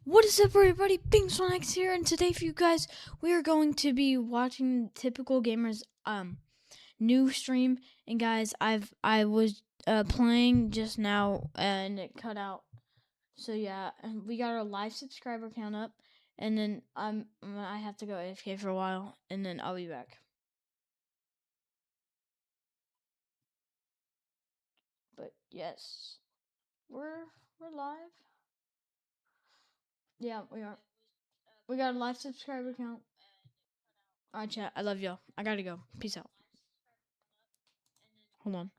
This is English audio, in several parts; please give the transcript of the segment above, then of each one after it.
What is up, everybody? Sesone here, and today for you guys, we are going to be watching Typical Gamers new stream. And guys, I was playing just now and it cut out. So yeah, and we got our live subscriber count up, and then I have to go AFK for a while, and then I'll be back. But yes, we're live. Yeah, we are. We got a live subscriber count. Alright, chat. I love y'all. I gotta go. Peace out. Hold on.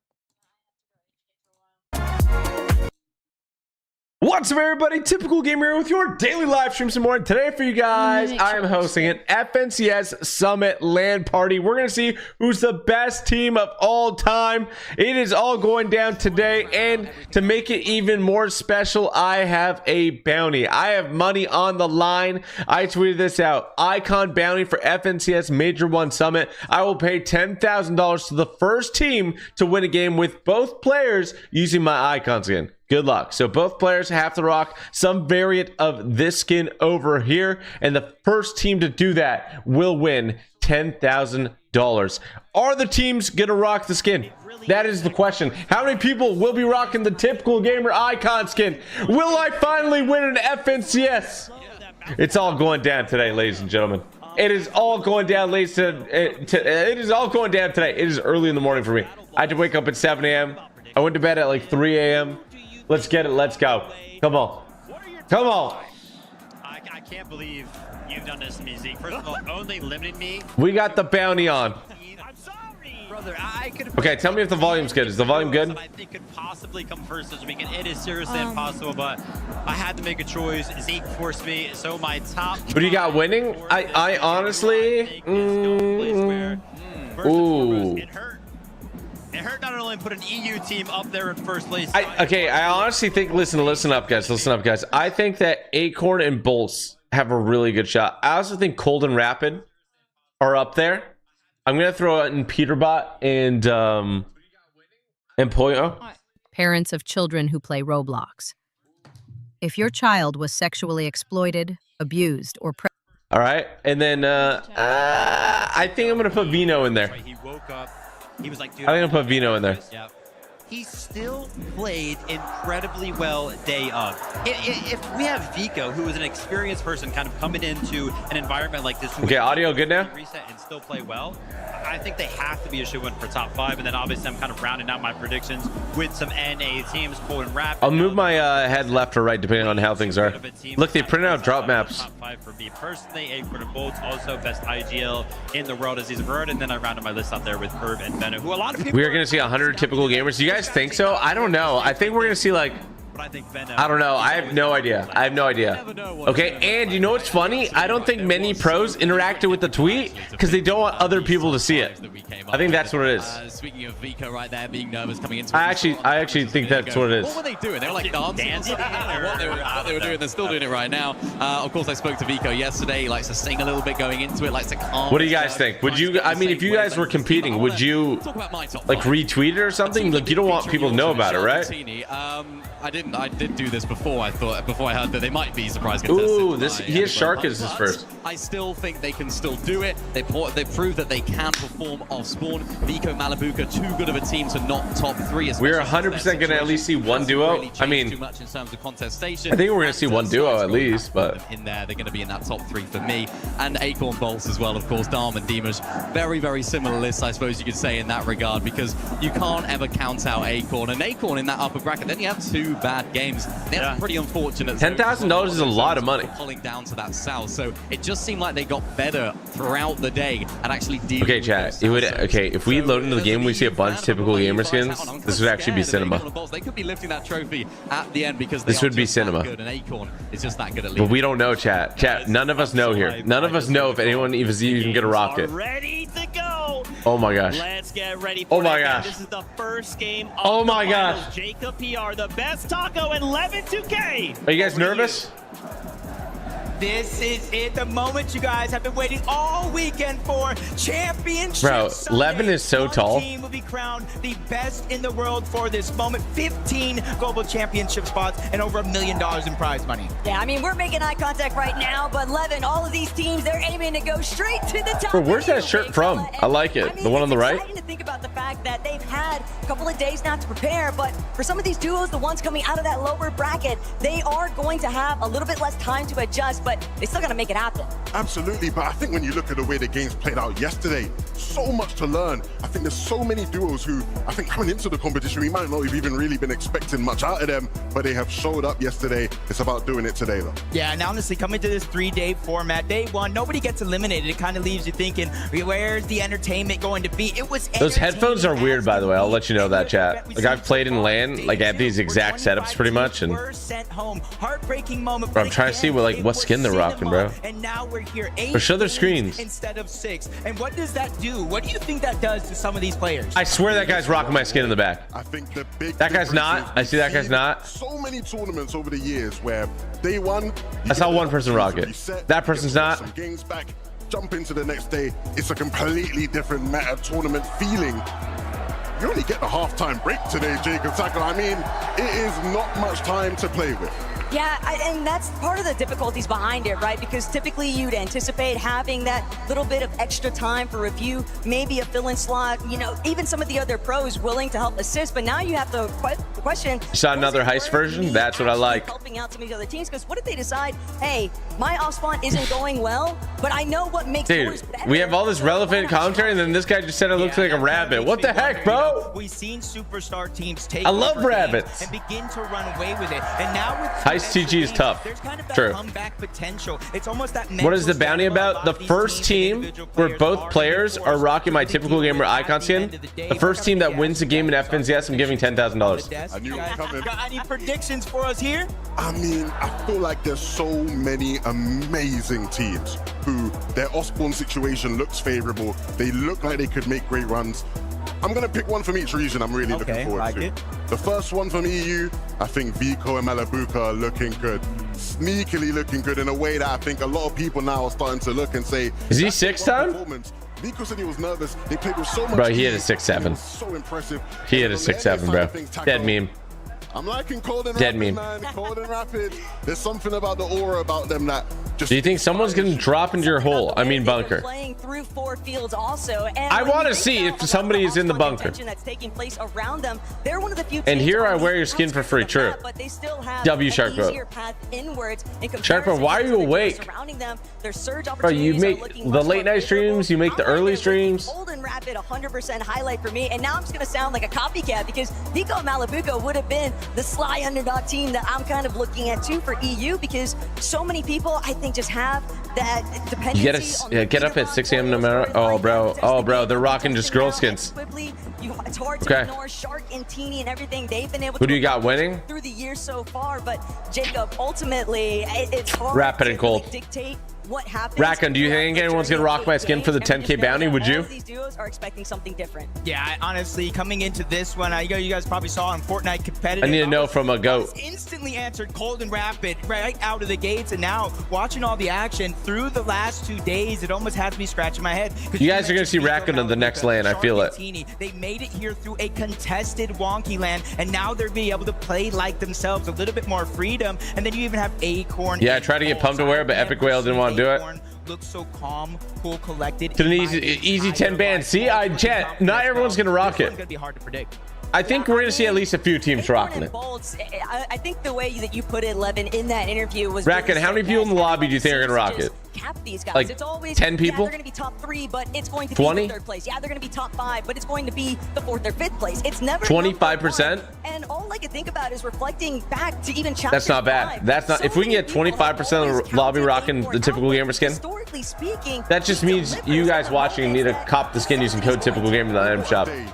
What's up, everybody? Typical Gamer with your daily live stream some more. Today for you guys, I am hosting an FNCS Summit LAN party. We're going to see who's the best team of all time. It is all going down today, and to make it even more special, I have a bounty. I have money on the line. I tweeted this out. Icon bounty for FNCS Major 1 Summit. I will pay $10,000 to the first team to win a game with both players using my icon skin. Good luck. So both players have to rock some variant of this skin over here, and the first team to do that will win $10,000. Are the teams gonna rock the skin? That is the question. How many people will be rocking the Typical Gamer icon skin? Will I finally win an FNCS? It's all going down today, ladies and gentlemen. It is all going down, ladies. It is all going down today. It is early in the morning for me. I had to wake up at 7 a.m. I went to bed at like 3 a.m. Let's get it. Let's go. Come on. Come on. I can't believe you've done this to me, Zeke. First of all, only limiting me. We got the bounty on. I'm sorry. Brother, I could. Okay, tell me if the volume's good. Is the volume good? I think could possibly come first this weekend. It is seriously impossible, but I had to make a choice. Zeke forced me, so my top. Who do you got winning? I honestly. Ooh. It hurt. It hurt not only put an EU team up there in first place. I honestly think, listen up, guys. I think that Acorn and Bolts have a really good shot. I also think Cold and Rapid are up there. I'm gonna throw in Peterbot and Pollo. Parents of children who play Roblox. If your child was sexually exploited, abused, or all right, and then I think I'm gonna put Vino in there. He woke up. He was like, dude, I think I'll put Vino in there. Yeah. He still played incredibly well day of. If we have Vico, who is an experienced person kind of coming into an environment like this. Okay, audio good now? Reset and still play well. I think they have to be a shoe-in for top 5. And then obviously I'm kind of rounding out my predictions with some NA teams, Cold and Rapid. I'll move my head left or right depending on how things are. Look, they printed out drop maps. Top 5 for me personally. Acorn and Bolts, also best IGL in the world as he's heard. And then I rounded my list out there with Herb and Benno, who a lot of people. We are going to see 100 typical gamers. Do you guys think so? I don't know. I think we're going to see like, I don't know. I have no idea. Okay, and you know what's funny? I don't think many pros interacted with the tweet because they don't want other people to see it. I think that's what it is. Speaking of Vico right there being nervous coming into I actually think that's what it is. What were they doing? They were like dancing. What they were doing, they're still doing it right now. Of course, I spoke to Vico yesterday. He likes to sing a little bit going into it, likes to calm. What do you guys think? Would you, I mean, if you guys were competing, would you like retweet it or something? Like, you don't want people to know about it, right? I did do this before. I heard that they might be surprise contestants. Ooh, he has Shark as his first. I still think they can still do it. They proved that they can perform off spawn. Vico, Malabuka, too good of a team to not top 3. We're 100% going to at least see one duo. I mean, too much in terms of contestation. I think we're going to see one duo at least, but in there, they're going to be in that top 3 for me. And Acorn Bolts as well, of course. Dharm and Dimash, very, very similar lists, I suppose you could say in that regard, because you can't ever count out Acorn. And Acorn in that upper bracket, then you have 2 bad games. That's pretty unfortunate. $10,000 is a lot of money. Pulling down to that south, so it just seemed like they got better throughout the day and actually dealing. Okay, chat. It would if we load into the game, we see a bunch of typical gamer skins. This would actually be cinema. They could be lifting that trophy at the end because this would be cinema. Good, and Acorn is just that good at but we don't know, chat. Chat. None of us know here. None of us know if anyone even gonna rock it. Ready to go. Oh my gosh. Let's get ready for oh my gosh. This is the first game of oh my gosh. Jacob PR, the best taco in 11 2K. Are you guys nervous? This is it, the moment you guys have been waiting all weekend for. Championship Bro, Sunday. Levin is so One tall. team will be crowned the best in the world for this moment. 15 global championship spots and over $1 million in prize money. Yeah, I mean, we're making eye contact right now, but Levin, all of these teams, they're aiming to go straight to the top. Bro, where's that shirt from? I like it. The one on the right? It's exciting to think about the fact that they've had a couple of days now to prepare, but for some of these duos, the ones coming out of that lower bracket, they are going to have a little bit less time to adjust, but they still got to make it happen. Absolutely, but I think when you look at the way the games played out yesterday, so much to learn. I think there's so many duos who, I think coming into the competition, we might not have even really been expecting much out of them, but they have showed up yesterday. It's about doing it today, though. Yeah, and honestly, coming to this 3-day format, day one, nobody gets eliminated. It kind of leaves you thinking, where's the entertainment going to be? It was Those headphones are weird, by the way. I'll let you know that, chat. Like, I've played in LAN, like, at these exact setups pretty much, and heartbreaking moment. Bro, I'm trying to see what skin they're rocking, bro. And now we're here, Or show their screens. instead of 6. And what does that do? What do you think that does to some of these players? I swear that guy's rocking my skin in the back. I think the big That guy's difference not. is I see that guy's we've not. seen So many tournaments over the years where day one, I saw one person rock it. That person's not. Some games back, jump into the next day. It's a completely different meta tournament feeling. You only get the halftime break today, Jacob Tyipcal. I mean, it is not much time to play with. Yeah, and that's part of the difficulties behind it, right? Because typically you'd anticipate having that little bit of extra time for review, maybe a fill-in slot, you know, even some of the other pros willing to help assist. But now you have to question. You saw another heist version? That's what I like. Helping out some of the other teams, because what if they decide, hey, my off spawn isn't going well, but I know what makes Dude, we have all this relevant commentary, and then this guy just said it looks like a rabbit. What the heck, bro? We've seen superstar teams take I love over rabbits. and begin to run away with it. And now with Heist TG is tough. there's kind of that True. comeback potential. It's almost that What is the mental bounty step about? The up these first teams, team individual where players both are players are rocking my typical gamer icon skin. At the end of The day, first team that wins the game in FNCS, I'm giving $10,000. I knew it was coming. Got any predictions for us here? I mean, I feel like there's so many amazing teams who their off-spawn situation looks favorable. They look like they could make great runs. I'm going to pick one from each region I'm really looking forward to. The first one from EU, I think Vico and Malabuka are looking good. Sneakily looking good in a way that I think a lot of people now are starting to look and say, Is he "That's 6'10"? performance." Vico said he was nervous. They played with so much Bro, he hit a ease. 6'7". It was so impressive. He hit a And from the 6'7", side bro. of things, Dead Tyipcal, meme. I'm liking cold and Dead rapid, meme. man. Cold and rapid. There's something about the aura about them that just. Do you think someone's going to drop into your hole? I mean bunker. Playing through 4 fields also. And I when want you to think see about if somebody the is in the off-spawn bunker. contention that's taking place around them, they're one of the few And teams here I on wear the your skin for outskirts free, of the true. map, but they still have W an Shark Bro. easier path inwards in Shark Bro, comparison why are to you the awake? surrounding them. Their surge Bro, you opportunities are make looking the much late more night streams, you make the favorable. early I'm right there. streams. Cold and rapid, 100% highlight for me. And now I'm just going to sound like a copycat because Vico and Malabuka would have been the sly underdog team that I'm kind of looking at too for EU, because so many people I think just have that dependency. You get up at 6 a.m. no matter. Oh, bro, they're rocking just girl skins. It's hard to ignore Shark and Teeny and everything they've been able Who to do you got winning? through the years so far. But Jacob, ultimately, it's hard Rapid to and cold. really dictate what happens. Raccoon, do you think anyone's gonna rock my skin for the 10K bounty? Would you? These duos are expecting something different. Yeah, honestly, coming into this one, you guys probably saw on Fortnite competitive. I need to know from a goat. Instantly answered cold and rapid right out of the gates, and now watching all the action through the last 2 days, it almost has me scratching my head. You guys are gonna see Raccoon in the next lane. I feel it. They made it here through a contested wonky land, and now they're being able to play like themselves, a little bit more freedom. And then you even have Acorn. Yeah, I tried to get Pumped Aware, but Epic Whale didn't want to do it. Looks so calm, cool, collected. To an easy 10 ban. See, chat, not everyone's gonna rock it. It's gonna be hard to predict. I think we're gonna see at least a few teams rocking it. I think the way that you put it, Levin, in that interview was. Raccoon, how many people in the lobby do you think are gonna rock it? Cap these guys. Like it's always, 10 people? Yeah, they're going to be top 3, but it's going to 20? be the 3rd place. Yeah, they're going to be top 5, but it's going to be the 4th or 5th place. It's never 25%? And all I can think about is reflecting back to even chapter That's not bad. 5. That's not. So If we can get many people 25% have of the lobby always rocking counted the typical gamer skin, historically speaking, that just means you guys watching need to cop the skin using code typical gamer in the item shop. Day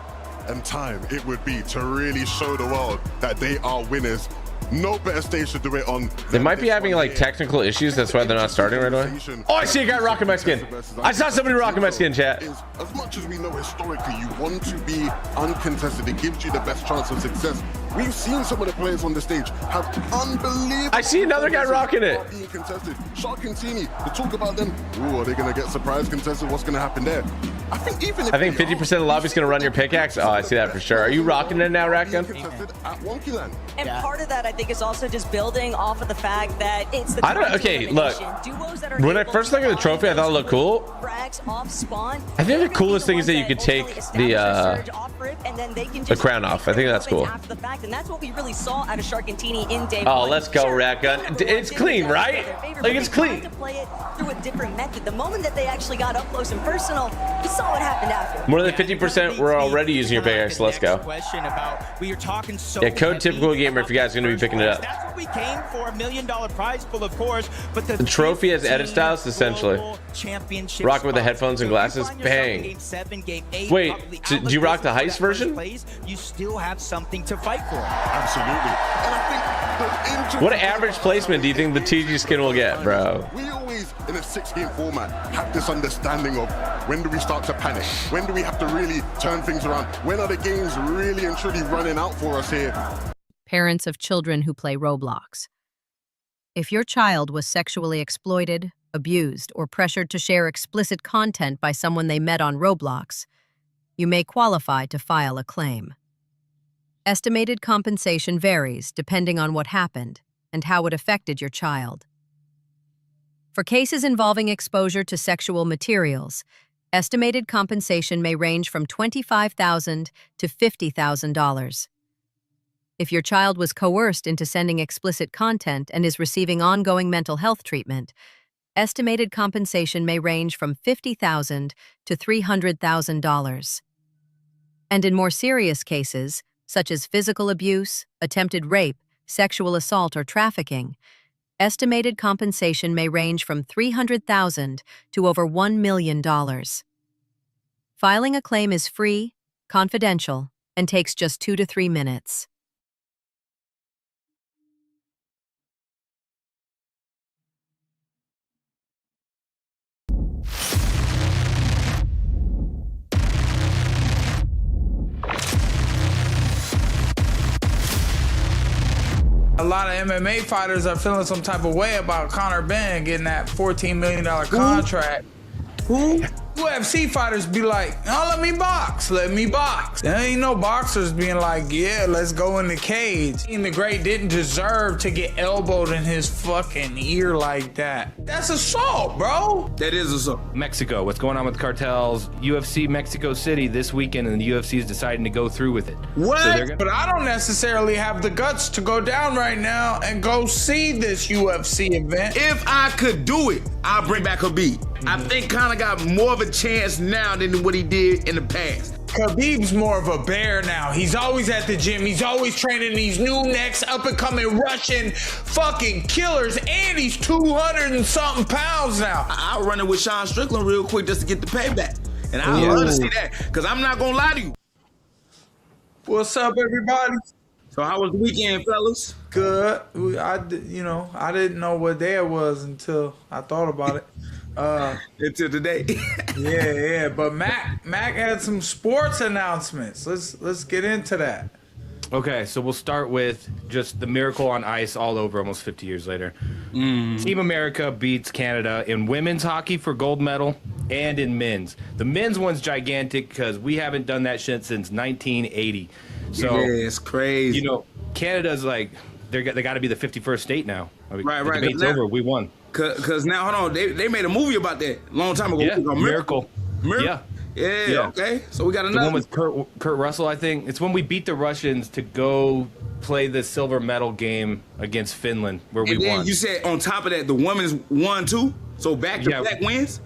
and time it would be to really show the world that they are winners. No better stage to do it on. They might be having like technical issues. That's why they're not starting right away. Oh, I see a guy rocking my skin. I saw somebody rocking my skin, chat. As much as we know historically, you want to be uncontested. It gives you the best chance of success. We've seen some of the players on the stage have unbelievable. I see another guy rocking it. Being contested. Sharkantini, to talk about them. Ooh, are they going to get surprise contested? What's going to happen there? I think 50% of the lobby's going to run your pickaxe. Oh, I see that for sure. Are you rocking it now, Rackham? And part of that, I think, is also just building off of the fact that it's the okay, look. When I first looked at the trophy, I thought it looked cool. I think the coolest thing is that you could take the crown off. I think that's cool. After the fact, and that's what we really saw out of Sharkantini in day Oh, one. let's go, Rackham. It's clean, right? Like, it's clean. To play it through a different method. The moment that they actually got up close and personal, we saw what happened after. More than 50% were already using your pickaxe. Let's go. Yeah, code typical gamer if you guys are going to be picking it up. That's what we came for, $1 million prize pool, of course. But the trophy has edit styles, essentially. Rocking with the headphones and glasses. Bang. Wait, do you rock the heist version? You still have something to fight for. Absolutely. And I think what average placement do you think the TG skin will get, bro? We always, in a 6-game format, have this understanding of when do we start to panic? When do we have to really turn things around? When are the games really and truly running out for us here? Parents of children who play Roblox. If your child was sexually exploited, abused, or pressured to share explicit content by someone they met on Roblox, you may qualify to file a claim. Estimated compensation varies depending on what happened and how it affected your child. For cases involving exposure to sexual materials, estimated compensation may range from $25,000 to $50,000. If your child was coerced into sending explicit content and is receiving ongoing mental health treatment, estimated compensation may range from $50,000 to $300,000. And in more serious cases, such as physical abuse, attempted rape, sexual assault, or trafficking, estimated compensation may range from $300,000 to over $1 million. Filing a claim is free, confidential, and takes just 2 to 3 minutes. A lot of MMA fighters are feeling some type of way about Conor Ben getting that $14 million contract. Who? UFC fighters be like, oh, let me box. There ain't no boxers being like, yeah, let's go in the cage. And the Great didn't deserve to get elbowed in his fucking ear like that. That's assault, bro. That is assault. Mexico, what's going on with cartels? UFC Mexico City this weekend, and the UFC is deciding to go through with it. What? So but I don't necessarily have the guts to go down right now and go see this UFC event. If I could do it, I'll bring back Khabib. I think Conor got more of a chance now than what he did in the past. Khabib's more of a bear now. He's always at the gym. He's always training these new next up-and-coming Russian fucking killers, and he's 200 and something pounds now. I'll run it with Sean Strickland real quick just to get the payback. And I would love to see that, because I'm not going to lie to you. What's up, everybody? So how was the weekend, fellas? Good. I didn't know what day it was until I thought about it. Until today. yeah. But Mac had some sports announcements. Let's get into that. Okay, so we'll start with just the miracle on ice all over almost 50 years later. Team America beats Canada in women's hockey for gold medal and in men's. The men's one's gigantic because we haven't done that shit since 1980. So yeah, it's crazy. You know, Canada's like they got to be the 51st state now. Right. The debate's over. We won. Cause now hold on, they made a movie about that a long time ago. Yeah, Miracle. Yeah. Okay. So we got another the one with Kurt Russell. I think it's when we beat the Russians to go play the silver medal game against Finland where we won. You said on top of that the women's won too. So back to back wins.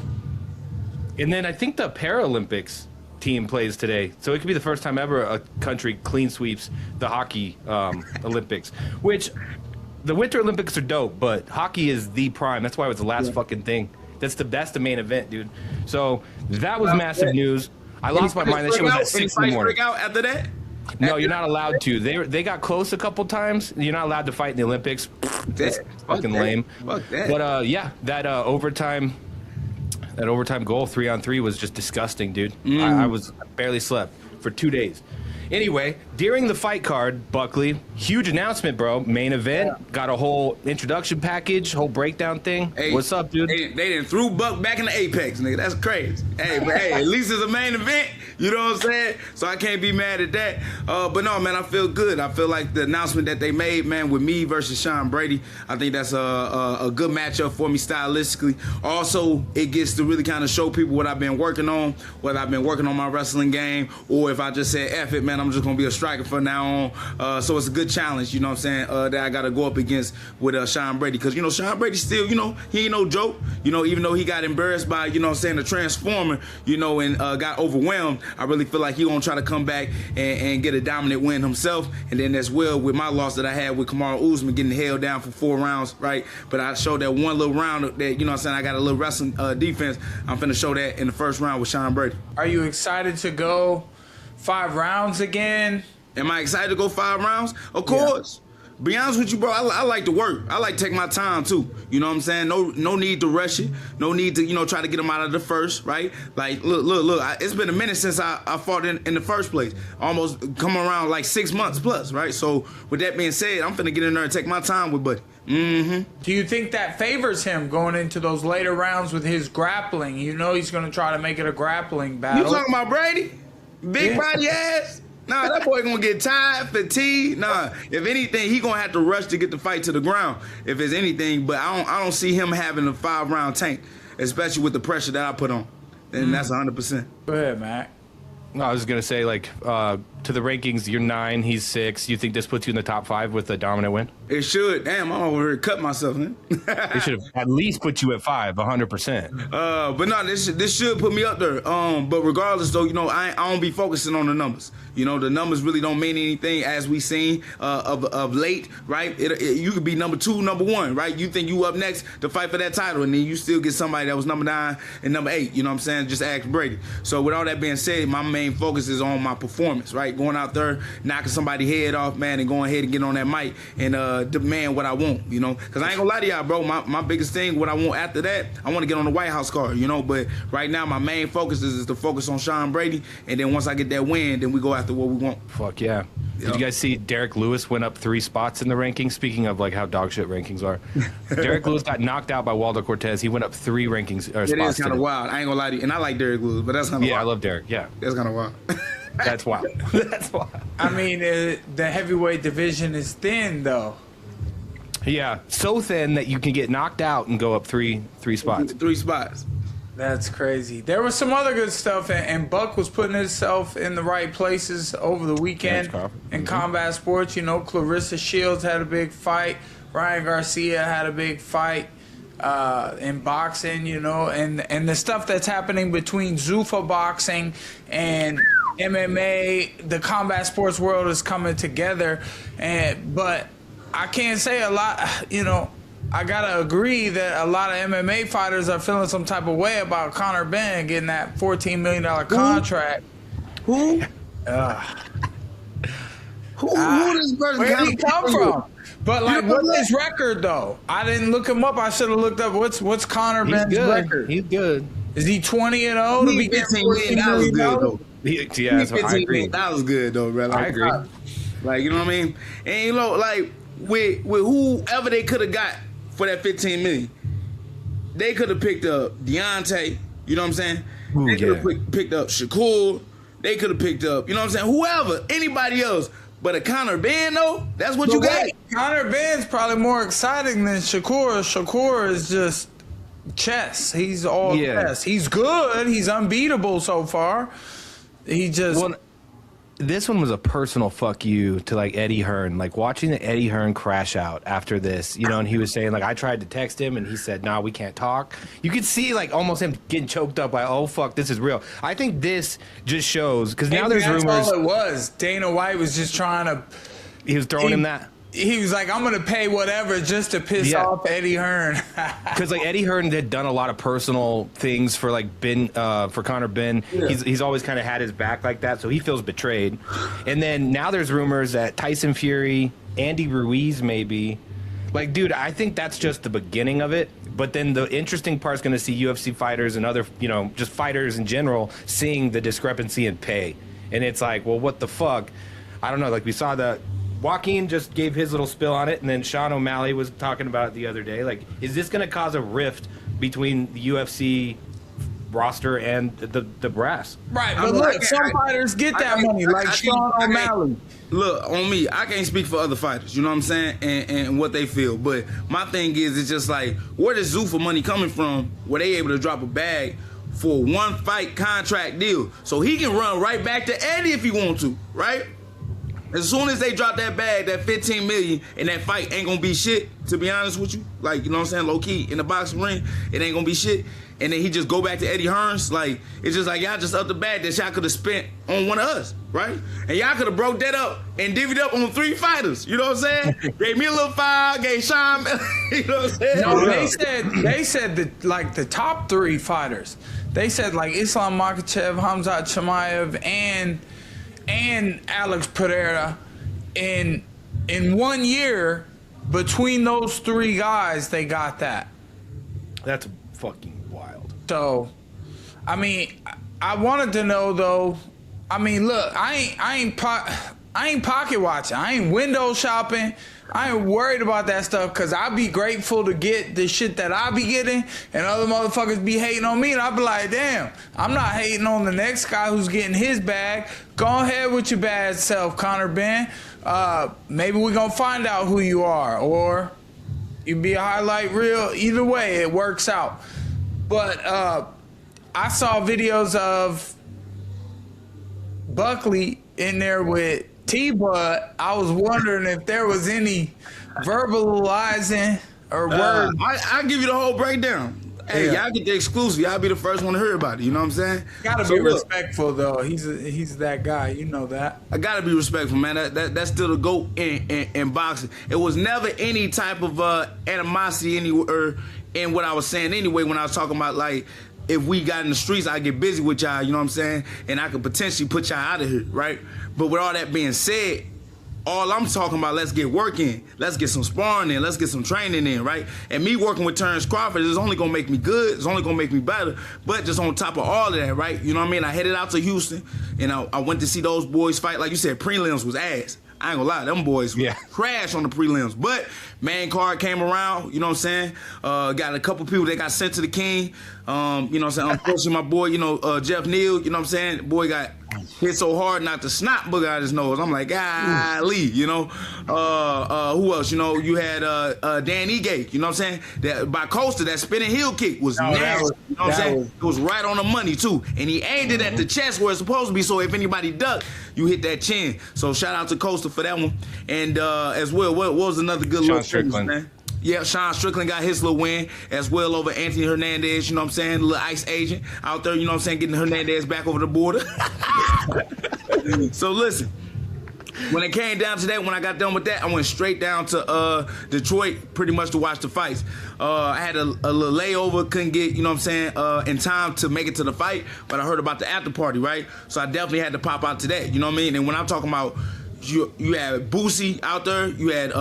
And then I think the Paralympics team plays today, so it could be the first time ever a country clean sweeps the hockey Olympics, which. The Winter Olympics are dope, but hockey is the prime. That's why it was the last fucking thing. That's the main event, dude. So that was massive news. I lost my mind. That shit was at 6 in the morning. Break out after that? No, you're not allowed to. They got close a couple times. You're not allowed to fight in the Olympics. That's fucking lame. Fuck that. But yeah, that overtime goal 3-on-3 was just disgusting, dude. I barely slept for 2 days. Anyway, during the fight card, Buckley, huge announcement, bro. Main event, got a whole introduction package, whole breakdown thing. Hey, what's up, dude? They didn't threw Buck back in the Apex, nigga. That's crazy. Hey, but hey, at least it's a main event. You know what I'm saying? So I can't be mad at that. But no, man, I feel good. I feel like the announcement that they made, man, with me versus Sean Brady, I think that's a good matchup for me stylistically. Also, it gets to really kind of show people what I've been working on, whether I've been working on my wrestling game, or if I just said, F it, man, I'm just going to be a striker from now on. So it's a good challenge, you know what I'm saying, that I got to go up against with Sean Brady. Because, you know, Sean Brady still, you know, he ain't no joke. You know, even though he got embarrassed by, you know what I'm saying, the Transformer, you know, and got overwhelmed, I really feel like he gonna try to come back and get a dominant win himself. And then as well with my loss that I had with Kamaru Usman getting held down for 4 rounds, right? But I showed that one little round that, you know what I'm saying, I got a little wrestling defense. I'm finna show that in the first round with Sean Brady. Are you excited to go 5 rounds again? Am I excited to go 5 rounds? Of course. Be honest with you, bro, I like to work. I like to take my time, too. You know what I'm saying? No need to rush it. No need to, you know, try to get them out of the first, right? Like, look. It's been a minute since I fought in the first place. Almost come around like 6 months plus, right? So, with that being said, I'm finna get in there and take my time with Buddy. Do you think that favors him going into those later rounds with his grappling? You know he's going to try to make it a grappling battle. You talking about Brady? Big body ass? Nah, that boy gonna get tired, fatigued. Nah, if anything, he gonna have to rush to get the fight to the ground. If it's anything, but I don't see him having a 5-round tank, especially with the pressure that I put on. And that's 100%. Go ahead, Mac. No, I was gonna say, like, to the rankings, you're 9, he's 6. You think this puts you in the top 5 with a dominant win? It should. Damn, I'm over here cut myself, man. They should have at least put you at 5, 100%. But no, this should put me up there. But regardless, though, you know, I don't be focusing on the numbers. You know, the numbers really don't mean anything, as we seen of late, right? You could be number 2, number 1, right? You think you up next to fight for that title, and then you still get somebody that was number 9 and number 8. You know what I'm saying? Just ask Brady. So with all that being said, my main focus is on my performance, right? Going out there, knocking somebody's head off, man, and going ahead and get on that mic and demand what I want, you know? Because I ain't gonna lie to y'all, bro. My biggest thing, what I want after that, I want to get on the White House card, you know? But right now, my main focus is to focus on Sean Brady, and then once I get that win, then we go after what we want. Fuck yeah. Did you guys see Derek Lewis went up 3 spots in the rankings? Speaking of, like, how dog shit rankings are. Derek Lewis got knocked out by Waldo Cortez. He went up 3 rankings spots. It is kind of wild. I ain't gonna lie to you. And I like Derek Lewis, but that's kind of wild. Yeah, I love Derek. Yeah. That's kind of wild. That's wild. That's wild. I mean, the heavyweight division is thin, though. Yeah, so thin that you can get knocked out and go up 3 spots. 3 spots. That's crazy. There was some other good stuff, and Buck was putting himself in the right places over the weekend in combat sports. You know, Clarissa Shields had a big fight. Ryan Garcia had a big fight in boxing, you know, and the stuff that's happening between Zuffa boxing and MMA, the combat sports world is coming together. But I can't say a lot, you know, I gotta agree that a lot of MMA fighters are feeling some type of way about Conor Benn getting that $14 million contract. Who? Who does this person Where did he come from? But like, what's his record though? I didn't look him up. I should have looked up what's Conor Benn's record. He's good. Is he 20-0 to be getting $14 million? Good though. Yeah, that's what I agree. That was good though, bro. Like, I agree. Like, you know what I mean? And you know, like with whoever they could have got for that $15 million, they could have picked up Deontay. You know what I'm saying? Ooh, they could have picked up Shakur. They could have picked up, you know what I'm saying? Whoever, anybody else. But a Conor Benn, though, that's what you got. Conor Benn's probably more exciting than Shakur. Shakur is just chess. He's all chess. He's good. He's unbeatable so far. He just... Well, this one was a personal fuck you to, like, Eddie Hearn. Like, watching the Eddie Hearn crash out after this, you know, and he was saying, like, I tried to text him, and he said, nah, we can't talk. You could see, like, almost him getting choked up, like, oh, fuck, this is real. I think this just shows, because now there's rumors. That's all it was. Dana White was just trying to... He was throwing him that? He was like, I'm going to pay whatever just to piss off Eddie Hearn. Because, like, Eddie Hearn had done a lot of personal things for, like, for Conor Benn. Yeah. He's always kind of had his back like that, so he feels betrayed. And then now there's rumors that Tyson Fury, Andy Ruiz maybe. Like, dude, I think that's just the beginning of it. But then the interesting part is going to see UFC fighters and other, you know, just fighters in general seeing the discrepancy in pay. And it's like, well, what the fuck? I don't know. Like, we saw the Joaquin just gave his little spill on it, and then Sean O'Malley was talking about it the other day. Like, is this going to cause a rift between the UFC roster and the brass? Right, but look, some fighters get that money, like Sean O'Malley. Look, on me, I can't speak for other fighters, you know what I'm saying, and what they feel. But my thing is, it's just like, where does Zuffa money coming from where they able to drop a bag for a one-fight contract deal? So he can run right back to Eddie if he want to, right? As soon as they drop that bag, that $15 million, and that fight ain't gonna be shit, to be honest with you. Like, you know what I'm saying, low-key, in the boxing ring, it ain't gonna be shit. And then he just go back to Eddie Hearns. Like, it's just like, y'all just up the bag that y'all could have spent on one of us, right? And y'all could have broke that up and divvied up on 3 fighters. You know what I'm saying? Gave me a little file, gave Sean, you know what I'm saying? No, they said that, like, the top 3 fighters. They said, like, Islam Makhachev, Hamzat Chimaev, and Alex Pereira, in 1 year, between those 3 guys, they got that. That's fucking wild. So, I mean, I wanted to know though. I mean, look, I ain't pocket watching. I ain't window shopping. I ain't worried about that stuff because I be grateful to get the shit that I be getting, and other motherfuckers be hating on me, and I be like, damn, I'm not hating on the next guy who's getting his bag. Go ahead with your bad self, Conor Ben. Maybe we gonna find out who you are, or you be a highlight reel. Either way, it works out. But I saw videos of Buckley in there with T-Bud. I was wondering if there was any verbalizing or words. I'll give you the whole breakdown. Hey, y'all get the exclusive. Y'all be the first one to hear about it. You know what I'm saying? Gotta be respectful, though. He's that guy. You know that. I gotta be respectful, man. That's still the GOAT in boxing. It was never any type of animosity anywhere in what I was saying anyway when I was talking about, like, if we got in the streets, I'd get busy with y'all, you know what I'm saying? And I could potentially put y'all out of here, right? But with all that being said, all I'm talking about, let's get work in. Let's get some sparring in. Let's get some training in, right? And me working with Terrence Crawford is only going to make me good. It's only going to make me better. But just on top of all of that, right? You know what I mean? I headed out to Houston, and I went to see those boys fight. Like you said, prelims was ass. I ain't gonna lie, them boys crashed on the prelims. But main card came around, you know what I'm saying? Got a couple people that got sent to the king. You know what I'm saying? Unfortunately, my boy, Jeff Neal, you know what I'm saying? The boy got hit so hard, knocked the snot booger out his nose. I'm like, golly, you know? Who else? You know, you had Dan Egate, you know what I'm saying? That by Costa, that spinning heel kick was nasty. You know what I'm saying? It was right on the money, too. And he aimed it at the chest where it's supposed to be, so if anybody ducked, you hit that chin. So shout out to Costa for that one. And as well, what was another good Sean look, Strickland, man? Yeah, Sean Strickland got his little win as well over Anthony Hernandez, you know what I'm saying? The little ICE agent out there, you know what I'm saying? Getting Hernandez back over the border. So listen, when it came down to that, when I got done with that, I went straight down to Detroit pretty much to watch the fights. I had a little layover, couldn't get, you know what I'm saying, in time to make it to the fight, but I heard about the after party, right? So I definitely had to pop out to that, you know what I mean? And when I'm talking about you had Boosie out there, you had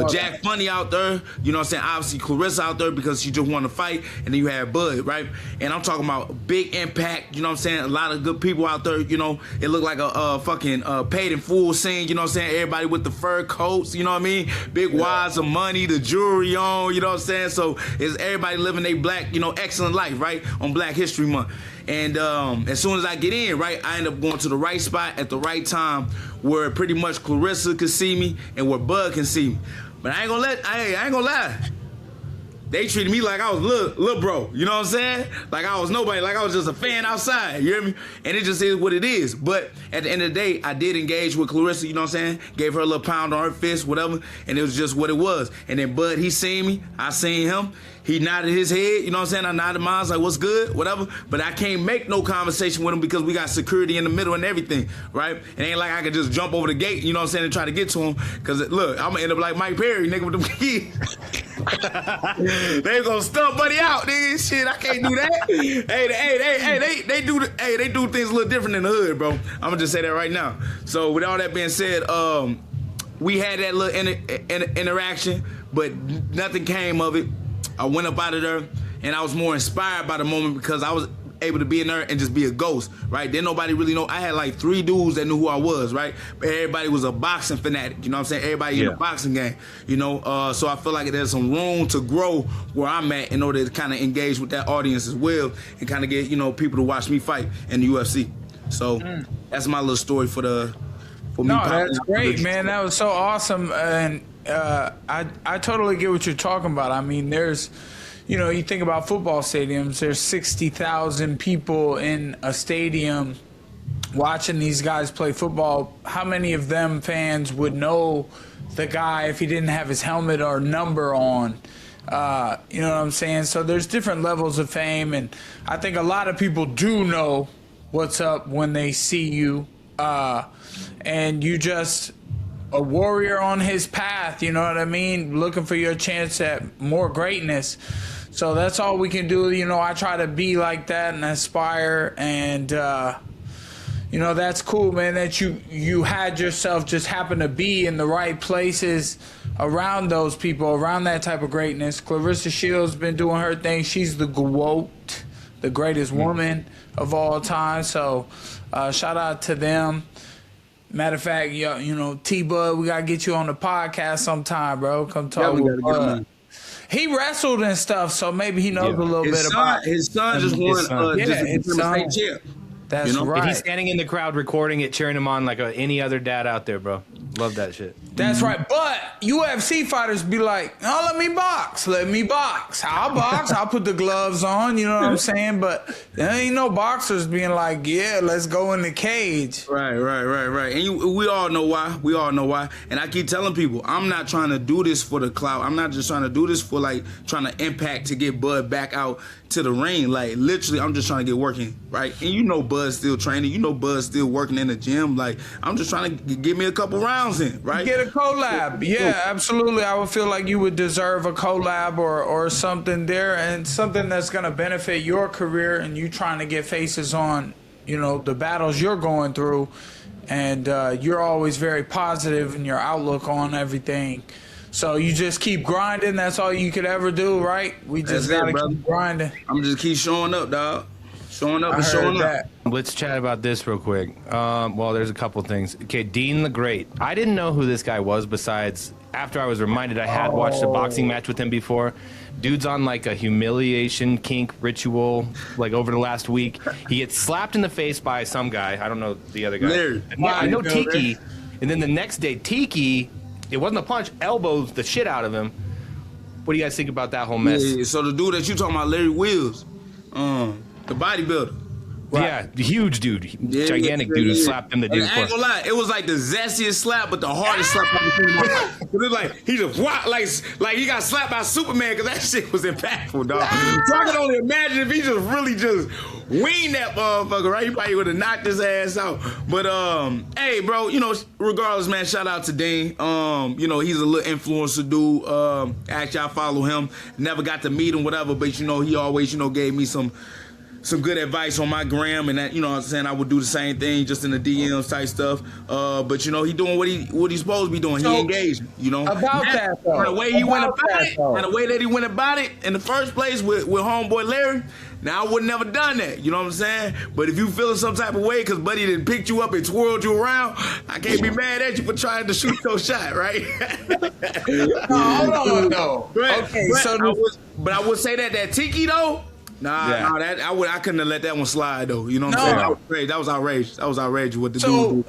Jack Funny out there, you know what I'm saying? Obviously Clarissa out there because she just won the fight, and then you had Bud, right? And I'm talking about big impact, you know what I'm saying? A lot of good people out there, you know. It looked like a fucking paid in full scene, you know what I'm saying? Everybody with the fur coats, you know what I mean? Big wads of money, the jewelry on, you know what I'm saying? So it's everybody living their black, you know, excellent life, right? On Black History Month. And as soon as I get in, right, I end up going to the right spot at the right time where pretty much Clarissa could see me and where Bud can see me. But I ain't gonna lie. They treated me like I was little bro, you know what I'm saying? Like I was nobody, like I was just a fan outside, you hear me? And it just is what it is. But at the end of the day, I did engage with Clarissa, you know what I'm saying? Gave her a little pound on her fist, whatever, and it was just what it was. And then Bud, he seen me, I seen him. He nodded his head, you know what I'm saying? I nodded mine, I was like, what's good, whatever. But I can't make no conversation with him because we got security in the middle and everything, right? It ain't like I could just jump over the gate, you know what I'm saying, and try to get to him. Because, look, I'm going to end up like Mike Perry, nigga, with them kids. They gonna stump buddy out, nigga. Shit, I can't do that. They do things a little different in the hood, bro. I'm gonna just say that right now. So with all that being said, we had that little interaction, but nothing came of it. I went up out of there, and I was more inspired by the moment because I was able to be in there and just be a ghost, right? Then nobody really know. I had like 3 dudes that knew who I was, right? But everybody was a boxing fanatic, you know what I'm saying? Everybody in the boxing game, you know? So I feel like there's some room to grow where I'm at in order to kind of engage with that audience as well and kind of get, you know, people to watch me fight in the UFC. So that's my little story for me. No, that's great, man. That was so awesome. And I totally get what you're talking about. I mean, there's, you know, you think about football stadiums, there's 60,000 people in a stadium watching these guys play football. How many of them fans would know the guy if he didn't have his helmet or number on? You know what I'm saying? So there's different levels of fame, and I think a lot of people do know what's up when they see you, and you just a warrior on his path, you know what I mean? Looking for your chance at more greatness. So that's all we can do. You know, I try to be like that and aspire, and you know, that's cool, man, that you had yourself just happen to be in the right places around those people, around that type of greatness. Clarissa Shields been doing her thing. She's the GOAT, the greatest woman of all time. So shout out to them. Matter of fact, you know, T-Bud, we got to get you on the podcast sometime, bro. Come talk with Bud. He wrestled and stuff, so maybe he knows a little bit about it. His son just won his son. state champ. That's You know? right. And he's standing in the crowd recording it, cheering him on like any other dad out there, bro. Love that shit. That's right. But UFC fighters be like, oh, let me box. Let me box. I'll box. I'll put the gloves on. You know what I'm saying? But there ain't no boxers being like, yeah, let's go in the cage. Right. And we all know why. We all know why. And I keep telling people, I'm not trying to do this for the clout. I'm not just trying to do this for like trying to impact to get Bud back out to the ring. Like literally, I'm just trying to get working, right? And you know Bud's still training. You know Bud's still working in the gym. Like I'm just trying to get me a couple rounds in, right? Get a collab. Yeah, absolutely. I would feel like you would deserve a collab or something there, and something that's going to benefit your career and you trying to get faces on, you know, the battles you're going through. And you're always very positive in your outlook on everything. So you just keep grinding. That's all you could ever do, right? We just got to keep grinding. I'm just keep showing up, dog. Showing up and showing up. Let's chat about this real quick. Well, there's a couple things. Okay, Dean the Great. I didn't know who this guy was besides after I was reminded I had watched a boxing match with him before. Dude's on like a humiliation kink ritual like over the last week. He gets slapped in the face by some guy. I don't know the other guy. Larry. I know Tiki. And then the next day, Tiki, it wasn't a punch, elbows the shit out of him. What do you guys think about that whole mess? Yeah, so the dude that you talking about, Larry Wills, the bodybuilder. Right. Yeah, the huge dude, gigantic dude who slapped him the day before. I ain't gonna lie, it was like the zestiest slap, but the hardest slap I've ever seen. It was like he just like he got slapped by Superman because that shit was impactful, dog. So I can only imagine if he just really just winged that motherfucker, right? He probably would have knocked his ass out. But hey, bro, you know, regardless, man, shout out to Dean. You know, he's a little influencer dude. Actually, I follow him. Never got to meet him, whatever, but you know, he always, you know, gave me some good advice on my gram, and that, you know what I'm saying, I would do the same thing just in the DMs type stuff. But you know, he doing what he's supposed to be doing. He engaged, you know. About that though. The way he went about it, and the way that he went about it in the first place with homeboy Larry, now I would never done that. You know what I'm saying? But if you feeling some type of way because buddy done picked you up and twirled you around, I can't be mad at you for trying to shoot your shot, right? No, hold on. Okay, but I would say that Tiki though. Nah, that I couldn't have let that one slide though. You know what I'm saying? That was outrageous. That was outrageous what the dude.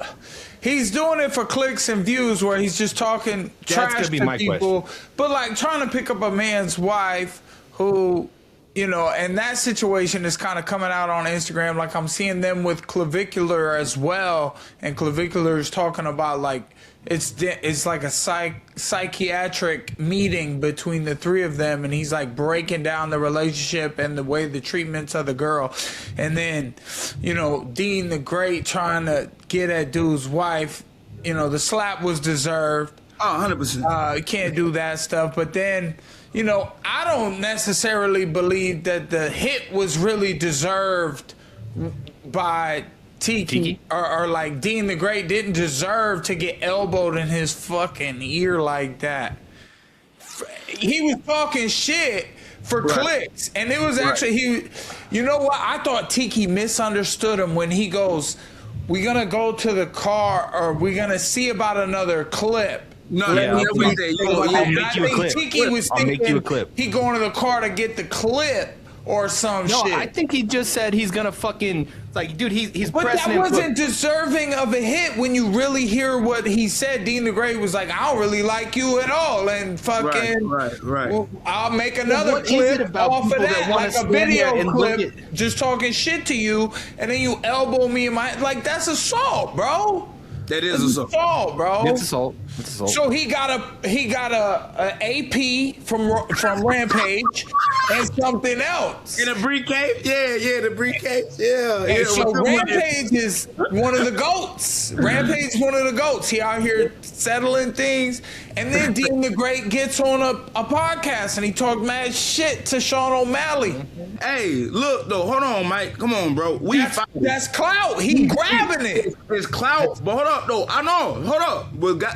He's doing it for clicks and views, where he's just talking trash to people, but like trying to pick up a man's wife who, you know, and that situation is kind of coming out on Instagram. Like I'm seeing them with Clavicular as well, and Clavicular is talking about like it's like a psychiatric meeting between the three of them, and he's like breaking down the relationship and the way the treatments of the girl. And then, you know, Dean the Great trying to get at dude's wife. You know, the slap was deserved. Oh, 100%. You can't do that stuff. But then, you know, I don't necessarily believe that the hit was really deserved by Tiki. Or like Dean the Great didn't deserve to get elbowed in his fucking ear like that. He was talking shit for clicks. And it was actually, you know what? I thought Tiki misunderstood him when he goes, we're going to go to the car or we're going to see about another clip. No, I think Tiki was thinking he going to the car to get the clip or some shit. No, I think he just said he's gonna fucking dude. He's but pressing. That wasn't deserving of a hit when you really hear what he said. Dean the Great was like, "I don't really like you at all," and fucking right. Well, I'll make another clip off of that, like a video clip, just talking shit to you, and then you elbow me in my that's assault, bro. That is assault, bro. It's assault. It's assault. So he got a AP from Rampage and something else. In a briefcase? Yeah, the briefcase. Yeah. So Rampage is one of the goats. Rampage is one of the goats. He out here settling things. And then Dean the Great gets on a podcast and he talked mad shit to Sean O'Malley. Hey, look though, hold on, Mike. Come on, bro. That's clout. He grabbing it. It's clout. But hold up though. I know. Hold up.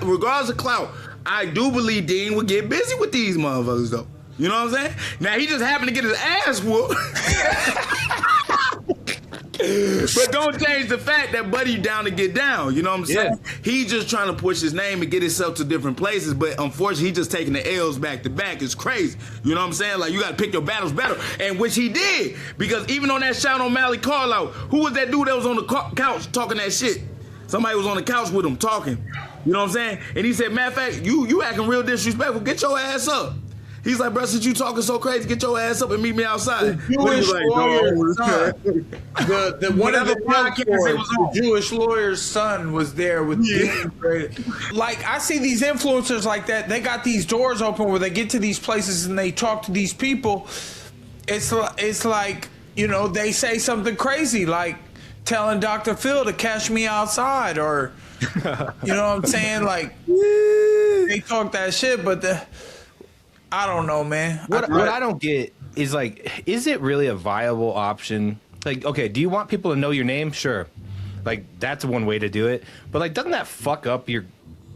Regardless of clout, I do believe Dean would get busy with these motherfuckers though. You know what I'm saying? Now he just happened to get his ass whooped. But don't change the fact that Buddy down to get down. You know what I'm saying? Yeah. He just trying to push his name and get himself to different places. But unfortunately, he just taking the L's back to back. It's crazy. You know what I'm saying? Like, you got to pick your battles better. And which he did. Because even on that Sean O'Malley call out, who was that dude that was on the couch talking that shit? Somebody was on the couch with him talking. You know what I'm saying? And he said, matter of fact, you acting real disrespectful. Get your ass up. He's like, bro, since you talking so crazy, get your ass up and meet me outside. The Jewish lawyer's son. One of the podcasts, the Jewish lawyer's son was there with Like, I see these influencers like that. They got these doors open where they get to these places and they talk to these people. It's like, you know, they say something crazy, like telling Dr. Phil to catch me outside, or, you know what I'm saying? Like, they talk that shit, but I don't know, man. What I don't get is, like, is it really a viable option? Like, okay, do you want people to know your name? Sure. Like, that's one way to do it. But, like, doesn't that fuck up your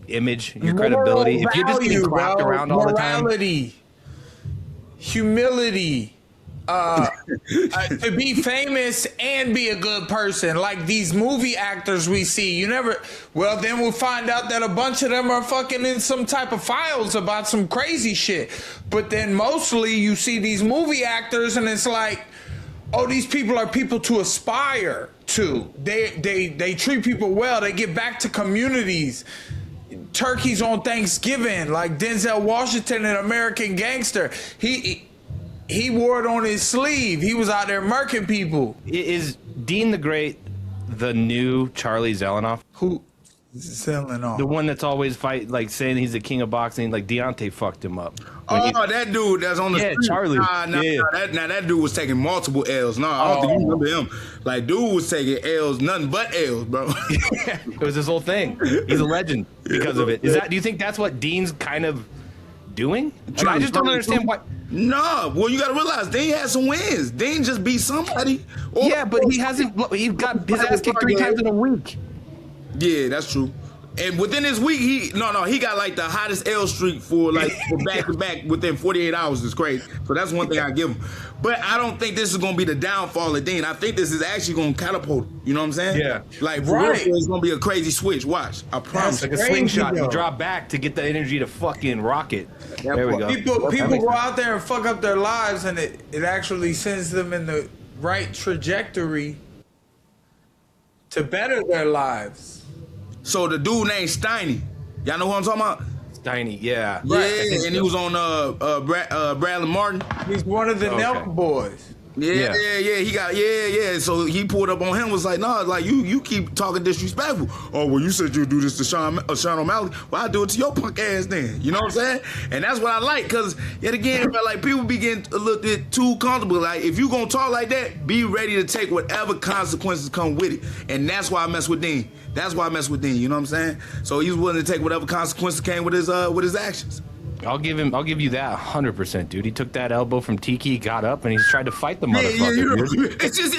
image, your credibility? If you're just getting clapped around all the time. Morality, humility, to be famous and be a good person, like these movie actors we see. Well, then we'll find out that a bunch of them are fucking in some type of files about some crazy shit. But then mostly you see these movie actors and it's like, oh, these people are people to aspire to. They treat people well. They get back to communities. Turkeys on Thanksgiving, like Denzel Washington in American Gangster. He wore it on his sleeve. He was out there murking people. Is Dean the Great the new Charlie Zelenoff? Who? Zelenoff. The one that's always like saying he's the king of boxing. Like Deontay fucked him up. That dude that's on the street. Charlie. That dude was taking multiple L's. No, I don't think you remember him. Like, dude was taking L's, nothing but L's, bro. It was this whole thing. He's a legend because of it. Do you think that's what Dean's kind of doing? Like, I just don't understand why. No, well, you got to realize Dean had some wins. Dean just beat somebody. But he hasn't. He got his ass kicked 3 times in a week. Yeah, that's true. And within this week, he got like the hottest L streak for back to back within 48 hours. It's crazy. So that's one thing I give him. But I don't think this is going to be the downfall of Dean. I think this is actually going to catapult. You know what I'm saying? Yeah. Like, for real, it's going to be a crazy switch. Watch. I promise. Like a slingshot. You drop back to get the energy to fucking rock it. There we go. People go out there and fuck up their lives, and it actually sends them in the right trajectory to better their lives. So the dude named Steiny. Y'all know who I'm talking about? Steiny, yeah. Yeah, and he was on Bradley Martin. He's one of the Nelk boys. Yeah. He got So he pulled up on him, was like, nah, like you keep talking disrespectful. Oh, well, you said you'd do this to Sean O'Malley. Well, I do it to your punk ass then. You know what I'm saying? And that's what I like, because yet again, like, people be getting a little bit too comfortable. Like, if you gonna talk like that, be ready to take whatever consequences come with it. And that's why I mess with Dean. You know what I'm saying? So he's willing to take whatever consequences came with his actions. I'll give you that 100%, dude. He took that elbow from Tiki, got up, and he's tried to fight the motherfucker. It's just.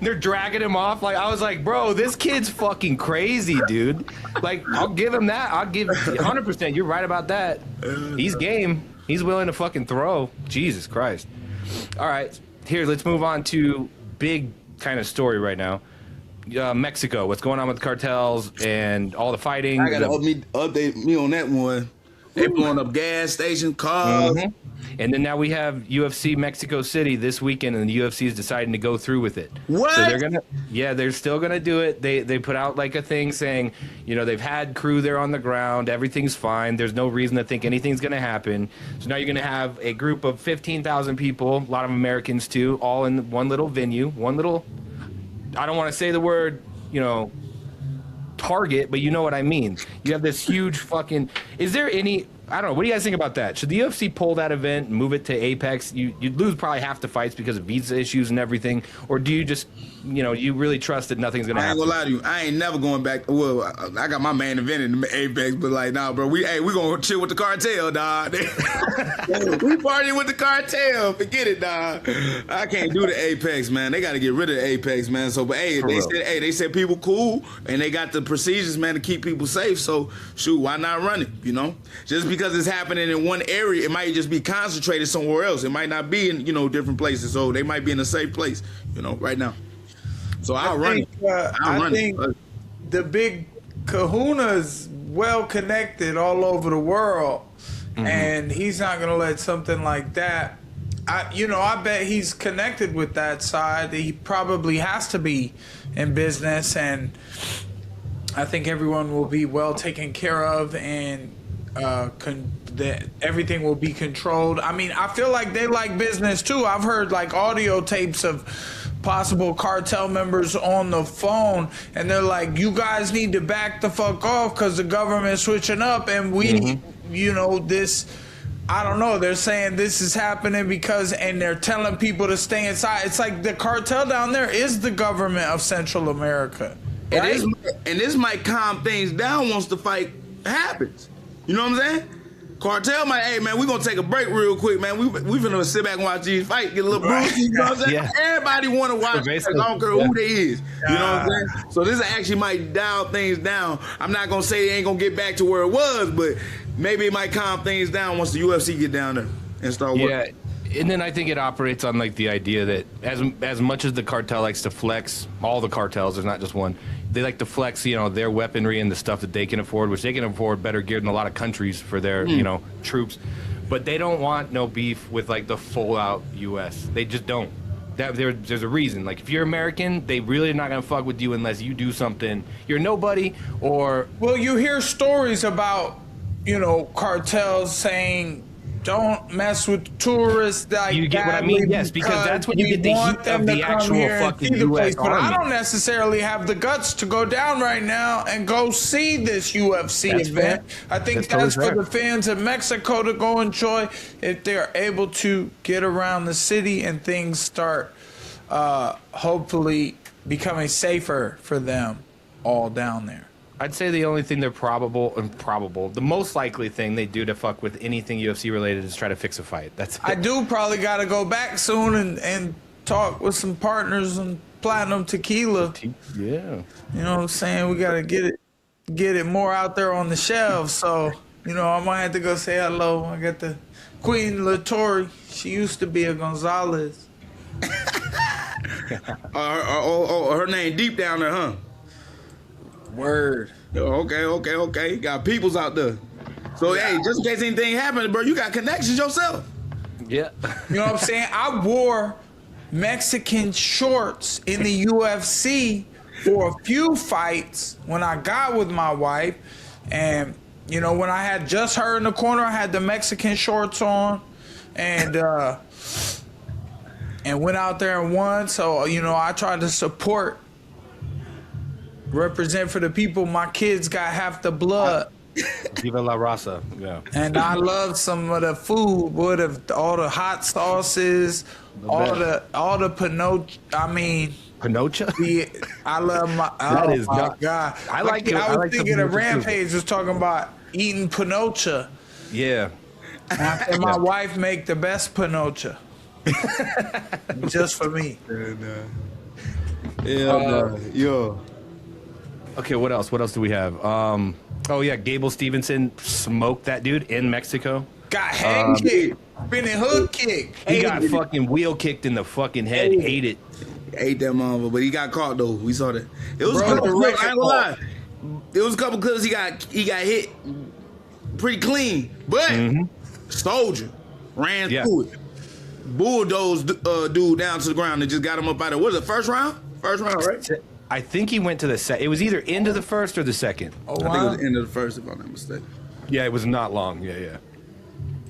They're dragging him off. Like, I was like, bro, this kid's fucking crazy, dude. Like, I'll give him that. I'll give 100%. You're right about that. He's game. He's willing to fucking throw. Jesus Christ. All right, here, let's move on to big kind of story right now. Mexico, what's going on with the cartels and all the fighting? I gotta update me on that one. They blowing up gas stations, cars. And then now we have UFC Mexico City this weekend, and the UFC is deciding to go through with it. What? So they're still gonna do it. They put out like a thing saying, they've had crew there on the ground, everything's fine. There's no reason to think anything's gonna happen. So now you're gonna have a group of 15,000 people, a lot of Americans too, all in one little venue, I don't want to say the word, target, but you know what I mean. You have this huge fucking. Is there any? I don't know. What do you guys think about that? Should the UFC pull that event and move it to Apex? You'd lose probably half the fights because of visa issues and everything. Or do you just, you really trust that nothing's gonna happen? I ain't gonna lie to you. I ain't never going back. Well, I got my main event in the Apex, but like, nah, bro. We gonna chill with the cartel, dog. We partying with the cartel. Forget it, dog. I can't do the Apex, man. They got to get rid of the Apex, man. So, but they said people cool, and they got the procedures, man, to keep people safe. So, shoot, why not run it? Just because it's happening in one area, it might just be concentrated somewhere else. It might not be in different places. So they might be in a safe place, right now. So I'll run it. I think the big Kahuna's well connected all over the world, and he's not gonna let something like that. I bet he's connected with that side. He probably has to be in business, and I think everyone will be well taken care of, and that everything will be controlled. I mean, I feel like they like business too. I've heard like audio tapes of possible cartel members on the phone, and they're like, you guys need to back the fuck off because the government's switching up, and we this, I don't know, they're saying this is happening because, and they're telling people to stay inside. It's like the cartel down there is the government of Central America, right? And this might calm things down once the fight happens. You know what I'm saying? Cartel might, hey man, we're gonna take a break real quick, man. We finna sit back and watch these fight, get a little bruised. You know what I'm saying? Yeah. Everybody wanna watch it, I don't care who they is. You know what I'm saying? So this actually might dial things down. I'm not gonna say they ain't gonna get back to where it was, but maybe it might calm things down once the UFC get down there and start working. Yeah. And then I think it operates on like the idea that as much as the cartel likes to flex, all the cartels, there's not just one, they like to flex, their weaponry and the stuff that they can afford, which they can afford better gear than a lot of countries for their, troops. But they don't want no beef with like the full out U.S. They just don't. There's a reason. Like if you're American, they really are not gonna fuck with you unless you do something. You're nobody, or well, you hear stories about cartels saying, don't mess with tourists. Like, you get what I mean? Yes, because that's when you get the heat of the actual fucking U.S. But I don't necessarily have the guts to go down right now and go see this UFC event. I think that's for the fans of Mexico to go enjoy if they're able to get around the city and things start hopefully becoming safer for them all down there. I'd say the only thing they're the most likely thing they do to fuck with anything UFC related is try to fix a fight. That's it. I do probably got to go back soon and talk with some partners on Platinum Tequila. Yeah. You know what I'm saying? We got to get it more out there on the shelves. So, I might have to go say hello. I got the Queen Latori. She used to be a Gonzalez. Her name deep down there, huh? Word. Okay. Got peoples out there. So, hey, just in case anything happens, bro, you got connections yourself. Yeah. You know what I'm saying? I wore Mexican shorts in the UFC for a few fights when I got with my wife. And, when I had just her in the corner, I had the Mexican shorts on and went out there and won. So, I tried to represent for the people. My kids got half the blood. Viva la raza. Yeah. And I love some of the food, all the hot sauces, all the pinocha. I mean, pinocha. I love my. That is my not, God. I like it. I was thinking of Rampage was talking about eating pinocha. Yeah. And my wife make the best pinocha. Just for me. Yo. Okay, what else do we have? Oh yeah, Gable Stevenson smoked that dude in Mexico. Got head kick, spinning hook kick. He got fucking wheel kicked in the fucking head. Hate it. Ate that motherfucker, but he got caught though. We saw that. It was Bro, a couple the clips. I record ain't gonna lie. It was a couple clips. He got hit pretty clean, but Soldier ran through it. Bulldozed dude down to the ground and just got him up out of. What was it? First round? First round, right? I think he went to the second. It was either into the first or the second. I think it was the end of the first, if I'm not mistaken. Yeah, it was not long. Yeah.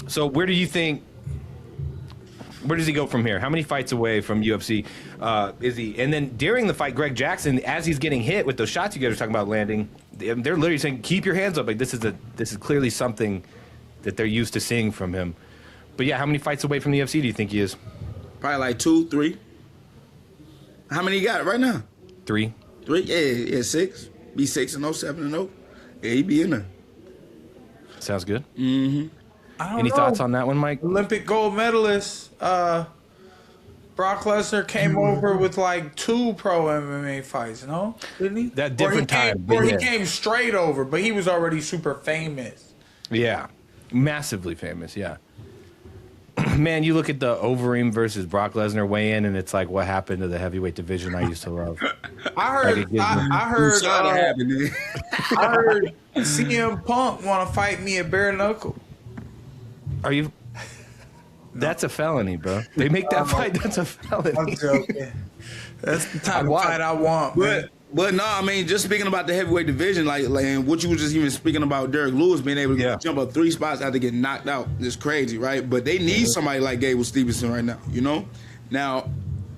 So where do you think? Where does he go from here? How many fights away from UFC is he? And then during the fight, Greg Jackson, as he's getting hit with those shots you guys are talking about landing, they're literally saying, "Keep your hands up." Like this is clearly something that they're used to seeing from him. But yeah, how many fights away from the UFC do you think he is? Probably like 2, 3. How many he got right now? 3. 3? Yeah, 6. Be 6-0, 7-0. Yeah, he be in there. Sounds good. I don't Any know. thoughts on that one, Mike? Olympic gold medalist Brock Lesnar came over with like 2 pro MMA fights, no? Didn't he? That different time. Or he yeah. came straight over, but he was already super famous. Yeah, massively famous. Yeah. Man, you look at the Overeem versus Brock Lesnar weigh-in, and it's like what happened to the heavyweight division I used to love. I heard CM Punk want to fight me at bare knuckle. Are you? That's a felony, bro. They make that fight. That's a felony. I'm joking. That's the type of fight I want, man. But no, I mean, just speaking about the heavyweight division, like and what you were just even speaking about Derek Lewis being able to jump up 3 spots after getting knocked out is crazy, right? But they need somebody like Gable Stevenson right now, you know? Now,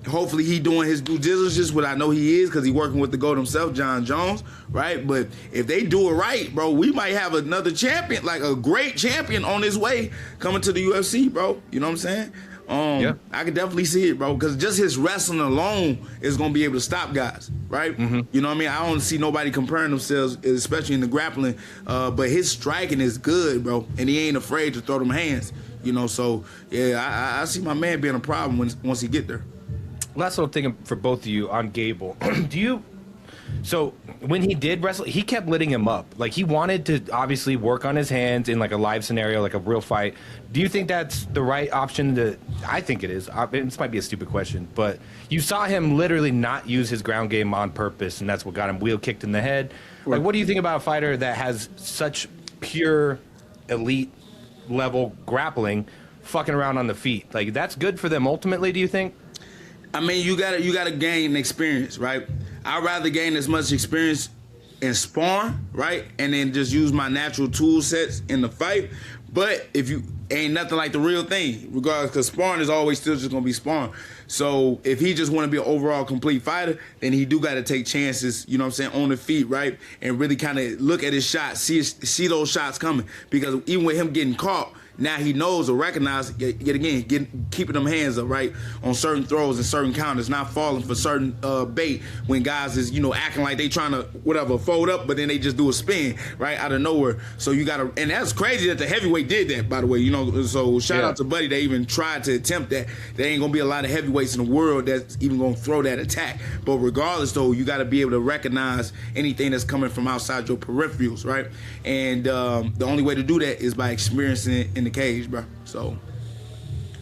hopefully he doing his due diligence, what I know he is, because he working with the GOAT himself, John Jones, right? But if they do it right, bro, we might have another champion, like a great champion on his way coming to the UFC, bro. You know what I'm saying? I can definitely see it, bro, because just his wrestling alone is going to be able to stop guys, right? You know what I mean? I don't see nobody comparing themselves, especially in the grappling, but his striking is good, bro, and he ain't afraid to throw them hands, you know? So, yeah, I see my man being a problem once he get there. Last little thing for both of you on Gable. So when he did wrestle, he kept letting him up. Like he wanted to obviously work on his hands in like a live scenario, like a real fight. Do you think that's the right option? I think it is. This might be a stupid question, but you saw him literally not use his ground game on purpose, and that's what got him wheel kicked in the head. Like, what do you think about a fighter that has such pure elite level grappling, fucking around on the feet? Like that's good for them ultimately, do you think? I mean, you gotta gain experience, right? I'd rather gain as much experience in sparring, right? And then just use my natural tool sets in the fight. But if you ain't nothing like the real thing, regardless, because sparring is always still just gonna be sparring. So if he just want to be an overall complete fighter, then he do got to take chances, you know what I'm saying, on the feet, right? And really kind of look at his shots, see those shots coming. Because even with him getting caught, now he knows or recognizes, keeping them hands up, right, on certain throws and certain counters, not falling for certain bait when guys is, acting like they trying to, fold up, but then they just do a spin, right, out of nowhere. So you got to, and that's crazy that the heavyweight did that, by the way, so shout out to Buddy that even tried to attempt that. There ain't going to be a lot of heavyweights in the world that's even going to throw that attack. But regardless, though, you got to be able to recognize anything that's coming from outside your peripherals, right? And the only way to do that is by experiencing it in the cage, bro. So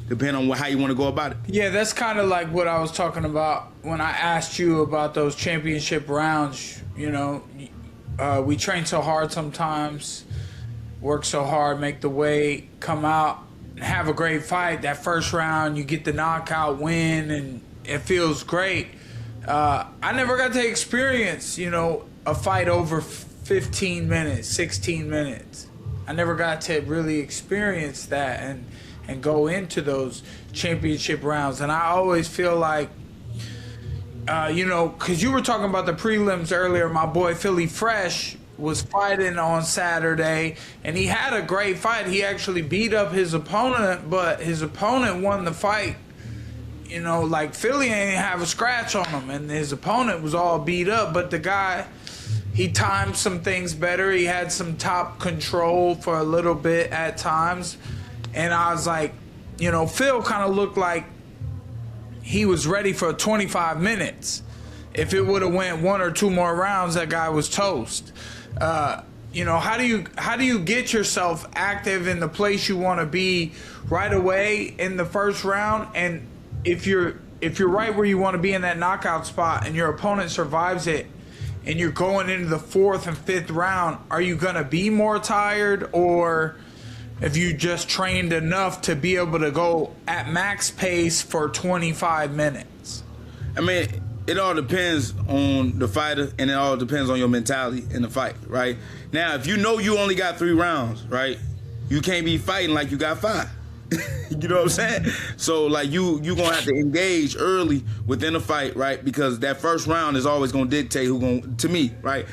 depending on how you want to go about it. Yeah, that's kind of like what I was talking about when I asked you about those championship rounds. We train so hard sometimes, work so hard, make the weight, come out and have a great fight. That first round, you get the knockout win, and it feels great. I never got to experience, a fight over 15 minutes, 16 minutes. I never got to really experience that and go into those championship rounds. And I always feel like, because you were talking about the prelims earlier, my boy Philly Fresh was fighting on Saturday, and he had a great fight. He actually beat up his opponent, but his opponent won the fight. Like Philly ain't have a scratch on him, and his opponent was all beat up, but the guy, he timed some things better. He had some top control for a little bit at times. And I was like, Phil kind of looked like he was ready for 25 minutes. If it would have went 1 or 2 more rounds, that guy was toast. you know, how do you get yourself active in the place you want to be right away in the first round? And if you're right where you want to be in that knockout spot and your opponent survives it and you're going into the 4th and 5th round, are you going to be more tired, or have you just trained enough to be able to go at max pace for 25 minutes? I mean, it all depends on the fighter, and it all depends on your mentality in the fight, right? Now, if you know you only got 3 rounds, right, you can't be fighting like you got 5. You know what I'm saying? So, like, you gonna have to engage early within the fight, right? Because that first round is always gonna dictate who gonna, to me, right?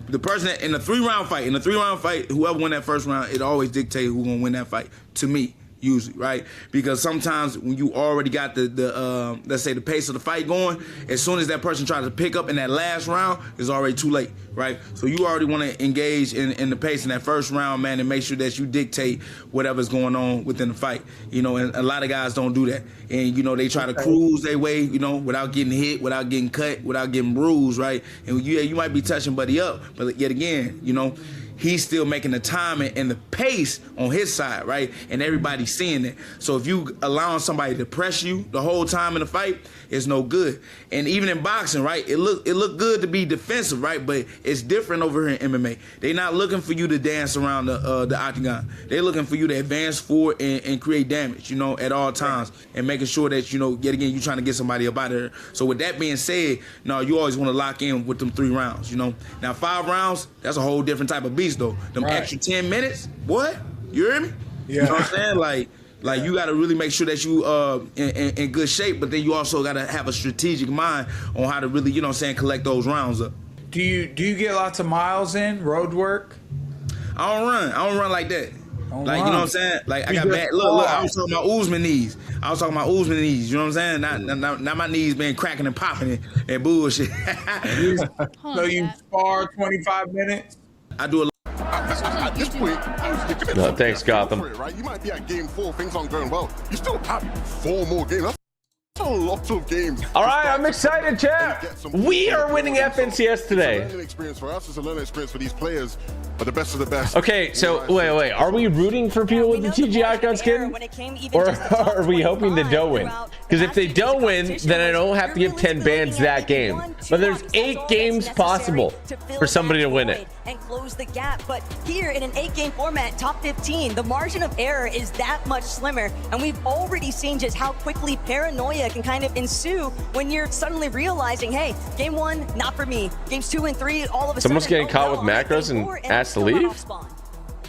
The person that, in the 3-round fight, whoever win that first round, it always dictates who gonna win that fight, to me. Usually, right? Because sometimes when you already got the let's say the pace of the fight going, as soon as that person tries to pick up in that last round, it's already too late, right? So you already want to engage in the pace in that first round, man, and make sure that you dictate whatever's going on within the fight. You know, and a lot of guys don't do that. And, you know, they try to cruise their way, you know, without getting hit, without getting cut, without getting bruised, right? And you might be touching buddy up, but yet again, you know, he's still making the timing and the pace on his side, right? And everybody's seeing it. So if you allowing somebody to press you the whole time in the fight, it's no good. And even in boxing, right, it look good to be defensive, right? But it's different over here in MMA. They're not looking for you to dance around the octagon. They're looking for you to advance forward and create damage, you know, at all times, and making sure that, you know, yet again, you're trying to get somebody up out of there. So with that being said, no, you always want to lock in with them 3 rounds, you know. Now 5 rounds, that's a whole different type of beast, though. Them extra 10 minutes, what? You hear me? Yeah. You know what I'm saying? Like you got to really make sure that you in good shape, but then you also got to have a strategic mind on how to really, you know what I'm saying, collect those rounds up. Do you get lots of miles in road work? I don't run like that. Don't like, run. you know what I'm saying? Like, I got bad. Look, I was talking about Usman knees. You know what I'm saying? Not my knees being cracking and popping and bullshit. So you spar 25 minutes? I do a lot. At this point, No, thanks, Gotham. right? You might be at game 4, things aren't going well. You still have 4 more games. That's a lot of games. All right, I'm excited, chat. We are winning FNCS today. It's a learning experience for us. It's a learning experience for these players. But the best of the best. Okay, so wait. Are we rooting for people with the TG icon skin? Or are we hoping they don't win? Because if they don't win, then I don't have to give 10 bans that game. But there's 8 games possible for somebody to win it. And close the gap. But here in an 8-game format, top 15, the margin of error is that much slimmer. And we've already seen just how quickly paranoia can kind of ensue when you're suddenly realizing, hey, game 1, not for me. Games 2 and 3, all of a sudden. Someone's getting caught with macros and asked to leave?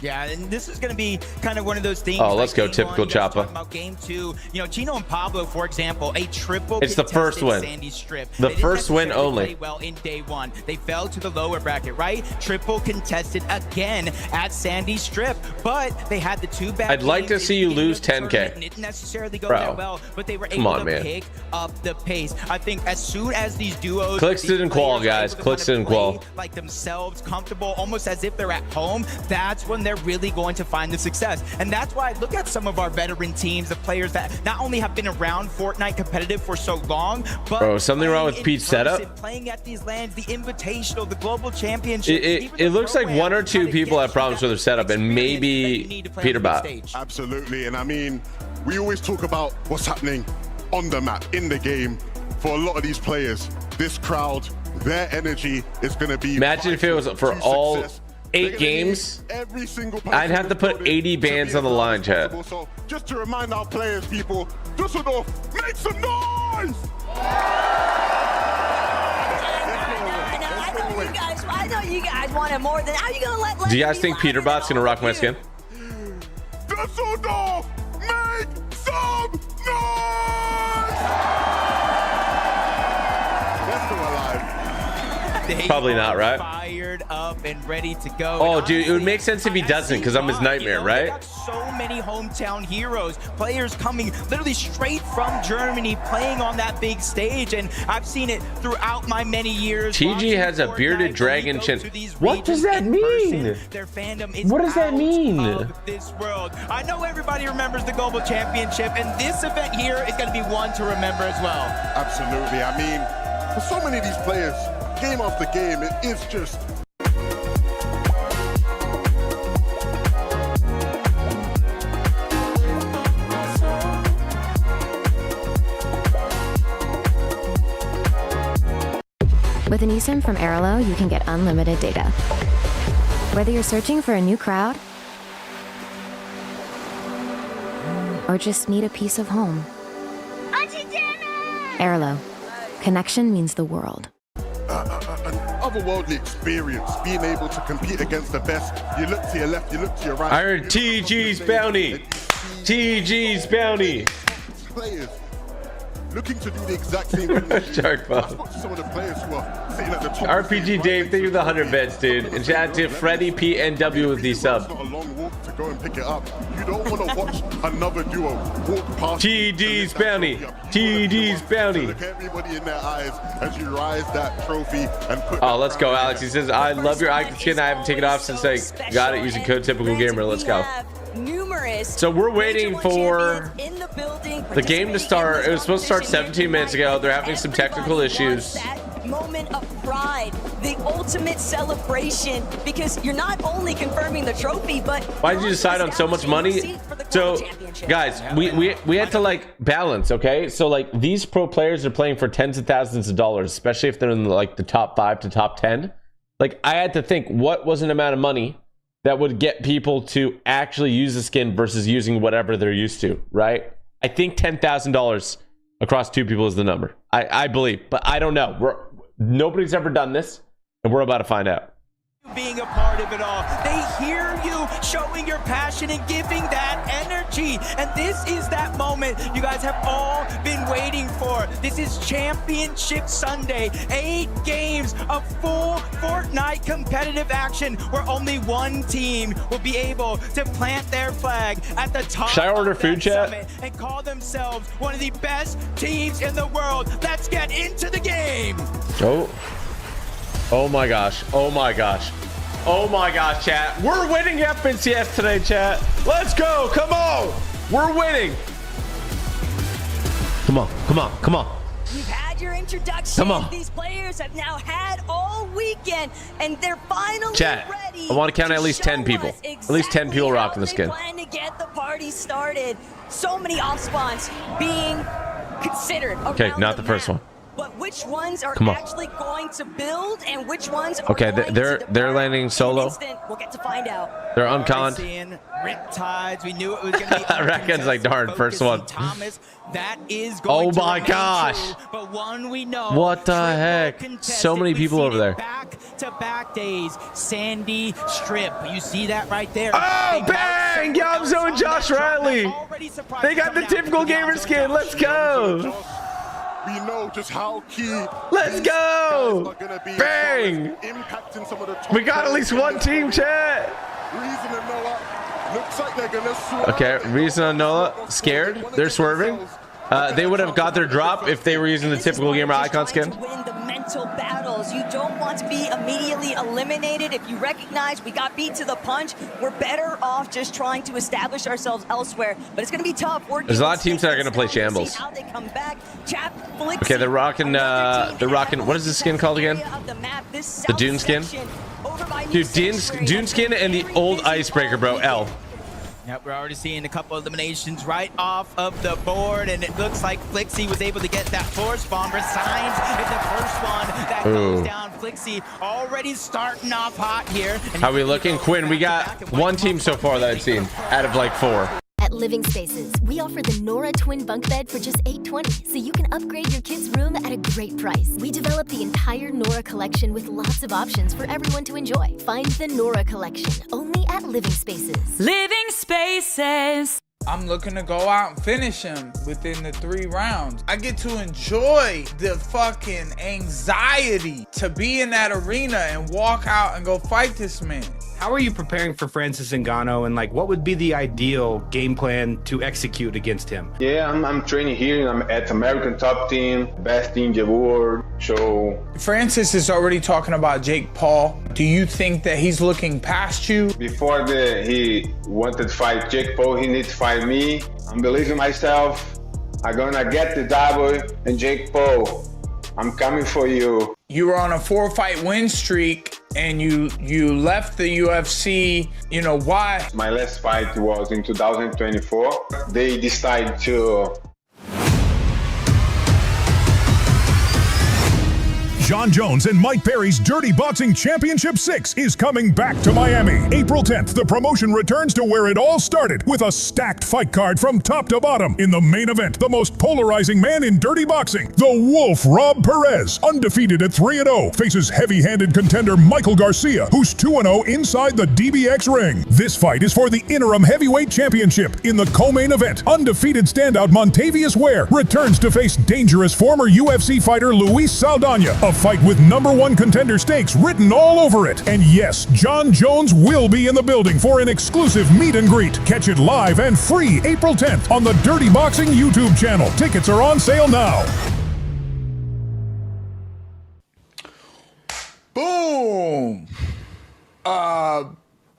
Yeah, and this is going to be kind of one of those things. Oh, let's go, typical Choppa. About game 2, you know, Gino and Pablo, for example, a triple. It's the first win. Sandy strip. The first win only. Play well in day 1. They fell to the lower bracket, right? Triple contested again at Sandy Strip, but they had the 2 bad. I'd like to see you lose 10K. Didn't necessarily go Bro. that well, but they were Come able on, to man. pick up the pace. I think as soon as these duos, Clicks these didn't qual, players are guys. able to Clicks kind of didn't qual. play like themselves, comfortable, almost as if they're at home, that's when they're really going to find the success. And that's why I look at some of our veteran teams, the players that not only have been around Fortnite competitive for so long, but Bro, something wrong with Pete's setup? Playing at these lands, the Invitational, the Global Championship. It looks like 1 or 2 people have problems with their setup, and maybe Peterbot. Absolutely. And I mean, we always talk about what's happening on the map, in the game. For a lot of these players, this crowd, their energy is going to be. Imagine if it was for all 8 games. Every single I'd have to put 80 bans on the line, chat. So just to remind our players, people, Dusseldorf, make some noise! I know you guys wanted more than. How you gonna let? Do you guys think Peterbot's gonna rock my skin? Dusseldorf, make some noise! Let's go alive. Probably not, right? Fired up and ready to go. Oh, dude, it would make sense if he doesn't, because I'm his nightmare, right? Got so many hometown heroes, players coming literally straight from Germany, playing on that big stage, and I've seen it throughout my many years. TG has a bearded dragon chin. What does that mean? Their fandom is what does that mean? Of this world. I know everybody remembers the Global Championship, and this event here is going to be one to remember as well. Absolutely. I mean, for so many of these players, game after game, it is just With an eSIM from Airalo, you can get unlimited data. Whether you're searching for a new crowd or just need a piece of home. Airalo. Connection means the world. An otherworldly experience, being able to compete against the best. You look to your left, you look to your right. I heard TG's bounty. TG's bounty. Players looking to do the exact same thing. Shark Bob. Some of the players who are sitting at the top. RPG Dave, thank you for the 100 bets, dude. And shout out to Freddie PNW with the sub. It's not a long walk to go and pick it up. You don't want to watch another duo walk past. TD's bounty. TD's bounty. Look everybody in their eyes as you rise that trophy and put. Oh, let's go, Alex. He says, I love your icon skin. I haven't taken it off since I got it using code Typical Gamer. Let's go. So we're waiting for the game to start. It was supposed to start 17 minutes ago. They're having some technical issues. Moment of pride, the ultimate celebration, because you're not only confirming the trophy, but why did you decide on so much money? So guys, we had to like balance, okay? So like these pro players are playing for tens of thousands of dollars, especially if they're in like the top 5 to top 10. Like I had to think, what was an amount of money that would get people to actually use the skin versus using whatever they're used to, right? I think $10,000 across 2 people is the number. I believe, but I don't know. Nobody's ever done this, and we're about to find out. Being a part of it all, they hear you showing your passion and giving that energy, and this is that moment you guys have all been waiting for. This is Championship Sunday, 8 games of full Fortnite competitive action where only one team will be able to plant their flag at the top. Should I order food, chat? And call themselves one of the best teams in the world. Let's get into the game. Oh my gosh. Oh my gosh. Oh my gosh, chat. We're winning FNCS today, chat. Let's go. Come on. We're winning. Come on. Come on. Come on. You've had your introduction. Come on. These players have now had all weekend, and they're finally chat, ready. I want to count at least 10 people. Exactly at least 10 people rocking the skin. Plan to get the party started. So many off spawns being considered. Okay, not the first one. But which ones are Come on. actually going to build and which ones are Okay, going they're landing solo. We'll get to find out. They're unconned. Riptides. We knew it was going to be. Reckon's like, darn, first one. Thomas, that is going Oh my gosh. true, but one we know. What the heck? So many people over there. Back-to-back days. Sandy Strip. You see that right there. Oh, bang! Yamzo and Josh Riley. They got the Typical Gamer skin. Let's go. We know just how key. Let's go! Bang! Impacting some of the top We got at least one team, chat. Reason and Noah looks like they're gonna swerve. Okay, Reason and Noah scared. They're swerving. They would have got their drop if they were using the Typical Gamer icon skin. Win the mental battles. You don't want to be immediately eliminated. If you recognize we got beat to the punch, we're better off just trying to establish ourselves elsewhere. But it's going to be tough. There's a lot of teams that are going to play shambles. Okay, they're rocking. What is this skin called again? The Dune skin. Dude, Dune skin and the old Icebreaker, bro. L. Yep, we're already seeing a couple eliminations right off of the board, and it looks like Flixie was able to get that force bomb. Resigns is the first one that goes down. Flixie already starting off hot here. How we looking? Quinn, we got one team so far that I've seen out of like 4. At Living Spaces, we offer the Nora twin bunk bed for just $820, so you can upgrade your kids' room at a great price. We developed the entire Nora collection with lots of options for everyone to enjoy. Find the Nora collection only at Living Spaces. Living Spaces. I'm looking to go out and finish him within the 3 rounds. I get to enjoy the fucking anxiety to be in that arena and walk out and go fight this man. How are you preparing for Francis Ngannou, and like, what would be the ideal game plan to execute against him? Yeah, I'm training here. I'm at American Top Team, best team in the world. So Francis is already talking about Jake Paul. Do you think that he's looking past you? Before he wanted to fight Jake Paul, he needs to fight me. I'm believing myself. I'm gonna get the W. And Jake Paul, I'm coming for you. You were on a 4-fight win streak and you left the UFC. You know why? My last fight was in 2024. They decided to Jon Jones and Mike Perry's Dirty Boxing Championship 6 is coming back to Miami. April 10th, the promotion returns to where it all started with a stacked fight card from top to bottom. In the main event, the most polarizing man in dirty boxing, the Wolf Rob Perez, undefeated at 3-0, faces heavy-handed contender Michael Garcia, who's 2-0 inside the DBX ring. This fight is for the interim heavyweight championship. In the co-main event, undefeated standout Montavious Ware returns to face dangerous former UFC fighter Luis Saldana, a fight with #1 contender stakes written all over it. And yes, Jon Jones will be in the building for an exclusive meet and greet. Catch it live and free April 10th on the Dirty Boxing YouTube channel. Tickets are on sale now. Boom!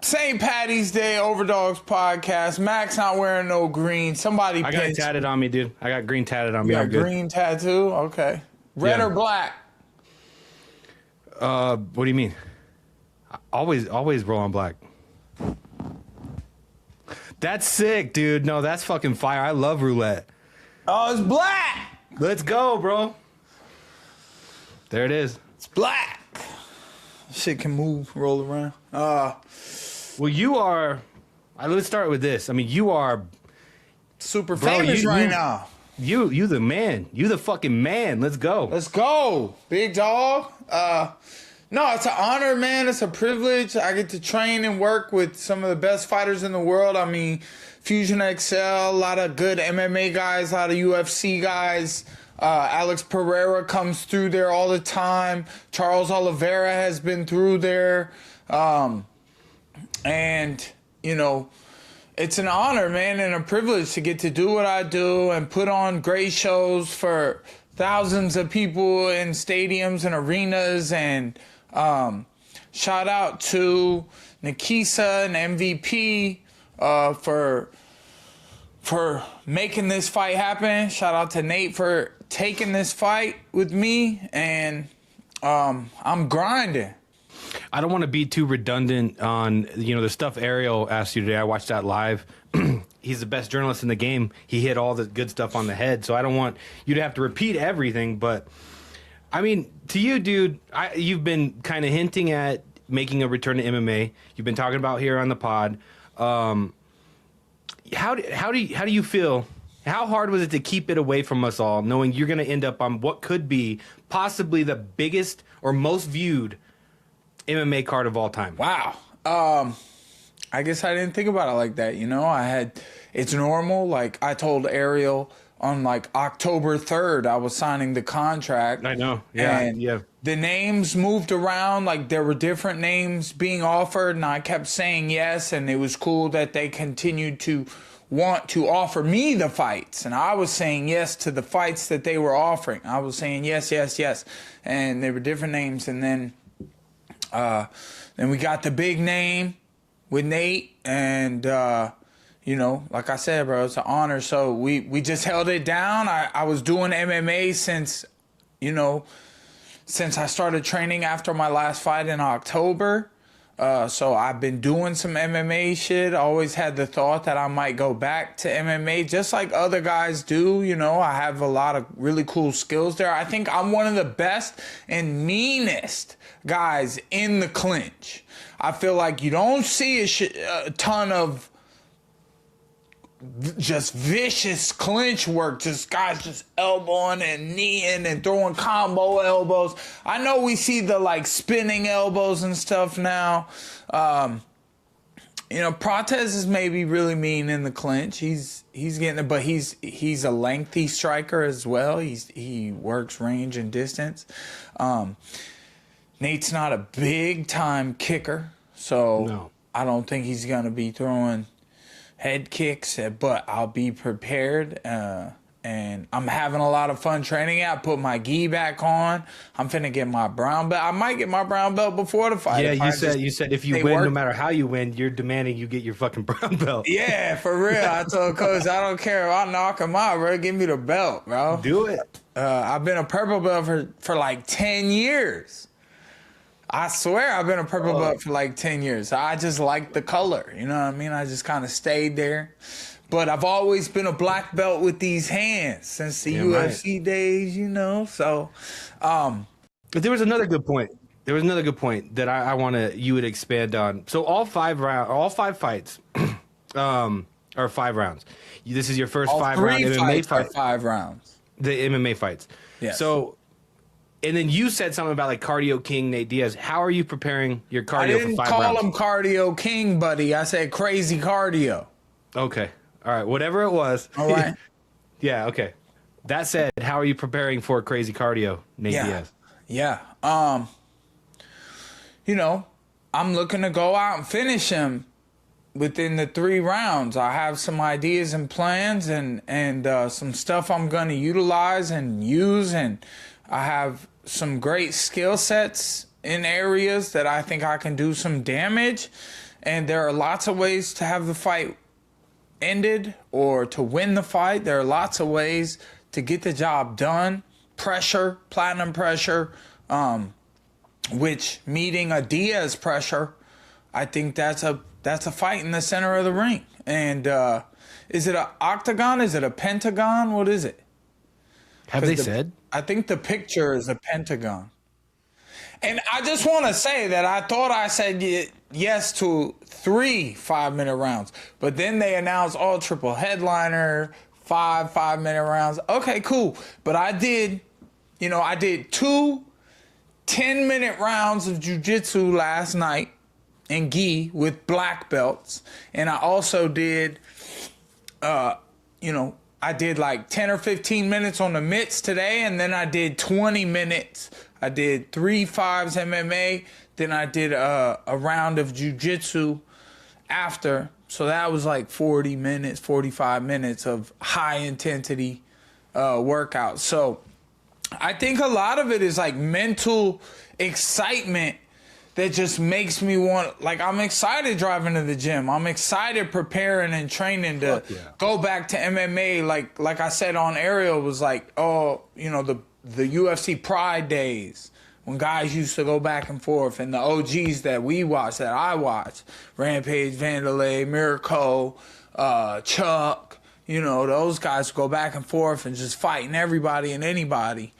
St. Patty's Day Overdogs podcast. Max not wearing no green. Somebody I got it tatted on me, dude. I got green tatted on me. You I'm got good. green tattoo? Okay. Red or black? What do you mean? Always roll on black. That's sick, dude. No, that's fucking fire. I love roulette. Oh, it's black. Let's go, bro. There it is. It's black. Shit can move, roll around. Well, you are. Let's start with this. I mean, you are super famous right now. You the man. You the fucking man. Let's go. Let's go, big dog. No, it's an honor, man. It's a privilege. I get to train and work with some of the best fighters in the world. I mean, Fusion XL, a lot of good MMA guys, a lot of UFC guys. Alex Pereira comes through there all the time. Charles Oliveira has been through there. And, you know, it's an honor, man, and a privilege to get to do what I do and put on great shows for thousands of people in stadiums and arenas. And shout out to Nikisa and MVP for making this fight happen. Shout out to Nate for taking this fight with me. And I'm grinding. I don't want to be too redundant on, the stuff Ariel asked you today. I watched that live. He's the best journalist in the game. He hit all the good stuff on the head. So I don't want you to have to repeat everything. But, I mean, to you, dude, you've been kind of hinting at making a return to MMA. You've been talking about here on the pod. How do you feel? How hard was it to keep it away from us all, knowing you're going to end up on what could be possibly the biggest or most viewed MMA card of all time? Wow. I guess I didn't think about it like that. It's normal. Like I told Ariel on like October 3rd, I was signing the contract. I know. Yeah. And yeah. The names moved around. Like there were different names being offered and I kept saying yes. And it was cool that they continued to want to offer me the fights. And I was saying yes to the fights that they were offering. I was saying yes, yes, yes. And they were different names. And then we got the big name with Nate, and like I said, bro, it's an honor. So we just held it down. I was doing MMA since I started training after my last fight in October. So I've been doing some MMA shit. I always had the thought that I might go back to MMA just like other guys do. I have a lot of really cool skills there. I think I'm one of the best and meanest guys in the clinch. I feel like you don't see a ton of just vicious clinch work, just guys just elbowing and kneeing and throwing combo elbows. I know we see the like spinning elbows and stuff now. Protez is maybe really mean in the clinch. He's getting it, but he's a lengthy striker as well. He works range and distance. Nate's not a big time kicker, so no. I don't think he's gonna be throwing head kicks, but I'll be prepared. And I'm having a lot of fun training. I put my gi back on. I'm finna get my brown belt. I might get my brown belt before the fight. Yeah, you said if you win, no matter how you win, you're demanding you get your fucking brown belt. Yeah, for real. I told Coach, I don't care if I knock him out, bro. Give me the belt, bro. Do it. I've been a purple belt for like 10 years. I swear I've been a purple belt for like 10 years. I just like the color. You know what I mean? I just kind of stayed there. But I've always been a black belt with these hands since the UFC days, So But there was another good point. There was another good point that I want you would expand on. So all five fights, are 5 rounds. This is your first All 5-round three MMA fights fight. are 5 rounds. The MMA fights. Yes. So, and then you said something about like Cardio King Nate Diaz. How are you preparing your cardio I didn't for 5 call rounds? him Cardio King, buddy. I said crazy cardio. Okay. All right. Whatever it was. All right. Yeah. Okay. That said, how are you preparing for crazy cardio, Nate Diaz? Yeah. You know, I'm looking to go out and finish him within the 3 rounds. I have some ideas and plans and some stuff I'm going to utilize and use, and I have some great skill sets in areas that I think I can do some damage, and there are lots of ways to have the fight ended or to win the fight. There are lots of ways to get the job done. Pressure, platinum pressure, which meeting a Diaz pressure, I think that's a fight in the center of the ring. And is it an octagon? Is it a pentagon? What is it? Have they said? I think the picture is a pentagon. And I just want to say that I thought I said yes to 3 5-minute rounds, but then they announced all triple headliner, 5 5-minute rounds. Okay, cool. But I did 2 10-minute rounds of jiu-jitsu last night in gi with black belts. And I also did, I did like 10 or 15 minutes on the mitts today. And then I did 20 minutes. I did 3 5s MMA. Then I did a round of jiu-jitsu after. So that was like 40 minutes, 45 minutes of high intensity workout. So I think a lot of it is like mental excitement that just makes me want, like, I'm excited driving to the gym. I'm excited preparing and training to go back to MMA. Like I said on Ariel, was like, the UFC Pride days when guys used to go back and forth, and the OGs that we watched, that I watched, Rampage, Vanderlei, Miracle, Chuck, those guys go back and forth and just fighting everybody and anybody.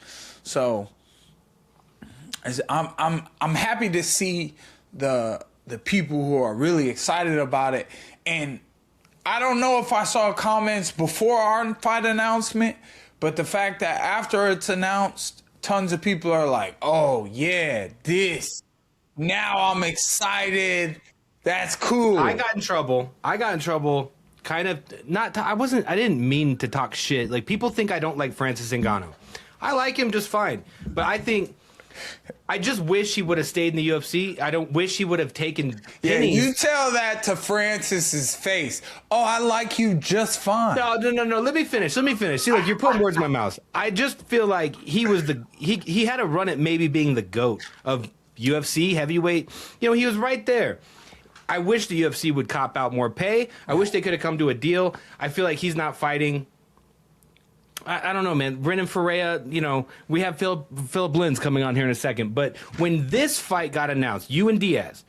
So I'm happy to see the people who are really excited about it. And I don't know if I saw comments before our fight announcement, but the fact that after it's announced, tons of people are like, "Oh yeah, this. Now I'm excited. That's cool." I got in trouble. Kind of not. I didn't mean to talk shit. Like, people think I don't like Francis Ngannou. I like him just fine, but I just wish he would have stayed in the UFC. I don't wish he would have taken pennies. Yeah, you tell that to Francis's face. Oh, I like you just fine. No. Let me finish. See, like, you're putting words in my mouth. I just feel like he was he had a run at maybe being the GOAT of UFC heavyweight. He was right there. I wish the UFC would cop out more pay. I wish they could have come to a deal. I feel like he's not fighting. I don't know, man. Brendan Ferreira, we have Philip Lins coming on here in a second. But when this fight got announced, you and Diaz,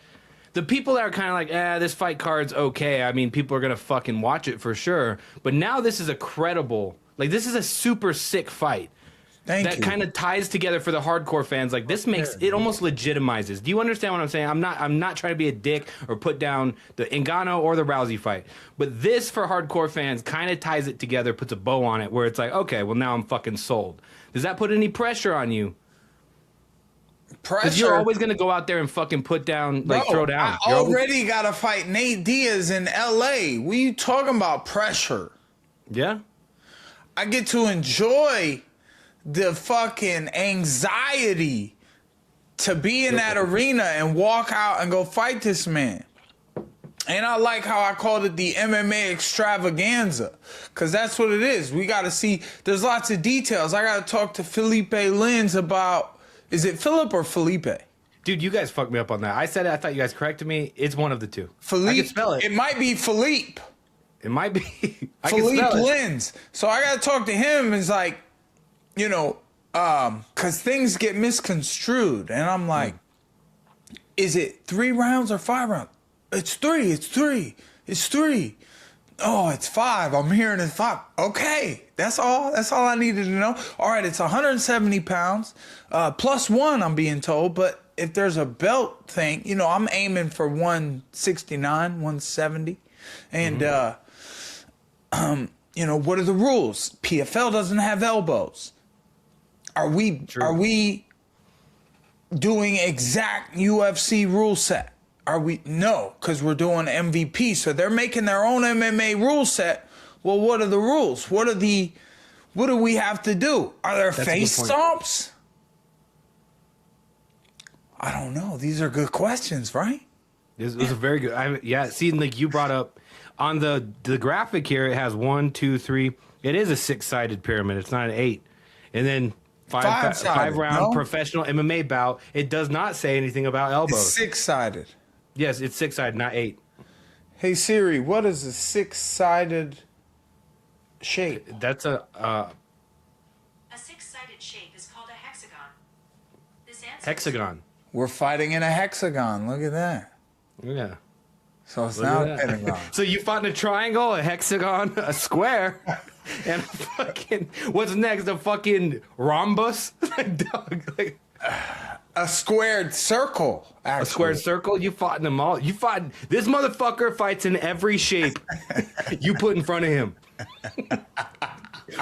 the people that are kind of like, this fight card's okay. I mean, people are going to fucking watch it for sure. But now this is this is a super sick fight. That kind of ties together for the hardcore fans. Like, this makes it almost legitimizes. Do you understand what I'm saying? I'm not trying to be a dick or put down the Ngannou or the Rousey fight, but this for hardcore fans kind of ties it together, puts a bow on it, where it's like, okay, well, now I'm fucking sold. Does that put any pressure on you? Because you're always gonna go out there and fucking put down, throw down. I already gotta fight Nate Diaz in LA. What are you talking about pressure? Yeah, I get to enjoy the fucking anxiety to be in that arena and walk out and go fight this man. And I like how I called it the MMA extravaganza, because that's what it is. We got to see, there's lots of details. I got to talk to Felipe Lins about, is it Philip or Felipe? Dude, you guys fucked me up on that. I said it, I thought you guys corrected me. It's one of the two. Philippe, I can spell it. It might be Philippe. It might be. Philippe Lins. So I got to talk to him. It's like, because things get misconstrued. And I'm like, is it 3 rounds or 5 rounds? It's 3. Oh, it's 5. I'm hearing it's 5. Okay, that's all. That's all I needed to know. All right, it's 170 pounds, +1, I'm being told. But if there's a belt thing, you know, I'm aiming for 169, 170. And, you know, what are the rules? PFL doesn't have elbows. Are we doing exact UFC rule set? Are we? No, because we're doing MVP. So they're making their own MMA rule set. Well, what are the rules? What do we have to do? Are there face stomps? I don't know. These are good questions, right? This was a very good. Yeah, see, like you brought up on the graphic here, it has 1, 2, 3. It is a 6-sided pyramid. It's not an 8. And then five round professional MMA bout. It does not say anything about elbows. It's 6-sided. Yes, it's 6-sided, not 8. Hey Siri, what is a 6-sided shape? That's a 6-sided shape is called a hexagon. This answer hexagon. We're fighting in a hexagon. Look at that. Yeah. So it's Look now at a that. pentagon. So you fought in a triangle, a hexagon, a square, and a fucking what's next? A fucking rhombus? Dog, like, a squared circle. Actually. A squared circle? You fought in them all. You fought. This motherfucker fights in every shape you put in front of him.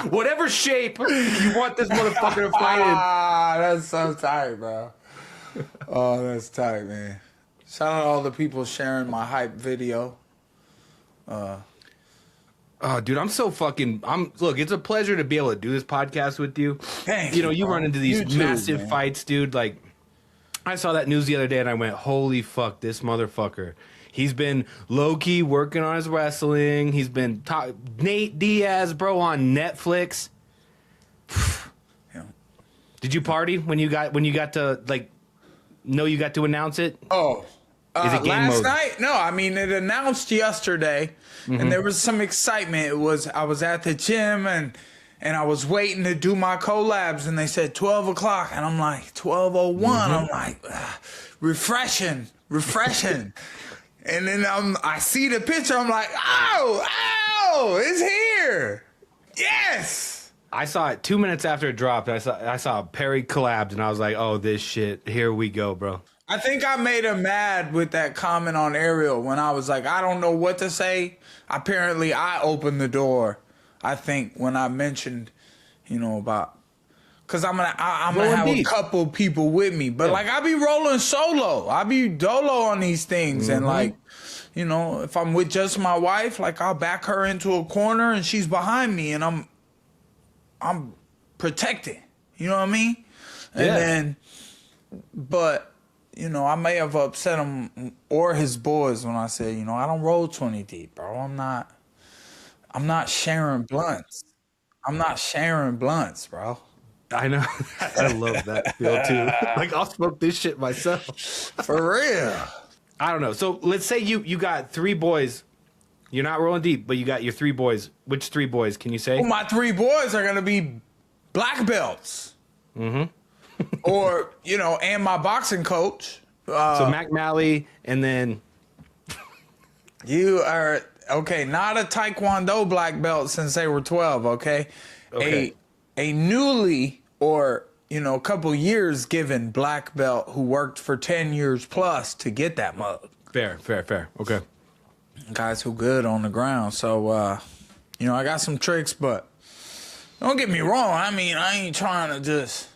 Whatever shape you want this motherfucker to fight in. Ah, that's so tight, bro. Oh, that's tight, man. Shout out to all the people sharing my hype video. Oh, dude, I'm so fucking. Look, it's a pleasure to be able to do this podcast with you. Thank you know, you run into these massive man. fights, dude. Like, I saw that news the other day and I went, holy fuck, this motherfucker. He's been low-key working on his wrestling. He's been Nate Diaz, bro, on Netflix. Yeah. Did you party when you got to know you got to announce it? Oh, Is it game last mode? night? No, I mean it announced yesterday, and there was some excitement. I was at the gym and I was waiting to do my collabs, and they said 12 o'clock, and I'm like 12:01. I'm like refreshing, and then I see the picture. I'm like, oh, it's here. Yes. I saw it 2 minutes after it dropped. I saw Perry collabed, and I was like, oh, this shit. Here we go, bro. I think I made him mad with that comment on Ariel when I was like, I don't know what to say. Apparently, I opened the door. I think when I mentioned, you know, about, cause I'm gonna have a couple people with me, but like I be rolling solo. I be dolo on these things, and like, you know, if I'm with just my wife, like I'll back her into a corner and she's behind me, and I'm protecting. You know what I mean? And then, but. You know, I may have upset him or his boys when I said, you know, I don't roll 20 deep, bro. I'm not sharing blunts. I'm not sharing blunts, bro. I know. I love that feel too. Like, I'll smoke this shit myself. For real. I don't know. So let's say you got 3 boys. You're not rolling deep, but you got your 3 boys. Which 3 boys can you say? Well, my 3 boys are going to be black belts. Or, you know, and my boxing coach. So Mac Malley, and then you are okay. Not a Taekwondo black belt since they were 12. Okay, a newly or a couple years given black belt who worked for 10 years plus to get that mug. Fair. Okay, guys who good on the ground. So I got some tricks, but don't get me wrong. I mean, I ain't trying to just.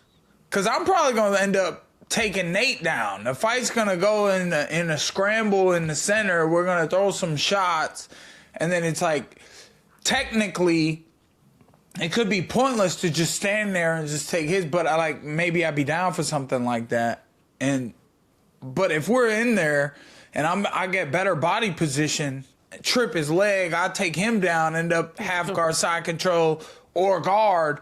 Because I'm probably going to end up taking Nate down. The fight's going to go in a scramble in the center. We're going to throw some shots. And then it's like, technically, it could be pointless to just stand there and just take his. But maybe I'd be down for something like that. But if we're in there and I get better body position, trip his leg, I take him down, end up half guard, side control, or guard.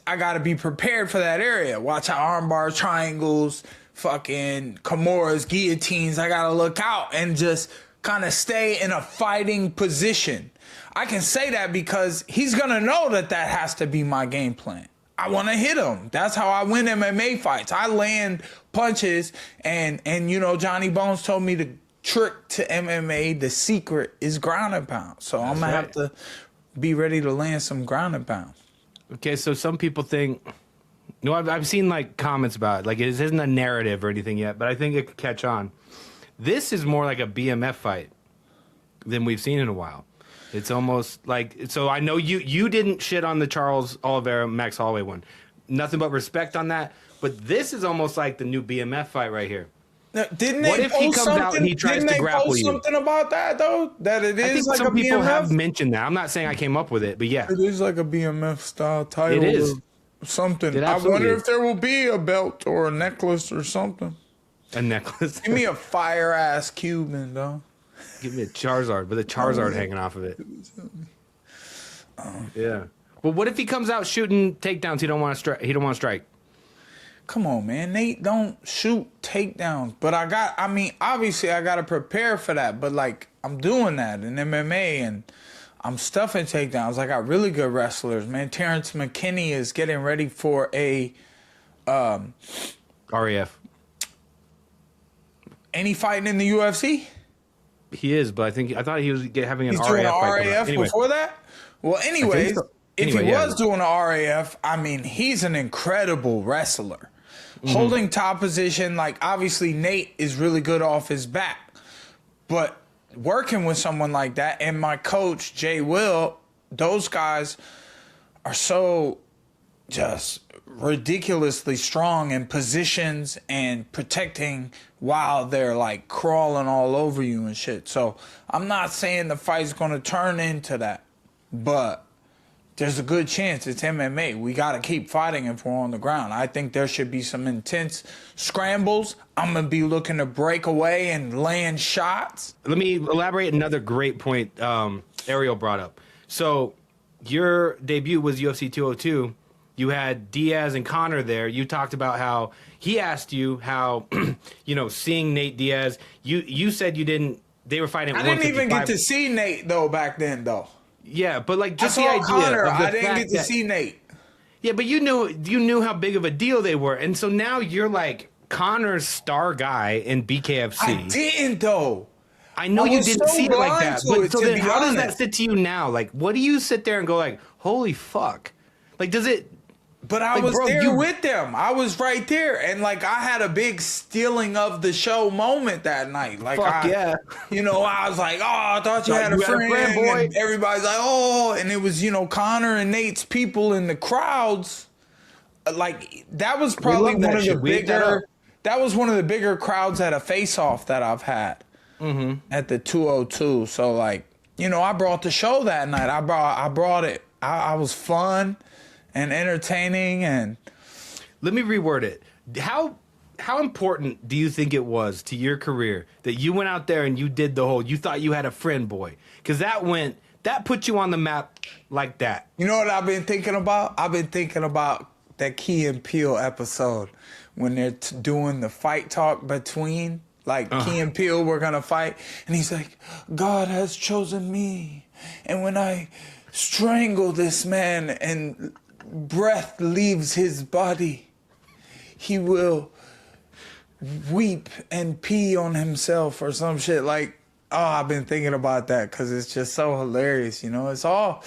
I got to be prepared for that area. Watch out, arm bars, triangles, fucking Kimuras, guillotines. I got to look out and just kind of stay in a fighting position. I can say that because he's going to know that has to be my game plan. I want to hit him. That's how I win MMA fights. I land punches and Johnny Bones told me to trick to MMA, the secret is ground and pound. So I'm going to have to be ready to land some ground and pound. Okay, so some people think, no, I've seen like comments about it. Like it isn't a narrative or anything yet, but I think it could catch on. This is more like a BMF fight than we've seen in a while. It's almost like, so I know you didn't shit on the Charles Oliveira Max Holloway one. Nothing but respect on that. But this is almost like the new BMF fight right here. Now, didn't what they if he post comes out and he tries to grapple you? Something about that though? That it is I think like some a people BMF? have mentioned that. I'm not saying I came up with it, but yeah. It is like a BMF style title. It is. Or something. It I absolutely wonder is. if there will be a belt or a necklace or something. A necklace? Give me a fire ass Cuban, though. Give me a Charizard with a Charizard hanging off of it. Yeah. Well, what if he comes out shooting takedowns? He don't want to strike. Come on, man. Nate don't shoot takedowns. But obviously I got to prepare for that. But, like, I'm doing that in MMA and I'm stuffing takedowns. I got really good wrestlers, man. Terrence McKinney is getting ready for a RAF. Ain't he fighting in the UFC? He is, but I thought he was having an He's RAF doing an fight. RAF Anyway. before that? Well, anyways, so. if Anyway, he yeah. was doing an RAF, I mean, he's an incredible wrestler. Mm-hmm. Holding top position, like, obviously Nate is really good off his back. But working with someone like that, and my coach, Jay Will, those guys are so just ridiculously strong in positions and protecting while they're like crawling all over you and shit. So I'm not saying the fight's going to turn into that, but there's a good chance it's MMA. We got to keep fighting if we're on the ground. I think there should be some intense scrambles. I'm going to be looking to break away and land shots. Let me elaborate another great point Ariel brought up. So your debut was UFC 202. You had Diaz and Connor there. You talked about how he asked you how, seeing Nate Diaz, you said you didn't, they were fighting at I didn't even 155. get to see Nate, though, back then, though. Yeah, but like just I the saw idea Connor. of the I didn't fact get to that- see Nate. Yeah, but you knew how big of a deal they were. And so now you're like Connor's star guy in BKFC. I didn't, though. I know I you was didn't so see it like blind that. to But it, so to then be how does that honest. sit to you now? Like, what do you sit there and go like, holy fuck? Like, does it... But I Like, was bro, there you- with them. I was right there. And, like, I had a big stealing of the show moment that night. Like, Fuck yeah. I was like, oh, I thought you Like, had a you had a friend. friend, boy. And everybody's like, oh. And it was, Connor and Nate's people in the crowds. Like, that was probably love that one of the shit. We ate that up. bigger... That was one of the bigger crowds at a face-off that I've had at the 202. So, like, I brought the show that night. I brought it. I was fun and entertaining and... Let me reword it. How important do you think it was to your career that you went out there and you did the whole, you thought you had a friend boy? Because that put you on the map like that. You know what I've been thinking about? I've been thinking about that Key and Peele episode when they're doing the fight talk between, like, Key and Peele were gonna fight, and he's like, God has chosen me, and when I strangle this man and breath leaves his body, he will weep and pee on himself or some shit. Like, I've been thinking about that because it's just so hilarious, It's all...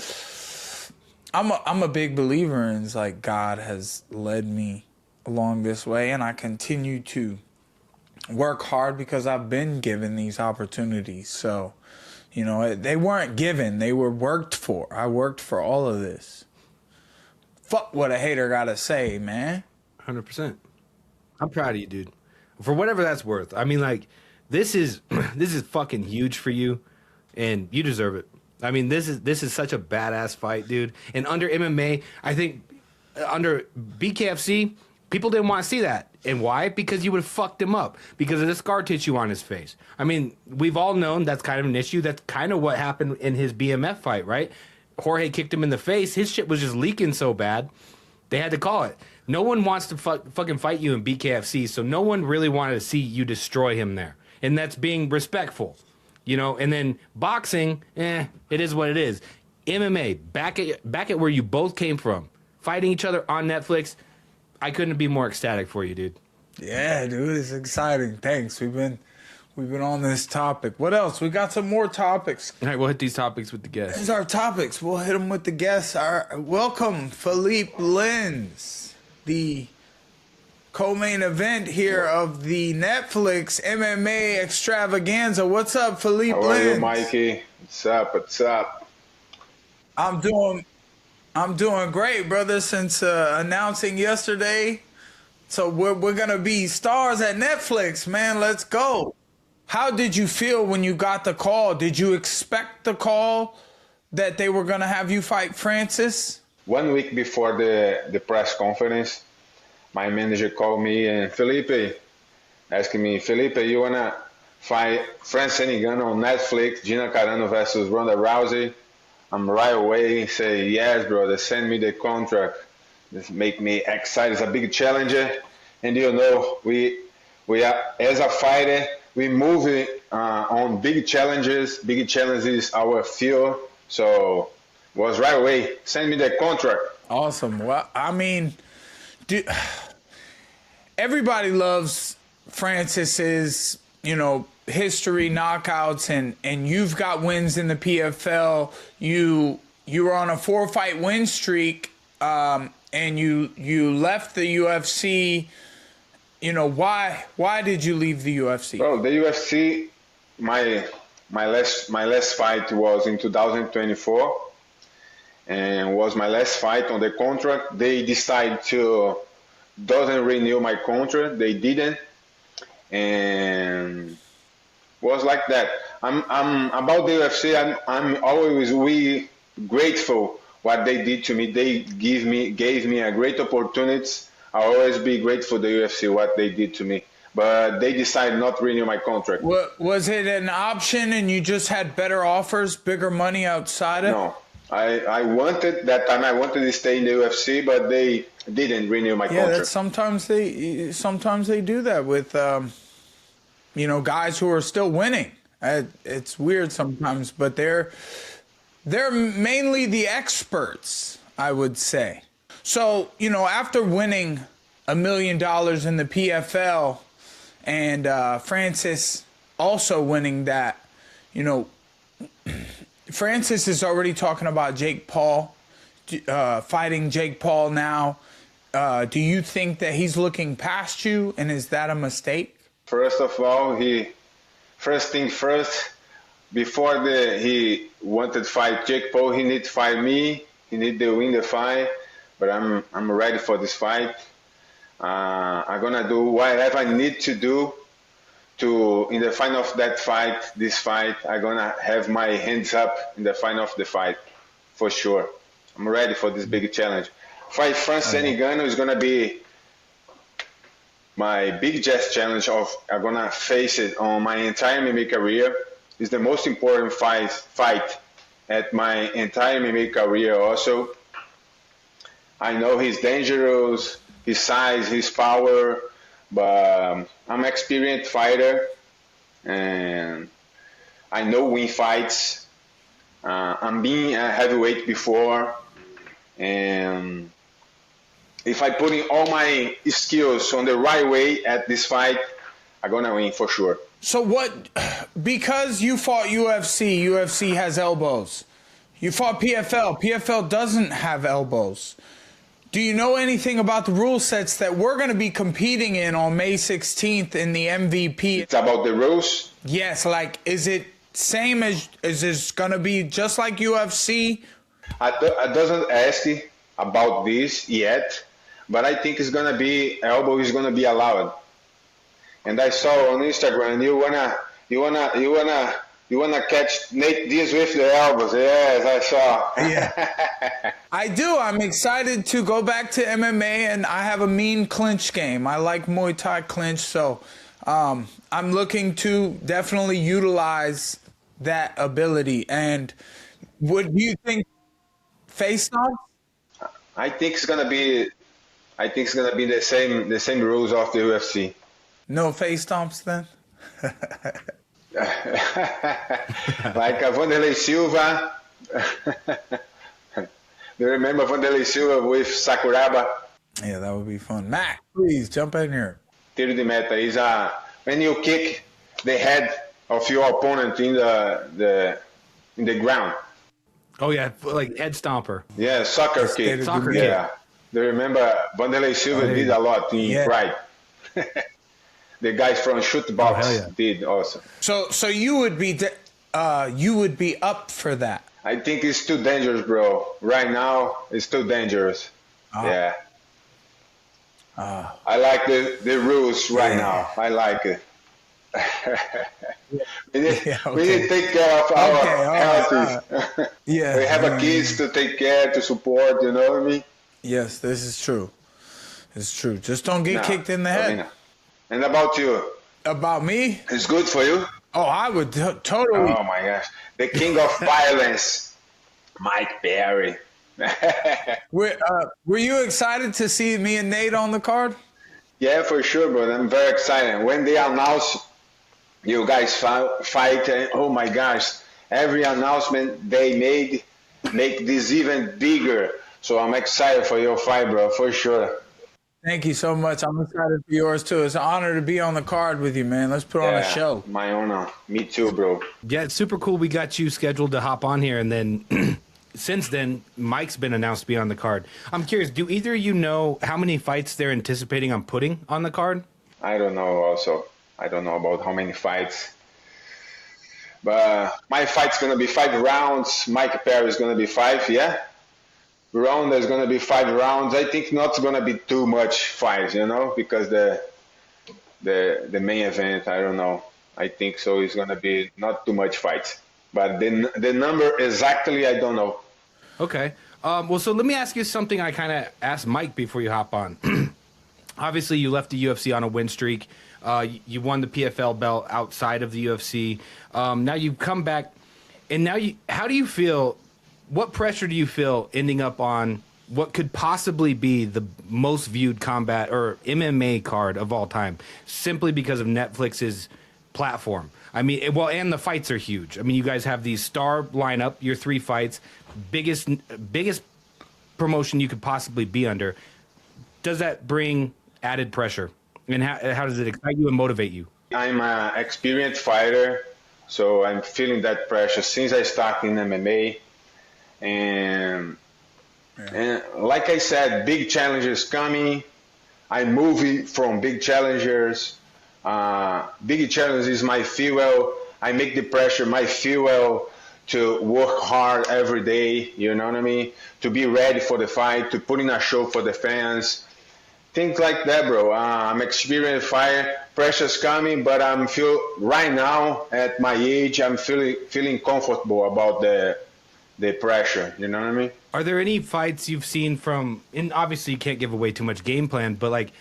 I'm a big believer in, it's like, God has led me along this way, and I continue to work hard because I've been given these opportunities. So, they weren't given, they were worked for. I worked for all of this. Fuck what a hater gotta say, man. 100%. I'm proud of you, dude. For whatever that's worth. I mean, like, this is fucking huge for you, and you deserve it. I mean, this is such a badass fight, dude. And under MMA, I think under BKFC, people didn't want to see that. And why? Because you would have fucked him up because of the scar tissue on his face. I mean, we've all known that's kind of an issue. That's kind of what happened in his BMF fight, right? Jorge kicked him in the face. His shit was just leaking so bad, they had to call it. No one wants to fucking fight you in BKFC, so no one really wanted to see you destroy him there. And that's being respectful, And then boxing, it is what it is. MMA, back at where you both came from, fighting each other on Netflix. I couldn't be more ecstatic for you, dude. Yeah, dude, it's exciting. Thanks. We've We've been on this topic. What else? We got some more topics. All right, we'll hit these topics with the guests. These are our topics. We'll hit them with the guests. Welcome, Philippe Lins, the co-main event here of the Netflix MMA extravaganza. What's up, Philippe Lins? How are you, Mikey? What's up? What's up? I'm doing great, brother. Since announcing yesterday, so we're gonna be stars at Netflix, man. Let's go. How did you feel when you got the call? Did you expect the call that they were gonna have you fight Francis? 1 week before the press conference, my manager called me and Felipe, asking me, Felipe, you wanna fight Francis Ngannou on Netflix, Gina Carano versus Ronda Rousey? I'm right away say, yes, brother, send me the contract. This make me excited. It's a big challenger. And you know, we are, as a fighter, we move on big challenges. Big challenges our field. So was right away. Send me the contract. Awesome. Well, I mean, everybody loves Francis's, history, knockouts, and you've got wins in the PFL. You were on a 4-fight win streak, and you left the UFC. Why did you leave the UFC? Bro, the UFC, my last fight was in 2024, and was my last fight on the contract. They decided to doesn't renew my contract. They didn't, and was like that. I'm about the UFC. I'm always grateful what they did to me. They gave me a great opportunity. I'll always be grateful to the UFC what they did to me. But they decided not to renew my contract. Was it an option and you just had better offers, bigger money outside of? No. I wanted that time. I wanted to stay in the UFC, but they didn't renew my contract. Yeah, sometimes they do that with guys who are still winning. It's weird sometimes, but they're mainly the experts, I would say. So, after winning $1 million in the PFL and Francis also winning that, Francis is already talking about Jake Paul, fighting Jake Paul now. Do you think that he's looking past you, and is that a mistake? First of all, first thing first, before he wanted to fight Jake Paul, he need to fight me. He need to win the fight. But I'm ready for this fight. I'm gonna do whatever I need to do in the final of that fight. This fight, I'm gonna have my hands up in the final of the fight, for sure. I'm ready for this big challenge. Fight Francis Ngannou is gonna be my biggest challenge I'm gonna face it on my entire MMA career. It's the most important fight at my entire MMA career also. I know he's dangerous, his size, his power, but I'm an experienced fighter, and I know win fights. I'm being a heavyweight before, and if I put in all my skills on the right way at this fight, I'm gonna win for sure. So because you fought UFC has elbows. You fought PFL doesn't have elbows. Do you know anything about the rule sets that we're going to be competing in on May 16th in the MVP? It's about the rules? Yes, is it same is this going to be just like UFC? I doesn't ask about this yet, but I think it's going to be, elbow is going to be allowed. And I saw on Instagram, you wanna catch Nate Diaz with the elbows. Yes, I saw. Yeah. I do. I'm excited to go back to MMA, and I have a mean clinch game. I like Muay Thai clinch, so I'm looking to definitely utilize that ability. And would you think face-off? I think it's gonna be the same rules of the UFC. No face stomps then? Like Vanderlei Silva. Do you remember Vanderlei Silva with Sakuraba? Yeah, that would be fun. Mac, please jump in here. Tiro de meta is when you kick the head of your opponent in the ground. Oh yeah, like head stomper. Yeah, soccer kick. Soccer Yeah. kick. Do you remember Vanderlei Silva did a lot in Pride? The guys from Shootbox did also. So you would be up for that? I think it's too dangerous, bro. Right now, it's too dangerous. Yeah. I like the rules right now. I like it. we need to take care of our health. Yeah. We have a kids to take care, to support, you know what I mean? Yes, this is true. It's true. Just don't get kicked in the head. And about you? About me? It's good for you? Oh, I would totally. Oh my gosh. The king of violence, Mike Perry. Were you excited to see me and Nate on the card? Yeah, for sure, bro. I'm very excited. When they announce you guys fight, oh my gosh, every announcement they make this even bigger. So I'm excited for your fight, bro, for sure. Thank you so much. I'm excited for yours too. It's an honor to be on the card with you, man. Let's put on a show. My honor. Me too, bro. Yeah, it's super cool. We got you scheduled to hop on here, and then since then, Mike's been announced to be on the card. I'm curious, do either of you know how many fights they're anticipating on putting on the card? I don't know also. I don't know about how many fights. But my fight's going to be 5 rounds. Mike Perry is going to be 5, yeah? Round, there's going to be 5 rounds. I think not going to be too much fights, you know, because the main event, I don't know. I think so. It's going to be not too much fights. But the number exactly, I don't know. Okay. Well, so let me ask you something I kind of asked Mike before you hop on. Obviously, you left the UFC on a win streak. You won the PFL belt outside of the UFC. Now you've come back, and now how do you feel? What pressure do you feel ending up on what could possibly be the most viewed combat or MMA card of all time, simply because of Netflix's platform? I mean, and the fights are huge. I mean, you guys have these star lineup, your 3 fights, biggest promotion you could possibly be under. Does that bring added pressure? And how does it excite you and motivate you? I'm an experienced fighter, so I'm feeling that pressure since I started in MMA. And like I said, big challenges coming. I'm moving from big challengers. Big challenges is my fuel. I make the pressure my fuel to work hard every day, you know what I mean? To be ready for the fight, to put in a show for the fans. Things like that, bro. I'm experienced fighter. Pressure's coming, but I'm feel right now at my age, I'm feeling comfortable about the pressure, you know what I mean? Are there any fights you've seen from, and obviously you can't give away too much game plan, but like,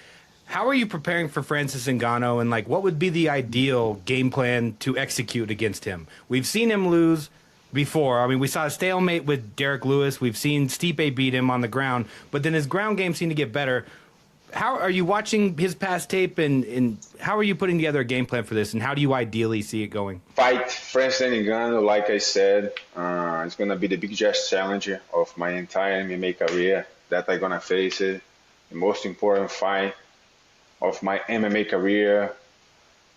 how are you preparing for Francis Ngannou, and like, what would be the ideal game plan to execute against him? We've seen him lose before. I mean, we saw a stalemate with Derek Lewis. We've seen Stipe beat him on the ground, but then his ground game seemed to get better. How are you watching his past tape, and how are you putting together a game plan for this, and how do you ideally see it going? Fight Francis Ngannou, like I said, it's going to be the biggest challenge of my entire MMA career that I'm going to face it. The most important fight of my MMA career.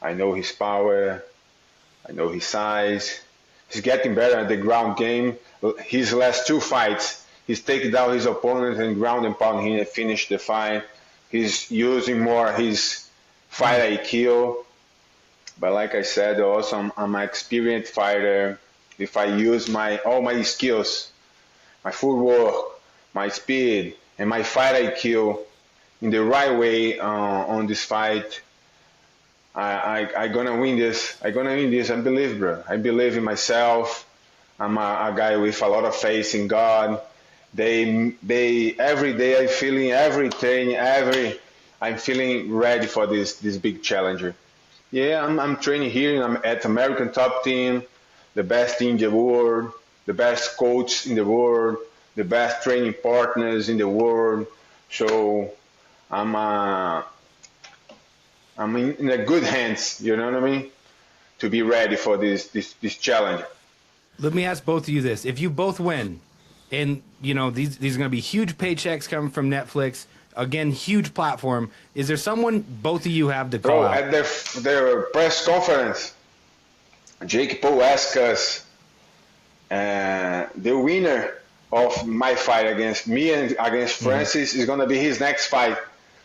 I know his power. I know his size. He's getting better at the ground game. His last 2 fights, he's taken down his opponent and ground and pound him and finished the fight. He's using more his fight IQ. But like I said, also I'm an experienced fighter. If I use all my skills, my footwork, my speed, and my fight IQ in the right way on this fight, I gonna win this. I gonna win this. I believe, bro. I believe in myself. I'm a guy with a lot of faith in God. They every day I'm feeling, every training, I'm feeling ready for this big challenger. Yeah, I'm training here. I'm at American Top Team, the best team in the world, the best coach in the world, the best training partners in the world. So I'm in a good hands. You know what I mean? To be ready for this challenge. Let me ask both of you this: if you both win, and you know these are going to be huge paychecks coming from Netflix, Again, huge platform. Is there someone both of you have to call Bro, out? at their press conference, Jake Paul asked us the winner of my fight against me and against Francis is going to be his next fight.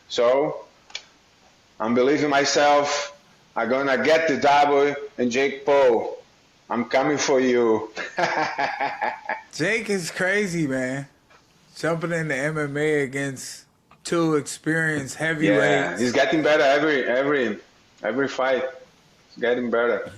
So I'm believing myself. I'm going to get the W, and Jake Paul, I'm coming for you. Jake is crazy, man. Jumping into MMA against two experienced heavyweights. Yeah, he's getting better every fight. He's getting better.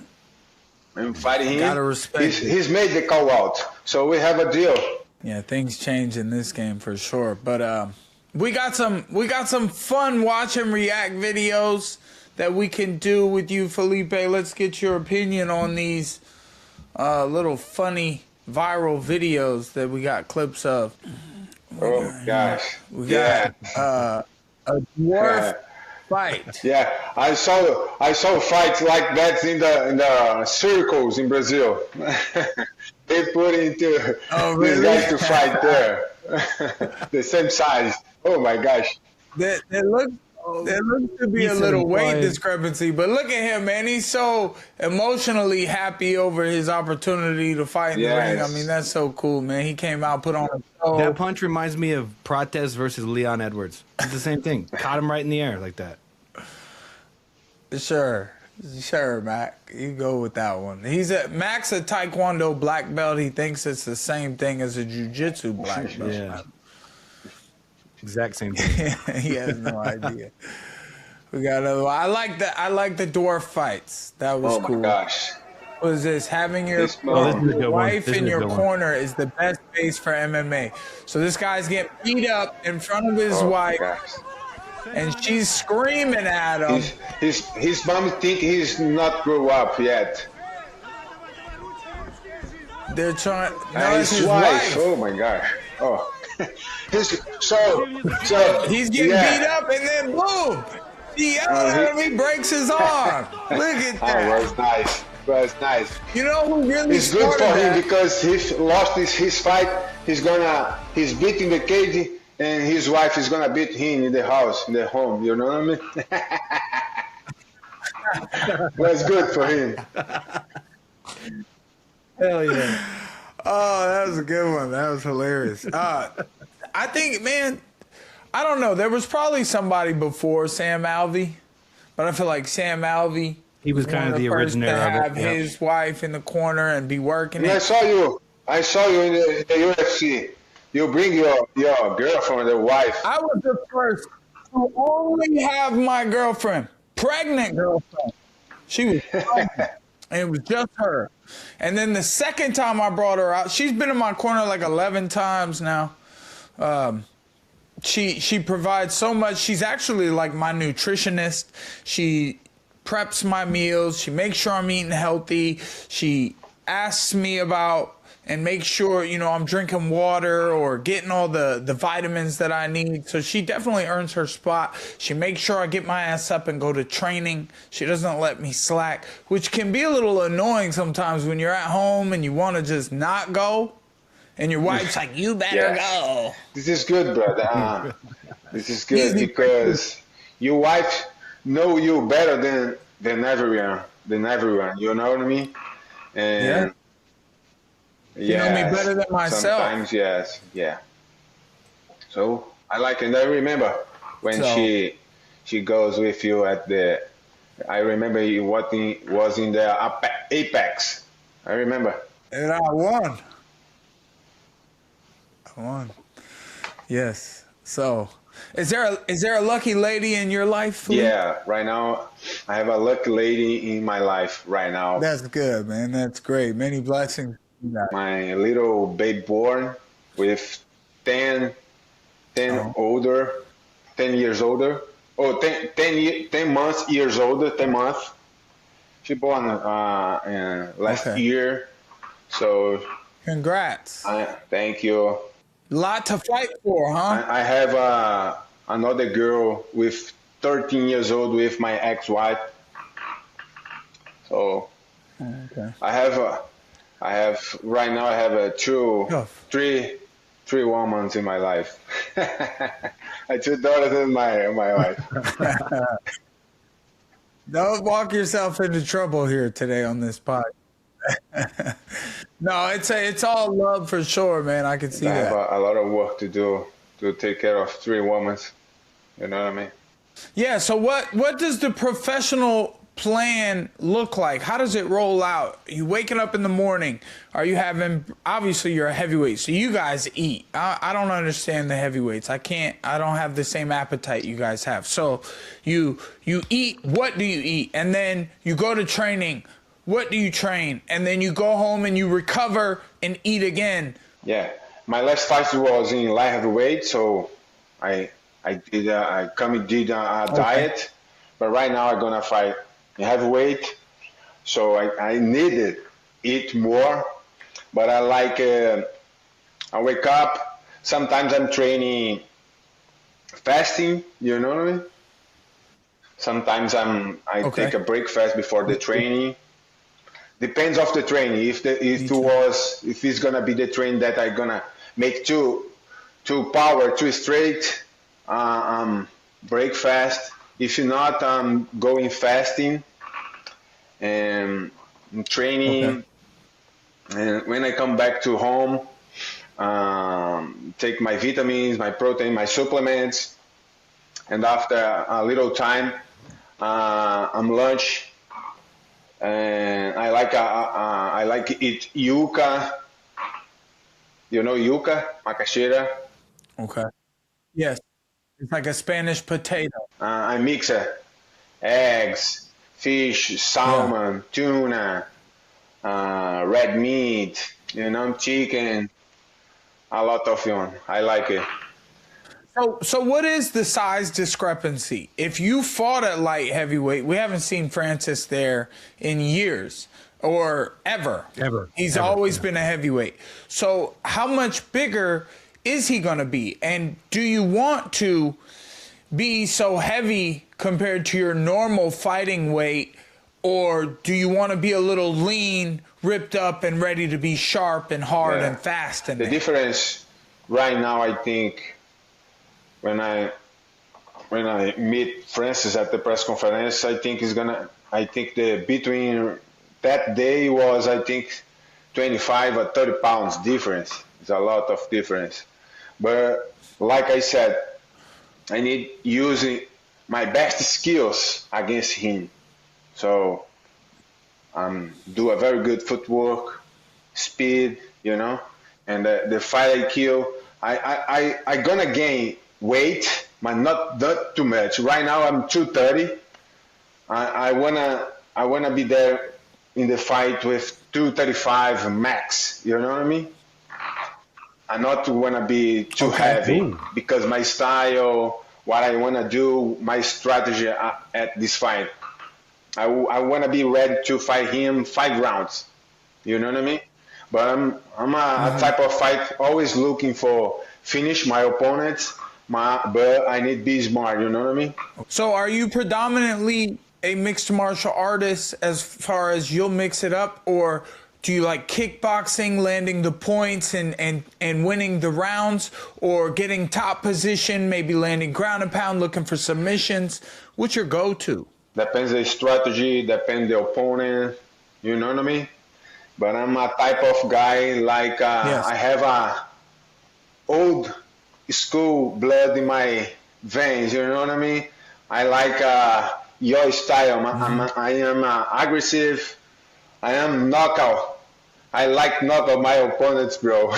I'm fighting him. Gotta respect he's made the call out, so we have a deal. Yeah, things change in this game for sure. But we got some fun watch and react videos that we can do with you, Felipe. Let's get your opinion on these little funny viral videos that we got clips of. Oh gosh. We got a dwarf fight. Yeah, I saw fights like that in the circles in Brazil. They put into these guys to fight there. The same size. Oh my gosh. There looks to be a little weight discrepancy, but look at him, man. He's so emotionally happy over his opportunity to fight in the ring. I mean, that's so cool, man. He came out, put on a show. That punch reminds me of Prates versus Leon Edwards. It's the same thing. Caught him right in the air like that. Sure, Mac. You go with that one. Mac's a Taekwondo black belt. He thinks it's the same thing as a jiu-jitsu black belt. Yeah. Exact same thing. He has no idea. We got another one. I like the dwarf fights. That was cool. Oh my gosh. What is this? Having your wife in your corner is the best base for MMA. So this guy's getting beat up in front of his wife, and she's screaming at him. His mom think he's not grew up yet. They're trying. And his wife. Oh my gosh. Oh. So he's getting beat up, and then boom, he yells at him. He breaks his arm. Look at that. Oh, that's nice. That's nice. You know who really? It's good for him because he lost his fight. He's beating the cage, and his wife is gonna beat him in the house, in the home. You know what I mean? That's good for him. Hell yeah. Oh, that was a good one. That was hilarious. I think, man, I don't know. There was probably somebody before Sam Alvey, but I feel like Sam Alvey. He was kind of the originator to have of it. his wife in the corner and be working. Yeah, I saw you in the UFC. You bring your girlfriend, the wife. I was the first to only have my pregnant girlfriend. She was pregnant, and it was just her. And then the second time I brought her out, she's been in my corner like 11 times now. She provides so much. She's actually like my nutritionist. She preps my meals. She makes sure I'm eating healthy. She asks me about and makes sure, I'm drinking water or getting all the vitamins that I need. So she definitely earns her spot. She makes sure I get my ass up and go to training. She doesn't let me slack, which can be a little annoying sometimes when you're at home and you want to just not go. And your wife's like, you better go. This is good, brother. This is good because your wife know you better than everyone. You know what I mean? And you know me better than myself. Sometimes, yes, yeah. So I like it. And I remember when she goes with you at the. I remember what was in the Apex. I remember. And I won. Yes. So, is there a lucky lady in your life, Felipe? Yeah, right now I have a lucky lady in my life right now. That's good, man. That's great. Many blessings. My little baby born with 10 years older. Oh, 10 months. She born last year. So congrats. Thank you. Lot to fight for, huh? I have another girl with 13 years old with my ex-wife. So I have right now. I have three women in my life. I 2 daughters and my wife. Don't walk yourself into trouble here today on this pod. No, it's all love for sure, man. I can see I have that. a lot of work to do to take care of 3 women. You know what I mean? Yeah. So what does the professional plan look like? How does it roll out? You waking up in the morning? Are you having? Obviously, you're a heavyweight, so you guys eat. I don't understand the heavyweights. I don't have the same appetite you guys have. So you eat. What do you eat? And then you go to training. What do you train? And then you go home and you recover and eat again. Yeah, my last fight was in light heavyweight, so I did a diet, but right now I'm gonna fight in heavyweight, so I needed eat more, but I like I wake up. Sometimes I'm training fasting. You know what I mean? Sometimes I take a breakfast before the training. Depends of the training. If it's gonna be the training that I'm gonna make two power, 2 straight, break fast. If not, I'm going fasting and training. And when I come back to home, take my vitamins, my protein, my supplements, and after a little time, I'm lunch. And I like eat yuca. You know yuca, macaxeira. Okay. Yes. It's like a Spanish potato. I mix eggs, fish, salmon, tuna, red meat, chicken, a lot of them. I like it. So what is the size discrepancy? If you fought at light heavyweight, we haven't seen Francis there in years or ever. He's always been a heavyweight. So how much bigger is he going to be? And do you want to be so heavy compared to your normal fighting weight, or do you want to be a little lean, ripped up, and ready to be sharp and hard and fast? The difference right now, I think, when I meet Francis at the press conference, I think the between that day was 25 or 30 pounds difference. It's a lot of difference. But like I said, I need using my best skills against him. So do a very good footwork, speed, and the fight IQ. I gonna gain weight, but not too much. Right now I'm 230. I wanna be there in the fight with 235 max. You know what I mean? I not wanna be too heavy because my style, what I wanna do, my strategy at this fight. I wanna be ready to fight him 5 rounds. You know what I mean? But I'm a type of fight always looking for finish my opponents. But I need to be smart, you know what I mean? So are you predominantly a mixed martial artist as far as you'll mix it up, or do you like kickboxing, landing the points and winning the rounds, or getting top position, maybe landing ground and pound, looking for submissions? What's your go-to? Depends the strategy, depends the opponent, you know what I mean? But I'm a type of guy like I have a old school blood in my veins, you know what I mean? I like your style. I am aggressive. I am knockout. I like knockout my opponents, bro.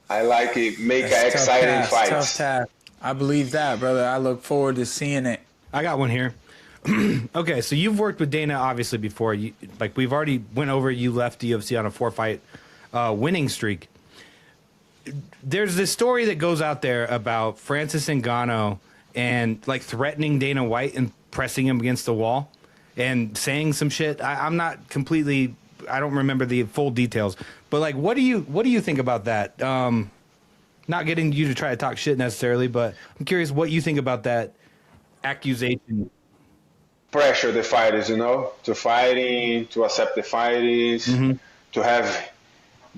I like it. Make an exciting fight. Tough task. I believe that, brother. I look forward to seeing it. I got one here. Okay, so you've worked with Dana obviously before. We've already went over. You left the UFC on a 4-fight winning streak. There's this story that goes out there about Francis Ngannou and threatening Dana White and pressing him against the wall and saying some shit. I'm not completely. I don't remember the full details, but what do you think about that? Not getting you to try to talk shit necessarily, but I'm curious what you think about that accusation. Pressure the fighters, to fighting, to accept the fighters, to have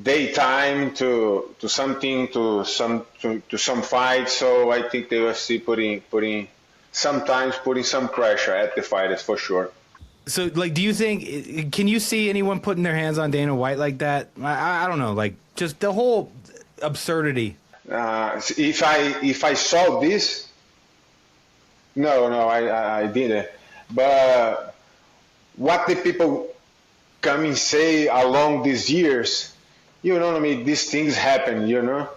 daytime to some fights. So I think the UFC putting sometimes putting some pressure at the fighters for sure. So, like, do you think, can you see anyone putting their hands on Dana White like that? I don't know, like, just the whole absurdity. If I saw this, no, I didn't. But what the people come and say along these years, you know what I mean? These things happen, you know,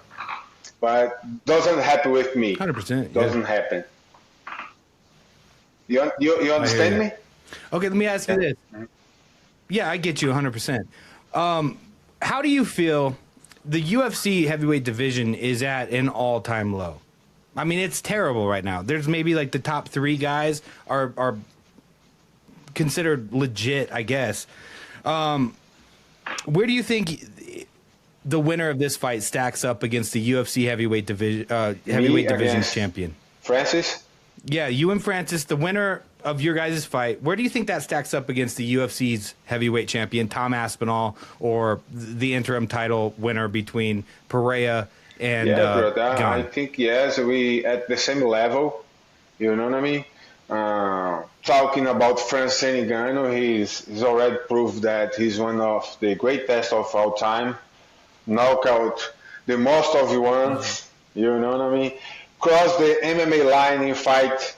but doesn't happen with me. 100%. Doesn't happen. You understand me? Okay, let me ask you this. Yeah, I get you 100%. How do you feel the UFC heavyweight division is at an all-time low? I mean, it's terrible right now. There's maybe like the top 3 guys are considered legit, I guess. Where do you think the winner of this fight stacks up against the UFC heavyweight division's champion? Francis? Yeah, you and Francis, the winner of your guys' fight. Where do you think that stacks up against the UFC's heavyweight champion, Tom Aspinall, or the interim title winner between Pereira and brother, I Gunn? think, yes, we at the same level. You know what I mean? Talking about Francis Ngannou, he's already proved that he's one of the greatest of all time. Knockout the most of ones, you know what I mean? Cross the MMA line in fight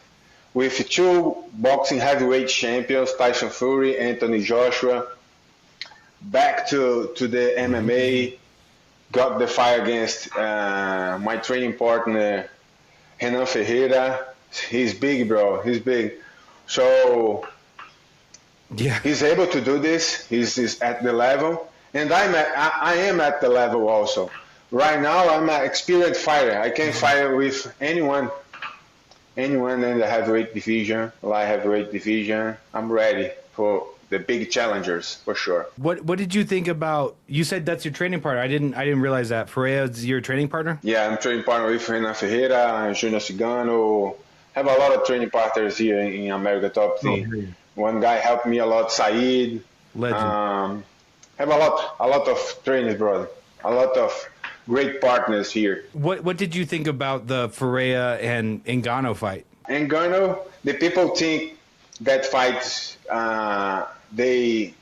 with 2 boxing heavyweight champions, Tyson Fury, Anthony Joshua. Back to the MMA, got the fight against my training partner, Renan Ferreira. He's big, bro. He's big. So yeah, he's able to do this. He's at the level. And I am at the level also. Right now, I'm an experienced fighter. I can fight with anyone in the heavyweight division, light heavyweight division. I'm ready for the big challengers for sure. What did you think about? You said that's your training partner. I didn't realize that. Ferreira's your training partner. Yeah, I'm training partner with Renan Ferreira, Junior Cigano. Have a lot of training partners here in America Top Team. One guy helped me a lot, Saeed. Legend. Have a lot of trainers, brother. A lot of great partners here. What did you think about the Ferreira and Ngannou fight? Ngannou, the people think that fight, they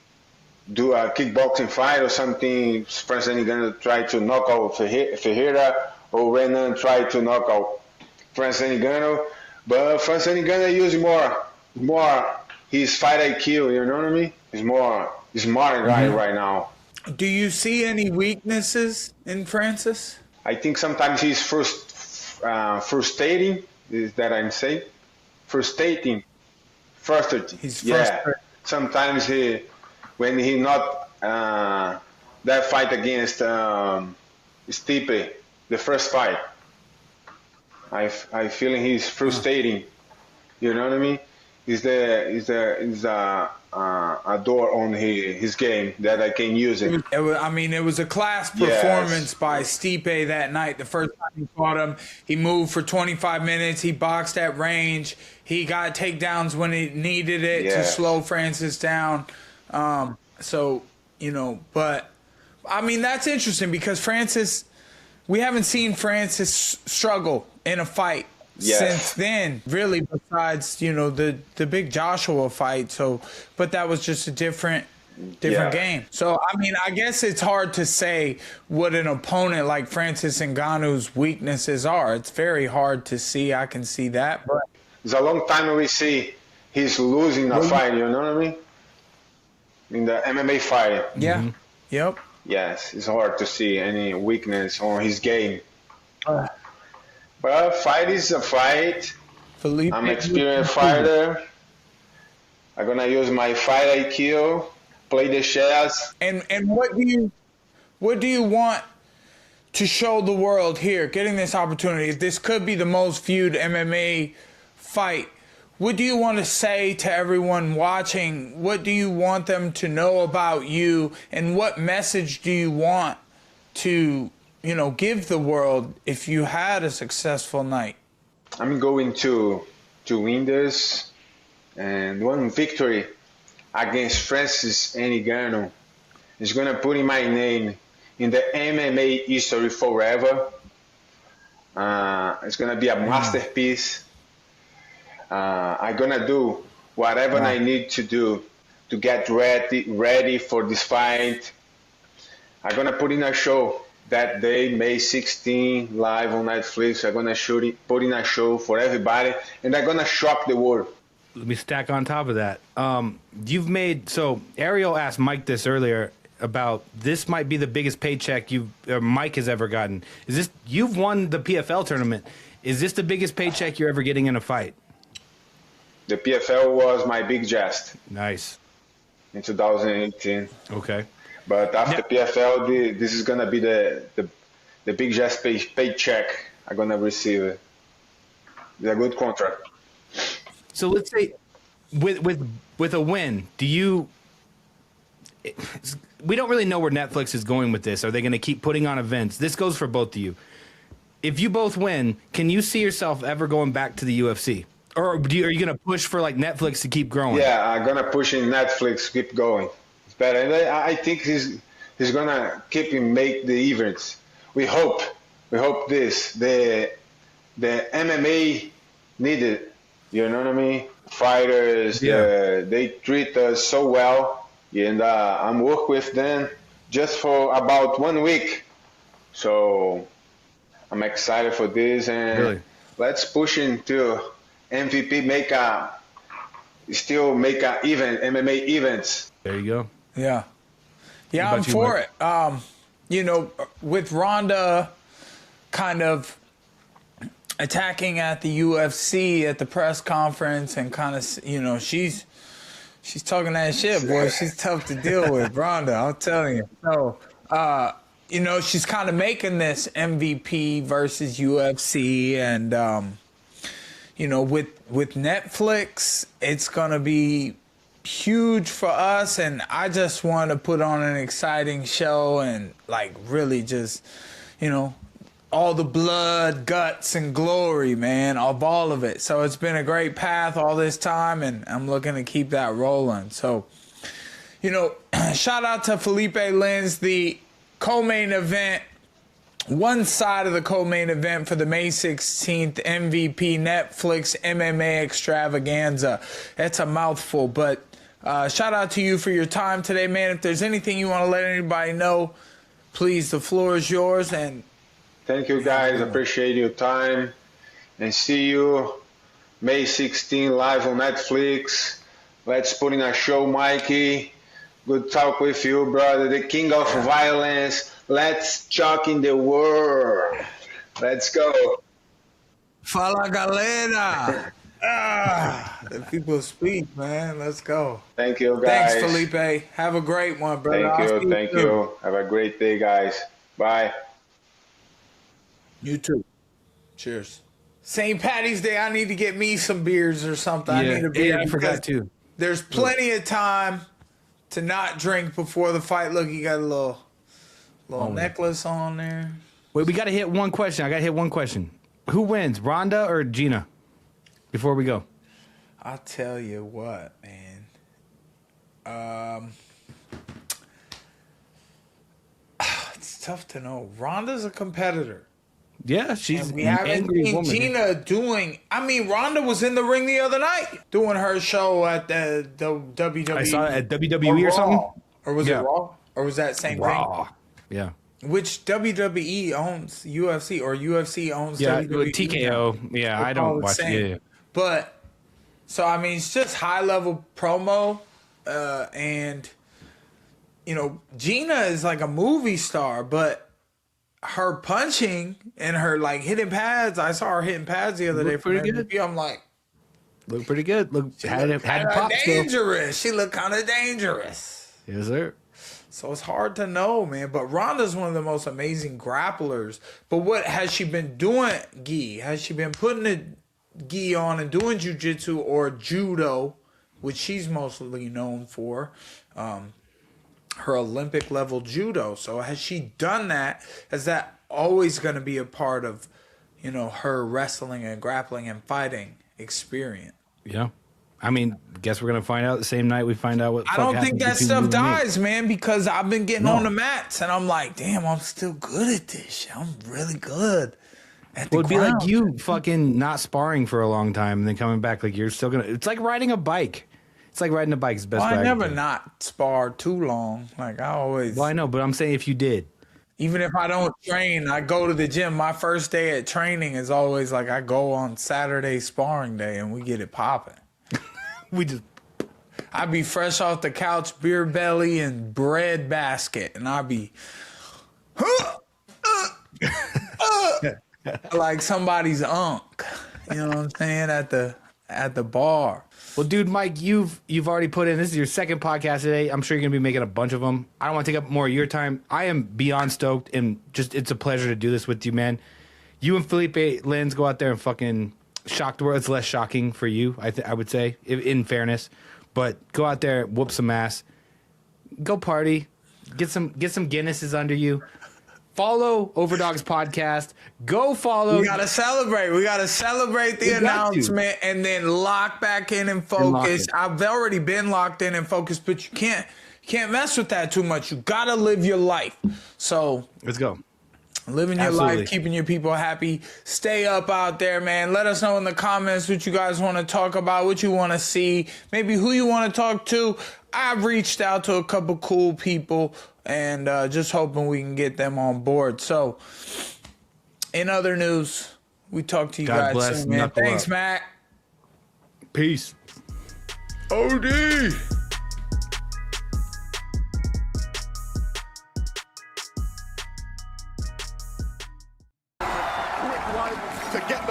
do a kickboxing fight or something. Francis Ngannou try to knock out Ferreira, or Renan try to knock out Francis Ngannou. But Francis Ngannou use more his fight IQ, you know what I mean? He's more smart guy right now. Do you see any weaknesses in Francis? I think sometimes he's frustrating. Is that I'm saying? Frustrating. He's frustrated. Yeah. Sometimes when he not that fight against Stipe, the first fight, I feeling he's frustrating. You know what I mean? Is a door on his game that I can use it. It was a class performance by Stipe that night. The first time he fought him, he moved for 25 minutes. He boxed at range. He got takedowns when he needed it to slow Francis down. But that's interesting because Francis, we haven't seen Francis struggle in a fight since then, really, besides, the big Joshua fight. But that was just a different game. So, I guess it's hard to say what an opponent like Francis Ngannou's weaknesses are. It's very hard to see. I can see that. But it's a long time we see he's losing a fight, you know what I mean? In the MMA fight. Yeah. Mm-hmm. Yep. Yes, it's hard to see any weakness on his game. But fight is a fight. I'm an experienced fighter. I'm gonna use my fight IQ, play the chess. And what do you want to show the world here, getting this opportunity? This could be the most viewed MMA fight. What do you want to say to everyone watching? What do you want them to know about you? And what message do you want to give the world if you had a successful night? I'm going to win this, and one victory against Francis Ngannou is gonna put in my name in the MMA history forever. It's gonna be a masterpiece. I'm gonna do whatever I need to do to get ready for this fight. I'm gonna put in a show that day, May 16, live on Netflix. I'm gonna put in a show for everybody, and I'm gonna shock the world. Let me stack on top of that. So Ariel asked Mike this earlier about this might be the biggest paycheck Mike has ever gotten. You've won the PFL tournament? Is this the biggest paycheck you're ever getting in a fight? The PFL was my big jest. Nice. In 2018. Okay. But after PFL, this is gonna be the big jest paycheck I'm gonna receive. It's a good contract. So let's say with a win, we don't really know where Netflix is going with this. Are they going to keep putting on events? This goes for both of you. If you both win, can you see yourself ever going back to the UFC? Or are you going to push for like Netflix to keep growing? Yeah, I'm gonna push in Netflix, keep going. It's better. And I think he's gonna keep make the events. We hope this. The MMA need it. You know what I mean? Fighters, they treat us so well, and I'm work with them just for about 1 week. So I'm excited for this, and let's push into MVP, make a MMA events. There you go. Yeah, I'm for it. With Ronda kind of attacking at the UFC at the press conference and kind of, she's talking that shit, boy. She's tough to deal with, Ronda, I'm telling you. So, she's kind of making this MVP versus UFC, and, with Netflix, it's going to be huge for us, and I just want to put on an exciting show and, really just, all the blood, guts, and glory, man, of all of it. So it's been a great path all this time, and I'm looking to keep that rolling. So, shout out to Felipe Lins, the co-main event, one side of the co-main event for the May 16th MVP Netflix MMA extravaganza. That's a mouthful, but shout out to you for your time today, man. If there's anything you want to let anybody know, please, the floor is yours. And thank you, guys. Appreciate your time. And see you May 16 live on Netflix. Let's put in a show, Mikey. Good talk with you, brother. The king of violence. Let's talk in the world. Let's go. Fala, galera. The people speak, man. Let's go. Thanks, guys. Thanks, Felipe. Have a great one, brother. Thank you. Have a great day, guys. Bye. You too. Cheers. St. Patty's Day, I need to get me some beers or something. Yeah. I need a beer. Yeah, I forgot too. There's plenty of time to not drink before the fight. Look, you got a little necklace on there. Wait, we got to hit one question. I got to hit one question. Who wins, Ronda or Gina? Before we go. I'll tell you what, man. It's tough to know. Ronda's a competitor. Yeah, she's we an haven't angry seen woman. Gina doing. I mean, Ronda was in the ring the other night doing her show at the WWE. I saw it at WWE or something. Or was it Raw? Or was that same Raw. thing? Yeah. Which WWE owns UFC or UFC owns WWE? TKO. Yeah, I don't watch it. Yeah. But so I mean, it's just high level promo, and Gina is like a movie star, but her punching and her hitting pads. I saw her hitting pads the other day. Pretty good. I'm like, look pretty good. Look, had pop dangerous. She looked kind of dangerous. Yes, sir. So it's hard to know, man. But Ronda's one of the most amazing grapplers. But what has she been doing, gi? Has she been putting the gi on and doing jiu-jitsu or judo, which she's mostly known for? Her Olympic level judo. So has she done that? Is that always going to be a part of, her wrestling and grappling and fighting experience? Yeah, I mean, guess we're gonna find out the same night we find out what. I don't think that stuff dies, man, because I've been getting on the mats and I'm like, damn, I'm still good at this shit. I'm really good at the Well, it'd be ground. like you fucking not sparring for a long time and then coming back like you're still gonna. It's like riding a bike. It's like riding a bike is the best. Well, I way never can. not sparred too long. Like I always. Well, I know, but I'm saying if you did. Even if I don't train, I go to the gym. My first day at training is always like I go on Saturday sparring day and we get it popping. I be fresh off the couch, beer belly and bread basket, and I be like somebody's unk. You know what I'm saying? At the bar. Well, dude, Mike, you've already put in. This is your second podcast today. I'm sure you're gonna be making a bunch of them. I don't want to take up more of your time. I am beyond stoked, and just it's a pleasure to do this with you, man. You and Felipe Lins go out there and fucking shock the world. It's less shocking for you, I would say, in fairness. But go out there, whoop some ass, go party, get some Guinnesses under you. Follow Overdogs podcast. Go follow. We gotta celebrate. We gotta celebrate the announcement and then lock back in and focus. I've already been locked in and focused, but you can't mess with that too much. You gotta live your life. So let's go. Living your life, keeping your people happy. Stay up out there, man. Let us know in the comments what you guys want to talk about, what you want to see, maybe who you want to talk to. I've reached out to a couple cool people and just hoping we can get them on board. So, in other news, we talk to you guys soon, man. Thanks, Matt. Peace. OD.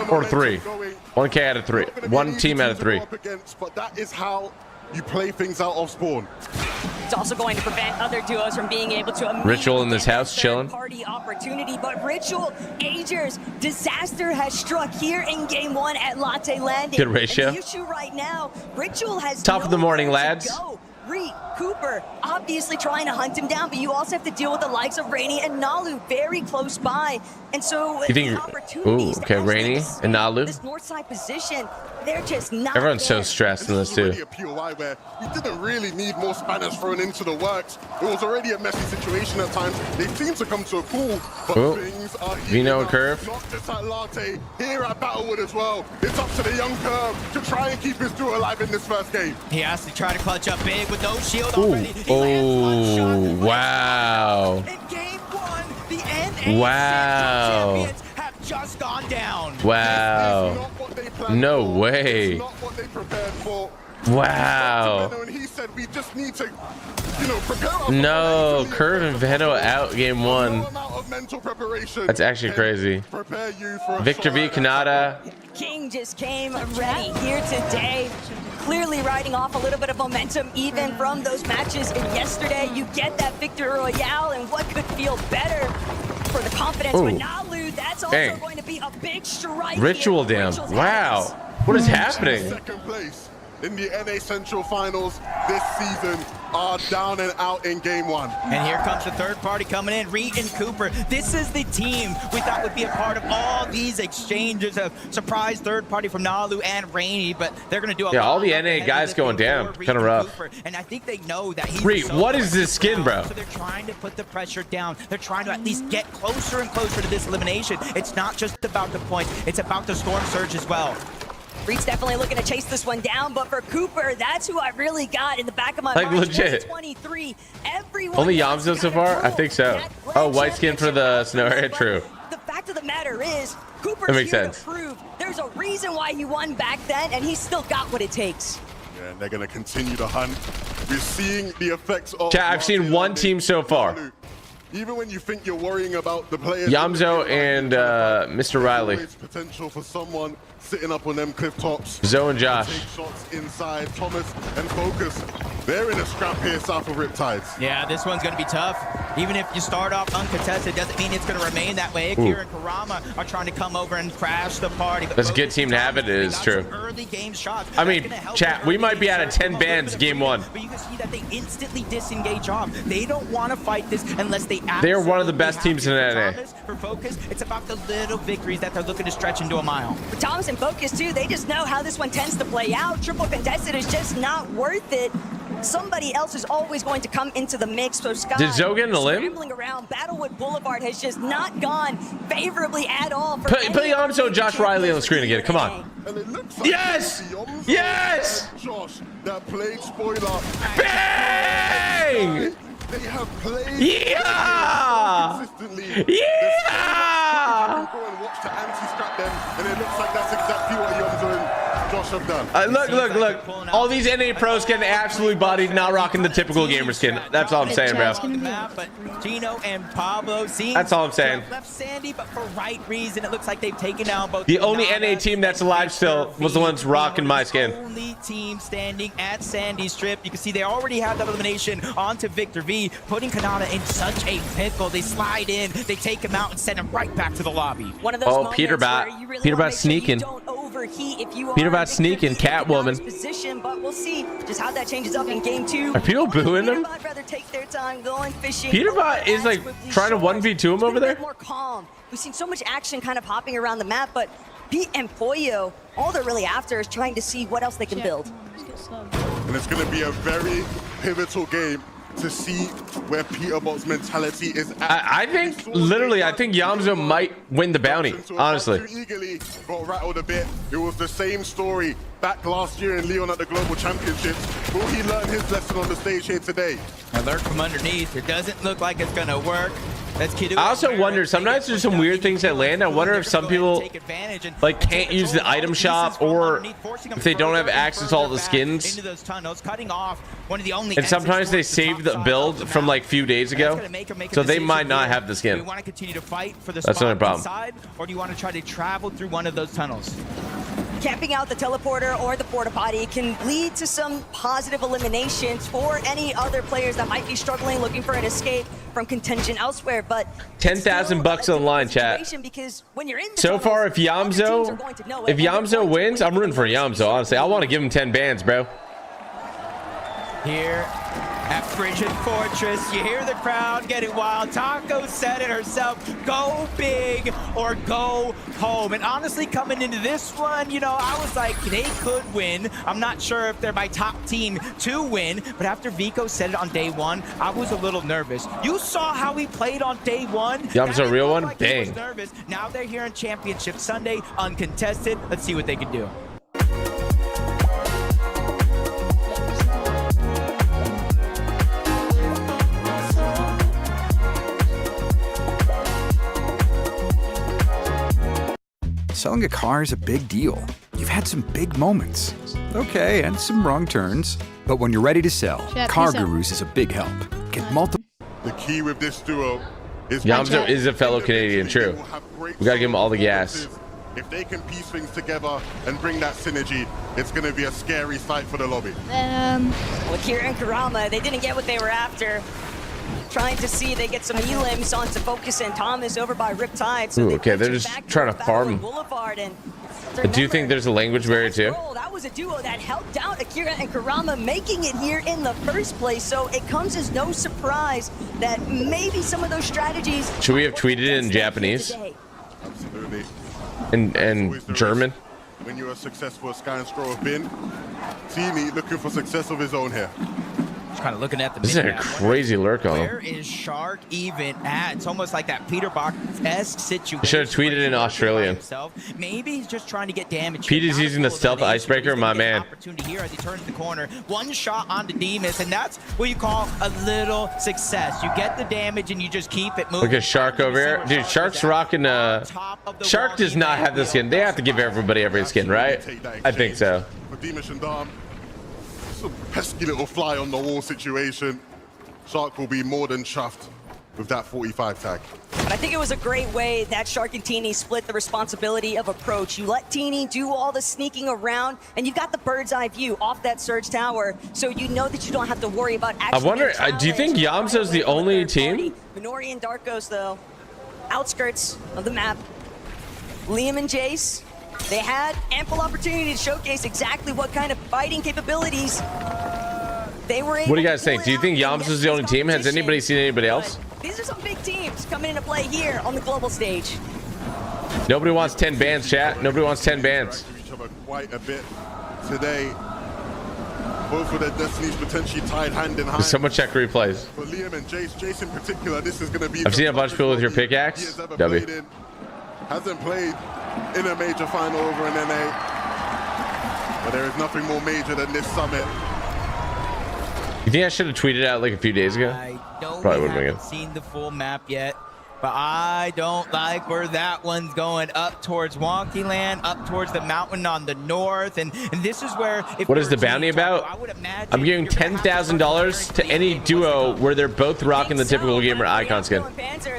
Or 3. 1K out of 3. One team out of 3. But that is how you play things out of spawn. It's also going to prevent other duos from being able to Ritual in this house chilling. party opportunity, but Ritual, Agers, disaster has struck here in game 1 at Latte Landing. Good ratio. And the issue right now, Ritual has Top of the morning, lads. Reed, Cooper, obviously trying to hunt him down, but you also have to deal with the likes of Rainy and Nalu very close by. And so You think okay, Rainy and Nalu. this north side position, they're just not Everyone's so there. stressed in this too. A POI where we didn't really need more Spanish thrown into the works. It was already a messy situation at times. They seem to come to a cool, but things are Vino and Curve. Not just at Latte, here at Battlewood as well. It's up to the young Curve to try and keep his duo alive in this first game. He has to try to clutch up big with no shield Ooh. already. Oh, wow. In game 1, the NA Wow. champions have just gone down. Wow. No way. Wow. And he said we just need to, prepare No, Curve and Veto out game 1. That's actually crazy. Victor V. Canada. King just came ready here today. Clearly riding off a little bit of momentum even from those matches yesterday. You get that Victor Royale, and what could feel better for the confidence with Nalu? That's also going to be a big strike. Ritual down. Wow. What is happening? Second place in the NA Central Finals this season are down and out in game 1. And here comes the third party coming in, Reed and Cooper. This is the team we thought would be a part of all these exchanges. A surprise third party from Nalu and Rainy, but they're going to do a lot. All the NA guys going down. Kind of rough. And I think they know that he's Reed, what is this skin, bro? So they're trying to put the pressure down. They're trying to at least get closer and closer to this elimination. It's not just about the points, it's about the Storm Surge as well. Reed's definitely looking to chase this one down, but for Cooper, that's who I really got in the back of my Like, mind. legit. 23. Everyone Only Yamzo so far? I think so. Oh, white skin for the snow area? True. The fact of the matter is, Cooper's That makes here sense. to prove there's a reason why he won back then, and he's still got what it takes. Yeah, and they're going to continue to hunt. We're seeing the effects of... Chat, I've seen one team so far. Even when you think you're worrying about the players... Yamzo and Mr. Riley. Potential for someone sitting up on them cliff tops. Zoe and Josh. Take shots inside. Thomas and Focus They're in a scrap here south of Riptides. Yeah, this one's going to be tough. Even if you start off uncontested, doesn't mean it's going to remain that way. Akira and Kurama are trying to come over and crash the party. That's a good team to have. It is true. Early game shots. I mean, chat, we might be out of 10 bans game 1. But you can see that they instantly disengage off. They don't want to fight this unless they They're one of the best teams in NA. For Focus, it's about the little victories that they're looking to stretch into a mile. For Thomas and Focus, too, they just know how this one tends to play out. Triple contested is just not worth it. Somebody else is always going to come into the mix. So Sky, did Zoe get in the limb? Scrambling around, Battlewood Boulevard has just not gone favorably at all. Put Yamso and Josh Riley on the screen again. Come on. Yes! Yes! Josh, that played spoiler. Bang! They have played Yeah! consistently. Yeah! Go and watch the anti-scrap them, and it looks like that's exactly what Yomzo and Josh have done. Look. All these NA pros getting absolutely bodied, not rocking the typical gamer skin. That's all I'm saying, bro. But Gino and Pablo That's all I'm saying. left Sandy, but for right reason. It looks like they've taken down both. The only NA team that's alive still was the ones rocking my skin. Only team standing at Sandy's strip. You can see they already have that elimination onto Victor V, putting Kanata in such a pickle. They slide in, they take him out, and send him right back to the lobby. One of those moments where you really wanna make sure you sneaking. don't overheat if you are Peterbot sneaking, Catwoman. position, but we'll see just how that changes up in game 2. Are people booing him? Peterbot rather take their time going fishing. Peterbot is like trying to 1v2 him over there. More calm. We've seen so much action kind of hopping around the map, but Pete and Pollo, all they're really after is trying to see what else they can build. And it's going to be a very pivotal game to see where Peterbot's mentality is at. I think Yamzo might win the bounty, honestly. Too eagerly got rattled a bit. It was the same story back last year in Leon at the Global Championships. Will he learn his lesson on the stage here today? Alert from underneath. It doesn't look like it's going to work. I also wonder, sometimes there's some weird things that land. I wonder if some people like can't use the item shop, or if they don't have access to all the skins. And sometimes they save the build from like few days ago, so they might not have the skin. That's another problem. Or do you want to try to travel through one of those tunnels? Camping out the teleporter or the porta potty can lead to some positive eliminations for any other players that might be struggling, looking for an escape from contention elsewhere. But 10,000 bucks on the line, chat. So far, if Yamzo wins, I'm rooting for Yamzo. Honestly, I want to give him 10 bans, bro. Here at Frigid Fortress, you hear the crowd getting wild. Taco said it herself, go big or go home. And honestly, coming into this one, you know, I was like, they could win. I'm not sure if they're my top team to win, but after Vico said it on day 1, I was a little nervous. You saw how he played on day 1. Yamzo, real one? Like Dang. Now they're here in Championship Sunday, uncontested. Let's see what they can do. Selling a car is a big deal. You've had some big moments. Okay, and some wrong turns. But when you're ready to sell, Car Gurus is a big help. Get multiple. The key with this duo is Yamzo is a fellow Canadian, true. We gotta give him all the gas. If they can piece things together and bring that synergy, it's going to be a scary sight for the lobby. With Kira and Kurama, they didn't get what they were after. Trying to see they get some elims onto Focus and Thomas over by Riptide. So okay, they're just trying to farm. Do you think there's a language barrier too? That was a duo that helped out Akira and Kurama making it here in the first place. So it comes as no surprise that maybe some of those strategies. Should we have tweeted it in Japanese? Absolutely. And German? When you're a successful Sky and Scroll have been, Teamy looking for success of his own here. Kind of looking at the this is a crazy lurk on him. Where is Shark even at? It's almost like that Peter Box-esque situation. Should have tweeted in Australian. Maybe he's just trying to get damage. Pete is using the stealth icebreaker, my man. Opportunity here as he turns the corner. One shot onto Demas, and that's what you call a little success. You get the damage and you just keep it moving. Look at Shark over here. Dude, Shark's rocking Shark does not have the skin. They have to give everybody every skin, right? I think so. For Demas and Dom, some pesky little fly on the wall situation. Shark will be more than chuffed with that 45 tag. But I think it was a great way that Shark and Teeny split the responsibility of approach. You let Teeny do all the sneaking around, and you got the bird's eye view off that Surge Tower, so you know that you don't have to worry about actually. I wonder, do you think Yamso's the only team? Minori and Darkos, though, outskirts of the map. Liam and Jace, they had ample opportunity to showcase exactly what kind of fighting capabilities they were able. What do you guys think? Do you think Yamso's the only team? Has anybody seen anybody else? These are some big teams coming into play here on the global stage. Nobody wants 10 bans, chat. Nobody wants 10 bans. Each other quite a bit today. Both of their destinies potentially tied hand in hand. Someone check replays. For Liam and Jace in particular, this is going to be. I've seen a bunch of people with your pickaxe. W. Hasn't played in a major final over an NA, but there is nothing more major than this summit. You think I should have tweeted out like a few days ago? Probably wouldn't have seen the full map yet, but I don't like where that one's going, up towards Wonky Land, up towards the mountain on the north, and this is where. What is the bounty about? I'm giving $10,000 to any duo where they're both rocking the Typical Gamer icon skin.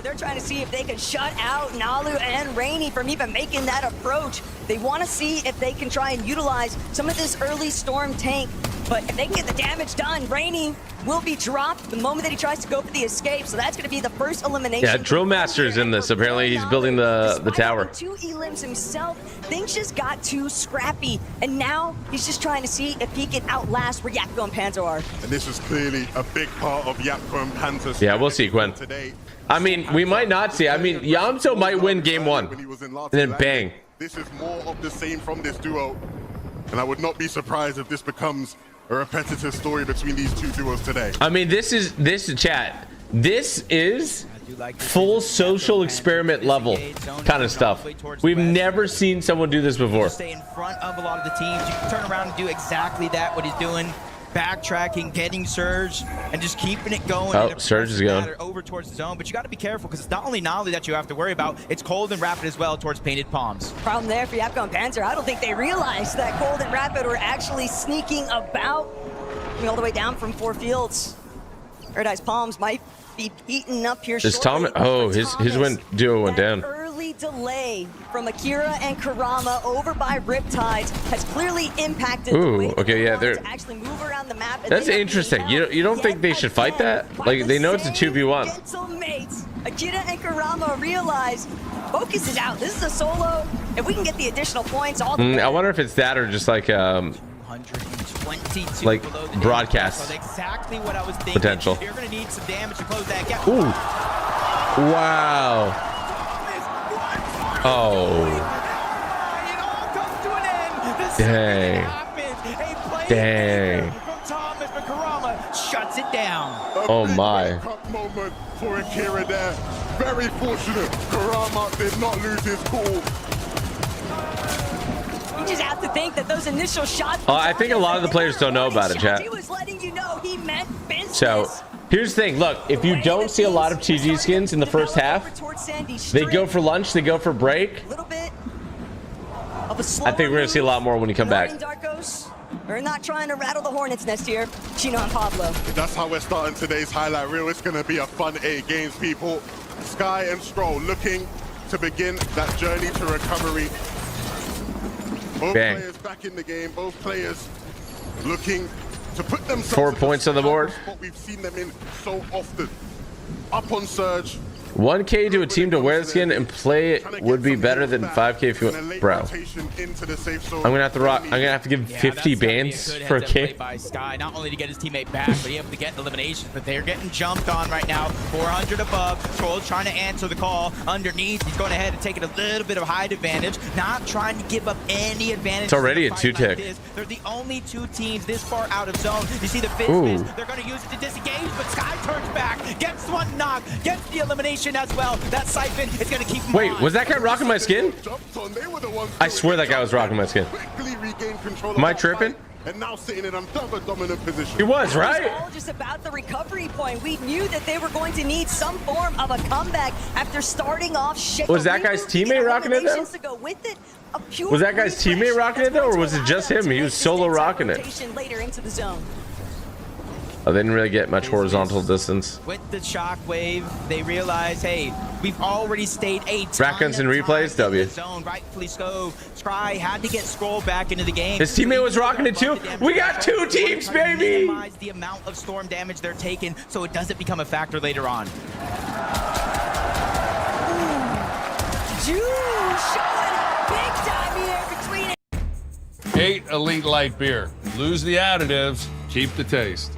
They're trying to see if they can shut out Nalu and Rainy from even making that approach. They want to see if they can try and utilize some of this early storm tank. But if they can get the damage done, Rainy will be dropped the moment that he tries to go for the escape. So that's going to be the first elimination. Yeah, Drill Master's in this. Apparently he's building the tower. 2 elims himself, things just got too scrappy. And now he's just trying to see if he can outlast where Yapko and Panzer are. And this is clearly a big part of Yapko and Panzer's. Yeah, we'll see, Gwen. I mean, we might not see. I mean, Yamso might win game 1. And then bang. This is more of the same from this duo. And I would not be surprised if this becomes a repetitive story between these two duos today. I mean, this is full social experiment level kind of stuff. We've never seen someone do this before. Stay in front of a lot of the teams. You can turn around and do exactly that, what he's doing. Backtracking, getting Surge, and just keeping it going. Oh, Surge is going over towards the zone, but you got to be careful because it's not only Nolly that you have to worry about, it's Cold and Rapid as well towards Painted Palms. Problem there for Yapko and Panzer. I don't think they realized that Cold and Rapid were actually sneaking about, coming all the way down from 4 fields. Paradise Palms might be eaten up here. Is Tom? Oh, his duo went down. Early delay from Akira and Karama over by Riptides has clearly impacted. Ooh, okay, yeah, they're actually move around the map. That's interesting. You don't think they should fight that? Like they know it's a 2v1. Mates, Akira and Karama realize focus is out. This is a solo. If we can get the additional points, all. I wonder if it's that or just like broadcast exactly what I was thinking. potential. You're gonna need some damage to close that gap. Ooh. Wow. Oh. Dang. Dang. Shuts it down. Oh my. Moment for Akira there. Very fortunate. Karama did not lose his cool. You just have to think that those initial shots. I think a lot of the players don't know about it, chat. He was letting you know he meant business. So here's the thing. Look, if you don't see a lot of TG skins in the first half, they go for lunch, they go for break. I think we're gonna see a lot more when you come back. We're not trying to rattle the hornet's nest here, Chino and Pablo. That's how we're starting today's highlight reel. It's going to be a fun 8 games, people. Sky and Stroll looking to begin that journey to recovery. Both players back in the game. Both players looking to put themselves 4 points on the board. What we've seen them in so often. Up on Surge. 1K to a team to wear the skin and play it would be better than 5K if you want, bro. I'm gonna have to rock. I'm gonna have to give 50 bans for a K. By Sky, not only to get his teammate back, but he has to get eliminations. But they're getting jumped on right now. 400 above. Troll's trying to answer the call underneath. He's going ahead and taking a little bit of height advantage, not trying to give up any advantage. It's already a 2-tick. They're the only 2 teams this far out of zone. You see the Fizz. They're going to use it to disengage, but Sky turns back, gets one knock, gets the elimination as well. That Siphon is going to keep him. Wait, was that guy rocking my skin? I swear that guy was rocking my skin. Am I tripping? And now sitting in another dominant position. He was, right? It's all just about the recovery point. We knew that they were going to need some form of a comeback after starting off shit. Was that guy's teammate rocking it though? Was that guy's teammate rocking it though, or was it just him? He was solo rocking it. Later into the zone. Oh, they didn't really get much horizontal distance. With the shockwave, they realize, hey, we've already stayed a ton Rackguns and replays, W. zone, rightfully so. Scry had to get Scroll back into the game. His teammate was rocking it too. We got 2 teams, baby. Minimize the amount of storm damage they're taking, so it doesn't become a factor later on. Jude showing up big time here between it. 8 Elite Light Beer. Lose the additives, keep the taste.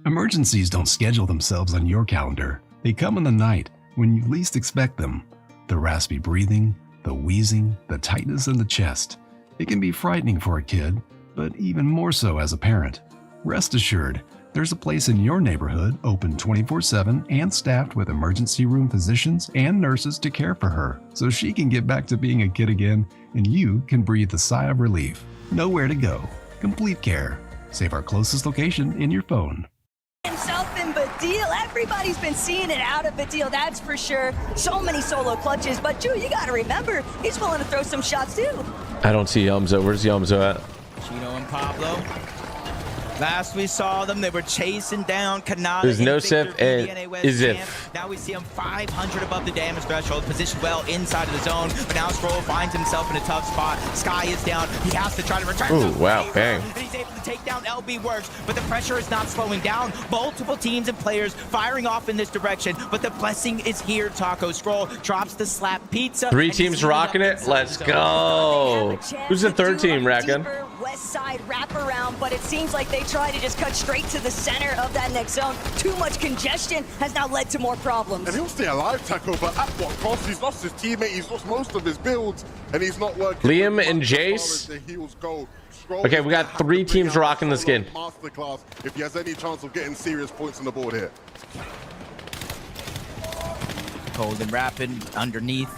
Emergencies don't schedule themselves on your calendar. They come in the night when you least expect them. The raspy breathing, the wheezing, the tightness in the chest. It can be frightening for a kid, but even more so as a parent. Rest assured, there's a place in your neighborhood open 24/7 and staffed with emergency room physicians and nurses to care for her, so she can get back to being a kid again and you can breathe a sigh of relief. Know where to go. Complete care. Save our closest location in your phone. Himself in Badil. Everybody's been seeing it out of Badil, that's for sure. So many solo clutches, but Drew, you gotta remember, he's willing to throw some shots too. I don't see Yumzo. Where's Yumzo at? Chino and Pablo. Last we saw them, they were chasing down Kanata. There's no Sif and Izif. Now we see him 500 above the damage threshold, positioned well inside of the zone, but now Scroll finds himself in a tough spot. Sky is down. He has to try to return. Ooh, wow, bang. And he's able to take down LB Works, but the pressure is not slowing down. Multiple teams and players firing off in this direction, but the blessing is here, Taco. Scroll drops the slap pizza. 3 teams rocking it. Let's go. Who's the 3rd team, Racken? West side wraparound, but it seems like they try to just cut straight to the center of that next zone. Too much congestion has now led to more problems. And he'll stay alive, Taco, but at what cost? He's lost his teammate, he's lost most of his builds, and he's not working. Liam and Jace. Okay, we got 3 teams rocking the skin. Masterclass if he has any chance of getting serious points on the board here. Cold and rapid underneath.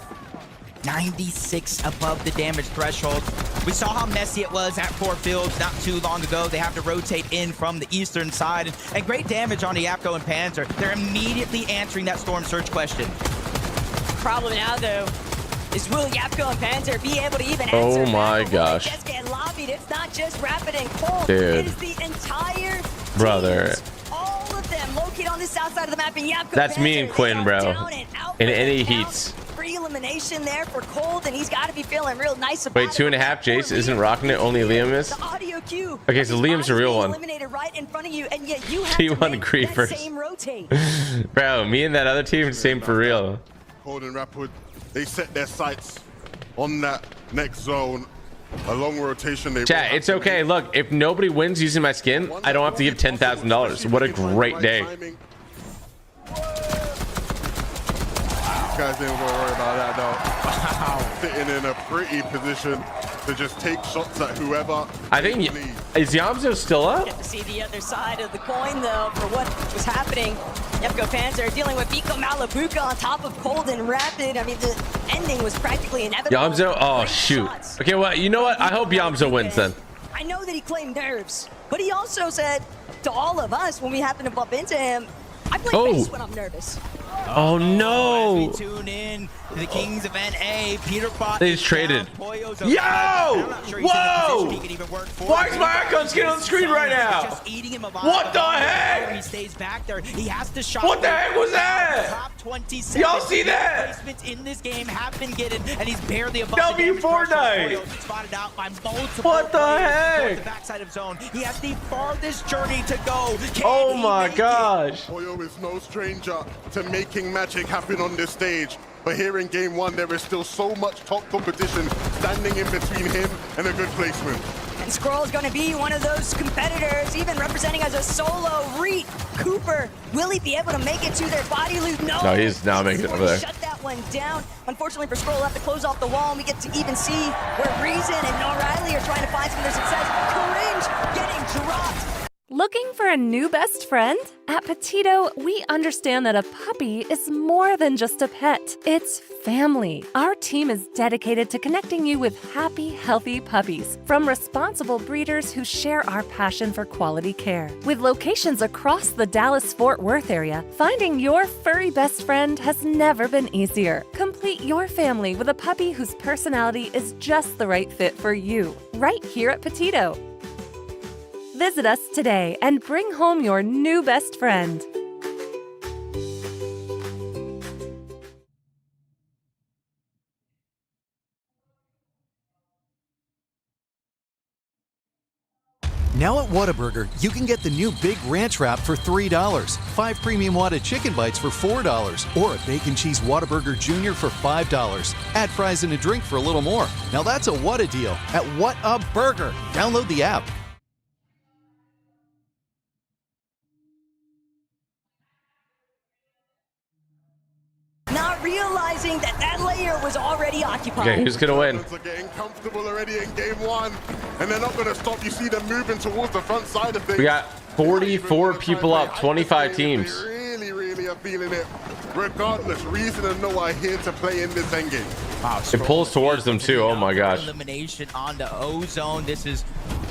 96 above the damage threshold. We saw how messy it was at 4 fields not too long ago. They have to rotate in from the eastern side, and great damage on Tyipcal and Panzer. They're immediately answering that Storm Surge question. Problem now, though, is will Tyipcal and Panzer be able to even answer? Oh my gosh. Just get lobbied. It's not just Rapid and Cold. Dude. It is the entire brother. teams, all of them located on the south side of the map. And Tyipcal That's Panzer, me and Quinn, bro. In any count. heats. Free elimination there for Cold, and he's got to be feeling real nice about Wait, 2.5. Jace isn't rocking it. Only Liam is. the audio cue. Okay, so Liam's a real one. Eliminated right in front of you, and yet you have T1 to make creepers. that same rotate. Bro, me and that other team, same for real. Cold and Rapid, they set their sights on that next zone. A long rotation. They Chat, it's okay. Look, if nobody wins using my skin, I don't have to give $10,000. What a great day. Guys didn't worry about that though. Wow. Sitting in a pretty position to just take shots at whoever. I think is Yamzo still up? Get to see the other side of the coin though for what was happening. Tyipcal Panzer dealing with Biko Malabuka on top of Cold and Rapid. I mean, the ending was practically inevitable. Yamzo, oh shoot. Okay, well, you know what? I hope Yamzo wins then. I know that he claimed nerves, but he also said to all of us when we happened to bump into him, I play bass when I'm nervous. Oh no! As we tune in to the Kings of NA, Peter Bot. They just traded. Yo! Whoa! Why is my icon skin on the screen right now? What the heck? He stays back there. He has to shot. What the heck was that? Top 27 Y'all see that? placements in this game have been getting, and he's barely above W the Fortnite. spotted out by multiple What the players heck? towards the backside of zone. He has the farthest journey to go. Oh my gosh. Poyo is no stranger to making magic happen on this stage. But here in game 1, there is still so much top competition standing in between him and a good placement. And Scroll is going to be one of those competitors, even representing as a solo. Reet, Cooper, will he be able to make it to their body loot? No, he's not making it over there. Shut that one down. Unfortunately for Scroll, we'll have to close off the wall, and we get to even see where Reason and O'Reilly are trying to find some of their success. Cringe getting dropped. Looking for a new best friend? At Petito, we understand that a puppy is more than just a pet. It's family. Our team is dedicated to connecting you with happy, healthy puppies from responsible breeders who share our passion for quality care. With locations across the Dallas-Fort Worth area, finding your furry best friend has never been easier. Complete your family with a puppy whose personality is just the right fit for you, right here at Petito. Visit us today and bring home your new best friend. Now at Whataburger, you can get the new Big Ranch Wrap for $3, 5 premium Whata chicken bites for $4, or a bacon cheese Whataburger Jr. for $5. Add fries and a drink for a little more. Now that's a Whata deal at Whataburger. Download the app. Not realizing that that layer was already occupied. Okay, who's gonna win? Are getting comfortable already in game one, and they're not going to stop. You see them moving towards the front side of things. We got 44 people up, 25 teams. Really are feeling it. Regardless, Reason and Noah are here to play in this endgame. Wow, It pulls towards them too. Oh my gosh. Elimination on the Ozone. This is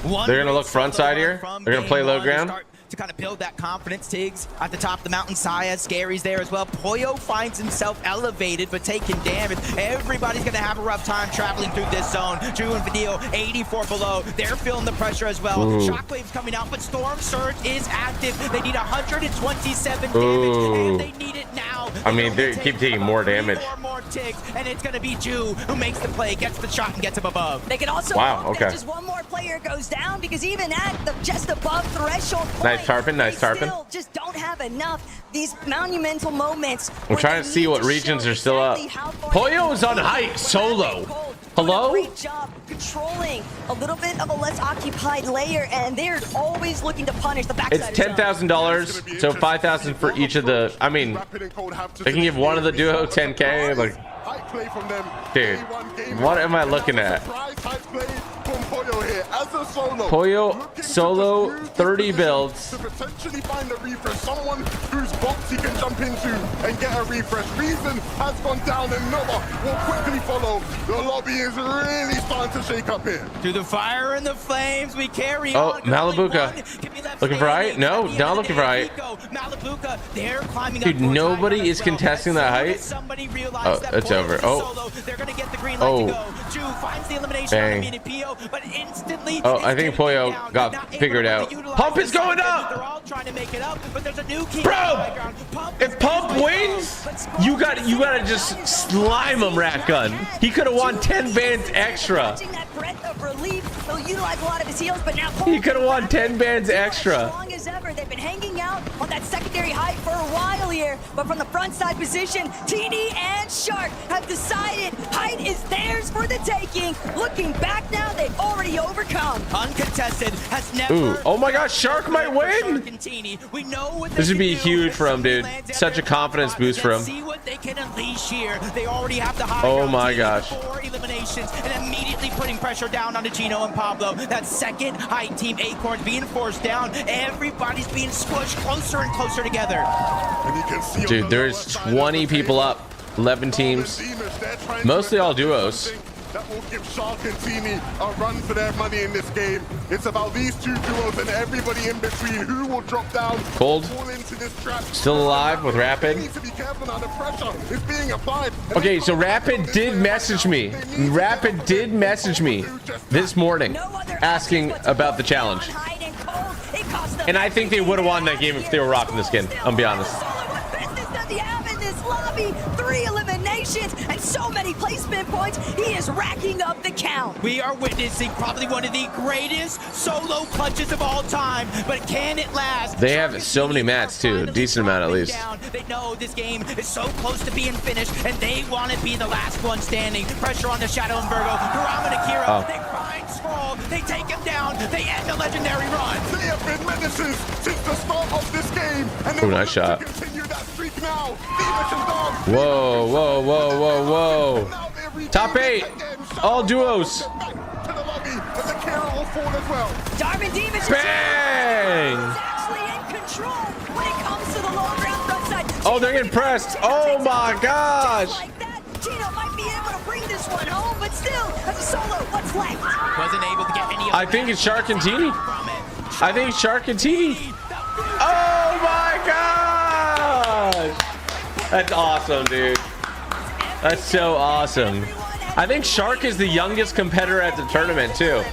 one. They're gonna look front side here. They're gonna play low ground. To kind of build that confidence. Tiggs at the top of the mountain. Saya, Scary's there as well. Pollo finds himself elevated but taking damage. Everybody's going to have a rough time traveling through this zone. Drew and Vidal, 84 below. They're feeling the pressure as well. Ooh. Shockwave's coming out, but Storm Surge is active. They need 127 Ooh. damage, and they need it now. I mean, they keep taking more damage. More Tiggs, and it's going to be Jew who makes the play, gets the shot, and gets him above. They can also hope that just one more player goes down, because even at the just above threshold point, Nice tarpon, nice tarpon. Still just don't have enough. These monumental moments. I'm trying to see what regions are still up. Pollo is on height solo. Hello? Great job controlling a little bit of a less occupied layer, and they're always looking to punish the backside. It's $10,000, so $5,000 for each of the. I mean, they can give one of the duo 10K. Like, dude, what am I looking at? Pollo solo 30 builds. To potentially find a refresh, someone whose box he can jump into and get a refresh. Reason has gone down, and Noah will quickly follow. The lobby is really starting to shake up here. Through the fire and the flames, we carry Oh, on. Malibuca. Looking for height? No, not looking for height. Malibuca, they're climbing Dude, nobody is contesting that height. Oh, it's over. Oh. They're gonna get the green light to go. Jew finds the elimination on the PO, but instantly. Oh, I think Pollo got figured out. Pump is going up! They're all trying to make it up, but there's a new key. Bro! If Pump wins, you gotta just slime him, Rat Gun. He could have won 10 bands extra. That breath of relief. He'll utilize a lot of his heals, but now He could have won 10 bands extra. As long as ever, they've been hanging out on that secondary height for a while here, but from the front side position, Teeny and Shark have decided height is theirs for the taking. Looking back now, they've already overcome. Uncontested has never. Ooh, oh my gosh, Shark might win. This would be huge for him, dude. Such a confidence boost for him. See what they can unleash here. They already have the high Oh my gosh. 4 eliminations and immediately putting pressure down onto Gino and Pablo. That second height team, Acorns, being forced down. Everybody's being squished closer and closer together. And you can see Dude, there's 20 people up, 11 teams, mostly all duos. that will give Shark and Teeny a run for their money in this game. It's about these two duos and everybody in between who will drop down, Cold. fall into this trap. Still alive with Rapid. Need to be careful now. The pressure is being applied. Okay, so Rapid did message me. Rapid did message me this morning asking about the challenge. And I think they would have won that game if they were rocking the skin. I'll be honest. They have in this lobby 3 eliminations and so many placement points. He is racking up the count. We are witnessing probably one of the greatest solo clutches of all time, but can it last? They have so many mats too, a decent amount at least. They know this game is so close to being finished, and they want to be the last one standing. Pressure on the Shadow and Virgo. Kurama and Akira, they find Scroll, they take him down, they end the legendary run. They have been menaces since the start of this game, and Ooh, nice shot. continue that streak now. Whoa, whoa, whoa, whoa, whoa. Top 8, all duos. Darwin Demus Bang! is actually in control when it comes to the low ground front side. Oh, they're getting pressed. Oh my gosh. Like that, Gino might be able to bring this one home, but still, as a solo, what's left? Wasn't able to get any. I think it's Shark and Teeny. I think it's Shark and Teeny. Oh my gosh. That's awesome, dude. That's so awesome. I think Shark is the youngest competitor at the tournament too.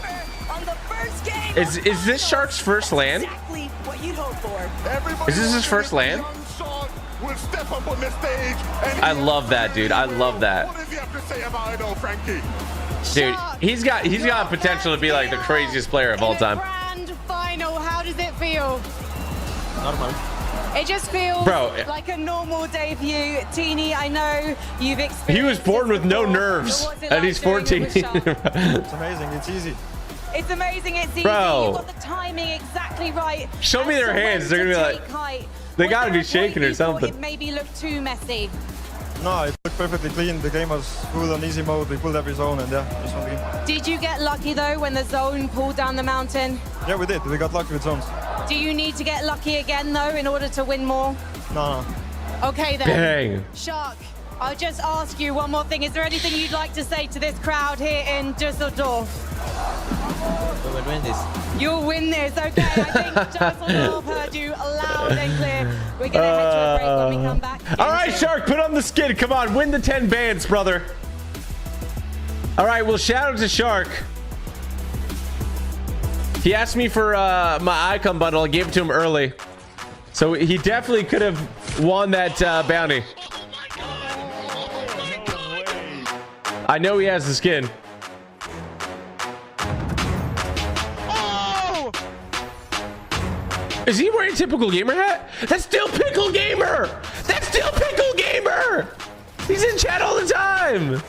On the first game Is this Shark's first land? Exactly what you hope for. Everybody Is this his first land? young Shark will step up on the stage and I love that, dude. I love that. What does he have to say about it, though, Frankie? Dude, he's got potential to be like the craziest player of all time. Grand final, how does it feel? Normal. It just feels like a normal day for you. Teeny, I know you've experienced. He was born with no nerves, and he's 14. It's amazing. It's easy. It's amazing. It's easy. Bro. You've got the timing exactly right. Show me their hands. They're gonna be like, they gotta be shaking or something. It maybe looked too messy. No, it looked perfectly clean. The game was full on easy mode. We pulled every zone, and yeah, just won the game. Did you get lucky though when the zone pulled down the mountain? Yeah, we did. We got lucky with zones. Do you need to get lucky again though in order to win more? No. Okay then. Bang. Shark, I'll just ask you one more thing. Is there anything you'd like to say to this crowd here in Düsseldorf? We will win this. You'll win this, okay? I think Düsseldorf heard you loud and clear. We're gonna head to a break when we come back. All right, Shark, put on the skin. Come on, win the 10 bands, brother. All right, well, shout out to Shark. He asked me for my icon bundle. I gave it to him early. So he definitely could have won that bounty. I know he has the skin. Is he wearing Typical Gamer hat? That's still Pickle Gamer! That's still Pickle Gamer! He's in chat all the time!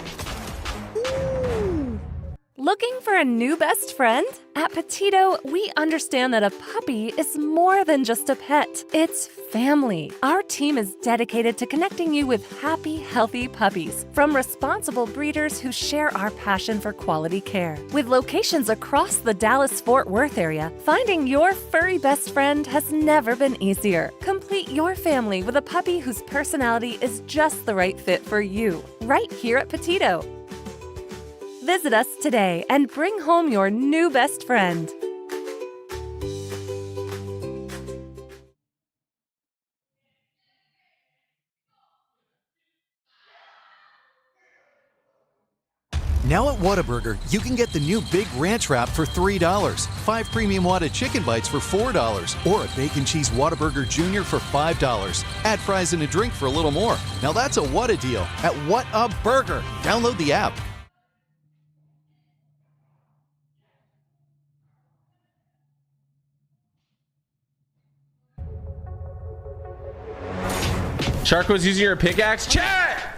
Looking for a new best friend? At Petito, we understand that a puppy is more than just a pet. It's family. Our team is dedicated to connecting you with happy, healthy puppies from responsible breeders who share our passion for quality care. With locations across the Dallas-Fort Worth area, finding your furry best friend has never been easier. Complete your family with a puppy whose personality is just the right fit for you, right here at Petito. Visit us today and bring home your new best friend. Now at Whataburger, you can get the new Big Ranch Wrap for $3, 5 premium Whata chicken bites for $4, or a bacon cheese Whataburger Junior for $5. Add fries and a drink for a little more. Now that's a Whata deal at Whataburger. Download the app. Shark was using your pickaxe. Chat!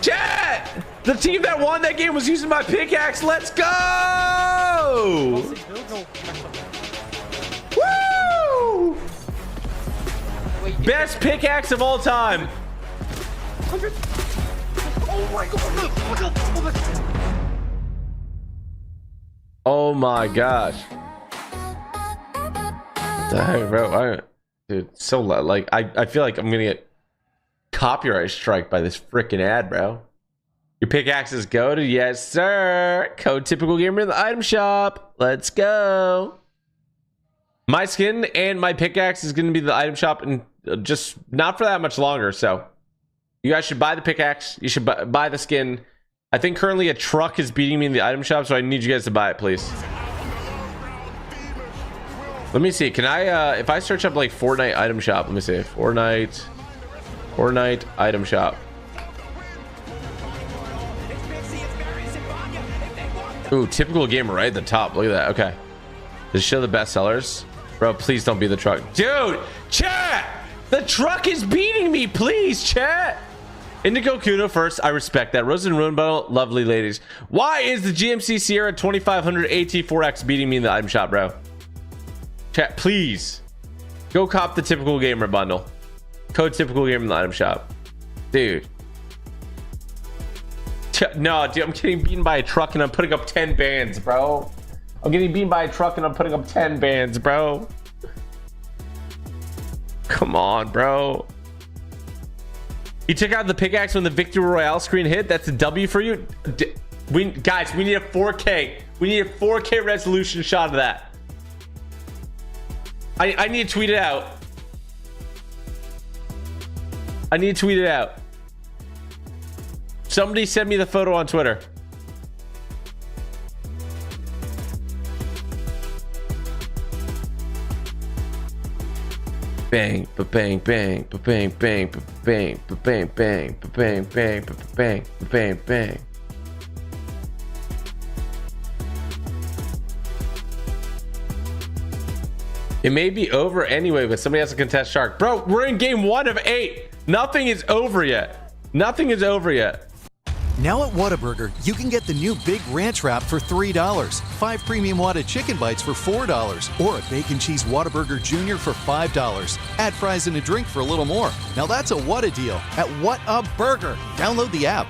Chat! The team that won that game was using my pickaxe. Let's go! Woo! Best pickaxe of all time. Oh my gosh. What the heck, bro? Dude, so like I feel like I'm gonna get copyright strike by this freaking ad, bro. Your pickaxe is goated, yes sir. Code Typical Gamer in the item shop. Let's go. My skin and my pickaxe is gonna be the item shop, and just not for that much longer. So you guys should buy the pickaxe. You should buy the skin. I think currently a truck is beating me in the item shop, so I need you guys to buy it, please. Let me see. Can I if I search up like Fortnite item shop, let me see. Fortnite item shop. Ooh, Typical Gamer right at the top. Look at that. Okay. Does it show the best sellers? Bro, please don't be the truck. Dude, chat! The truck is beating me, please, chat! Indigo Kuno first. I respect that. Rose and Ruin Bundle. Lovely ladies. Why is the GMC Sierra 2500 AT4X beating me in the item shop, bro? Chat, please. Go cop the Typical Gamer bundle. Code Typical Gamer in the item shop. Dude. No, dude, I'm getting beaten by a truck and I'm putting up 10 bands, bro. I'm getting beaten by a truck and I'm putting up 10 bands, bro. Come on, bro. He took out the pickaxe when the Victory Royale screen hit. That's a W for you. Guys, we need a 4K. We need a 4K resolution shot of that. I need to tweet it out. I need to tweet it out. Somebody send me the photo on Twitter. Bang, ba-bang, bang, ba-bang, bang, ba-bang, ba-bang, bang, ba-bang, bang, ba-bang, ba-bang, bang. It may be over anyway, but somebody has to contest Shark. Bro, we're in game 1 of 8. Nothing is over yet. Nothing is over yet. Now at Whataburger, you can get the new Big Ranch Wrap for $3, 5 premium Whata chicken bites for $4, or a bacon cheese Whataburger Jr. for $5. Add fries and a drink for a little more. Now that's a Whata deal at Whataburger. Download the app.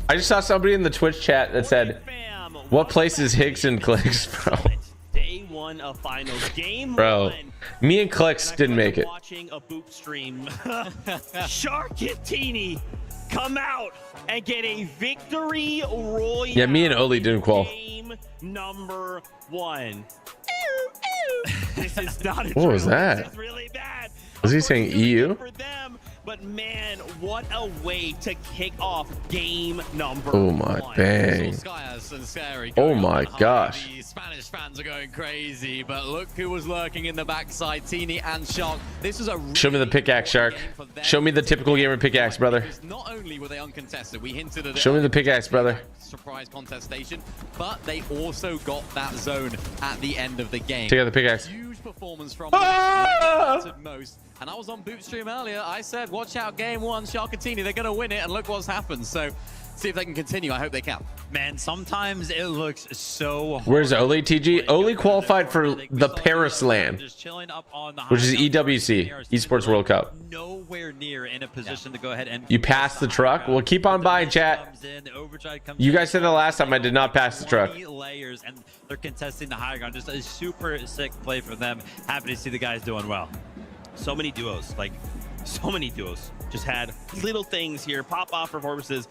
I just saw somebody in the Twitch chat that said, "What place is Higgs and Clicks, bro?" Day 1 of finals, game Bro, 1. me and Clicks didn't make it. Watching a boop stream. Shark and Teeny come out and get a victory royale. Yeah, me and Oli didn't qual. Game number 1. This is not a What was drill. that? This is really bad. Was he saying EU? For them, but man, what a way to kick off game number Oh my 1. bang. Oh my gosh. The Spanish fans are going crazy, but look who was lurking in the backside, Teeny and Shark. This was a Show me the pickaxe, Shark. Show me the typical gamer pickaxe, brother. Not only were they uncontested, we hinted at it. Show me the pickaxe, brother. Surprise contestation, but they also got that zone at the end of the game. Take out the pickaxe. Huge performance from them. Most. And I was on Boot Stream earlier. I said, watch out, game 1, Sharkatini. They're going to win it, and look what's happened. So, see if they can continue. I hope they can. Man, sometimes it looks so hard. Where's Oli, TG? Oli qualified for the Paris LAN, which is EWC, Esports World Cup. Nowhere near in a position to go ahead and You passed the truck? Well, keep on buying, chat. You guys said the last time I did not pass the truck. layers, and they're contesting the high ground. Just a super sick play for them. Happy to see the guys doing well. So many duos, like so many duos, just had little things here pop off performances.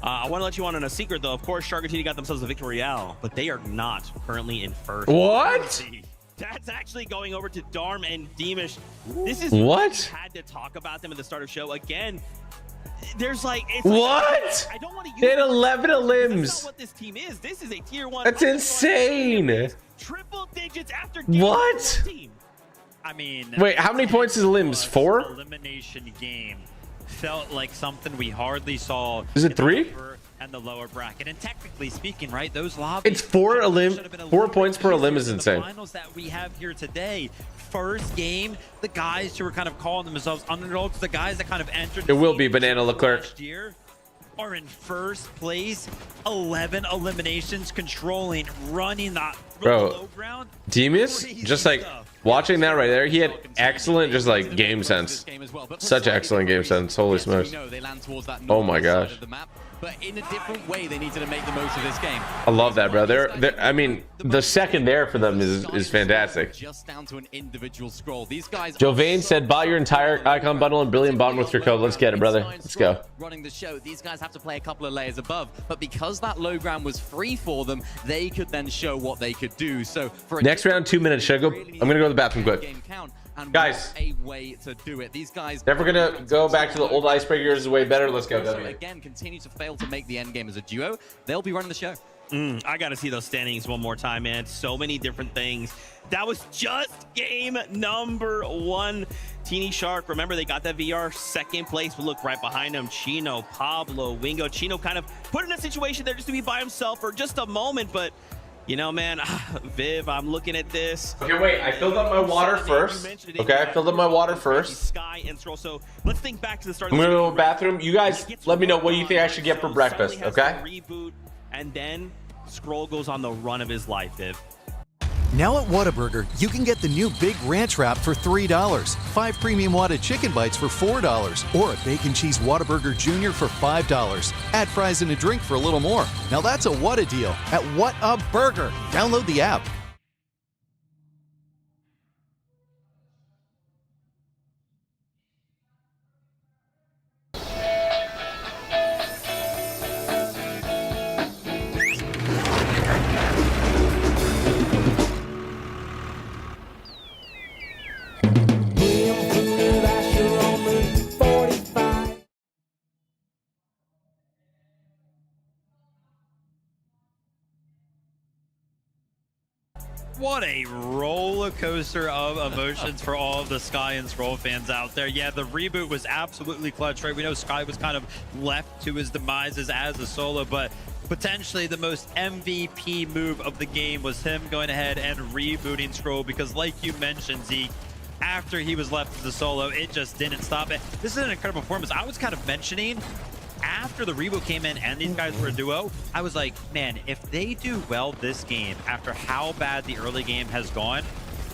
I want to let you on a secret, though. Of course, Sharkatini got themselves a victory royale, but they are not currently in first. What? That's actually going over to Darm and Deemish. This is what? We had to talk about them at the start of the show again. There's like what? I don't want to use they had 11 elims. That's not what this team is. This is a tier 1. That's insane. Triple digits after what? Team. I mean, wait, how many points is elims? 4? Elimination game felt like something we hardly saw. Is it 3? And the lower bracket, and technically speaking, right, those lobbies. It's 4 points per elim is insane. The finals that we have here today, first game, the guys who were kind of calling themselves underdogs, the guys that kind of entered. It will be Banana Leclerc. Last year are in first place, 11 eliminations, controlling, running that low ground. Demus, just like watching that right there, he had excellent, just like game sense. Such excellent game sense. Holy smokes! Oh my gosh. But in a different way, they needed to make the most of this game. I love that, bro. I mean, the second there for them is fantastic. Just down to an individual scroll. These guys. Jovane said, "Buy your entire icon bundle and billion bottom with your code." Let's get it, brother. Let's go. Running the show, these guys have to play a couple of layers above, but because that low ground was free for them, they could then show what they could do. So for next round, 2 minutes. Should I go? I'm gonna go to the bathroom quick. And guys, a way to do it. These guys never gonna go back to the old icebreakers is way better. Let's go. So again, continue to fail to make the end game as a duo. They'll be running the show. I gotta see those standings one more time, man. So many different things. That was just game number 1. Teeny Shark, remember they got that VR second place, but look right behind him, Chino, Pablo, Wingo. Chino kind of put in a situation there just to be by himself for just a moment, but you know, man, Viv, I'm looking at this. Okay, wait, I filled up my water first. Okay, I filled up my water first. Sky and Stroll. So let's think back to the start. I'm gonna go to the bathroom. You guys let me know what you think I should get for breakfast, okay? Reboot, and then Scroll goes on the run of his life, Viv. Now at Whataburger, you can get the new Big Ranch Wrap for $3, 5 premium Whata chicken bites for $4, or a bacon cheese Whataburger Jr. for $5. Add fries and a drink for a little more. Now that's a Whata deal at Whataburger. Download the app. What a roller coaster of emotions for all of the Sky and Scroll fans out there. Yeah, the reboot was absolutely clutch, right? We know Sky was kind of left to his demises as a solo, but potentially the most MVP move of the game was him going ahead and rebooting Scroll, because like you mentioned, Zeke, after he was left as a solo, it just didn't stop it. This is an incredible performance. I was kind of mentioning after the reboot came in and these guys were a duo, I was like, man, if they do well this game after how bad the early game has gone,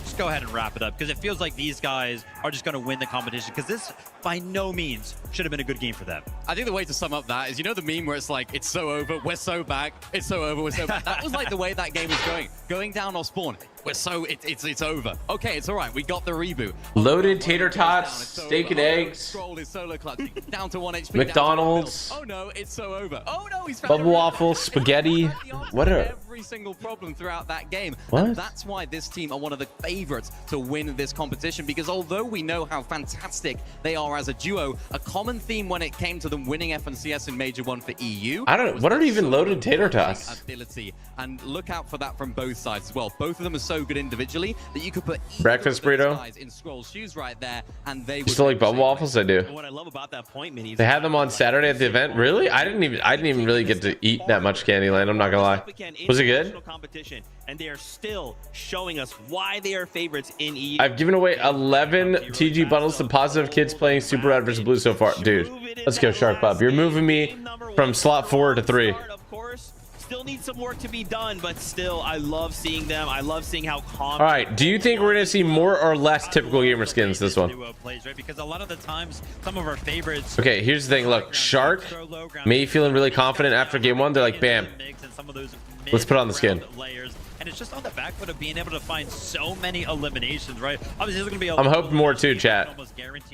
just go ahead and wrap it up, because it feels like these guys are just going to win the competition, because this by no means should have been a good game for them. I think the way to sum up that is, you know the meme where it's like, it's so over, we're so back, it's so over, we're so back. That was like the way that game was going down off spawn. We're so it's over. Okay, it's all right. We got the reboot. Loaded tater tots, steak and eggs. Scroll is solo clutching down to 1 HP. McDonald's. Oh no, it's so over. Oh no, he's Bubble waffle, spaghetti. What are every single problem throughout that game? What? And that's why this team are one of the favorites to win this competition, because although we know how fantastic they are as a duo, a common theme when it came to them winning FNCS in Major 1 for EU. What are even loaded tater tots? Ability, and look out for that from both sides as well. Both of them are so good individually that you could put breakfast burrito guys in Scroll's shoes right there, and they you still like bubble waffles? I do. What I love about that point, Minis, They had them on Saturday at the event. Really? I didn't even really get to eat that much Candyland. I'm not gonna lie. Was it good? Competition, and they are still showing us why they are favorites in EU. I've given away 11 TG bundles to positive kids playing Super Red vs Blue so far. Dude, let's go, Shark Bob. You're moving me from slot 4 to 3. Still needs some work to be done, but still, I love seeing them. I love seeing how calm. All right, do you think we're gonna see more or less typical gamer skins this one? Plays, right? Because a lot of the times, some of our favorites. Okay, here's the thing. Look, Shark, me feeling really confident after game 1. They're like, bam, let's put on the skin. And it's just on the back foot of being able to find so many eliminations, right? Obviously, there's gonna be. I'm hoping more too, chat.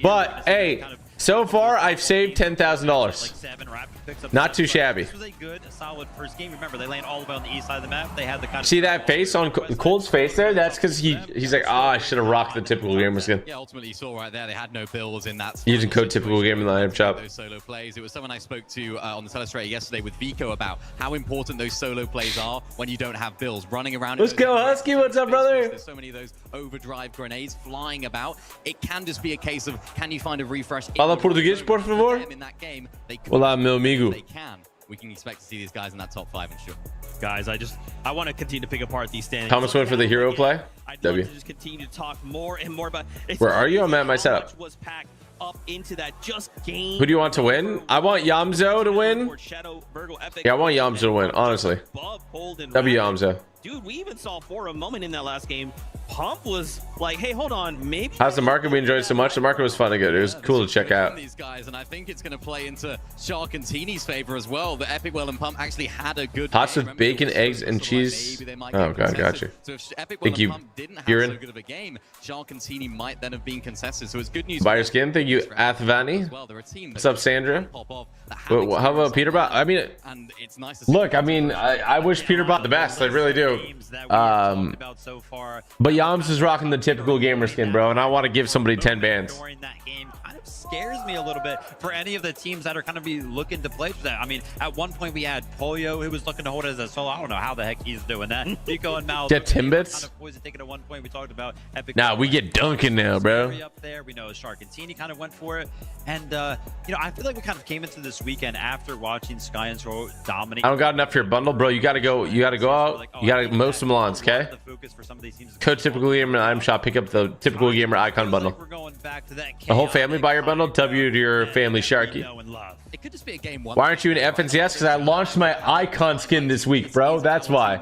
But hey, so far I've saved $10,000. Not too shabby. This was a good, solid first game. Remember, they land all the way on the east side of the map. They had the kind of. See that face on Cold's face there? That's because he's like, ah, I should have rocked the typical gamer skin. Yeah, ultimately you saw right there they had no builds in that. Using code typical gamer in the item shop. Those solo plays. It was someone I spoke to on the Telestrator yesterday with Vico about how important those solo plays are when you don't have builds. Running around. Let's go, Husky. What's up, brother? There's so many of those overdrive grenades flying about. It can just be a case of, can you find a refresh? Fala português, por favor. In that game, Olá, meu amigo. They can. We can expect to see these guys in that top 5, I'm sure. Guys, I want to continue to pick apart these standings. Thomas went for the hero play. W. To just continue to talk more and more about. Where are you? I'm at my setup. Was packed up into that just game. Who do you want to win? I want Yamzo to win. Yeah, I want Yamzo to win, honestly. W Yamzo. Dude, we even saw for a moment in that last game, Pump was like, hey, hold on, maybe. How's the market we enjoyed so much? The market was fun and good. It was cool to check out. These guys, and I think it's going to play into Shark and Teeny's favor as well. The Epic Well and Pump actually had a good Hots with bacon, eggs, and cheese. Oh god, got you. So if Epic Well and Pump didn't have so good of a game, Shark and Teeny might then have been contested. So it's good news. Buy your skin. Thank you, Athvani. What's up, Sandra? How about Peterbot? I mean, look, I mean, I wish Peterbot the best. I really do. But Yams is rocking the typical gamer skin, bro, and I want to give somebody 10 bands. Scares me a little bit for any of the teams that are going to be looking to play for that. I mean, at one point we had Pollo who was looking to hold it as a solo. I don't know how the heck he's doing that. Nico and Mal get Timbits. Kind of poison taken at one point. We talked about Epic. Nah, we get Duncan now, bro. Up there, we know Shark and Teeny kind of went for it, and you know, I feel like we kind of came into this weekend after watching Sky and Scroll dominate. I don't got enough for your bundle, bro. You gotta go. You gotta go out. You gotta mow some lawns, okay? Code typical gamer item shop. Pick up the typical gamer icon bundle. The whole family buy your bundle. W to your family, Sharky. It could just be a game one. Why aren't you in FNCS? Because I launched my icon skin this week, bro. That's why.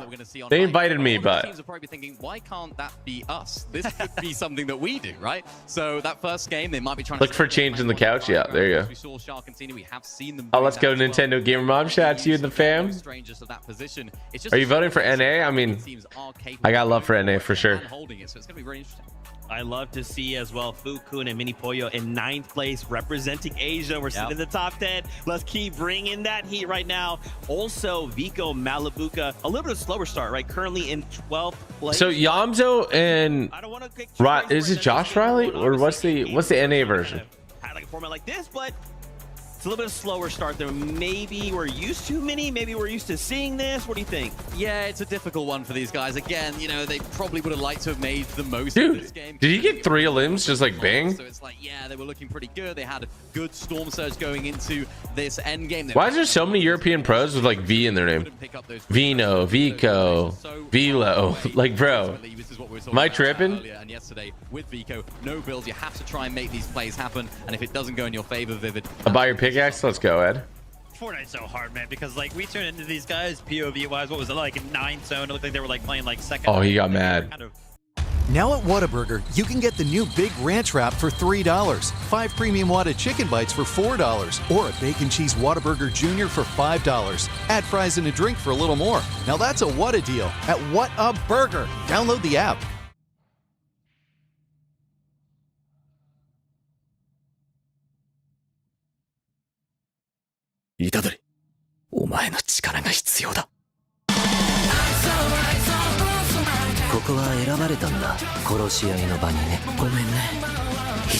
They invited me, but teams are probably thinking, why can't that be us? This could be something that we do, right? So that first game, they might be trying look to for change in the couch. Yeah, there you go. We saw Shark and Tina. We have seen them. Oh, let's go, Nintendo Gamer Mom. Shout out to you and the fam. Are you voting for NA? I mean, I got love for NA for sure. Holding it, so it's gonna be very interesting. I love to see as well Fukun and Mini Pollo in 9th place representing Asia. We're sitting in the top 10. Let's keep bringing that heat right now. Also, Vico Malabuka, a little bit of slower start, right? Currently in 12th place. So Yamzo and is it Josh Riley or what's the NA version? Had like a format like this, but It's a little bit of slower start than maybe we're used to, maybe we're used to seeing this. What do you think? Yeah, it's a difficult one for these guys. Again, you know, they probably would have liked to have made the most of this game. Did he get 3 limbs just like bang? So it's like, yeah, they were looking pretty good. They had a good Storm Surge going into this end game. Why is there so many European pros with like V in their name? Vino, Vico, Velo. Like, bro, am I tripping? And yesterday with Vico, no builds. You have to try and make these plays happen. And if it doesn't go in your favor, Vivid. I'll buy your pickaxe. Let's go, Ed. Fortnite's so hard, man, because like we turn into these guys POV wise. What was it like in 9 zone? It looked like they were like playing like second. Oh, he got mad. Now at Whataburger, you can get the new Big Ranch Wrap for $3, 5 premium Whata chicken bites for $4, or a bacon cheese Whataburger Junior for $5. Add fries and a drink for a little more. Now that's a Whata deal at Whataburger. Download the app. Itadori, お前の力が必要だ。ここは選ばれたんだ。殺し合いの場にね。ごめんね。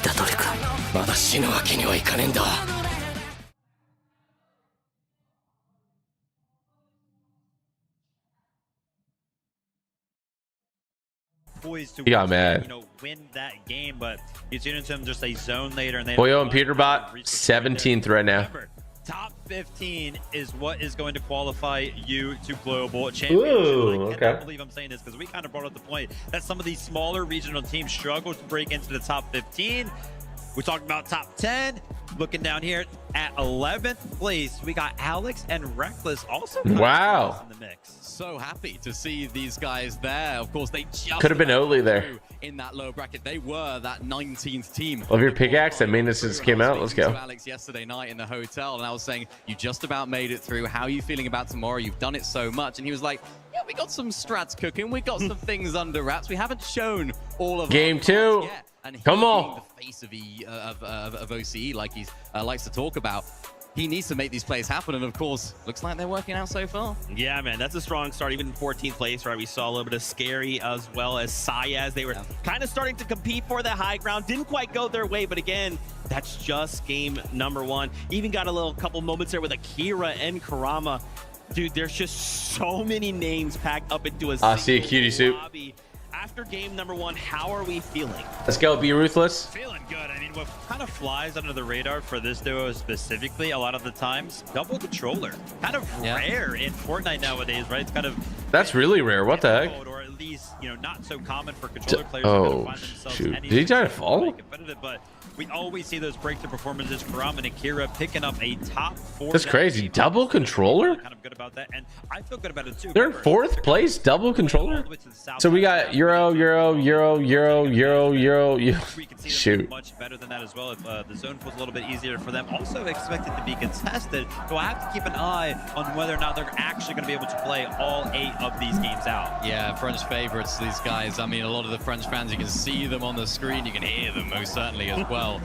虎杖君、まだ死ぬわけにはいかねえんだ。He got mad. You know, win that game, but you tune into them just a zone later, and they. Boyo and Peterbot 17th right now. Remember, top 15 is what is going to qualify you to global championship. Ooh, I okay. cannot believe I'm saying this because we kind of brought up the point that some of these smaller regional teams struggle to break into the top 15. We talked about top 10. Looking down here at 11th place, we got Alex and Reckless also. Wow. In the mix. So happy to see these guys there. Of course, they just Could have been Oli there. in that low bracket. They were that 19th team. Love your pickaxe. That maintenance just came out. Let's go. To Alex yesterday night in the hotel, and I was saying, you just about made it through. How are you feeling about tomorrow? You've done it so much. And he was like, yeah, we got some strats cooking. We got some things under wraps. We haven't shown all of Game 2. yet. And Come being on. the face of OCE, like he likes to talk about, he needs to make these plays happen. And of course, looks like they're working out so far. Yeah, man, that's a strong start. Even in 14th place, right? We saw a little bit of Scary as well as Sayaz. They were kind of starting to compete for the high ground. Didn't quite go their way, but again, that's just game number 1. Even got a little couple moments there with Akira and Karama. Dude, there's just so many names packed up into a I see a cutie suit. lobby. After game number 1, how are we feeling? Let's go. Be ruthless. Feeling good. I mean, what kind of flies under the radar for this duo specifically a lot of the times, double controller. Kind of rare in Fortnite nowadays, right? It's kind of That's really rare. What the heck? or at least, you know, not so common for controller players to Oh, find themselves shoot. any Did he try to sort of fall? competitive, but we always see those breakthrough performances. Karama and Akira picking up a top 4. That's crazy. Double controller? Kind of good about that, and I feel good about it too. They're in 4th place. Double controller. So we got Euro. Shoot. Much better than that as well. If the zone was a little bit easier for them, also expected to be contested. So I have to keep an eye on whether or not they're actually going to be able to play all 8 of these games out. Yeah, French favorites, these guys. I mean, a lot of the French fans, you can see them on the screen. You can hear them most certainly as well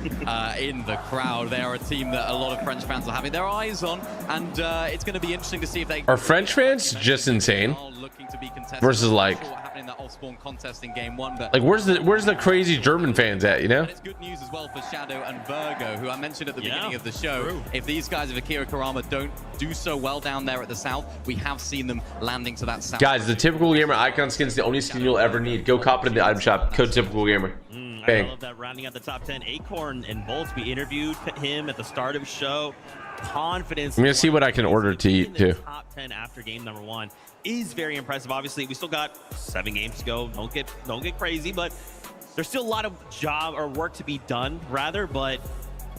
in the crowd. They are a team that a lot of French fans are having their eyes on, and it's going to be interesting to see if they Are French fans just insane? looking to be contested. Versus like, Not sure what happened in that off-spawn contest in game 1, but like where's the crazy German fans at? You know? it's good news as well for Shadow and Virgo, who I mentioned at the beginning of the show. If these guys of Akira Karama don't do so well down there at the south, we have seen them landing to that south. Guys, the Typical Gamer icon skin is the only skin you'll ever need. Go cop it in the item shop. Code Typical Gamer. I Bang. love that. Rounding out the top 10, Acorn and Bolts. We interviewed him at the start of the show. Confidence. I'm gonna see what I can order to eat too. Top 10 after game number 1 is very impressive. Obviously, we still got 7 games to go. Don't get crazy, but there's still a lot of job or work to be done, rather. But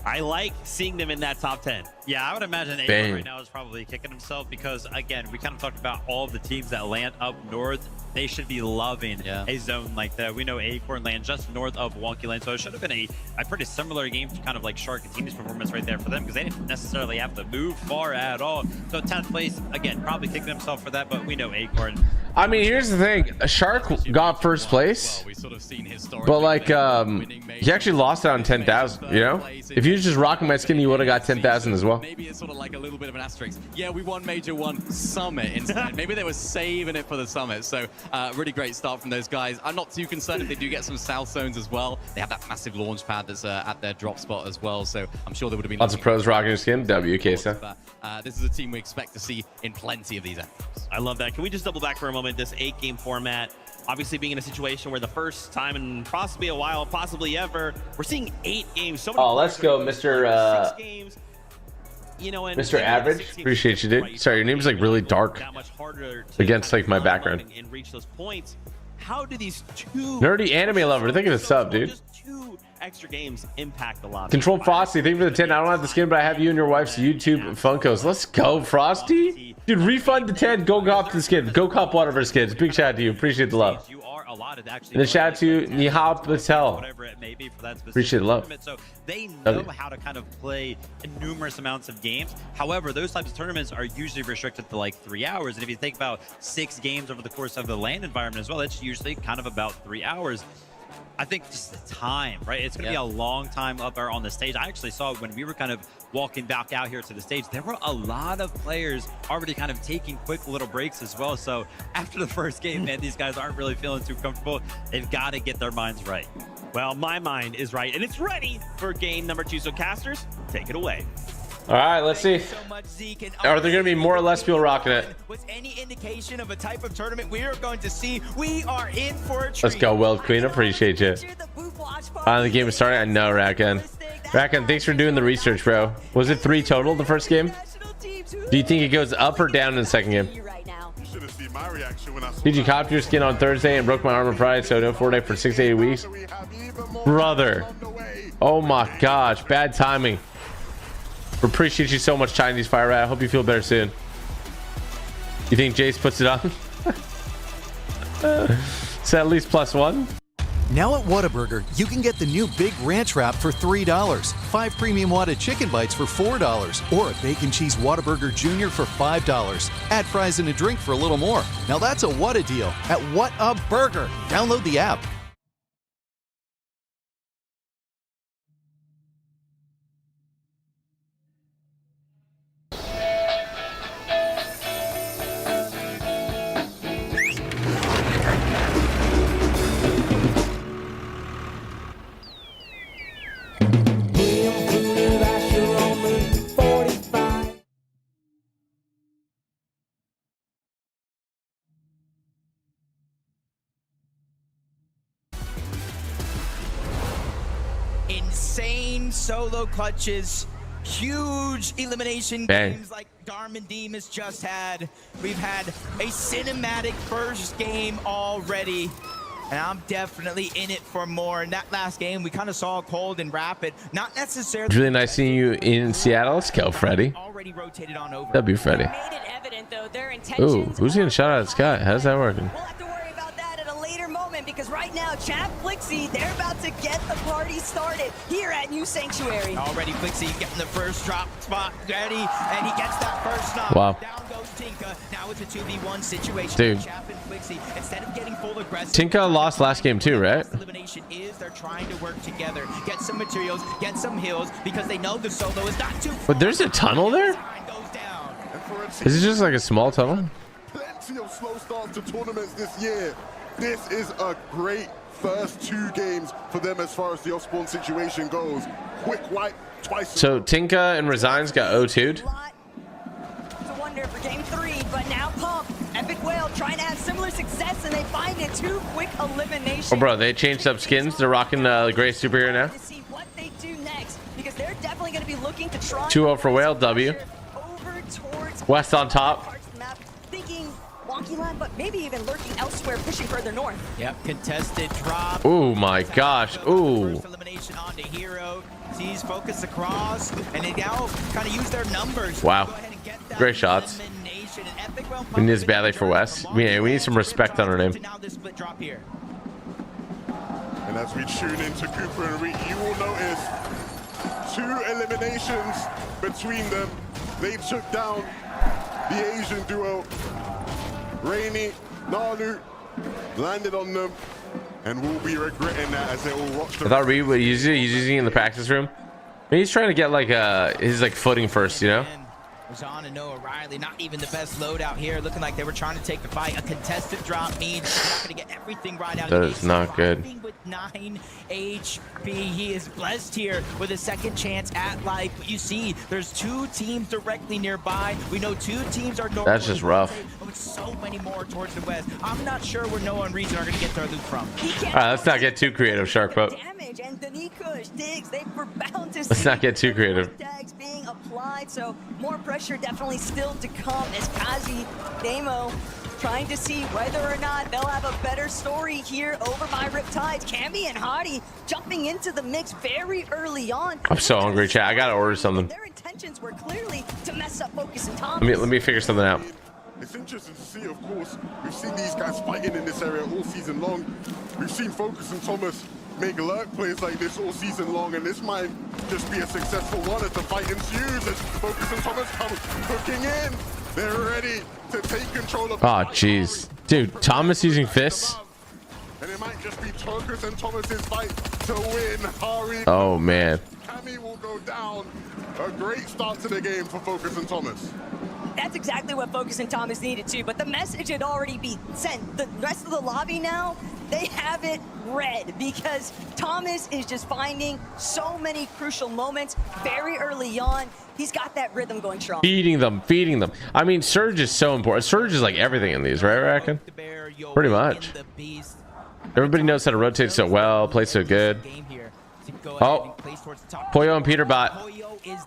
I like seeing them in that top 10. Yeah, I would imagine Acorn right now is probably kicking himself because, again, we kind of talked about all of the teams that land up north. They should be loving a zone like that. We know Acorn land just north of Wonky Lane, so it should have been a pretty similar game to kind of like Shark and Team's performance right there for them because they didn't necessarily have to move far at all. So 10th place, again, probably kicking himself for that, but we know Acorn I mean, here's the thing. Shark got first place, but like, he actually lost out on 10,000. You know, if you was just rocking my skin, you would have got 10,000 as well. Maybe it's sort of like a little bit of an asterisk. Yeah, we won Major 1 Summit instead. Maybe they were saving it for the Summit. So really great start from those guys. I'm not too concerned if they do get some South zones as well. They have that massive launch pad that's at their drop spot as well. So I'm sure there would have been lots of pros rocking your skin. WK. This is a team we expect to see in plenty of these episodes. I love that. Can we just double back for a moment? This 8-game format, obviously being in a situation where the first time in possibly a while, possibly ever, we're seeing 8 games. So many let's go, Mr. 6 games. You know, and Mr. Average. Appreciate you, dude. Sorry, your name's like really dark that much harder against like my background. And reach those points. How do these 2 nerdy anime lover? Think of the sub, dude. Just 2 extra games impact a lot. Control Frosty, thank you for the 10. I don't have the skin, but I have you and your wife's YouTube Funkos. Let's go, Frosty. Dude, refund the 10. Go cop the skin. Go cop one of our skins. Big shout out to you. Appreciate the love. And then shout out to Nihab Patel. Whatever it may be for that specific appreciate the love. tournament. So they know how to kind of play numerous amounts of games. However, those types of tournaments are usually restricted to like 3 hours. And if you think about 6 games over the course of the LAN environment as well, that's usually kind of about 3 hours. I think just the time, right? It's going to be a long time up there on the stage. I actually saw it when we were kind of walking back out here to the stage. There were a lot of players already kind of taking quick little breaks as well. So after the first game, man, these guys aren't really feeling too comfortable. They've got to get their minds right. Well, my mind is right, and it's ready for game number 2. So casters, take it away. All right, let's see. Are there going to be more or less people rocking it? Was any indication of a type of tournament we are going to see? We are in for a treat. Let's go, Weld Queen. Appreciate you. Finally, the game is starting. I know, Rakan. Rakan, thanks for doing the research, bro. Was it 3 total the first game? Do you think it goes up or down in the second game? Did you copy your skin on Thursday and broke my armor pride? So no Fortnite for 6 to 8 weeks, brother. Oh my gosh, bad timing. Appreciate you so much, Chinese Fire Rat. I hope you feel better soon. You think Jace puts it on? So at least +1. Now at Whataburger, you can get the new Big Ranch Wrap for $3, 5 premium Whata chicken bites for $4, or a bacon cheese Whataburger Junior for $5. Add fries and a drink for a little more. Now that's a Whata deal at Whataburger. Download the app. Insane solo clutches, huge elimination games like Darman Deem has just had. We've had a cinematic first game already, and I'm definitely in it for more. In that last game, we kind of saw Cold and Rapid, not necessarily. It's really nice seeing you in Seattle. Let's go, Freddy. Already rotated on over. W Freddy. Ooh, who's getting shot out of the sky? How's that working? Because right now, Chad Flixie, they're about to get the party started here at New Sanctuary. Already Flixie getting the first drop spot ready, and he gets that first knock. Wow. Down goes Tinka. Now it's a 2v1 situation. Dude. Chap and Flixie, instead of getting full aggressive, Tinka lost last game too, right? elimination is they're trying to work together, get some materials, get some heals, because they know the solo is not too far. But there's a tunnel there? Is it just like a small tunnel? Plenty of slow starts to tournaments this year. This is a great first 2 games for them as far as the off-spawn situation goes. Quick wipe twice. So Tinka and Resigns got O2'd. It's a wonder for game 3, but now Pump, Epic Whale trying to have similar success, and they find it 2 quick eliminations. Oh, bro, they changed up skins. They're rocking the Gray Superhero now. To see what they do next, because they're definitely going to be looking to try 2-0 for Whale. W. over towards West on top. parts of the map, thinking wonky line, but maybe even lurking elsewhere, pushing further north. Yep, contested drop. Oh my gosh. Ooh. First elimination onto Hero. Sees focus across, and they now kind of use their numbers. Wow. Great shots. We need this badly for West. We need some respect on our name. Now this split drop here. And as we tune into Cooper and Reek, you will notice 2 eliminations between them. They took down the Asian duo, Rainy Nalu landed on them, and will be regretting that as they all watch I thought Reed was he's using it in the practice room. Maybe he's trying to get like his like footing first, you know. John and Noah Riley, not even the best load out here, looking like they were trying to take the fight. A contested drop means not going to get everything right out of the That is not good. With 9 HP, he is blessed here with a second chance at life. But you see, there's 2 teams directly nearby. We know 2 teams are north. That's just rough. With so many more towards the west. I'm not sure where Noah and Reason are going to get their loot from. All right, let's not get too creative, Shark Boat. Damage and Danikush digs. They were bound to Let's not get too creative. tags being applied, so more pressure definitely still to come as Kazi Demo trying to see whether or not they'll have a better story here over by Riptides. Cammy and Hottie jumping into the mix very early on. I'm so hungry, chat. I gotta order something. Their intentions were clearly to mess up Focus and Thomas. Let me figure something out. It's interesting to see, of course. We've seen these guys fighting in this area all season long. We've seen Focus and Thomas make lurk plays like this all season long, and this might just be a successful one as the fight ensues, as Focus and Thomas come hooking in. They're ready to take control of. Oh, jeez, dude, Thomas using fists. And it might just be Focus and Thomas's fight to win. Hari. Oh man. Cammy will go down. A great start to the game for Focus and Thomas. That's exactly what Focus and Thomas needed to, but the message had already been sent. The rest of the lobby now, they have it read because Thomas is just finding so many crucial moments very early on. He's got that rhythm going strong. Feeding them. I mean, Surge is so important. Surge is like everything in these, right, Racken? Pretty much. Everybody knows how to rotate so well, play so good. Oh, Poyo and Peterbot.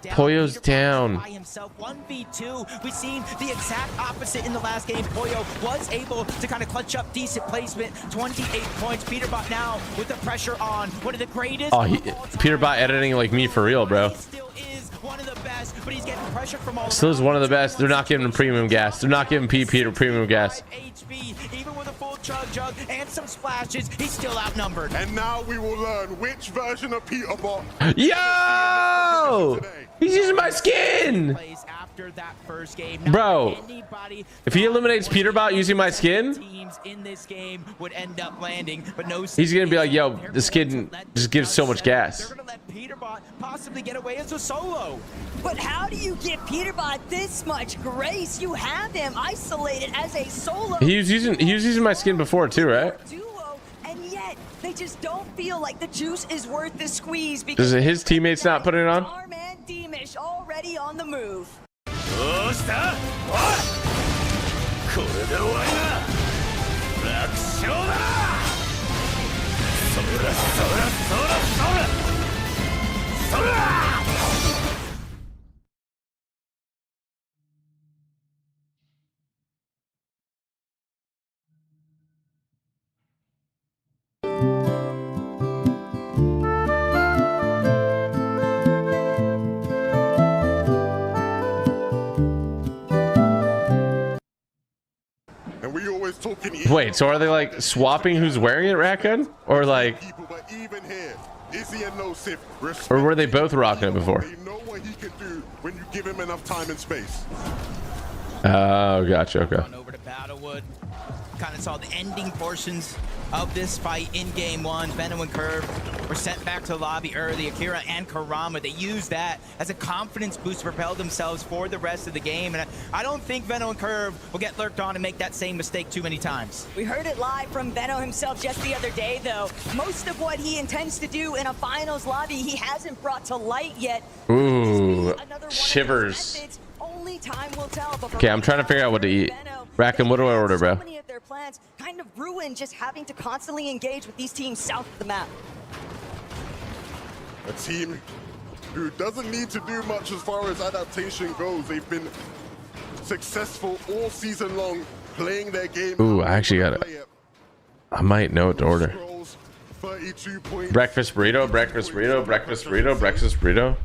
Poyo's down. By himself, 1v2. We've seen the exact opposite in the last game. Poyo was able to kind of clutch up decent placement, 28 points. Peterbot now with the pressure on. One of the greatest. Oh, Peterbot editing like me for real, bro. Still is one of the best, but he's getting pressure from all. Still is one of the best. They're not giving him premium gas. They're not giving Peter premium gas. HP, even with a full jug and some splashes, he's still outnumbered. And now we will learn which version of Peterbot. Yo! He's using my skin! Bro, if he eliminates Peterbot using my skin, in this game would end up landing, but no, he's gonna be like, yo, this kid just gives so much gas. They're gonna let Peterbot possibly get away as a solo. But how do you give Peterbot this much grace? You have him isolated as a solo. He was using my skin before too, right? Duo, and yet they just don't feel like the juice is worth the squeeze because Does his teammates not put it on? our man Demish already on the move. And we always talking. Wait, so are they like swapping who's wearing it, Raccoon? Or like, But even here, Izzy and Nosif or were they both rocking it before? They know what he can do when you give him enough time and space. Oh, gotcha. Okay. Over to Battlewood. Kind of saw the ending portions of this fight in game one. Venom and Curve were sent back to the lobby early. Akira and Karama, they used that as a confidence boost to propel themselves for the rest of the game. And I don't think Venom and Curve will get lurked on and make that same mistake too many times. We heard it live from Benno himself just the other day, though. Most of what he intends to do in a finals lobby, he hasn't brought to light yet. Ooh, shivers. Only time will tell. Okay, I'm trying to figure out what to eat. Raccoon, what do I order, bro? Many of their plans kind of ruined just having to constantly engage with these teams south of the map. A team who doesn't need to do much as far as adaptation goes. They've been successful all season long playing their game. Ooh, I actually got it. I might know what to order. Breakfast burrito, breakfast burrito, breakfast burrito, breakfast burrito.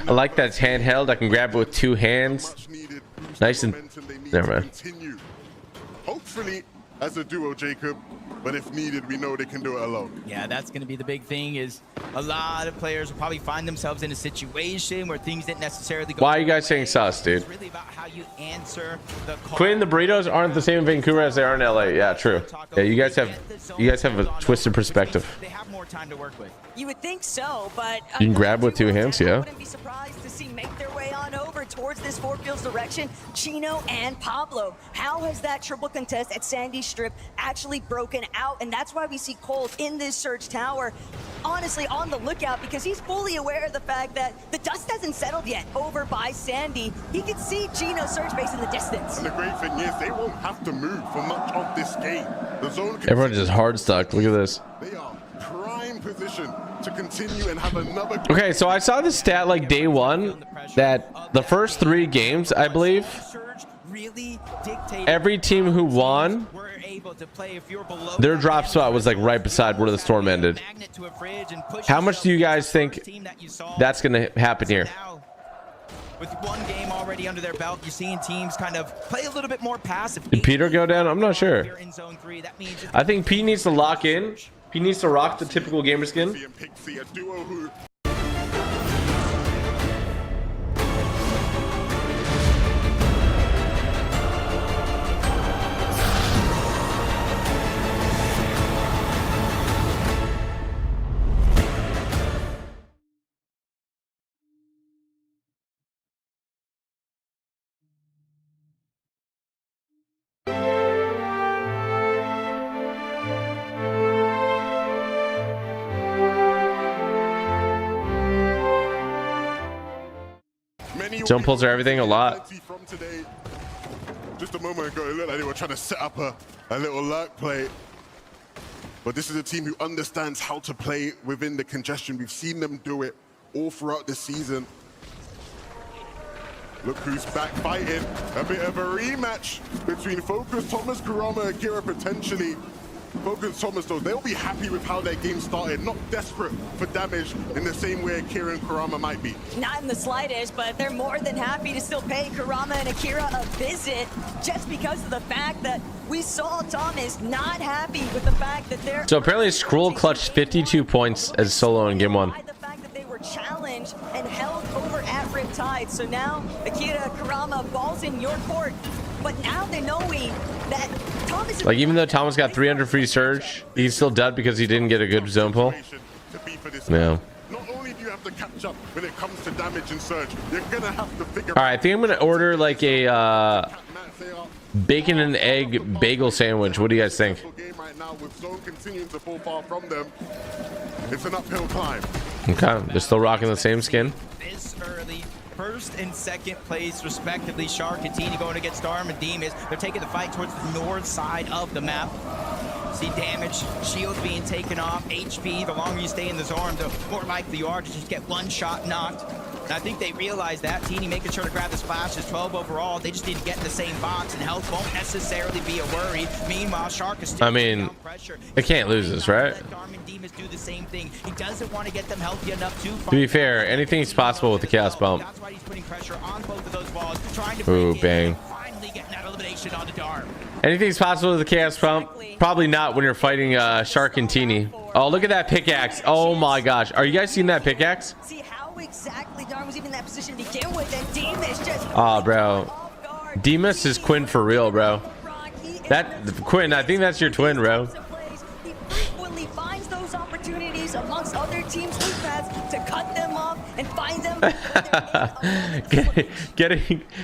I like that it's handheld. I can grab it with 2 hands. Nice and... Never mind. Hopefully as a duo, Jacob, but if needed, we know they can do it alone. Yeah, that's going to be the big thing. Is a lot of players will probably find themselves in a situation where things didn't necessarily go. Why are you guys saying sus, dude? It's really about how you answer the call. Quinn, the burritos aren't the same in Vancouver as they are in LA. Yeah, true. Yeah, you guys have a twisted perspective. They have more time to work with. You would think so, but You can grab with 2 hands, yeah. wouldn't be surprised to see make their way on over towards this Fort Fields direction. Chino and Pablo. How has that triple contest at Sandy Strip actually broken out? And that's why we see Colt in this Surge Tower, honestly on the lookout, because he's fully aware of the fact that the dust hasn't settled yet over by Sandy. He can see Chino's Surge base in the distance. And the great thing is they won't have to move for much of this game. The zone Everyone's just hard stuck. Look at this. They are prime position to continue and have another. Okay, so I saw the stat like day 1 that the first 3 games, I believe, every team who won, their drop spot was like right beside where the storm ended. How much do you guys think that's going to happen here? With one game already under their belt, you're seeing teams kind of play a little bit more passive. Did Peter go down? I'm not sure. I think Pete needs to lock in. He needs to rock the typical gamer skin. Jump pulls are everything a lot. Just a moment ago, it looked like they were trying to set up a little lurk play. But this is a team who understands how to play within the congestion. We've seen them do it all throughout the season. Look who's back fighting. A bit of a rematch between Focus, Thomas, Kurama, Akira potentially. Focus, Thomas, though, they'll be happy with how their game started, not desperate for damage in the same way Akira and Kurama might be. Not in the slightest, but they're more than happy to still pay Kurama and Akira a visit just because of the fact that we saw Thomas not happy with the fact that they're... So apparently Skrull clutched 52 points as solo in game 1. The fact that they were challenged and held over at Riptide. So now Akira, Kurama, balls in your court. But now they're knowing that Thomas... Like, even though Thomas got 300 free surge, he's still dead because he didn't get a good zone pull. Yeah. Not only do you have to catch up when it comes to damage and surge, you're gonna have to figure. All right, I think I'm gonna order like a bacon and egg bagel sandwich. What do you guys think? Right now, with zone continuing to fall far from them, it's an uphill climb. Okay, they're still rocking the same skin. This early, first and second place respectively. Shark and Tina going against Storm and Demas. They're taking the fight towards the north side of the map. See damage, shield being taken off, HP. The longer you stay in the zone, the more likely you are to just get one shot knocked. And I think they realize that. Teeny making sure to grab the splashes, 12 overall. They just need to get in the same box, and health won't necessarily be a worry. Meanwhile, Shark is still I mean, they can't lose this, right? Demas do the same thing. He doesn't want to get them healthy enough To be fair, anything's possible with the chaos bump. That's why he's putting pressure on both of those walls, trying to Ooh, bang. finally getting that elimination on the Darm. Anything's possible with the chaos bump. Probably not when you're fighting Shark and Teeny. Oh, look at that pickaxe. Oh my gosh. Are you guys seeing that pickaxe? See how exactly Darm was even in that position to begin with, and Demas just... Oh, bro. Demas is Quinn for real, bro. That Quinn, I think that's your twin, bro. He frequently finds those opportunities amongst other teams' weak paths to cut them off and find them.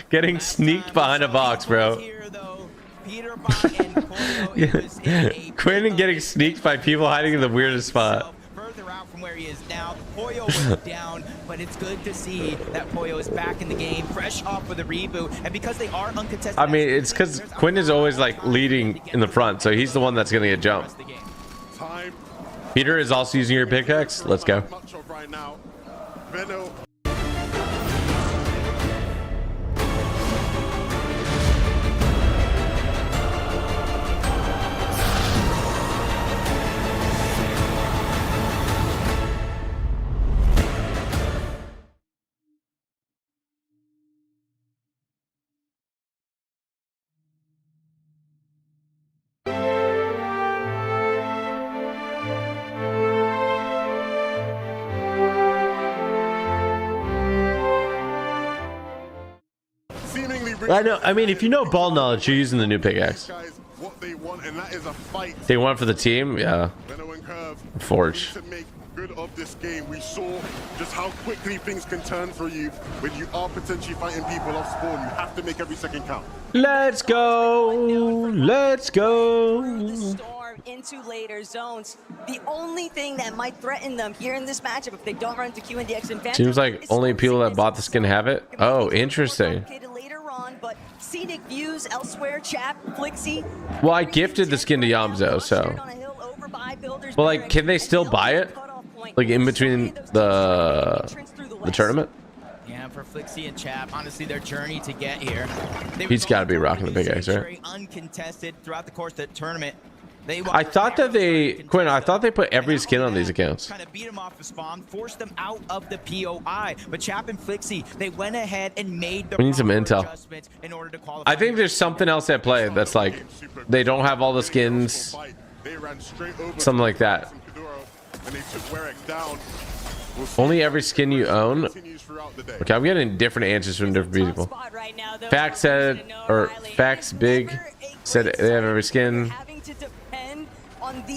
getting sneaked behind a box, bro. Quinn and getting sneaked by people hiding in the weirdest spot. Further out from where he is now, Poyo was down, but it's good to see that Poyo is back in the game, fresh off with a reboot, and because they are uncontested. I mean, it's because Quinn is always like leading in the front, so he's the one that's gonna get jumped. Peter is also using your pickaxe. Let's go. I know. I mean, if you know ball knowledge, you're using the new pickaxe. What they want, and that is a fight. They want for the team, yeah. Forge. To make good of this game, we saw just how quickly things can turn for you when you are potentially fighting people off spawn. You have to make every second count. Let's go. Let's go. Into later zones. The only thing that might threaten them here in this matchup, if they don't run into QNDX and Phantom, Seems like only people that bought the skin have it. Oh, interesting. Later on, but scenic views elsewhere, Chap, Flixie. Well, I gifted the skin to Yamzo, so. Well, like, can they still buy it? Like in between the tournament? Yeah, for Flixie and Chap, honestly, their journey to get here. He's got to be rocking the big X, right? Uncontested throughout the course of the tournament. I thought that Quinn, I thought they put every skin on these accounts. Kind of beat them off the spawn, forced them out of the POI. But Chap and Flixie, they went ahead and made the We need some intel. adjustments in order to qualify. I think there's something else at play that's like they don't have all the skins, something like that. Only every skin you own. Okay, I'm getting different answers from different people. Fax said, or Fax Big said they have every skin.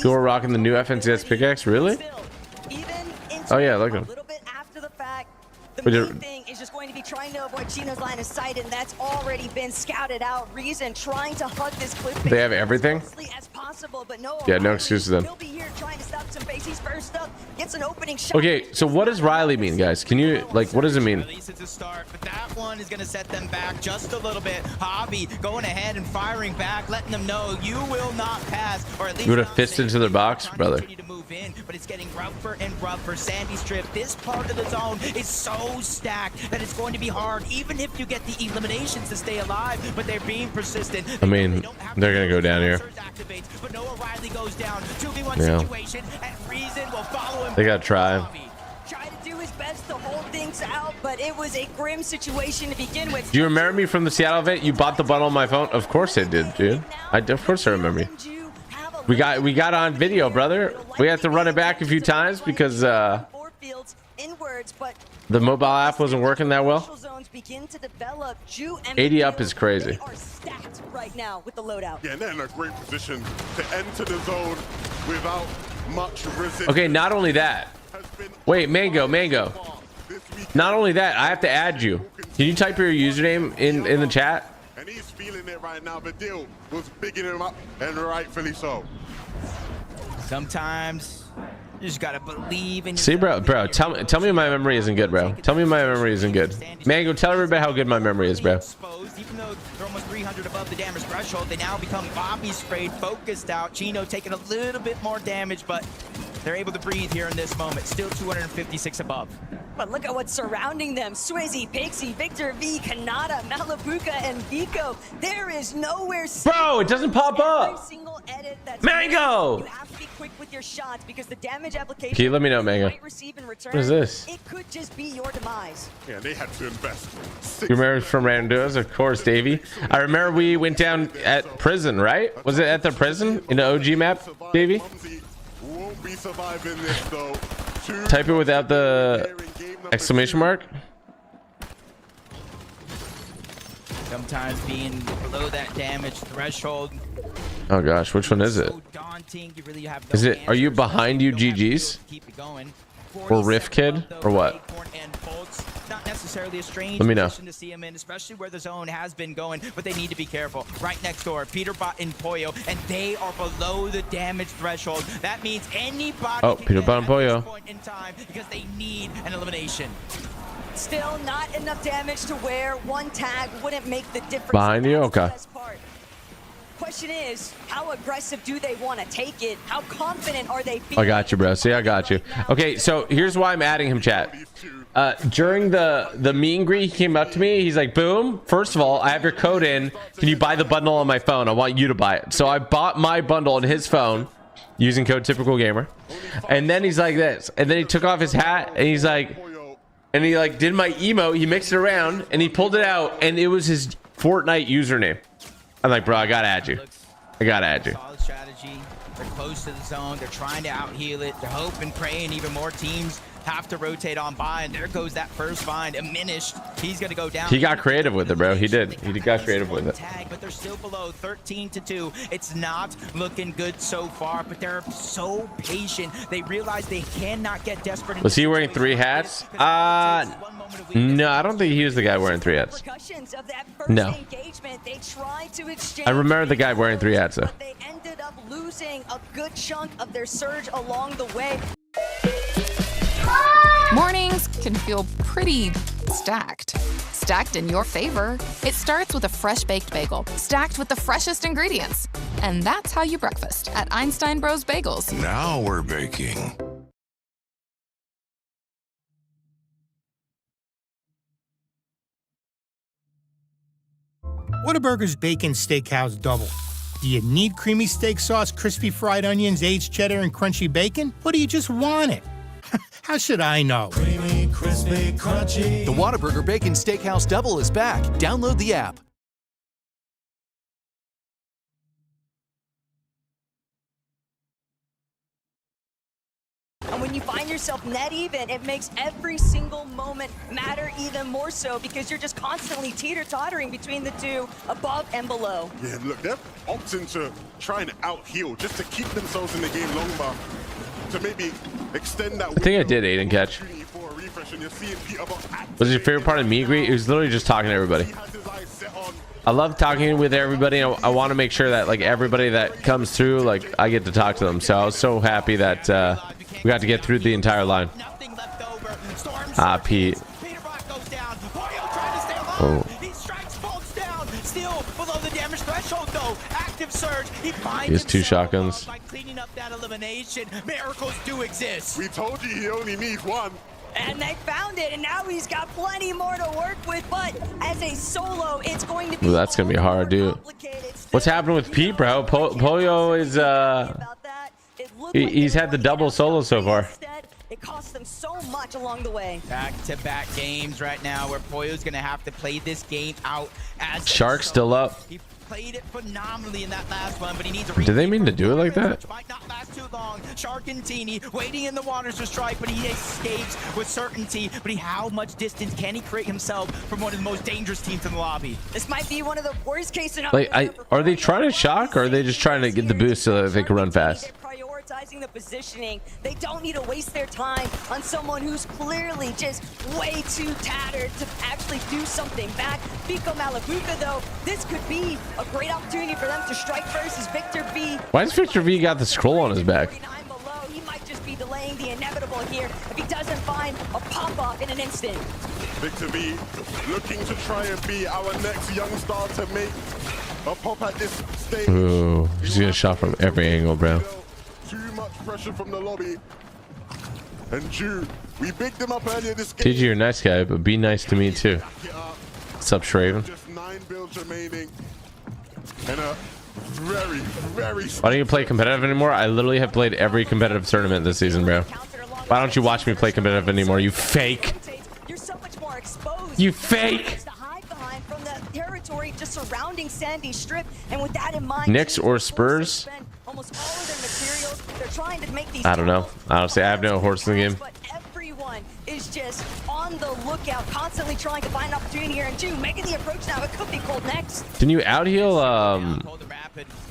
Who are rocking the new FNCS pickaxe? Really? Oh yeah, look at them. The main thing is just going to be trying to avoid Chino's line of sight, and that's already been scouted out. Reason trying to hug this cliff They have everything? as possible, but no. Yeah, no excuses then. He'll be here trying to stop some face. He's first up, gets an opening shot. Okay, so what does Riley mean, guys? Can you, like, what does it mean? At least it's a start, but that one is going to set them back just a little bit. Hobby going ahead and firing back, letting them know you will not pass, or at least You would have fist into their box, brother. but it's getting rougher and rougher. Sandy Strip, this part of the zone is so stacked that it's going to be hard, even if you get the eliminations to stay alive, but they're being persistent. I mean, they're gonna go down here. But Noah Riley goes down. 2v1 Yeah. situation, and Reason will follow him. They gotta try. Tried to do his best to hold things out, but it was a grim situation to begin with. Do you remember me from the Seattle event? You bought the bundle on my phone? Of course I did, dude. Of course I remember you. We got on video, brother. We had to run it back a few times because the mobile app wasn't working that well. 80 up is crazy. Right now with the loadout. Yeah, and they're in a great position to enter the zone without much resistance. Okay, not only that. Wait, Mango. Not only that, I have to add you. Can you type your username in the chat? And he's feeling it right now. The deal was bigging him up, and rightfully so. Sometimes you just gotta believe in. See, bro, tell me my memory isn't good, bro. Tell me my memory isn't good. Mango, tell everybody how good my memory is, bro. Even though they're almost 300 above the damage threshold, they now become Bobby sprayed, focused out. Chino taking a little bit more damage, but they're able to breathe here in this moment. Still 256 above. But look at what's surrounding them. Swizzy, Pixie, Victor V, Kanata, Malabuka, and Vico. There is nowhere. Bro, it doesn't pop up. Mango! You have to be quick with your shots because the damage application. Can you let me know, Mango? What is this? It could just be your demise. Yeah, they had to invest. You remember from Random Duos? Of course, Davey. I remember we went down at prison, right? Was it at the prison in the OG map, Davey? Won't be surviving this though. Type it without the exclamation mark. Sometimes being below that damage threshold. Oh gosh, which one is it? Is it? Are you behind you, GGs? Or Riff Kid, or what? Not necessarily a strange Let me know. position to see him in, especially where the zone has been going, but they need to be careful. Right next door, Peterbot and Pollo, and they are below the damage threshold. That means anybody Oh, can Peterbot and Pollo. point in time because they need an elimination. Still not enough damage to where one tag wouldn't make the difference. Behind you? That's the Okay. best part. Question is, how aggressive do they want to take it? How confident are they feeling? I got you, bro. See, I got you. Okay, so here's why I'm adding him, chat. During the meet and greet, he came up to me. He's like, boom, first of all, I have your code in. Can you buy the bundle on my phone? I want you to buy it. So I bought my bundle on his phone using code Typical Gamer. And then he's like this. And then he took off his hat and he's like, and he like did my emote. He mixed it around and he pulled it out and it was his Fortnite username. I'm like, bro, I gotta add you. I gotta add you. Solid strategy. They're close to the zone. They're trying to out-heal it. They're hoping, praying even more teams have to rotate on by, and there goes that first find. Diminished. He's going to go down. He got creative with it, bro. He did. He got creative with it. Tag, but they're still below 13-2. It's not looking good so far, but they're so patient. They realize they cannot get desperate. Was he wearing 3 hats? No, I don't think he was the guy wearing 3 hats. No. I remember the guy wearing 3 hats, though. They ended up losing a good chunk of their surge along the way. Mornings can feel pretty stacked. Stacked in your favor. It starts with a fresh baked bagel, stacked with the freshest ingredients. And that's how you breakfast at Einstein Bros Bagels. Now we're baking. Whataburger's Bacon Steakhouse Double. Do you need creamy steak sauce, crispy fried onions, aged cheddar, and crunchy bacon? Or do you just want it? How should I know? Creamy, crispy, crunchy. The Whataburger Bacon Steakhouse Double is back. Download the app. And when you find yourself net even, it makes every single moment matter even more so because you're just constantly teeter-tottering between the two, above and below. Yeah, look, they're opting to try and out-heal just to keep themselves in the game longer, to maybe extend that. I think I did Aiden catch. Was your favorite part of meet and greet? It was literally just talking to everybody. I love talking with everybody. I want to make sure that like everybody that comes through, like I get to talk to them. So I was so happy that we got to get through the entire line. Pete. Oh. He strikes folks down. Still below the damage threshold though. Active surge. He finds He has 2 shotguns. by cleaning up that elimination. Miracles do exist. We told you he only needs 1. And they found it, and now he's got plenty more to work with, but as a solo, it's going to be... Ooh, that's going to be hard, dude. What's happening with Pete, bro? Polio is, he's had the double solo so far. It cost them so much along the way. Back-to-back games right now where Pollo's going to have to play this game out as... Shark still up. He played it phenomenally in that last one, but he needs a... Did they mean to do it like that? Might not last too long. Shark and Teeny waiting in the waters to strike, but he escapes with certainty. But how much distance can he create himself from one of the most dangerous teams in the lobby? This might be one of the worst case scenarios. Like, are they trying to shock, or are they just trying to get the boost so that they can run fast? Prioritizing the positioning. They don't need to waste their time on someone who's clearly just way too tattered to actually do something back. Pico Malabuca, though, this could be a great opportunity for them to strike first as Victor V. Why does Victor V got the scroll on his back? He might just be delaying the inevitable here if he doesn't find a pop-off in an instant. Victor V looking to try and be our next young star to make a pop at this stage. Ooh, he's gonna shot from every angle, bro. Too much pressure from the lobby. And Jude, we bigged him up earlier this game. TG, you're a nice guy, but be nice to me too. What's up, Shraven? Just 9 builds remaining. And a very, very... Why don't you play competitive anymore? I literally have played every competitive tournament this season, bro. Why don't you watch me play competitive anymore, you fake? You're so much more exposed. You fake! To hide behind from the territory just surrounding Sandy Strip, and with that in mind, Knicks or Spurs? almost all of their materials. They're trying to make these. I don't know. Honestly, I have no horse in the game. But everyone is just on the lookout, constantly trying to find an opportunity here. And June making the approach now. It could be cold next. Can you out heal?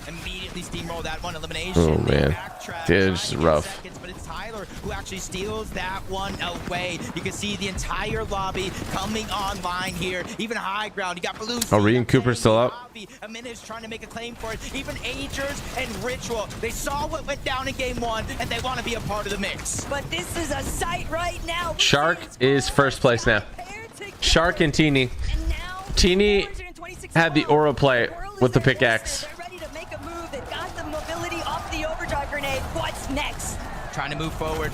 Immediately steamroll that one elimination. Oh man, dude, it's just rough. But it's Tyler who actually steals that one away. You can see the entire lobby coming online here. Even high ground. You got Blue. Oh, Reed and Cooper still up. A minute is trying to make a claim for it. Even Agers and Ritual. They saw what went down in game 1, and they want to be a part of the mix. But this is a sight right now. Shark is first place now. Shark and Teeny. Teeny had the aura play with the pickaxe. What's next? Trying to move forward,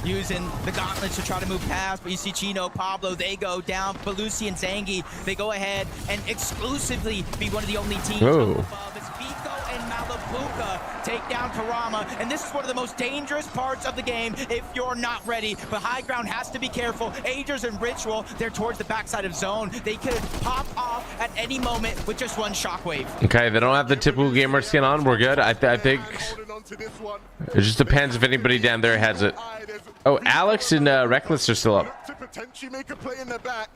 using the gauntlets to try to move past, but you see Chino, Pablo, they go down. Belusi and Zangi, they go ahead and exclusively be one of the only teams above. It's Pico and Malabuca take down Karama, and this is one of the most dangerous parts of the game if you're not ready. But high ground has to be careful. Agers and Ritual, they're towards the backside of zone. They could pop off at any moment with just one shockwave. Okay, they don't have the typical gamer skin on. We're good. I think to this one. It just depends if anybody down there has it. Oh, Alex and Reckless are still up. To potentially make a play in the back.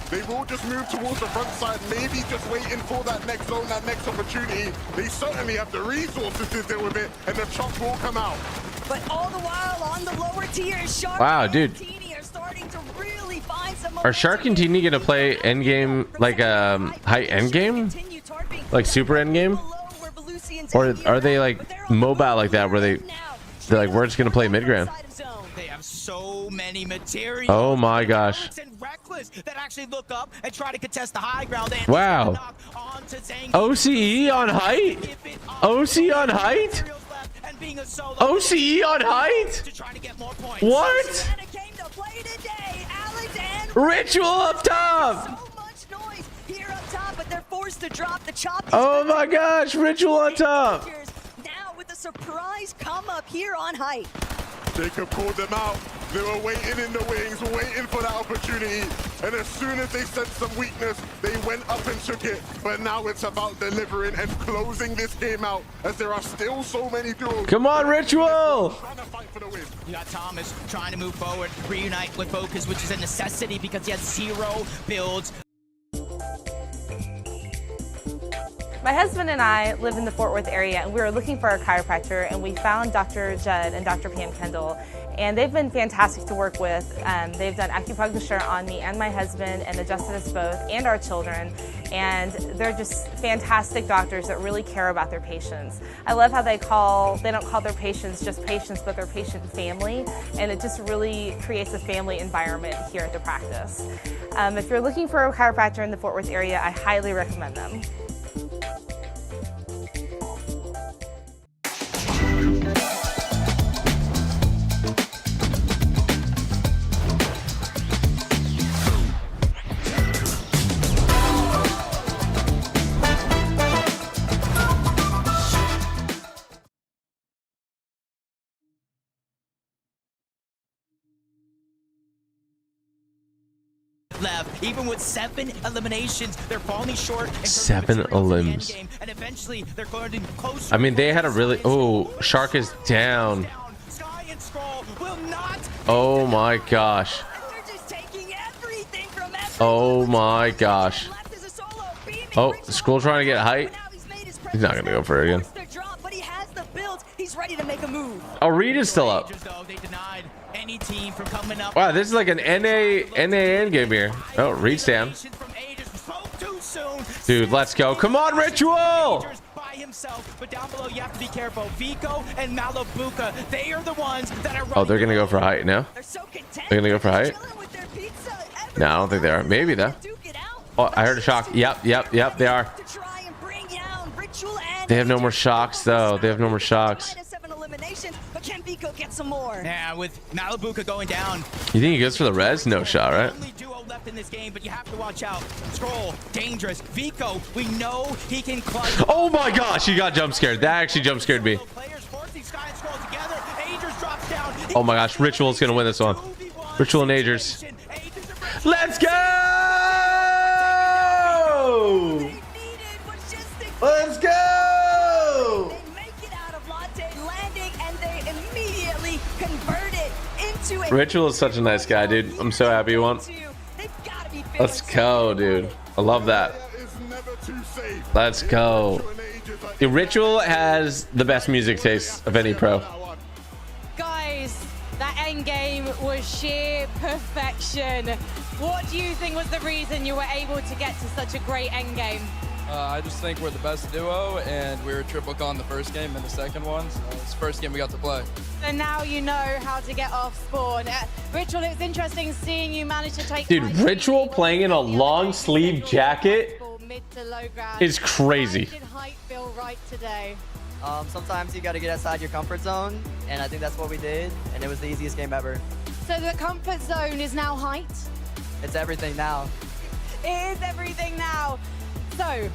They will just move towards the front side, maybe just waiting for that next zone, that next opportunity. They certainly have the resources to deal with it, and the chop will come out. But all the while on the lower tier, Shark Wow, and dude. Teeny are starting to really find some Are Shark and Teeny gonna play endgame, like high endgame, like super endgame, or are they like mobile like that, where they're like, we're just gonna play mid ground? They have so many materials. Oh my gosh! And Reckless that actually look up and try to contest the high ground. Wow. OCE on height. OCE on height. OCE on height. What? Ritual up top. Here up top, but they're forced to drop the chop. Oh my gosh! Ritual on top. Now with a surprise come up here on height. Jacob called them out. They were waiting in the wings, waiting for that opportunity. And as soon as they sensed some weakness, they went up and took it. But now it's about delivering and closing this game out, as there are still so many duels. Come on, Ritual! You got Thomas trying to move forward, reunite with Focus, which is a necessity because he has 0 builds. My husband and I live in the Fort Worth area, and we were looking for a chiropractor, and we found Dr. Judd and Dr. Pam Kendall, and they've been fantastic to work with. They've done acupuncture on me and my husband and adjusted us both and our children, and they're just fantastic doctors that really care about their patients. I love how they don't call their patients just patients, but their patient family, and it just really creates a family environment here at the practice. If you're looking for a chiropractor in the Fort Worth area, I highly recommend them. Left, even with 7 eliminations, they're falling short. 7 elims. And eventually, they're going closer. I mean, they had a really. Oh, Shark is down. Oh my gosh. Oh my gosh. Oh, Skrull trying to get height. He's not gonna go for it again. He's ready to make a move. Oh, Reed is still up. Any team from coming up. Wow, this is like an NA endgame here. Oh, Reed's down. Dude, let's go. Come on, Ritual! By himself, but down below you have to be careful. Vico and Malabuka, they are the ones that are. Oh, they're gonna go for height now. They're gonna go for height. No, I don't think they are. Maybe though. Oh, I heard a shock. Yep, they are. They have no more shocks though. They have no more shocks. But can Vico get some more? Yeah, with Malabuka going down. You think he goes for the res? No shot, right? Only duo left in this game, but you have to watch out. Scroll, dangerous. Vico, we know he can clutch. Oh my gosh, he got jump scared. That actually jump scared me. Oh my gosh, Ritual's gonna win this one. Ritual and Agers. Let's go! Let's go! Ritual is such a nice guy, dude. I'm so happy he won. Let's go, dude. I love that. Let's go. The Ritual has the best music taste of any pro. Guys, that end game was sheer perfection. What do you think was the reason you were able to get to such a great end game? I just think we're the best duo, and we were triple con the first game and the second one, so it's the first game we got to play. So now you know how to get off spawn. Ritual, it was interesting seeing you manage to take. Dude, Ritual playing in a long sleeve jacket mid to low ground is crazy. How did height feel right today? Sometimes you got to get outside your comfort zone, and I think that's what we did, and it was the easiest game ever. So the comfort zone is now height? It's everything now. It is everything now. So,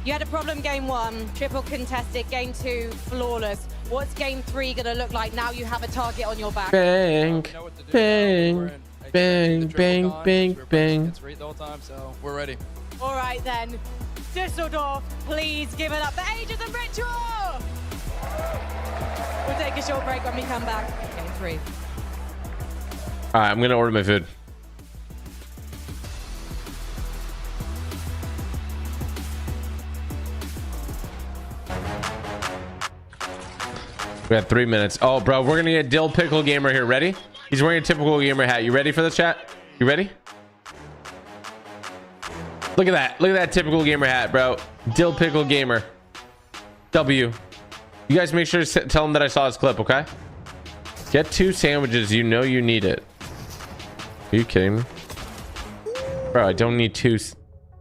you had a problem game 1, triple contested, game 2, flawless. What's game 3 gonna look like now you have a target on your back? Bang, bang, bang, bang, bang, bang. It's right the whole time, so we're ready. All right then, Düsseldorf, please give it up for Ages and Ritual! We'll take a short break when we come back. Game 3. All right, I'm gonna order my food. We got 3 minutes. Oh, bro, we're gonna get Dill Pickle Gamer here. Ready? He's wearing a typical gamer hat. You ready for the chat? You ready? Look at that. Look at that typical gamer hat, bro. Dill Pickle Gamer. W. You guys make sure to tell him that I saw his clip, okay? Get 2 sandwiches. You know you need it. Are you kidding me? Bro, I don't need 2.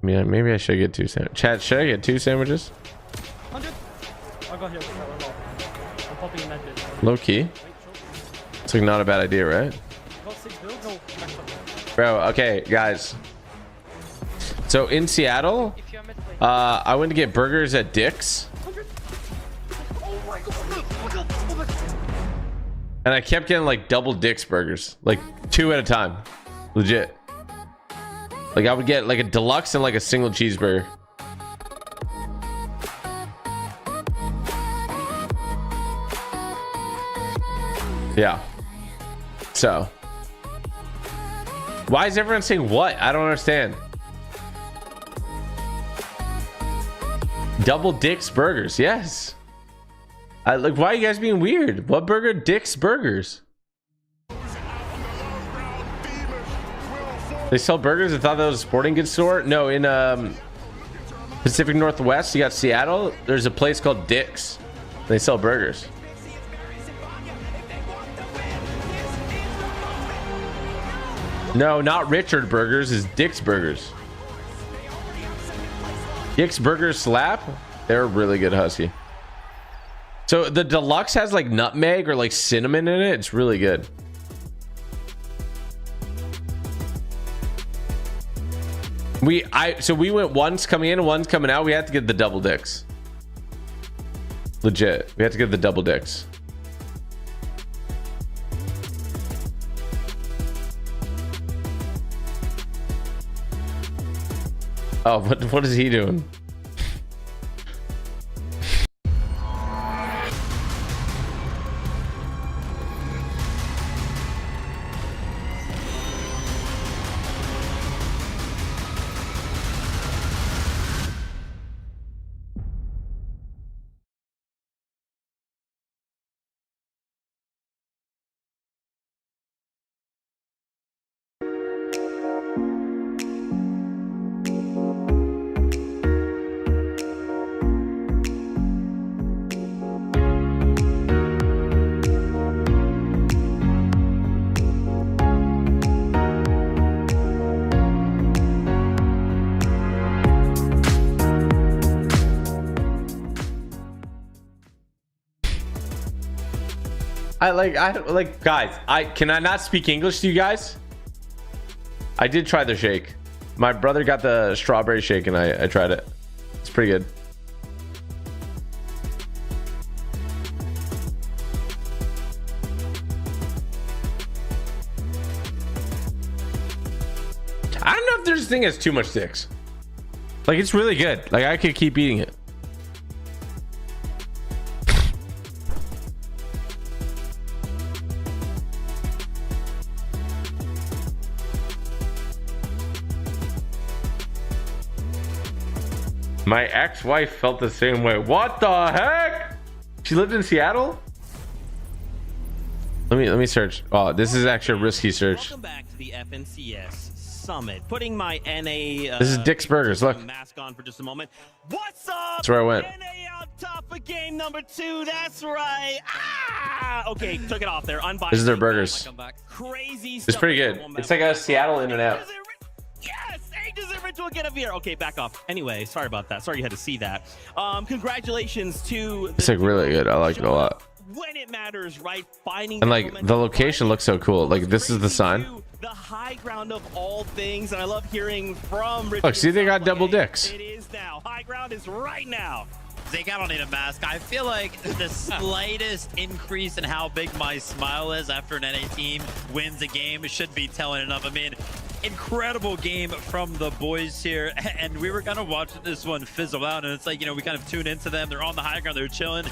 I mean, maybe I should get 2 sandwiches. Chat, should I get 2 sandwiches? 100. I got here. I'm popping in that bit. Low key. It's like not a bad idea, right? Bro, okay, guys. So in Seattle, I went to get burgers at Dick's. And I kept getting like double Dick's burgers, like 2 at a time. Legit. Like I would get like a deluxe and like a single cheeseburger. Yeah. So why is everyone saying what? I don't understand. Double Dick's burgers. Yes. Like, why are you guys being weird? What burger? Dick's Burgers. They sell burgers. I thought that was a sporting goods store. No, in Pacific Northwest, you got Seattle. There's a place called Dick's. They sell burgers. No, not Richard Burgers. It's Dick's Burgers. Dick's Burgers slap. They're really good, Husky. So the deluxe has like nutmeg or like cinnamon in it. It's really good. So we went once coming in and once coming out. We had to get the double Dicks. Legit. We had to get the double Dicks. Oh, what is he doing? I like guys, can I not speak English to you guys? I did try the shake. My brother got the strawberry shake and I tried it. It's pretty good. I don't know if there's a thing as too much Dicks. Like, it's really good. Like, I could keep eating it. My ex-wife felt the same way. What the heck? She lived in Seattle? Let me search. Oh, this is actually a risky search. Welcome back to the FNCS Summit. Putting my NA this is Dick's Burgers. Look. Mask on for just a moment. What's up? That's where I went. NA on top of game number 2. That's right. Ah! Okay, took it off there. Unbiased. This is their burgers. Crazy It's stuff. pretty good. It's like a Seattle In-N-Out. Yes, ages in ritual get a beer. Okay, back off. Anyway, sorry about that. Sorry you had to see that. Congratulations to. It's like really good. I like it a lot. When it matters, right? Finding and like the location looks so cool. Like this is the sign. The high ground of all things, and I love hearing from. Look, see, they got double Dicks. It is now. High ground is right now. Zeke, I don't need a mask. I feel like the slightest increase in how big my smile is after an NA team wins a game should be telling enough. I mean, incredible game from the boys here, and we were kind of watching this one fizzle out, and it's like, you know, we kind of tune into them. They're on the high ground, they're chilling.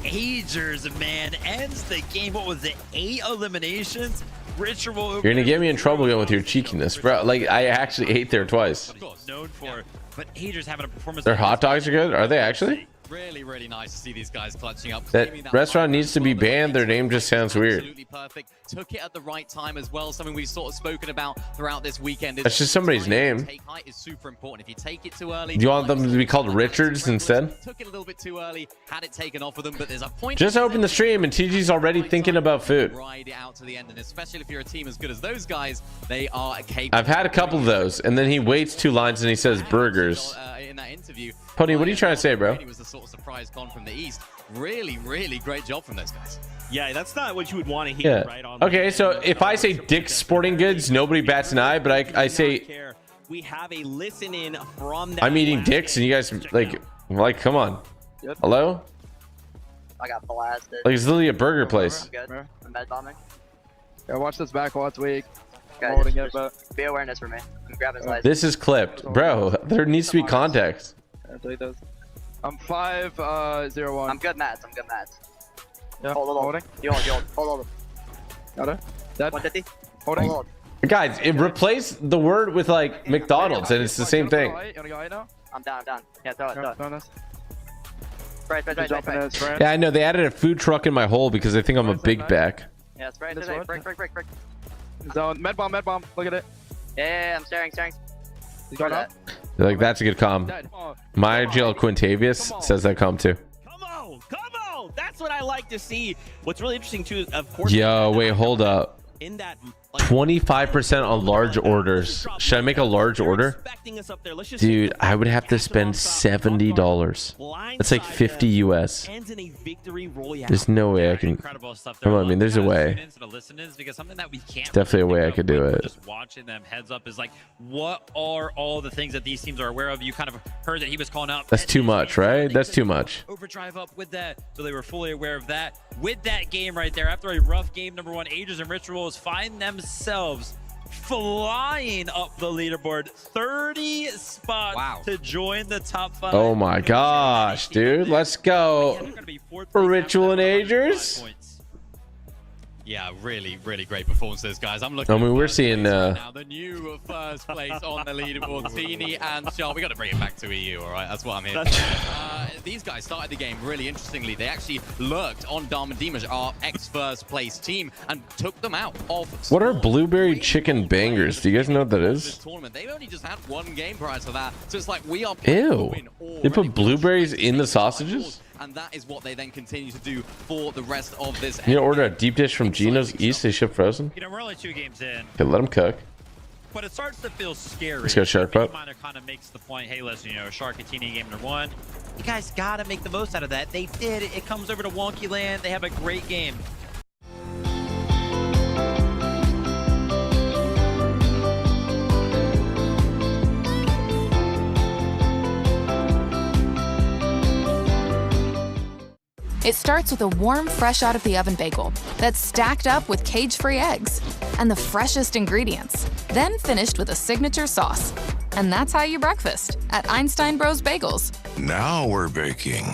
Agers, man, ends the game. What was it? 8 eliminations? Ritual. You're gonna get me in trouble going with your cheekiness, bro. Like, I actually ate there twice. Known for, but Agers having a performance. Their hot dogs are good. Are they actually? Really, really nice to see these guys clutching up. That restaurant needs to be banned. Their name just sounds weird. Absolutely perfect. Took it at the right time as well. Something we've sort of spoken about throughout this weekend. That's just somebody's name. Take height is super important. If you take it too early, Do you want them to be called Richards instead? Took it a little bit too early. Had it taken off of them, but there's a point. Just open the stream and TG's already thinking about food. Ride it out to the end, and especially if you're a team as good as those guys, they are capable. I've had a couple of those, and then he waits 2 lines and he says burgers. In that interview, Pony, what are you trying to say, bro? He was the sort of surprise con from the East. Really, really great job from those guys. Yeah, that's not what you would want to hear, Yeah. right? On Okay, so if I say Dick's Sporting Goods, nobody bats an eye, but I say we have a listen in from that. I'm eating dicks, and you guys like, come on. Yep. Hello? I got blasted. Like, it's literally a burger place. I'm good. I'm med bombing. Yeah, watch this back while it's weak. Guys, Holding it, but be awareness for me. I'm grabbing his license. This is clipped, bro. There needs to be context. I'm 5-0-1. I'm good, Mats. I'm good, Mats. Yeah, hold. holding. You hold. Got it. Dead. 150. Holding. Hold. Guys, replace the word with like McDonald's, and it's the same thing. I'm down. Yeah, throw it. Throw this. Spray. Yeah, I know. They added a food truck in my hole because they think I'm a big back. Yeah, spray. Break. Zone. Med bomb. Look at it. Yeah, I'm staring. He's going up. They're like, that's a good comm. My GL Quintavious says that comm too. Come on! That's what I like to see. What's really interesting too, of course. Yo, wait, hold up. In that 25% on large orders. Should I make a large order? Dude, I would have to spend $70. That's like 50 US. There's no way I can. Come on, I mean, there's a way. There's definitely a way I could do it. Just watching them heads up is like, what are all the things that these teams are aware of? You kind of heard that he was calling out. That's too much, right? That's too much. Overdrive up with that, so they were fully aware of that. With that game right there, after a rough game, number 1, Agers and Rituals find themselves flying up the leaderboard, 30 spots to join the top 5. Oh my gosh, dude. Let's go. For Ritual and Agers. Yeah, really, really great performances, guys. I'm looking. I mean, we're seeing now the new first place on the leaderboard, Teeny and Sharp. We got to bring it back to EU, all right? That's what I'm here for. These guys started the game really interestingly. They actually lurked on Dharma Dimash, our ex-first place team, and took them out of. What are blueberry chicken bangers? Do you guys know what that is? Tournament. They've only just had one game prior to that, so it's like we are. Ew. They put blueberries in the sausages? And that is what they then continue to do for the rest of this. You order a deep dish from Gino's East, they ship frozen? You know, we're only 2 games in. Okay, let them cook. But it starts to feel scary. Let's go Shark up. Kind of makes the point, hey, listen, you know, Shark and Teeny game number 1. You guys got to make the most out of that. They did. It comes over to Wonky Land. They have a great game. It starts with a warm, fresh out of the oven bagel that's stacked up with cage-free eggs and the freshest ingredients, then finished with a signature sauce. And that's how you breakfast at Einstein Bros Bagels. Now we're baking.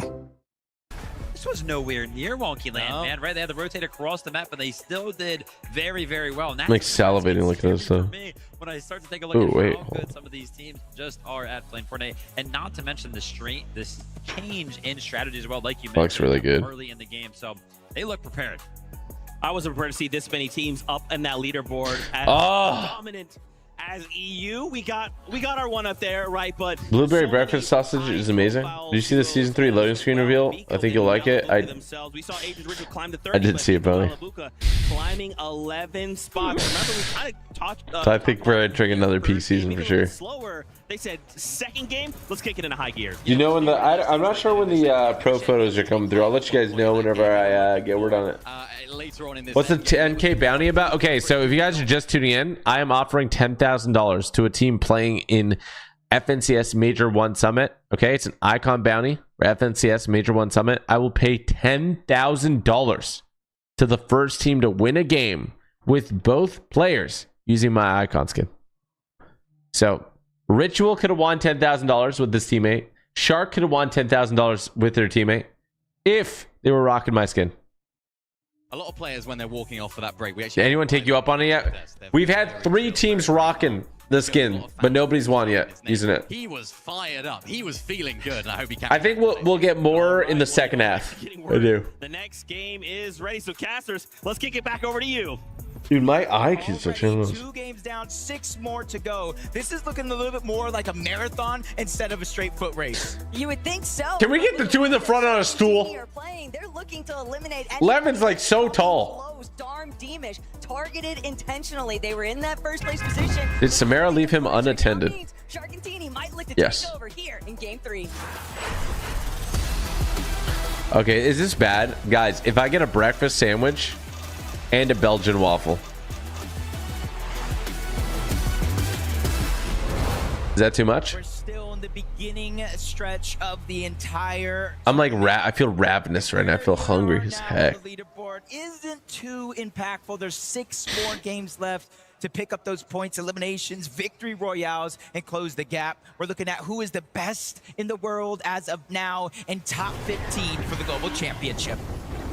This was nowhere near Wonky Land, man, right? They had to rotate across the map, but they still did very, very well. I'm like salivating looking at this stuff. When I start to take a look at wait, how good some of these teams just are at playing Fortnite, and not to mention this change in strategy as well, like you mentioned, looks really good early in the game. So they look prepared. I wasn't prepared to see this many teams up in that leaderboard as dominant as EU. We got our one up there, right? But blueberry breakfast sausage is amazing. Did you see the season 3 loading screen reveal? I think you'll like it. I did see it, Bonnie. Climbing 11 spots. Remember, we kind of talked. So I think we're entering another peak season for sure. Slower. They said second game, let's kick it into high gear. You know when I'm not sure when the pro photos are coming through. I'll let you guys know whenever I get word on it. Later on in this. What's the 10K bounty about? Okay, so if you guys are just tuning in, I am offering $10,000 to a team playing in FNCS Major 1 Summit. Okay, it's an icon bounty for FNCS Major 1 Summit. I will pay $10,000 to the first team to win a game with both players using my icon skin. So Ritual could have won $10,000 with this teammate. Shark could have won $10,000 with their teammate. if they were rocking my skin. A lot of players, when they're walking off for that break, Did anyone take you up on it yet? We've had 3 teams rocking the skin, but nobody's won yet using it. He was fired up. He was feeling good, and I hope he can. I think we'll get more in the second half. I do. The next game is ready, so casters, let's kick it back over to you. Dude, my eye keeps switching. 2 games down, 6 more to go. This is looking a little bit more like a marathon instead of a straight foot race. You would think so. Can we get the 2 in the front on a stool? They're looking to eliminate Levin's like so tall. Darn Deemish, targeted intentionally. They were in that first place position. Did Samara leave him unattended? Sharkantini might look to Yes. take over here in game 3. Okay, is this bad? Guys, if I get a breakfast sandwich and a Belgian waffle, is that too much? We're still in the beginning stretch of the entire. I'm like, I feel ravenous right now. I feel hungry as heck. The leaderboard isn't too impactful. There's 6 more games left to pick up those points, eliminations, victory royales, and close the gap. We're looking at who is the best in the world as of now and top 15 for the global championship.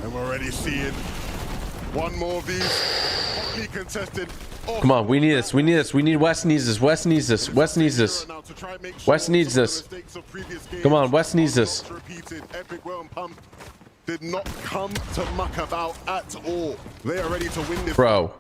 And we're already seeing one more of these hotly contested. Come on, we need this. We need this. We need West needs this. West needs this. West needs this. West needs this. Come on, West needs this. Epic Well and Pump did not come to muck about at all. They are ready to win this. Bro.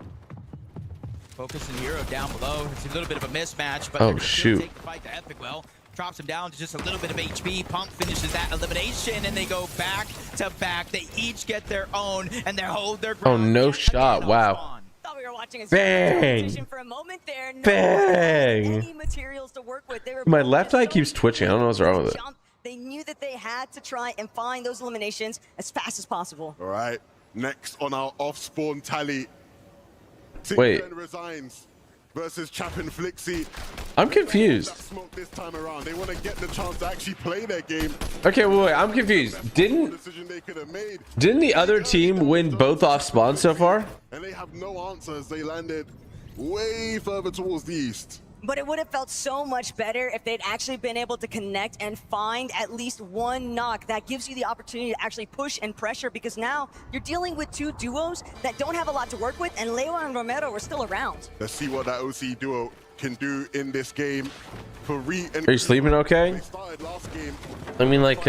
Focus and Hero down below. It's a little bit of a mismatch, but oh shoot. Take the fight to Epic Well. Drops him down to just a little bit of HP. Pump finishes that elimination, and they go back to back. They each get their own, and they hold their ground. Oh, no shot. Wow. Thought we were watching a bang. competition for a moment there. No bang. any materials to work with. They were My left eye keeps twitching. I don't know what's wrong with it. They knew that they had to try and find those eliminations as fast as possible. All right. Next on our off-spawn tally. Wait. Resigns versus Chapin Flixie. I'm confused. This time around, they want to get the chance to actually play their game. Okay, wait, I'm confused. Didn't the other team win both off spawn so far? And they have no answers. They landed way further towards the east. But it would have felt so much better if they'd actually been able to connect and find at least one knock. That gives you the opportunity to actually push and pressure, because now you're dealing with 2 duos that don't have a lot to work with, and Leo and Romero were still around. Let's see what that OC duo can do in this game. Are you sleeping okay? I mean, like,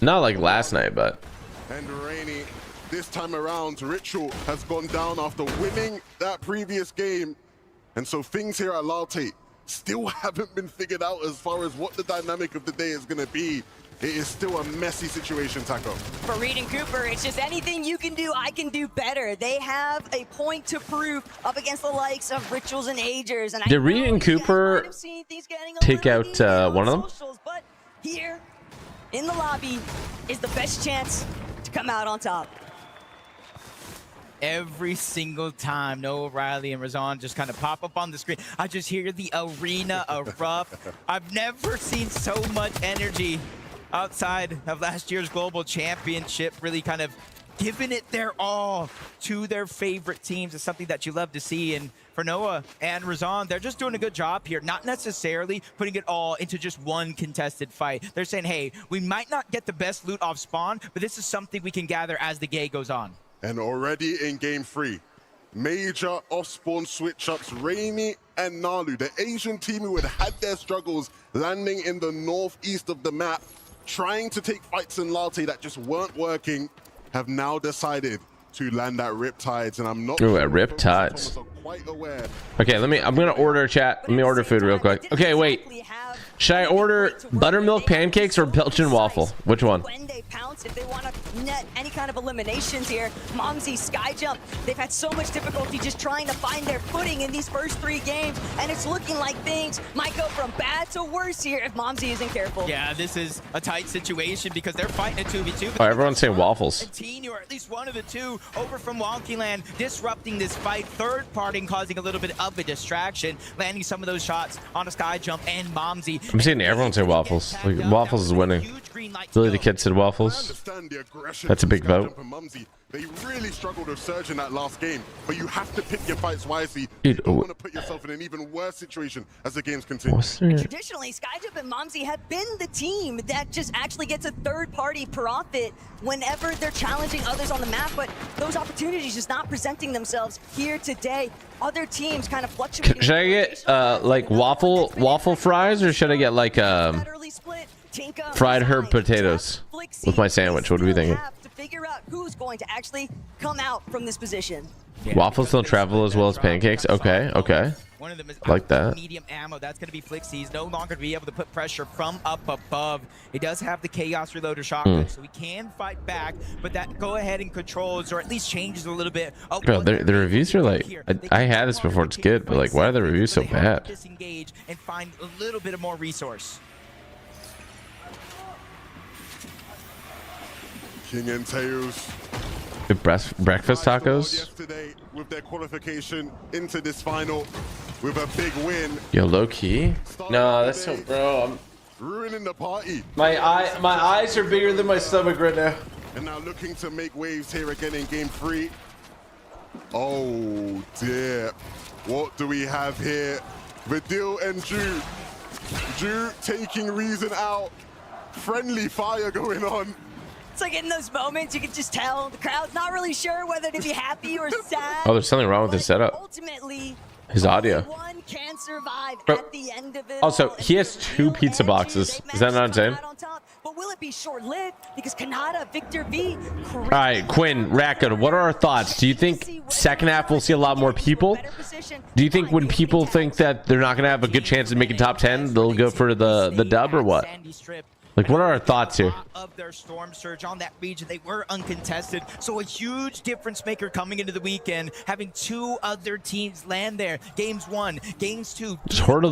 not like last night, but. And Rainy, this time around, Ritual has gone down after winning that previous game. And so things here at Lalte still haven't been figured out as far as what the dynamic of the day is going to be. It is still a messy situation, Taco. For Reed and Cooper, it's just anything you can do, I can do better. They have a point to prove up against the likes of Rituals and Agers. And did Reed and Cooper take out one of them? But here in the lobby is the best chance to come out on top. Every single time Noah, Riley, and Razan just kind of pop up on the screen, I just hear the arena erupt. I've never seen so much energy outside of last year's Global Championship, really kind of giving it their all to their favorite teams. It's something that you love to see. And for Noah and Razan, they're just doing a good job here, not necessarily putting it all into just one contested fight. They're saying, hey, we might not get the best loot off spawn, but this is something we can gather as the game goes on. And already in game 3, major off-spawn switch-ups, Rainy and Nalu, the Asian team who had their struggles landing in the northeast of the map, trying to take fights in Latte that just weren't working, have now decided to land at Riptides. And I'm not sure at Riptides. Okay, I'm gonna order, chat. Let me order food real quick. Okay, wait. Should I order buttermilk pancakes or Belgian waffle? Which one? When they pounce, if they want to net any kind of eliminations here, Momsy, Skyjump, they've had so much difficulty just trying to find their footing in these first 3 games, and it's looking like things might go from bad to worse here if Momsy isn't careful. Yeah, this is a tight situation because they're fighting a 2v2. Oh, everyone's saying waffles. Team, or at least one of the 2 over from Wonky Land, disrupting this fight, third parting, causing a little bit of a distraction, landing some of those shots on a Skyjump and Momsy. I'm seeing everyone say waffles. Like, waffles is winning. Really, the kid said waffles? That's a big vote. They really struggled with Surge in that last game, but you have to pick your fights wisely. Dude, you don't want to put yourself in an even worse situation as the games continue. Traditionally, Skyjump and Momsy have been the team that just actually gets a third-party profit whenever they're challenging others on the map, but those opportunities just not presenting themselves here today. Other teams kind of fluctuate. Should I get like waffle fries, or should I get like fried herb potatoes with my sandwich? What are we thinking? To figure out who's going to actually come out from this position. Waffles don't travel as well as pancakes. Okay, okay. One of them is like that. Medium ammo. That's going to be Flixie. He's no longer going to be able to put pressure from up above. He does have the Chaos Reloader shotgun, so he can fight back. But that go ahead and controls, or at least changes a little bit. Bro, the reviews are like, I had this before. It's good, but like, why are the reviews so bad? Disengage and find a little bit of more resource. King and Tails. The breakfast tacos. Yesterday with their qualification into this final with a big win. Yo, low key. No, that's so, bro. I'm ruining the party. My eyes are bigger than my stomach right now. And now looking to make waves here again in game 3. Oh dear. What do we have here? Vidil and Ju. Ju taking Reason out. Friendly fire going on. It's like in those moments, you can just tell the crowd's not really sure whether to be happy or sad. Oh, there's something wrong with his setup. Ultimately, his audio. one can survive Bro. at the end of it. Also, he has 2 pizza boxes. Is that not insane? But will it be short-lived? Because Kanata, Victor V. All right, Quinn, Raccoon, what are our thoughts? Do you think second half we'll see a lot more people? Do you think when people think that they're not going to have a good chance of making top 10, they'll go for the dub or what? Like, what are our thoughts here? Of their storm surge on that region, they were uncontested, so a huge difference maker coming into the weekend, having 2 other teams land there. Games 1, games 2. Just order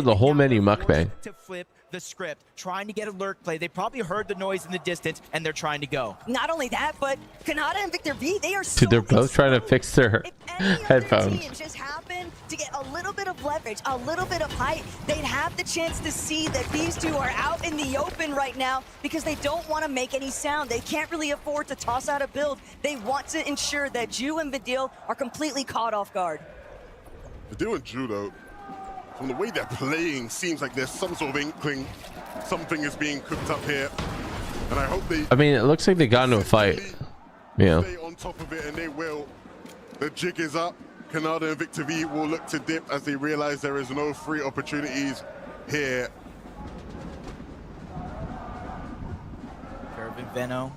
the whole menu mukbang. To flip the script, trying to get a lurk play. They probably heard the noise in the distance, and they're trying to go. Not only that, but Kanata and Victor V, they are so Dude, they're both trying to fix their headphones. teams just happen to get a little bit of leverage, a little bit of height, they'd have the chance to see that these 2 are out in the open right now because they don't want to make any sound. They can't really afford to toss out a build. They want to ensure that Ju and Vidil are completely caught off guard. Vidil and Ju, though, from the way they're playing, seems like there's some sort of inkling something is being cooked up here. And I hope they... I mean, it looks like they got into a fight. Yeah. Stay on top of it, and they will. The jig is up. Kanata and Victor V will look to dip as they realize there is no free opportunities here. Curvin Veno,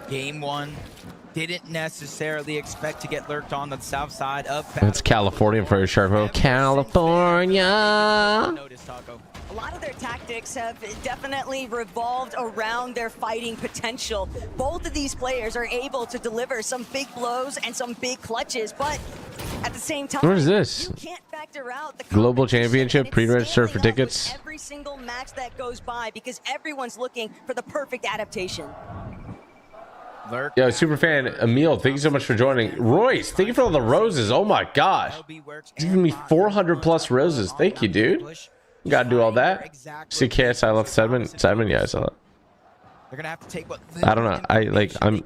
game 1. Didn't necessarily expect to get lurked on the south side of That's California for your Sharpo. California. A lot of their tactics have definitely revolved around their fighting potential. Both of these players are able to deliver some big blows and some big clutches, but at the same time, what is this? You can't factor out the Global Championship, pre-register for tickets. Every single match that goes by because everyone's looking for the perfect adaptation. Yo, super fan Emil, thank you so much for joining. Royce, thank you for all the roses. Oh my gosh, he's giving me 400 plus roses. Thank you, dude. You gotta do all that. CKS, I love Simon. Yeah, I saw that. They're gonna have to take what I don't know. I'm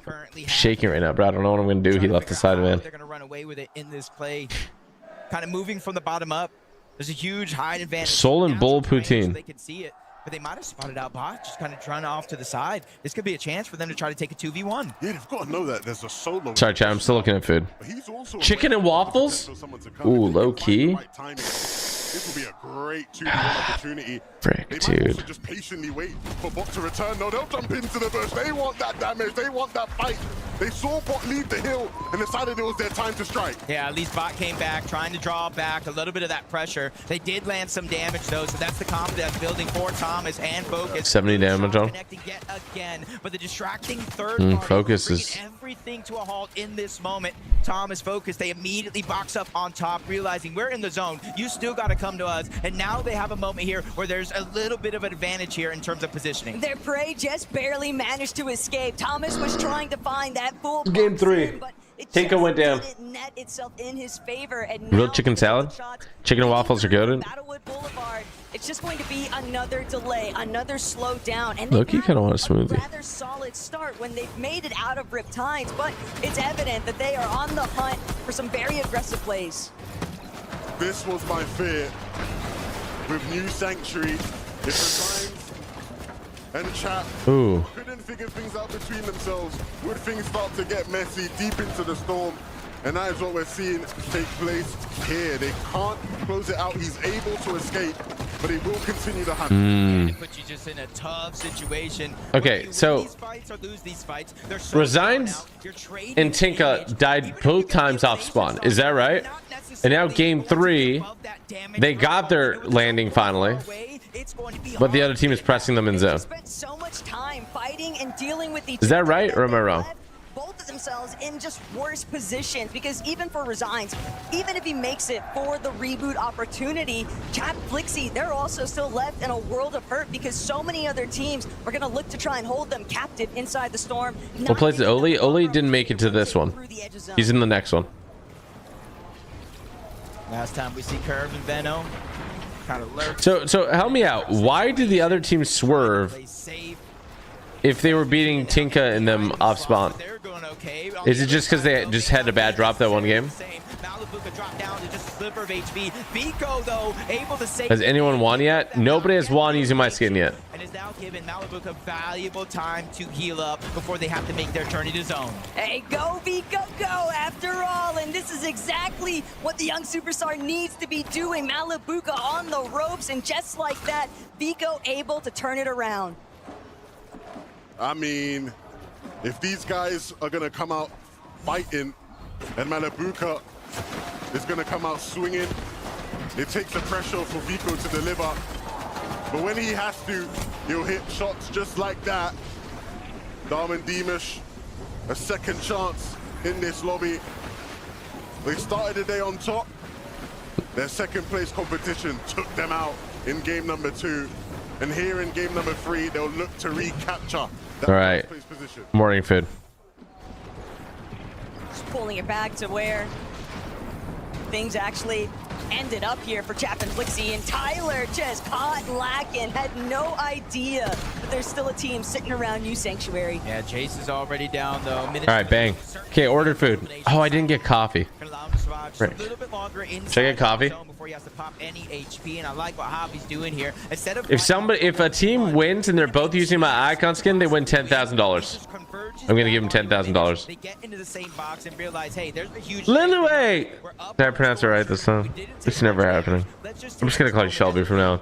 shaking right now, bro. I don't know what I'm gonna do. He left the side of it. They're gonna run away with it in this play. Kind of moving from the bottom up. There's a huge hide advantage. Soul and Bull Poutine. They can see it. But they might have spotted out bot, just kind of trying off to the side. This could be a chance for them to try to take a 2v1. Yeah, they've got to know that there's a solo. Sorry, chat. I'm still looking at food. Chicken and waffles? Ooh, low key. This will be a great 2v1 opportunity. Frick, they might dude. also just patiently wait for bot to return. No, they'll jump into the bush. They want that damage. They want that fight. They saw bot leave the hill and decided it was their time to strike. Yeah, at least bot came back, trying to draw back a little bit of that pressure. They did land some damage though, so that's the combo that's building for Thomas and Focus. 70 damage on. Connecting yet again, but the distracting third Focus is everything to a halt in this moment. Thomas Focus, they immediately box up on top, realizing we're in the zone. You still got to come to us, and now they have a moment here where there's a little bit of an advantage here in terms of positioning. Their prey just barely managed to escape. Thomas was trying to find that full Game 3. Tinka went down. Net itself in his favor, and Grilled chicken salad. Chicken and waffles are good. Battlewood Boulevard it's just going to be another delay, another slow down. And look, you kind of want a smoothie. Rather solid start when they've made it out of Rip Tides, but it's evident that they are on the hunt for some very aggressive plays. This was my fear with New Sanctuary. If the Signs and Chat couldn't figure things out between themselves, would things start to get messy deep into the storm? And that is what we're seeing take place here. They can't close it out. He's able to escape, but he will continue to hunt. It puts you just in a tough situation. Okay, so Resigns and Tinka died both times off spawn. Is that right? And now game 3, they got their landing finally, but the other team is pressing them in zone. So much time fighting and dealing with each Is that right, or am I wrong? Both of themselves in just worse positions, because even for Resigns, even if he makes it for the reboot opportunity, Cap Flixie, they're also still left in a world of hurt because so many other teams are going to look to try and hold them captive inside the storm. What plays it? Oli? Oli didn't make it to this one. He's in the next one. Last time we see Curve and Veno kind of lurk. So help me out. Why did the other team swerve if they were beating Tinka and them off spawn? Is it just because they just had a bad drop that one game? Has anyone won yet? Nobody has won using my skin yet. And is now giving Malibuca valuable time to heal up before they have to make their turn into zone. Hey, go Vico, go after all, and this is exactly what the young superstar needs to be doing. Malibuca on the ropes, and just like that, Vico able to turn it around. I mean, if these guys are going to come out fighting and Malibuca is going to come out swinging, it takes the pressure for Vico to deliver. But when he has to, he'll hit shots just like that. Darman Demish, a second chance in this lobby. They started the day on top. Their second place competition took them out in game number 2. And here in game number 3, they'll look to recapture that all right, first place position. Morning food. Just pulling it back to where things actually ended up here for Chap and Flixie, and Tyler just caught lacking, had no idea that there's still a team sitting around New Sanctuary. Yeah, Chase is already down though. All right, bang. Okay, ordered food. Oh, I didn't get coffee. Right. Should I get coffee? Before he has to pop any HP, and I like what Hobby's doing here. Instead of If a team wins and they're both using my icon skin, they win $10,000. I'm gonna give them $10,000. They get into the same box and realize, hey, there's a huge Lillyway! Did I pronounce it right this time? It's never happening. I'm just gonna call you Shelby from now on.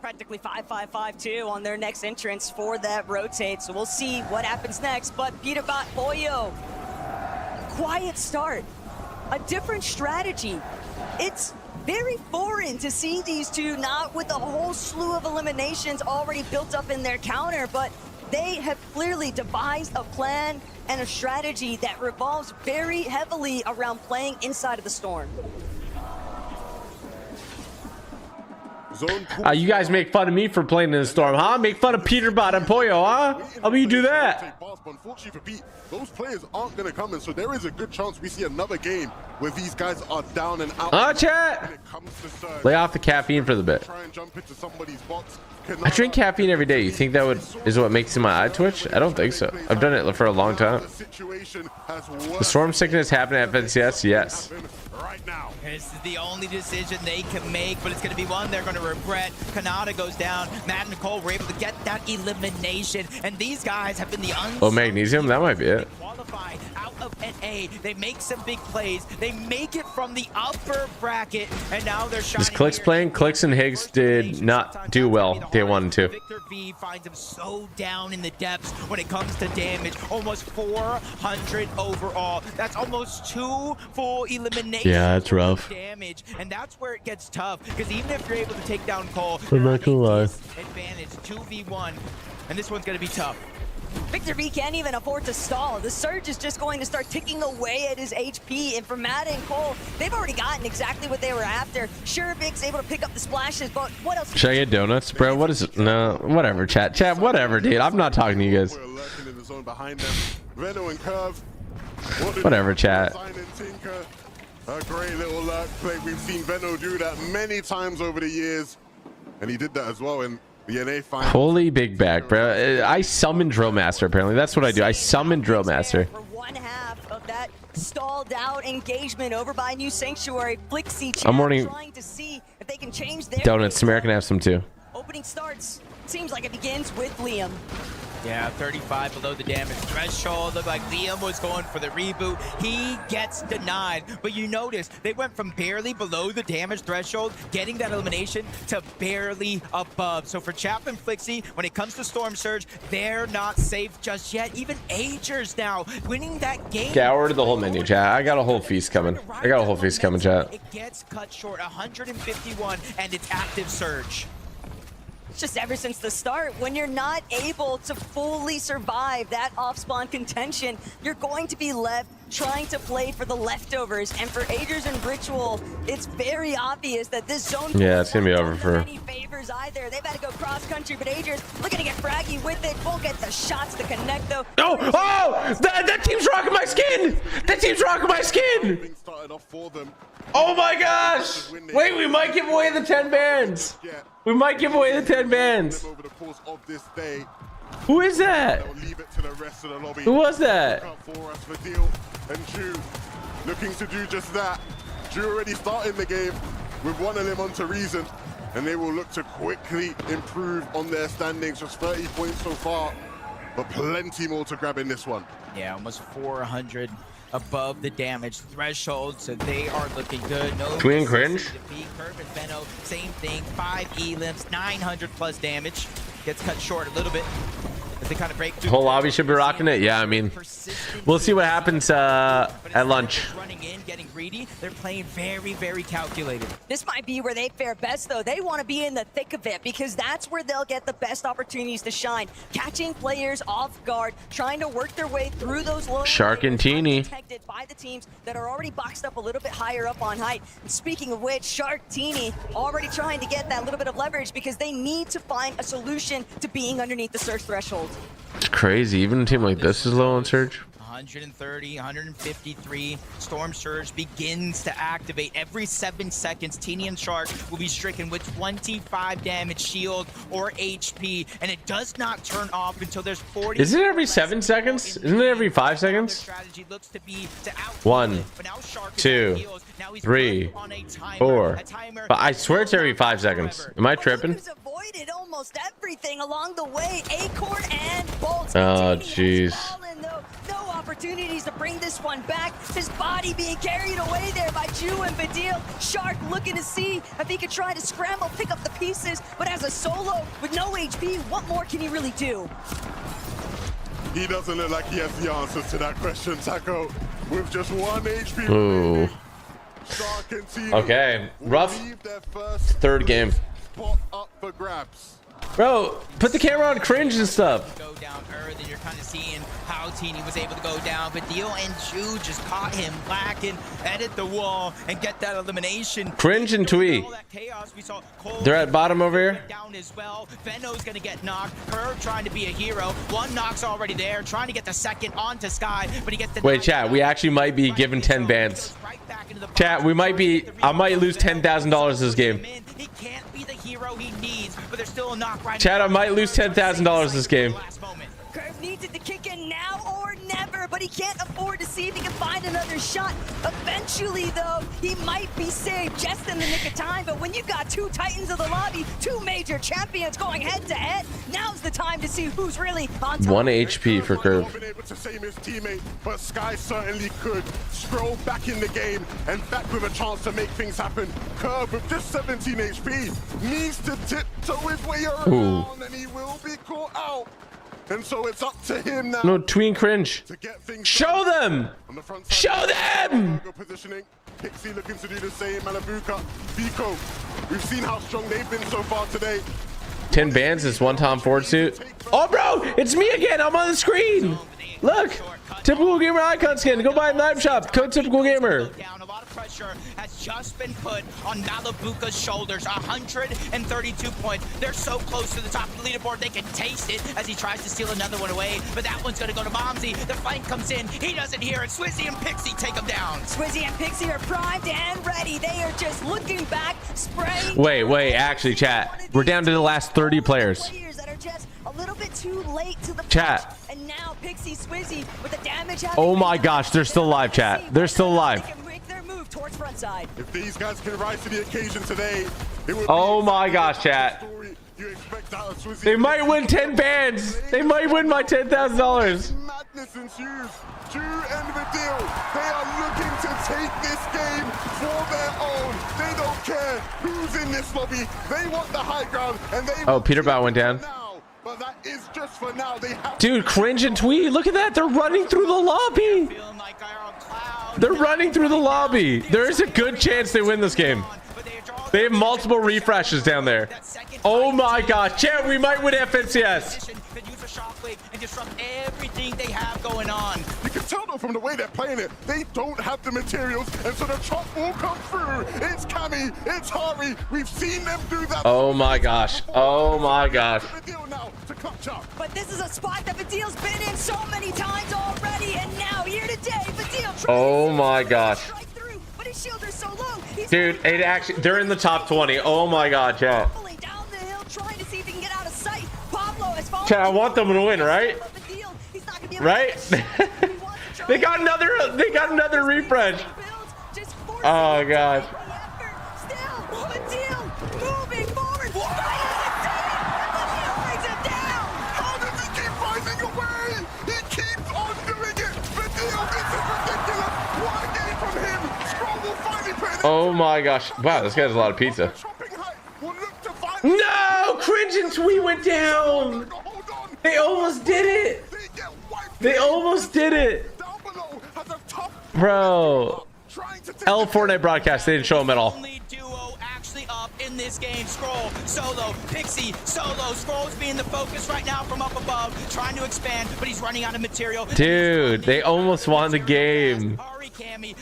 Practically 5-5-5-2 on their next entrance for that rotate, so we'll see what happens next. But Pirabot Boyo, quiet start, a different strategy. It's very foreign to see these two not with a whole slew of eliminations already built up in their counter, but they have clearly devised a plan and a strategy that revolves very heavily around playing inside of the storm. You guys make fun of me for playing in the storm, huh? Make fun of Peterbot and Poyo, huh? How about you do that? Unfortunately for Pete, those players aren't going to come in, so there is a good chance we see another game where these guys are down and out. Chat! Lay off the caffeine for the bit. Try and jump into somebody's box. I drink caffeine every day. You think that is what makes my eye twitch? I don't think so. I've done it for a long time. The storm sickness happened at FNCS? Yes. This is the only decision they can make, but it's going to be one they're going to regret. Kanata goes down. Matt and Nicole were able to get that elimination, and these guys have been the Oh, magnesium? That might be it. qualify out of NA. They make some big plays. They make it from the upper bracket, and now they're shining. Is Clicks playing? Clicks and Higgs did not do well day 1 and 2. Victor V finds him so down in the depths when it comes to damage. Almost 400 overall. That's almost 2 full eliminations. Yeah, that's rough. Damage, and that's where it gets tough, because even if you're able to take down Cole, I'm not gonna lie. advantage 2v1, and this one's gonna be tough. Victor V can't even afford to stall. The Surge is just going to start ticking away at his HP, and for Matt and Cole, they've already gotten exactly what they were after. Sure, Vic's able to pick up the splashes, but what else? Should I get donuts, bro? What is it? No, whatever, chat. Chat, whatever, dude. I'm not talking to you guys. Whatever, chat. A great little lurk play. We've seen Veno do that many times over the years. and he did that as well in the NA final. Holy big back, bro. I summon Drill Master, apparently. That's what I do. I summon Drill Master. For one half of that stalled out engagement over by New Sanctuary, Flixie I'm warning. trying to see if they can change their Donuts. Samara can have some too. opening starts. Seems like it begins with Liam. Yeah, 35 below the damage threshold. Looked like Liam was going for the reboot. He gets denied. But you notice they went from barely below the damage threshold, getting that elimination, to barely above. So for Chaplin Flixie, when it comes to Storm Surge, they're not safe just yet. Even Agers now winning that game. Okay, I ordered the whole menu, chat. I got a whole feast coming. I got a whole feast coming, chat. It gets cut short, 151, and it's active Surge. Just ever since the start, when you're not able to fully survive that off-spawn contention, you're going to be left trying to play for the leftovers. And for Agers and Ritual, it's very obvious that this zone... Yeah, it's gonna be over for... any favors either. They've had to go cross-country, but Agers looking to get fraggy with it. Won't get the shots to connect, though. Oh! Oh! That team's rocking my skin! That team's rocking my skin! Oh my gosh! Wait, we might give away the 10 bands. We might give away the 10 bands. Who is that? Who was that? And Drew looking to do just that. Drew already started the game with one of them onto Reason, and they will look to quickly improve on their standings. Just 30 points so far, but plenty more to grab in this one. Yeah, almost 400 above the damage threshold, so they are looking good. No Twin Cringe. Curve and Benno, same thing. 5 elims, 900 plus damage. Gets cut short a little bit. As they kind of break through. Whole lobby should be rocking it. Yeah, I mean, we'll see what happens at lunch. Running in, getting greedy. They're playing very, very calculated. This might be where they fare best, though. They want to be in the thick of it because that's where they'll get the best opportunities to shine. Catching players off guard, trying to work their way through those low Shark and Teeny protected by the teams that are already boxed up a little bit higher up on height. And speaking of which, Shark Teeny already trying to get that little bit of leverage because they need to find a solution to being underneath the surge threshold. It's crazy. Even a team like this is low on surge. 130, 153. Storm Surge begins to activate every 7 seconds. Teeny and Shark will be stricken with 25 damage shield or HP, and it does not turn off until there's 40. Is it every 7 seconds? Isn't it every 5 seconds? 1, 2, 3, 4. But I swear it's every 5 seconds. Am I tripping? Avoided almost everything along the way. Acorn and Bolts. Oh, jeez. No opportunities to bring this one back. His body being carried away there by Jew and Badil. Shark looking to see if he could try to scramble, pick up the pieces, but as a solo with no HP, what more can he really do? He doesn't look like he has the answers to that question, Taco. With just 1 HP. Ooh. Shark and Teeny Okay, rough third game. spot up for grabs. Bro, put the camera on Cringe and stuff. Go down early, you're kind of seeing how Teeny was able to go down, but Dio and Ju just caught him lacking, edit the wall, and get that elimination. Cringe and Twee. They're at bottom over here. Down as well. Venno's gonna get knocked. Curve trying to be a hero. One knock's already there, trying to get the second onto Sky, but he gets the. Wait, chat. We actually might be given 10 bans. Chat, we might be. I might lose $10,000 this game. He can't be the hero he needs, but there's still a knock right. Chat, I might lose $10,000 this game. Curve needs it to kick in now or never, but he can't afford to see if he can find another shot. Eventually, though, he might be saved just in the nick of time. But when you got 2 titans of the lobby, 2 major champions going head to head, now's the time to see who's really on top. 1 HP for Curve. Been able to save his teammate, but Sky certainly could. Scroll back in the game and back with a chance to make things happen. Curve with just 17 HP needs to tiptoe his way around, and he will be caught out. And so it's up to him now. No, Tween Cringe. Show them! Show them! Positioning. Pixie looking to do the same. Malabuka, Vico. We've seen how strong they've been so far today. 10 bands, this one Tom Ford suit. Oh, bro, it's me again. I'm on the screen. Look, Typical Gamer icon skin. Go buy a knife shop. Code Typical Gamer. pressure has just been put on Malibuca's shoulders. 132 points. They're so close to the top of the leaderboard, they can taste it as he tries to steal another one away. But that one's going to go to Momsy. The flank comes in. He doesn't hear it. Swizzy and Pixie take him down. Swizzy and Pixie are primed and ready. They are just looking back, spraying. Wait, actually, chat. We're down to the last 30 players. That are just a little bit too late to the chat. fight. And now Pixie, Swizzy with the damage. Oh my gosh, they're still alive, chat. They're still alive. They can make their move towards front side. If these guys can rise to the occasion today, it would oh my gosh, chat. They might win 10 bands. They might win my $10,000. Madness ensues. Drew and Vidil, they are looking to take this game for their own. They don't care who's in this lobby. They want the high ground, and they. Oh, Peter Bow went down. But that is just for now. They have. Dude, Cringe and Twee, look at that. They're running through the lobby. They're running through the lobby. There is a good chance they win this game. They have multiple refreshes down there. Oh my gosh, chat, we might win FNCS. And disrupt everything they have going on. You can tell though from the way they're playing it, they don't have the materials, and so the chop will come through. It's Cammy, it's Hari. We've seen them do that. Oh my gosh. Oh my gosh. But this is a spot that Vidil's been in so many times already, and now here today, Vidil. Oh my gosh. But his shield is so low. Dude, it actually, they're in the top 20. Oh my god, chat. Down the hill, trying to see if he can get out of sight. Pablo has fallen. Chat, I want them to win, right? Right? They got another refresh. Oh god. Oh my gosh. Wow, this guy has a lot of pizza. No! Cringe and Twee went down! They almost did it! They almost did it! Bro. L Fortnite broadcast, they didn't show him at all. Up in this game. Scroll, Solo, Pixie, Solo. Scroll's being the focus right now from up above, trying to expand, but he's running out of material. Dude, they almost won the game.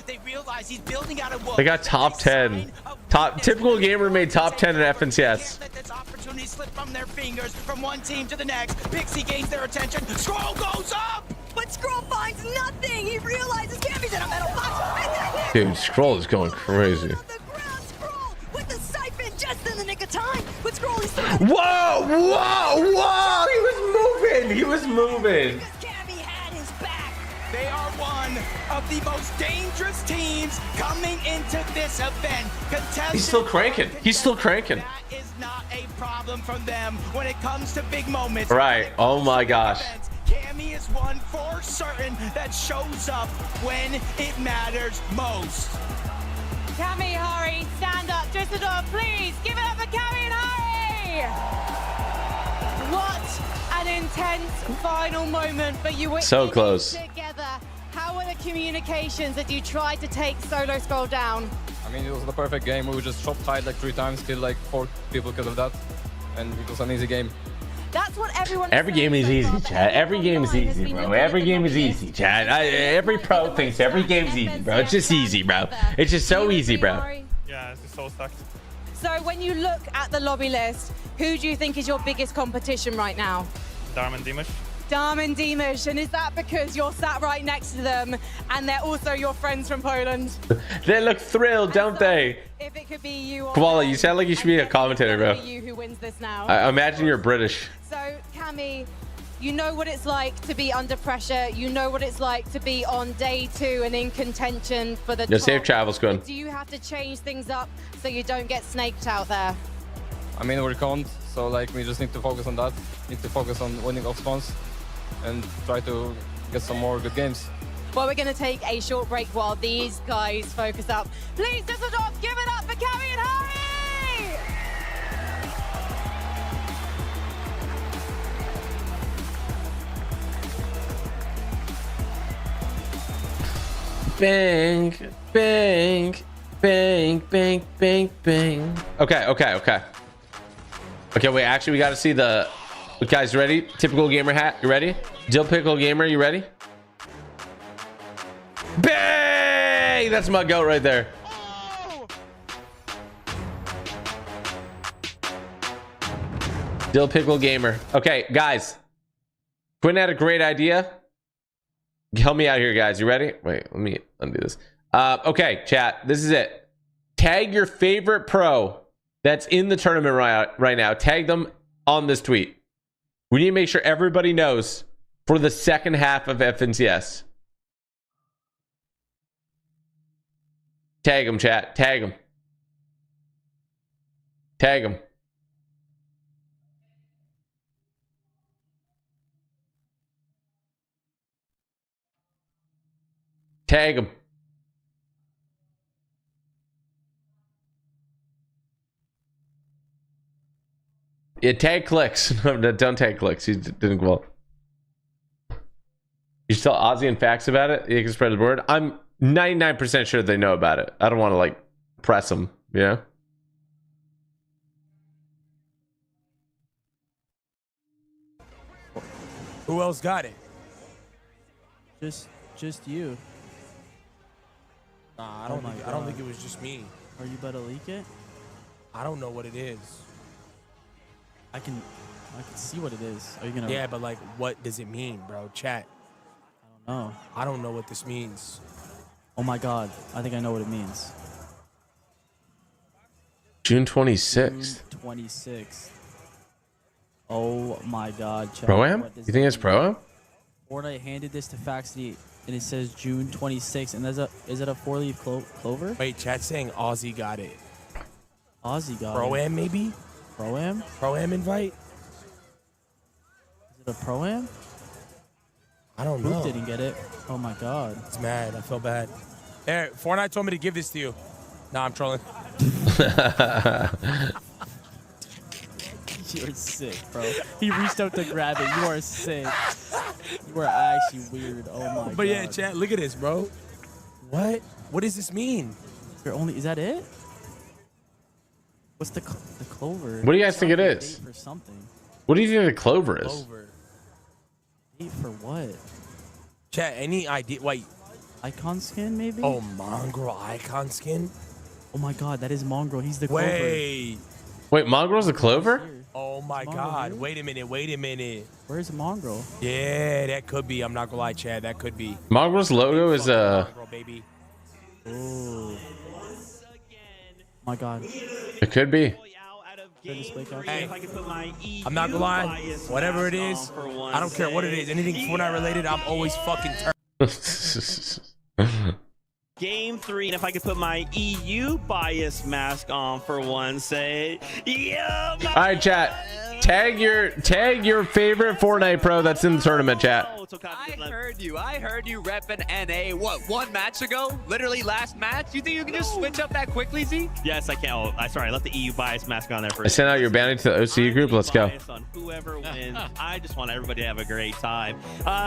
They realize he's building out a they got top 10. Typical gamer made top 10 in FNCS. Let this opportunity slip from their fingers from one team to the next. Pixie gains their attention. Scroll goes up! But Scroll finds nothing. He realizes Cammy's in a metal box. Dude, Scroll is going crazy. Just in the nick of time. But Scroll is whoa! He was moving. Cammy had his back. They are one of the most dangerous teams coming into this event. He's still cranking. That is not a problem from them when it comes to big moments. Right. Oh my gosh. Cammy is one for certain that shows up when it matters most. Cammy, Hari, stand up. Düsseldorf, please give it up for Cammy and Hari. What an intense final moment, but you were so close together. How were the communications that you tried to take Solo Scroll down? I mean, it was the perfect game. We just chopped high like 3 times, killed like 4 people because of that, and it was an easy game. That's what everyone. Every game is easy, chat. Every game is easy, bro. Every game is easy, chat. Every pro thinks every game's easy, bro. It's just easy, bro. It's just so easy, bro. Yeah, it's just so stacked. So when you look at the lobby list, who do you think is your biggest competition right now? Darm and Dimash. Darm and Dimash, and is that because you're sat right next to them and they're also your friends from Poland? They look thrilled, don't they? If it could be you or Koala, you sound like you should be a commentator, bro. You who wins this now. I imagine you're British. So, Cammy, you know what it's like to be under pressure. You know what it's like to be on day 2 and in contention for the top. Safe travels, Quinn. Do you have to change things up so you don't get snaked out there? I mean, we're count, so like we just need to focus on that. Need to focus on winning off spawns and try to get some more good games. Well, we're going to take a short break while these guys focus up. Please, Düsseldorf, give it up for Cammy and Hari! Bang, bang, bang, bang, bang, bang. Okay. Okay, wait, actually, we got to see the... Guys, ready? Typical gamer hat, you ready? Typical gamer, you ready? Bang! That's my goat right there. Tyipcal gamer. Okay, guys. Quinn had a great idea. Help me out here, guys. You ready? Wait, let me undo this. Okay, chat. This is it. Tag your favorite pro that's in the tournament right now. Tag them on this tweet. We need to make sure everybody knows for the second half of FNCS. Tag them, chat. Tag them. Tag them. Tag them. Yeah, tag clicks. No, don't tag clicks. He didn't go. You should tell Ozzy and facts about it. You can spread the word. I'm 99% sure they know about it. I don't want to like press them, you know? Who else got it? Just you. Nah, I don't think it was just me. Are you about to leak it? I don't know what it is. I can see what it is. Are you gonna? Yeah, but like, what does it mean, bro? Chat. I don't know. I don't know what this means. Oh my God, I think I know what it means. June 26th. June 26th. Oh my God, chat. Pro-Am? You think it's Pro-Am? Fortnite handed this to Faxity, and it says June 26th. And is it a 4-leaf clover? Wait, chat's saying Aussie got it. Aussie got it. Pro-Am maybe? Pro-Am? Pro-Am invite? Is it a Pro-Am? I don't know. Boop didn't get it. Oh my God. It's mad. I feel bad. There, Fortnite told me to give this to you. Nah, I'm trolling. You're sick, bro. He reached out to grab it. You are sick. You are actually weird. Oh my God. But yeah, chat, look at this, bro. What? What does this mean? Is that it? What's the clover? What do you guys think it is? For something. What do you think the clover is? Clover. Date for what? Chat, any idea? Wait. Icon skin, maybe? Oh, Mongrel icon skin? Oh my God, that is Mongrel. He's the clover. Wait, Mongrel's the clover? Oh my God. Wait a minute. Where's Mongrel? Yeah, that could be. I'm not gonna lie, Chad. That could be. Mongrel's logo is Mongrel, baby. Oh my God. It could be. Hey, I'm not gonna lie. Whatever it is, I don't care what it is. Anything Fortnite related, I'm always fucking Game 3, and if I could put my EU bias mask on for one, say, yeah. All right, chat. Tag your favorite Fortnite pro that's in the tournament, chat. I heard you repping NA. What, 1 match ago? Literally last match? You think you can just switch up that quickly, Z? Yes, I can. Oh, sorry, I left the EU bias mask on there for I sent out your bounty to the OCU group. Let's go. On whoever wins. I just want everybody to have a great time.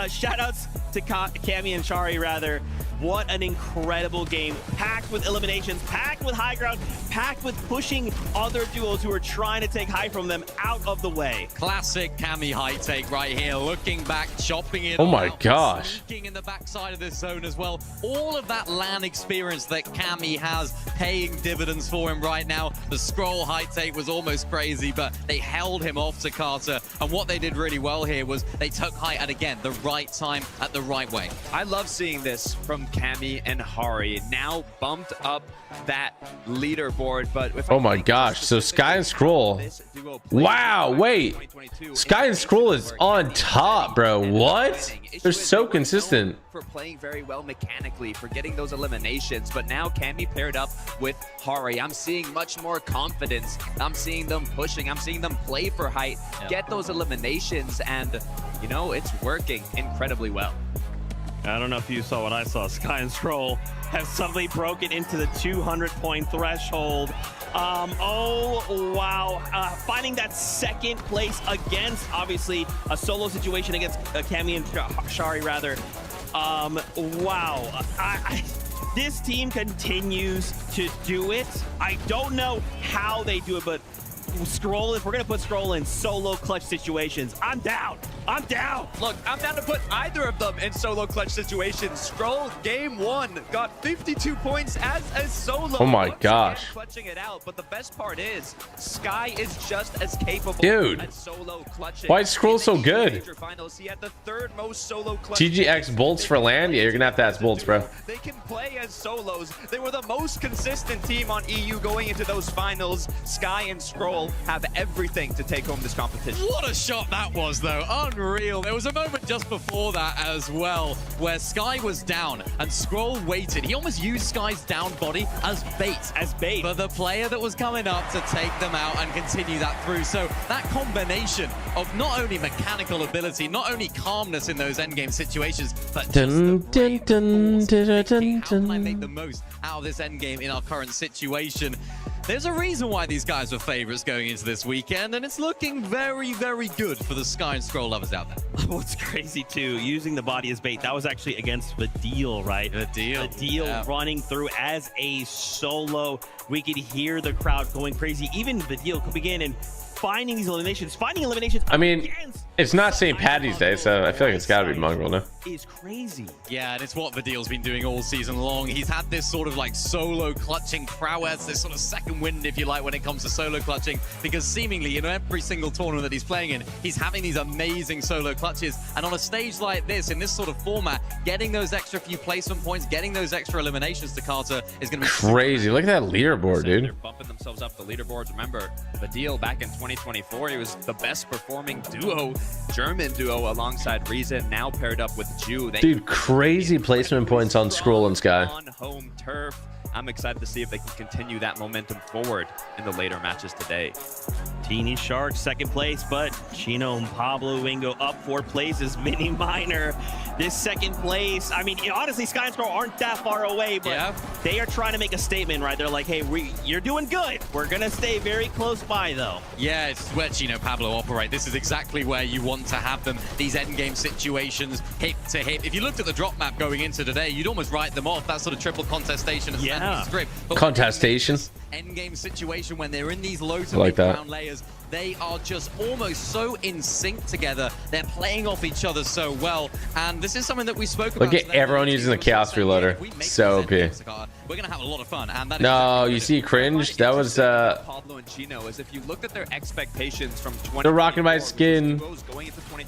Shout outs to Cammy and Shari, rather. What an incredible game. Packed with eliminations, packed with high ground, packed with pushing other duos who are trying to take high from them out of the way. Classic Cammy high take right here. Looking back, chopping it. Oh my gosh. Sneaking in the backside of this zone as well. All of that LAN experience that Cammy has paying dividends for him right now. The scroll high take was almost crazy, but they held him off to Carter. And what they did really well here was they took height at, again, the right time at the right way. I love seeing this from Cammy and Hari. Now bumped up that leaderboard, but oh my gosh. So Sky and Scroll. Wow, wait. Sky and Scroll is on top, bro. What? They're so consistent. For playing very well mechanically, for getting those eliminations, but now Cammy paired up with Hari. I'm seeing much more confidence. I'm seeing them pushing. I'm seeing them play for height, get those eliminations, and you know, it's working incredibly well. I don't know if you saw what I saw. Sky and Scroll have suddenly broken into the 200-point threshold. Oh, wow. Finding that second place against, obviously, a solo situation against Cammy and Shari, rather. Wow. This team continues to do it. I don't know how they do it, but Scroll, if we're gonna put Scroll in solo clutch situations, I'm down. I'm down. Look, I'm down to put either of them in solo clutch situations. Scroll game 1 got 52 points as a solo. Oh my gosh. Clutching it out, but the best part is Sky is just as capable. Dude, at solo clutching. why is Scroll so good? Finals, he had the 3rd most solo clutch. TGX bolts for land? Yeah, you're gonna have to ask bolts, bro. They can play as solos. They were the most consistent team on EU going into those finals. Sky and Scroll have everything to take home this competition. What a shot that was, though. Unreal. There was a moment just before that as well where Sky was down and Scroll waited. He almost used Sky's down body as bait. For the player that was coming up to take them out and continue that through. So that combination of not only mechanical ability, not only calmness in those endgame situations, but just how can I make the most out of this endgame in our current situation? There's a reason why these guys were favorites going into this weekend, and it's looking very, very good for the Sky and Scroll lovers out there. What's crazy too, using the body as bait, that was actually against the deal, right? The deal running through as a solo. We could hear the crowd going crazy. Even the deal could begin and finding these eliminations, I mean, it's not St. Patty's Day, so I feel like it's got to be Mongrel now. Is crazy. Yeah, and it's what Vidil's been doing all season long. He's had this sort of like solo clutching prowess, this sort of second wind, if you like, when it comes to solo clutching, because seemingly in every single tournament that he's playing in, he's having these amazing solo clutches. And on a stage like this, in this sort of format, getting those extra few placement points, getting those extra eliminations to Carter is going to be crazy. Look at that leaderboard, dude. They're bumping themselves up the leaderboards. Remember, Vidil back in 2024, he was the best performing duo, German duo alongside Reason, now paired up with Ju. Dude, crazy placement points on Scroll and Sky. On home turf. I'm excited to see if they can continue that momentum forward in the later matches today. Teeny Shark, 2nd place, but Chino and Pablo Wingo up 4 places. Mini Minor, this 2nd place. I mean, honestly, Sky and Scroll aren't that far away, but they are trying to make a statement, right? They're like, hey, you're doing good. We're going to stay very close by, though. Yeah, it's where Chino Pablo operate. This is exactly where you want to have them. These endgame situations, hip to hip. If you looked at the drop map going into today, you'd almost write them off. That sort of triple contestation. Contestation. Endgame situation when they're in these low to like mid ground layers, they are just almost so in sync together. They're playing off each other so well, and this is something that we spoke about. Look at everyone using the Chaos Reloader. So OP. We're gonna have a lot of fun, and that no, you see cringe. That was Pablo and Chino, as if you looked at their expectations from 20. They're rocking my skin.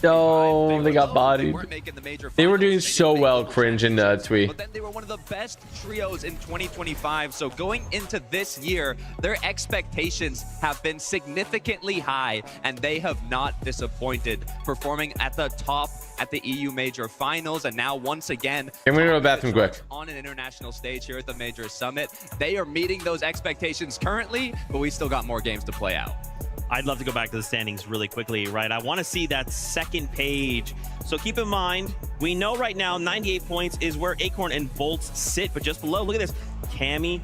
No, they got bodied. They were doing so well, cringe and Twee. But then they were one of the best trios in 2025. So going into this year, their expectations have been significantly high, and they have not disappointed, performing at the top at the EU Major Finals, and now once again I'm gonna go to the bathroom quick. On an international stage here at the Major Summit. They are meeting those expectations currently, but we still got more games to play out. I'd love to go back to the standings really quickly, right? I want to see that 2nd page. So keep in mind, we know right now 98 points is where Acorn and Bolts sit, but just below, look at this. Cammy,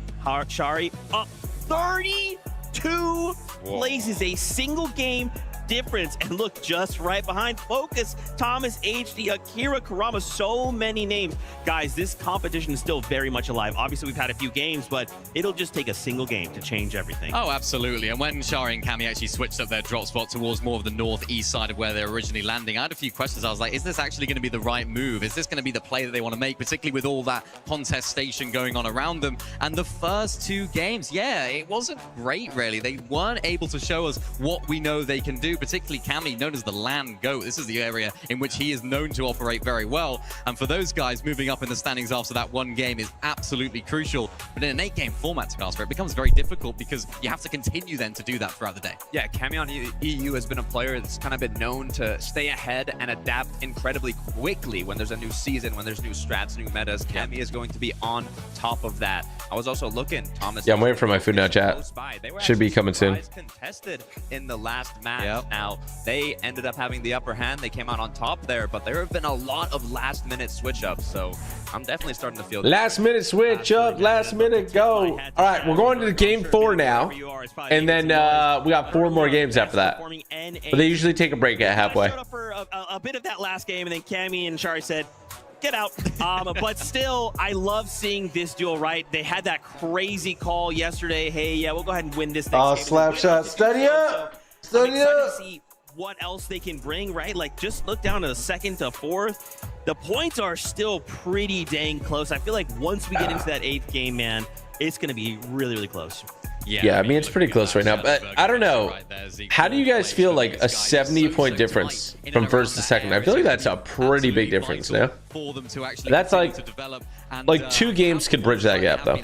Shari up 32 places, a single game difference. And look, just right behind, Focus, Thomas, HD, Akira, Karama, so many names. Guys, this competition is still very much alive. Obviously, we've had a few games, but it'll just take a single game to change everything. Oh, absolutely. And when Shari and Cammy actually switched up their drop spot towards more of the northeast side of where they're originally landing, I had a few questions. I was like, is this actually going to be the right move? Is this going to be the play that they want to make, particularly with all that contestation going on around them? And the first 2 games, yeah, it wasn't great, really. They weren't able to show us what we know they can do, particularly Cammy, known as the land goat. This is the area in which he is known to operate very well. And for those guys, moving up in the standings after that 1 game is absolutely crucial. But in an 8-game format, Casper, it becomes very difficult because you have to continue then to do that throughout the day. Yeah, Cammy on EU has been a player that's kind of been known to stay ahead and adapt incredibly quickly when there's a new season, when there's new strats, new metas. Cammy is going to be on top of that. I was also looking, Thomas. Yeah, I'm waiting for my food now, chat. Should be coming soon. Contested in the last match. Now, they ended up having the upper hand. They came out on top there, but there have been a lot of last-minute switch-ups, so I'm definitely starting to feel... Last-minute switch-up, last-minute go. All right, we're going to the game 4 now, and then we got 4 more games after that. But they usually take a break at halfway. For a bit of that last game, and then Cammy and Shari said, get out. But still, I love seeing this duel, right? They had that crazy call yesterday. Hey, yeah, we'll go ahead and win this next game. Slap shot. Study up. I'm excited to see what else they can bring, right? Like, just look down to the second to fourth. The points are still pretty dang close. I feel like once we get into that 8th game, man, it's going to be really, really close. Yeah, I mean, it's pretty close right now, but I don't know. How do you guys feel like a 70-point difference from first to second? I feel like that's a pretty big difference now. That's like 2 games could bridge that gap, though.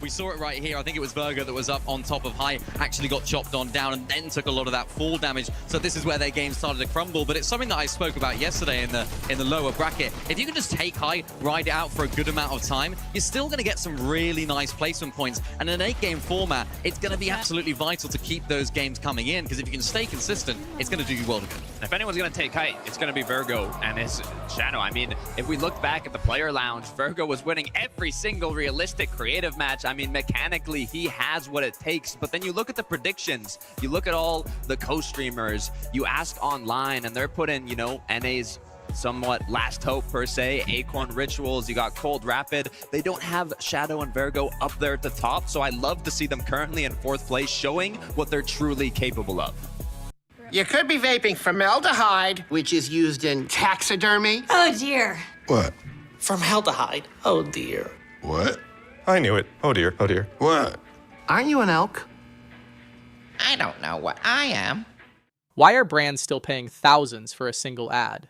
We saw it right here. I think it was Virgo that was up on top of High, actually got chopped on down and then took a lot of that fall damage. So this is where their game started to crumble. But it's something that I spoke about yesterday in the lower bracket. If you can just take High, ride it out for a good amount of time, you're still going to get some really nice placement points. And in an 8-game format, it's going to be absolutely vital to keep those games coming in, because if you can stay consistent, it's going to do you well to good. If anyone's going to take Height, it's going to be Virgo and his Shadow. I mean, if we look back at the player lounge, Virgo was winning every single realistic creative match. I mean, mechanically, he has what it takes. But then you look at the predictions, you look at all the co-streamers, you ask online, and they're putting, you know, NA's somewhat last hope per se, Acorn Rituals, you got Cold Rapid. They don't have Shadow and Virgo up there at the top, so I love to see them currently in 4th place, showing what they're truly capable of. You could be vaping formaldehyde, which is used in taxidermy. Oh dear. What? Formaldehyde. Oh dear. What? I knew it. Oh dear, oh dear. What? Aren't you an elk? I don't know what I am. Why are brands still paying thousands for a single ad,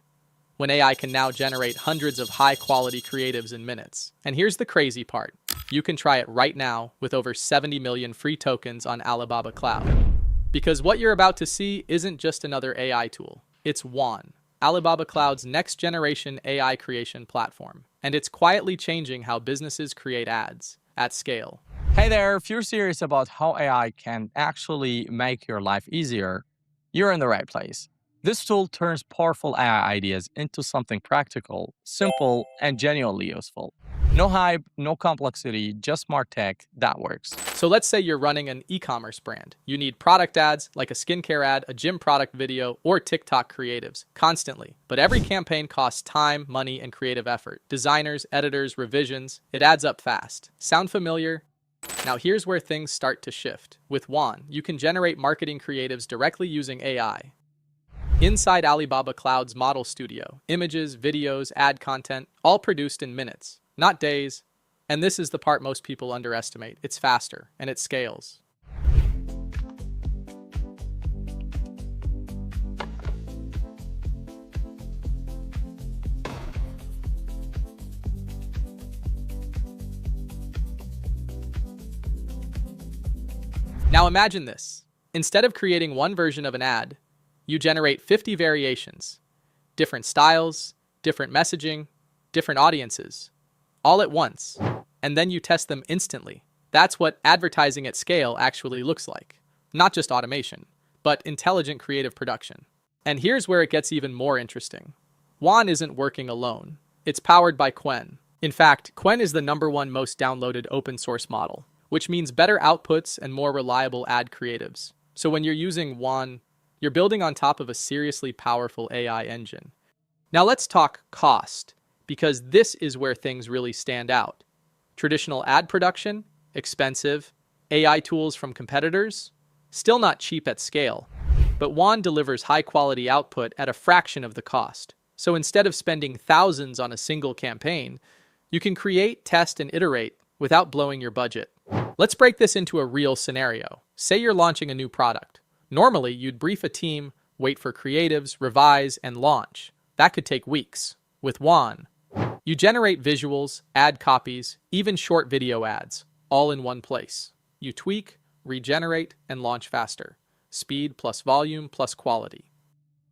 when AI can now generate hundreds of high-quality creatives in minutes? And here's the crazy part. You can try it right now with over 70 million free tokens on Alibaba Cloud. Because what you're about to see isn't just another AI tool. It's WAN, Alibaba Cloud's next-generation AI creation platform. And it's quietly changing how businesses create ads at scale. Hey there, if you're serious about how AI can actually make your life easier, you're in the right place. This tool turns powerful AI ideas into something practical, simple, and genuinely useful. No hype, no complexity, just smart tech that works. So let's say you're running an e-commerce brand. You need product ads, like a skincare ad, a gym product video, or TikTok creatives, constantly. But every campaign costs time, money, and creative effort. Designers, editors, revisions. It adds up fast. Sound familiar? Now here's where things start to shift. With WAN, you can generate marketing creatives directly using AI. Inside Alibaba Cloud's model studio, images, videos, ad content, all produced in minutes, not days. And this is the part most people underestimate. It's faster, and it scales. Now imagine this. Instead of creating one version of an ad, you generate 50 variations, different styles, different messaging, different audiences, all at once, and then you test them instantly. That's what advertising at scale actually looks like. Not just automation, but intelligent creative production. And here's where it gets even more interesting. WAN isn't working alone. It's powered by Qwen. In fact, Qwen is the #1 most downloaded open source model, which means better outputs and more reliable ad creatives. So when you're using WAN, you're building on top of a seriously powerful AI engine. Now let's talk cost, because this is where things really stand out. Traditional ad production, expensive. AI tools from competitors, still not cheap at scale. But WAN delivers high-quality output at a fraction of the cost. So instead of spending thousands on a single campaign, you can create, test, and iterate without blowing your budget. Let's break this into a real scenario. Say you're launching a new product. Normally, you'd brief a team, wait for creatives, revise, and launch. That could take weeks. With WAN, you generate visuals, ad copies, even short video ads, all in one place. You tweak, regenerate, and launch faster. Speed plus volume plus quality.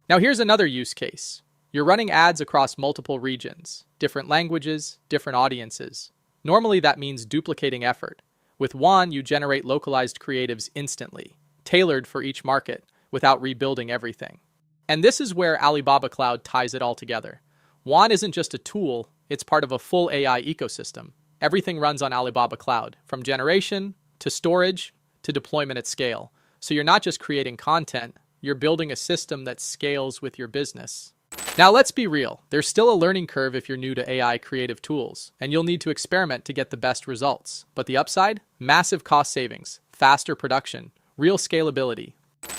Now here's another use case. You're running ads across multiple regions, different languages, different audiences. Normally that means duplicating effort. With WAN, you generate localized creatives instantly, tailored for each market, without rebuilding everything. And this is where Alibaba Cloud ties it all together. WAN isn't just a tool, it's part of a full AI ecosystem. Everything runs on Alibaba Cloud, from generation, to storage, to deployment at scale. So you're not just creating content, you're building a system that scales with your business. Now let's be real, there's still a learning curve if you're new to AI creative tools, and you'll need to experiment to get the best results. But the upside? Massive cost savings, faster production, real scalability.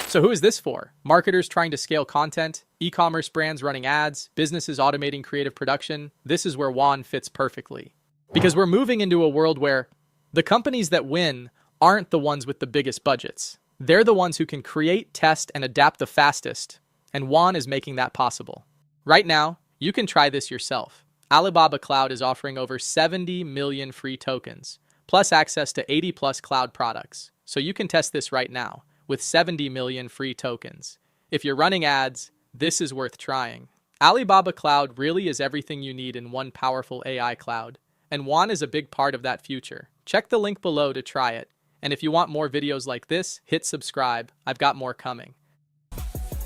So who is this for? Marketers trying to scale content, e-commerce brands running ads, businesses automating creative production. This is where WAN fits perfectly. Because we're moving into a world where the companies that win aren't the ones with the biggest budgets. They're the ones who can create, test, and adapt the fastest. And WAN is making that possible. Right now, you can try this yourself. Alibaba Cloud is offering over 70 million free tokens, plus access to 80+ cloud products. So you can test this right now with 70 million free tokens. If you're running ads, this is worth trying. Alibaba Cloud really is everything you need in one powerful AI cloud, and WAN is a big part of that future. Check the link below to try it. And if you want more videos like this, hit subscribe. I've got more coming.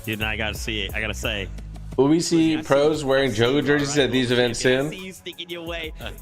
Dude, and I gotta see it. I gotta say, will we see pros wearing Jogo jerseys at these events soon? We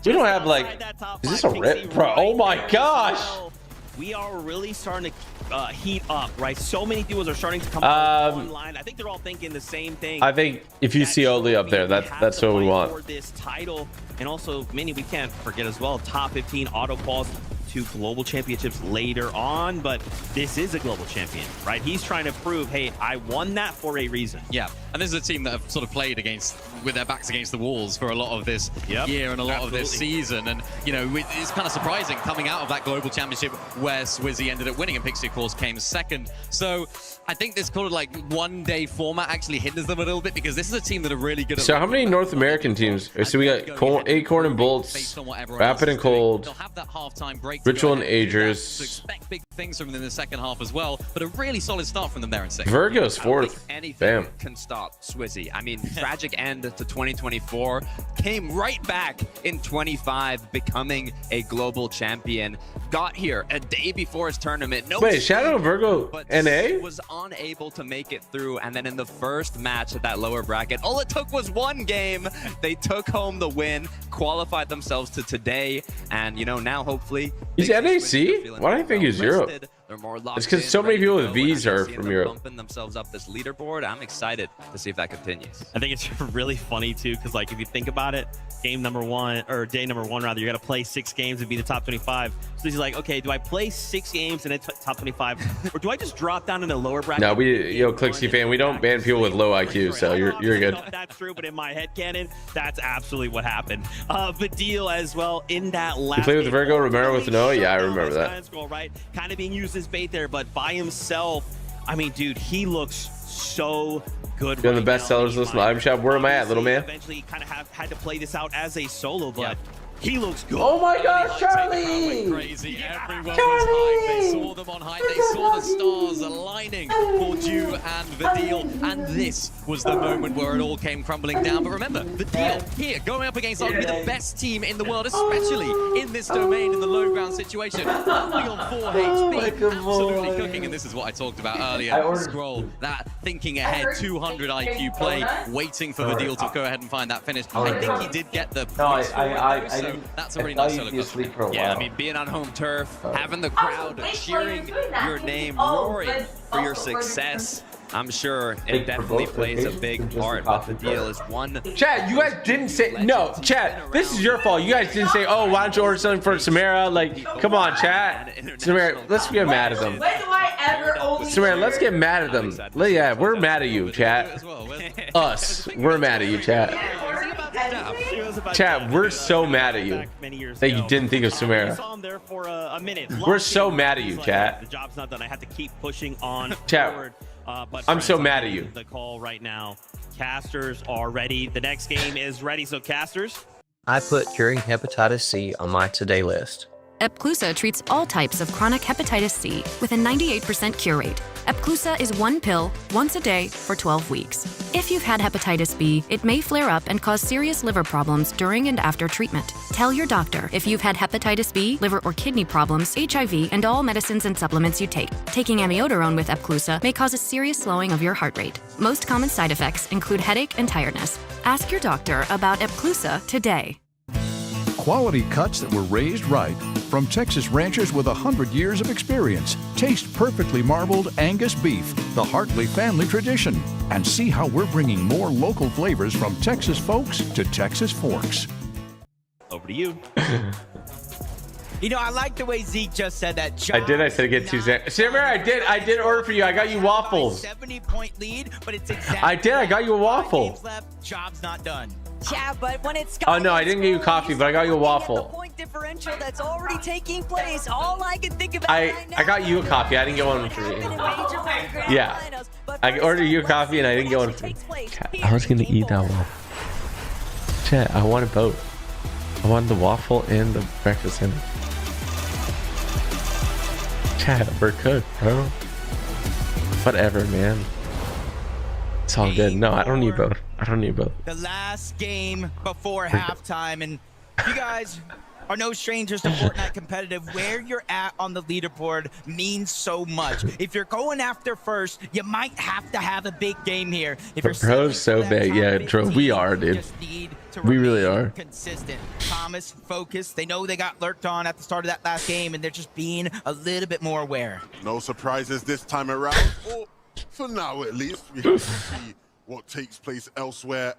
don't have like, is this a rip, bro? Oh my gosh! We are really starting to heat up, right? So many duos are starting to come online. I think they're all thinking the same thing. I think if you see Oli up there, that's what we want. For this title, and also, Minnie, we can't forget as well, top 15 auto quals to global championships later on, but this is a global champion, right? He's trying to prove, hey, I won that for a reason. Yeah, and this is a team that have sort of played against, with their backs against the walls for a lot of this year and a lot of this season. And, you know, it's kind of surprising coming out of that global championship where Swizzy ended up winning and Pixie, of course, came second. So I think this kind of like one-day format actually hinders them a little bit because this is a team that are really good at... So how many North American teams? So we got Acorn and Bolts, Rapid and Cold, they'll have that halftime break, Ritual and so Agers. expect big things from them in the second half as well, but a really solid start from them there in second. Virgo's fourth. Anything Bam. can stop Swizzy. I mean, tragic end to 2024, came right back in 25, becoming a global champion. Got here a day before his tournament. No Wait, Shadow Virgo NA? Was unable to make it through, and then in the first match at that lower bracket, all it took was one game. They took home the win, qualified themselves to today, and you know, now hopefully He's NAC? Why do I think he's Europe? It's because so many people with V's are from Europe. Bumping themselves up this leaderboard. I'm excited to see if that continues. I think it's really funny too, because like if you think about it, game number one, or day number one rather, you got to play 6 games and be the top 25. So he's like, okay, do I play 6 games and top 25, or do I just drop down in the lower bracket? No, Clixy fan, we don't ban people with low IQ, so you're good. That's true, but in my headcanon, that's absolutely what happened. Vidil as well in that last. You play with Virgo, Romero with Noah? Yeah, I remember that. Right, kind of being used as bait there, but by himself, I mean, dude, he looks so good. You're on the best sellers list in the item shop. Where am I at, little man? Eventually, kind of had to play this out as a solo, but he looks good. Oh my gosh, Charlie! Crazy. Everyone was hyped. They saw them on hype. They saw the stars aligning for Ju and Vidil. And this was the moment where it all came crumbling down. But remember, Vidil here going up against arguably the best team in the world, especially in this domain in the low ground situation. Only on 4 HP. Absolutely cooking. And this is what I talked about earlier. Scroll, that thinking ahead, 200 IQ play, waiting for Vidil to go ahead and find that finish. I think he did get the points for it. That's a really nice solo customer. Yeah, I mean, being on home turf, having the crowd cheering your name, roaring for your success, I'm sure it definitely plays a big part, but the deal is one. Chat, you guys didn't say, no, chat, this is your fault. You guys didn't say, oh, why don't you order something for Samara? Like, come on, chat. Samara, let's get mad at them. When do I ever only Samara, let's get mad at them. Yeah, we're mad at you, chat. Us, we're mad at you, chat. Chat, we're so mad at you that you didn't think of Samara. We're so mad at you, chat. The job's not done. I had to keep pushing on chat. forward. But I'm so mad at you. The call right now. Casters are ready. The next game is ready. So Casters, I put curing hepatitis C on my today list. Epclusa treats all types of chronic hepatitis C with a 98% cure rate. Epclusa is 1 pill, once a day, for 12 weeks. If you've had hepatitis B, it may flare up and cause serious liver problems during and after treatment. Tell your doctor if you've had hepatitis B, liver or kidney problems, HIV, and all medicines and supplements you take. Taking amiodarone with Epclusa may cause a serious slowing of your heart rate. Most common side effects include headache and tiredness. Ask your doctor about Epclusa today. Quality cuts that were raised right from Texas ranchers with 100 years of experience. Taste perfectly marbled Angus beef, the Hartley family tradition, and see how we're bringing more local flavors from Texas folks to Texas forks. Over to you. You know, I like the way Zeke just said that. I did. I said get 2 seconds. Simmer, I did order for you. I got you waffles. 70-point lead, but it's exactly I did. I got you a waffle. left. Job's not done. Yeah, but when it's Oh no, I didn't get you coffee, but I got you a waffle. point differential that's already taking place. All I can think about I got you a coffee. I didn't get one for you. Yeah, I ordered you a coffee and I didn't get one for you. I was gonna eat that waffle. Chat, I wanted both. I wanted the waffle and the breakfast sandwich. Chat, we're cooked, bro. Whatever, man. It's all good. No, I don't need both. I don't need both. The last game before halftime, and you guys are no strangers to Fortnite competitive. Where you're at on the leaderboard means so much. If you're going after first, you might have to have a big game here. If you're Bro's so big. Yeah, Dro, we are, dude. We really are. Consistent. Thomas, focused. They know they got lurked on at the start of that last game, and they're just being a little bit more aware. No surprises this time around, or for now at least. We have to see what takes place elsewhere.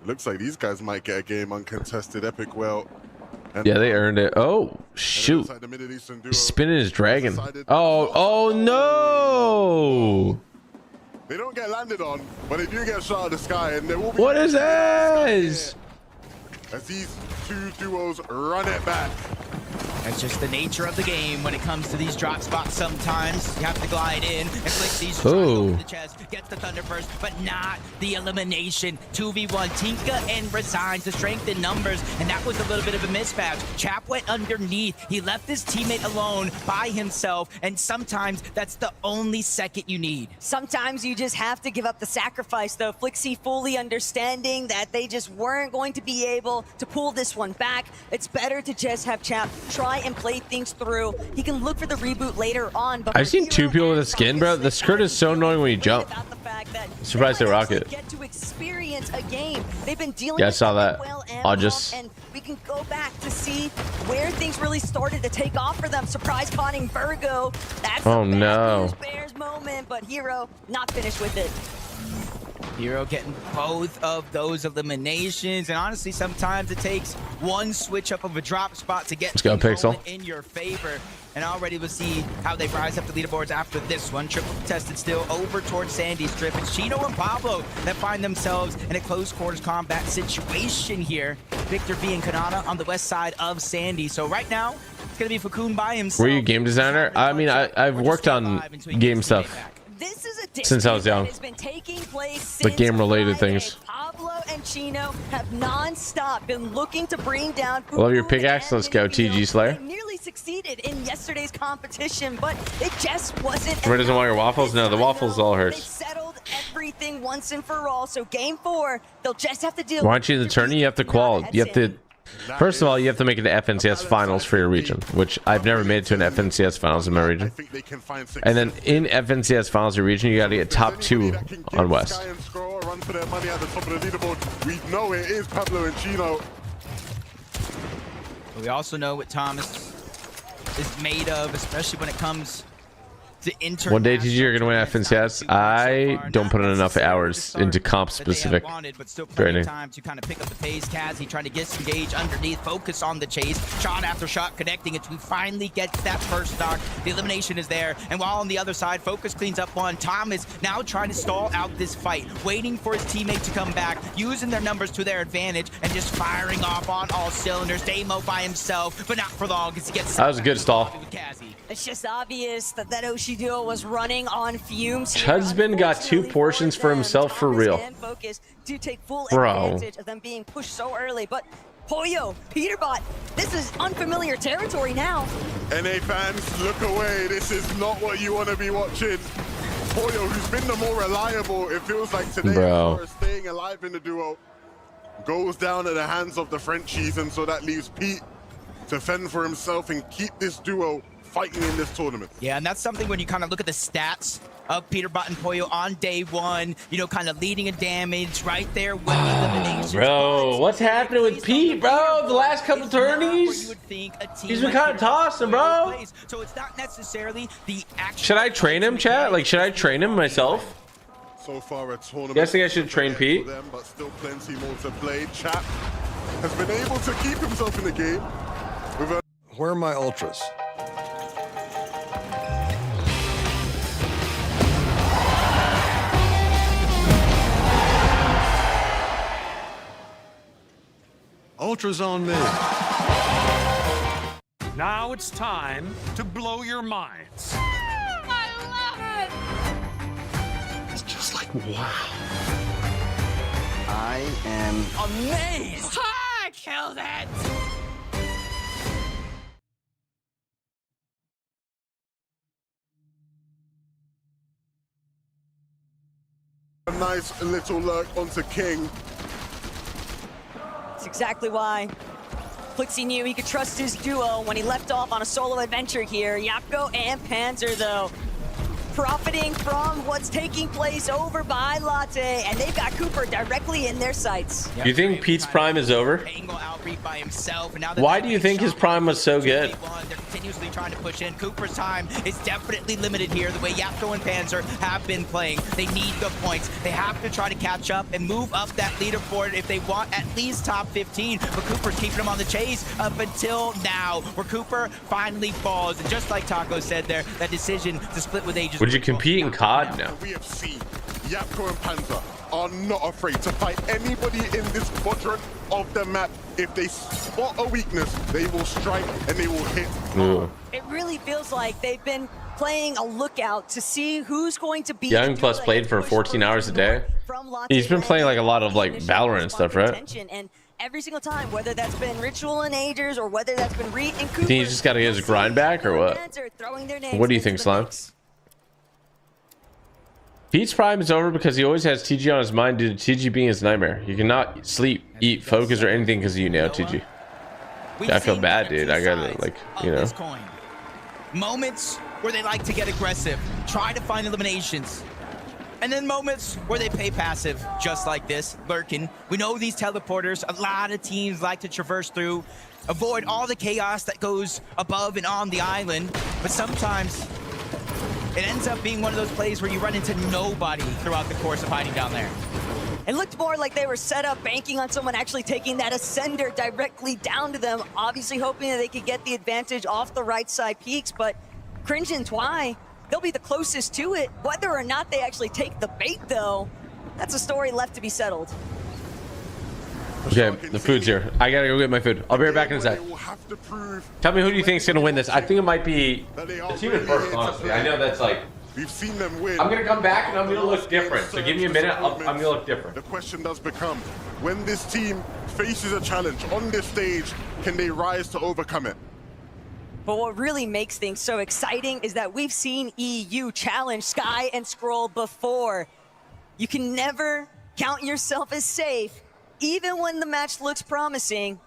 Looks like these guys might get a game uncontested. Epic well. Yeah, they earned it. Oh, shoot. Spinning his dragon. Oh no. They don't get landed on, but they do get shot out of the sky, and there will be. What is this? As these two duos run it back. That's just the nature of the game when it comes to these drop spots. Sometimes you have to glide in and flick these shots over the chest, gets the thunder burst, but not the elimination. 2v1, Tinka and resigns, the strength in numbers, and that was a little bit of a mismatch. Chap went underneath. He left his teammate alone by himself, and sometimes that's the only second you need. Sometimes you just have to give up the sacrifice, though. Flixie fully understanding that they just weren't going to be able to pull this one back. It's better to just have Chap try and play things through. He can look for the reboot later on. But I've seen two people with a skin, bro. The skirt is so annoying when you jump. Surprised they rock it. Get to experience a game. They've been dealing Yeah, I with saw that. I'll just. And we can go back to see where things really started to take off for them. Surprise conning Virgo. That's Oh no. Bears moment, but Hero not finished with it. Hero getting both of those eliminations, and honestly, sometimes it takes one switch up of a drop spot to get Let's go, Pixel. in your favor. And already we'll see how they rise up the leaderboards after this one. Triple contested still over towards Sandy's trip. It's Chino and Pablo that find themselves in a close quarters combat situation here. Victor V and Kanata on the west side of Sandy. So right now, it's going to be Fakun by himself. Were you a game designer? I mean, I've worked on game stuff since I was young. Like game-related things. Pablo and Chino have non-stop been looking to bring down. I love your pickaxe. Let's go, TG Slayer. They nearly succeeded in yesterday's competition, but it just wasn't. Everyone doesn't want your waffles? No, the waffles all hurts. Settled everything once and for all. So game 4, they'll just have to deal. Why aren't you in the tourney? You have to qual. You have to. First of all, you have to make it to FNCS finals for your region, which I've never made it to an FNCS finals in my region. And then in FNCS finals your region, you got to get top 2 on West. Run for their money at the top of the leaderboard. We know it is Pablo and Chino. We also know what Thomas is made of, especially when it comes to One day, TG, you're gonna win FNCS. I don't put in enough hours into comp specific training. Time to kind of pick up the pace. Kazzy trying to disengage underneath, focus on the chase, shot after shot connecting it. We finally get that first knock. The elimination is there, and while on the other side, Focus cleans up one. Thomas now trying to stall out this fight, waiting for his teammate to come back, using their numbers to their advantage, and just firing off on all cylinders. Damo by himself, but not for long as he gets. That was a good stall. It's just obvious that that Oshi duo was running on fumes. Husband got 2 portions for himself for real. To take full Bro. advantage of them being pushed so early, but Poyo, Peterbot, this is unfamiliar territory now. NA fans, look away. This is not what you want to be watching. Poyo, who's been the more reliable, it feels like today, Bro. for staying alive in the duo, goes down at the hands of the Frenchies, and so that leaves Pete to fend for himself and keep this duo fighting in this tournament. Yeah, and that's something when you kind of look at the stats of Peterbot and Pollo on day one, you know, kind of leading a damage right there with eliminations. Bro, what's happening with Pete, bro? The last couple tourneys? He's been kind of tossing, bro. So it's not necessarily the actual. Should I train him, chat? Like, should I train him myself? So far a tournament. Guessing I should train Pete. Them, but still plenty more to play. Chap has been able to keep himself in the game. Where are my ultras? Ultras on me. Now it's time to blow your minds. It's just like, wow. I am amazed. I killed it. A nice little lurk onto King. That's exactly why Plixie knew he could trust his duo when he left off on a solo adventure here. Yapko and Panzer, though, profiting from what's taking place over by Latte, and they've got Cooper directly in their sights. Do you think Pete's prime is over? By himself, and Why do you think his prime was so good? They're continuously trying to push in. Cooper's time is definitely limited here, the way Yapko and Panzer have been playing. They need the points. They have to try to catch up and move up that leaderboard if they want at least top 15. But Cooper's keeping them on the chase up until now, where Cooper finally falls. And just like Taco said there, that decision to split with Aegis. Would you compete in COD? No. We have seen Yapko and Panzer are not afraid to fight anybody in this quadrant of the map. If they spot a weakness, they will strike and they will hit. It really feels like they've been playing a lookout to see who's going to be. Young Plus played for 14 hours a day. He's been playing like a lot of like Valorant and stuff, right? And every single time, whether that's been Ritual and Agers or whether that's been Reed and You Cooper, think he's just got to get his grind back or what? What do you think, Slime? Pete's prime is over because he always has TG on his mind due to TG being his nightmare. You cannot sleep, eat, focus, or anything because of you now, TG. I feel bad, dude. I gotta, like, you know. Moments where they like to get aggressive, try to find eliminations. And then moments where they play passive, just like this, lurking. We know these teleporters, a lot of teams like to traverse through, avoid all the chaos that goes above and on the island, but sometimes it ends up being one of those plays where you run into nobody throughout the course of hiding down there. It looked more like they were set up, banking on someone actually taking that ascender directly down to them, obviously hoping that they could get the advantage off the right side peaks, but Cringe and Twy, they'll be the closest to it. Whether or not they actually take the bait, though, that's a story left to be settled. Okay, the food's here. I gotta go get my food. I'll be right back in a sec. Tell me who do you think is gonna win this? I think it might be the team at first, honestly. I know that's like... We've seen them win. I'm gonna come back and I'm gonna look different. So give me a minute, I'm gonna look different. The question does become, when this team faces a challenge on this stage, can they rise to overcome it? But what really makes things so exciting is that we've seen EU challenge Sky and Scroll before. You can never count yourself as safe, even when the match looks promising,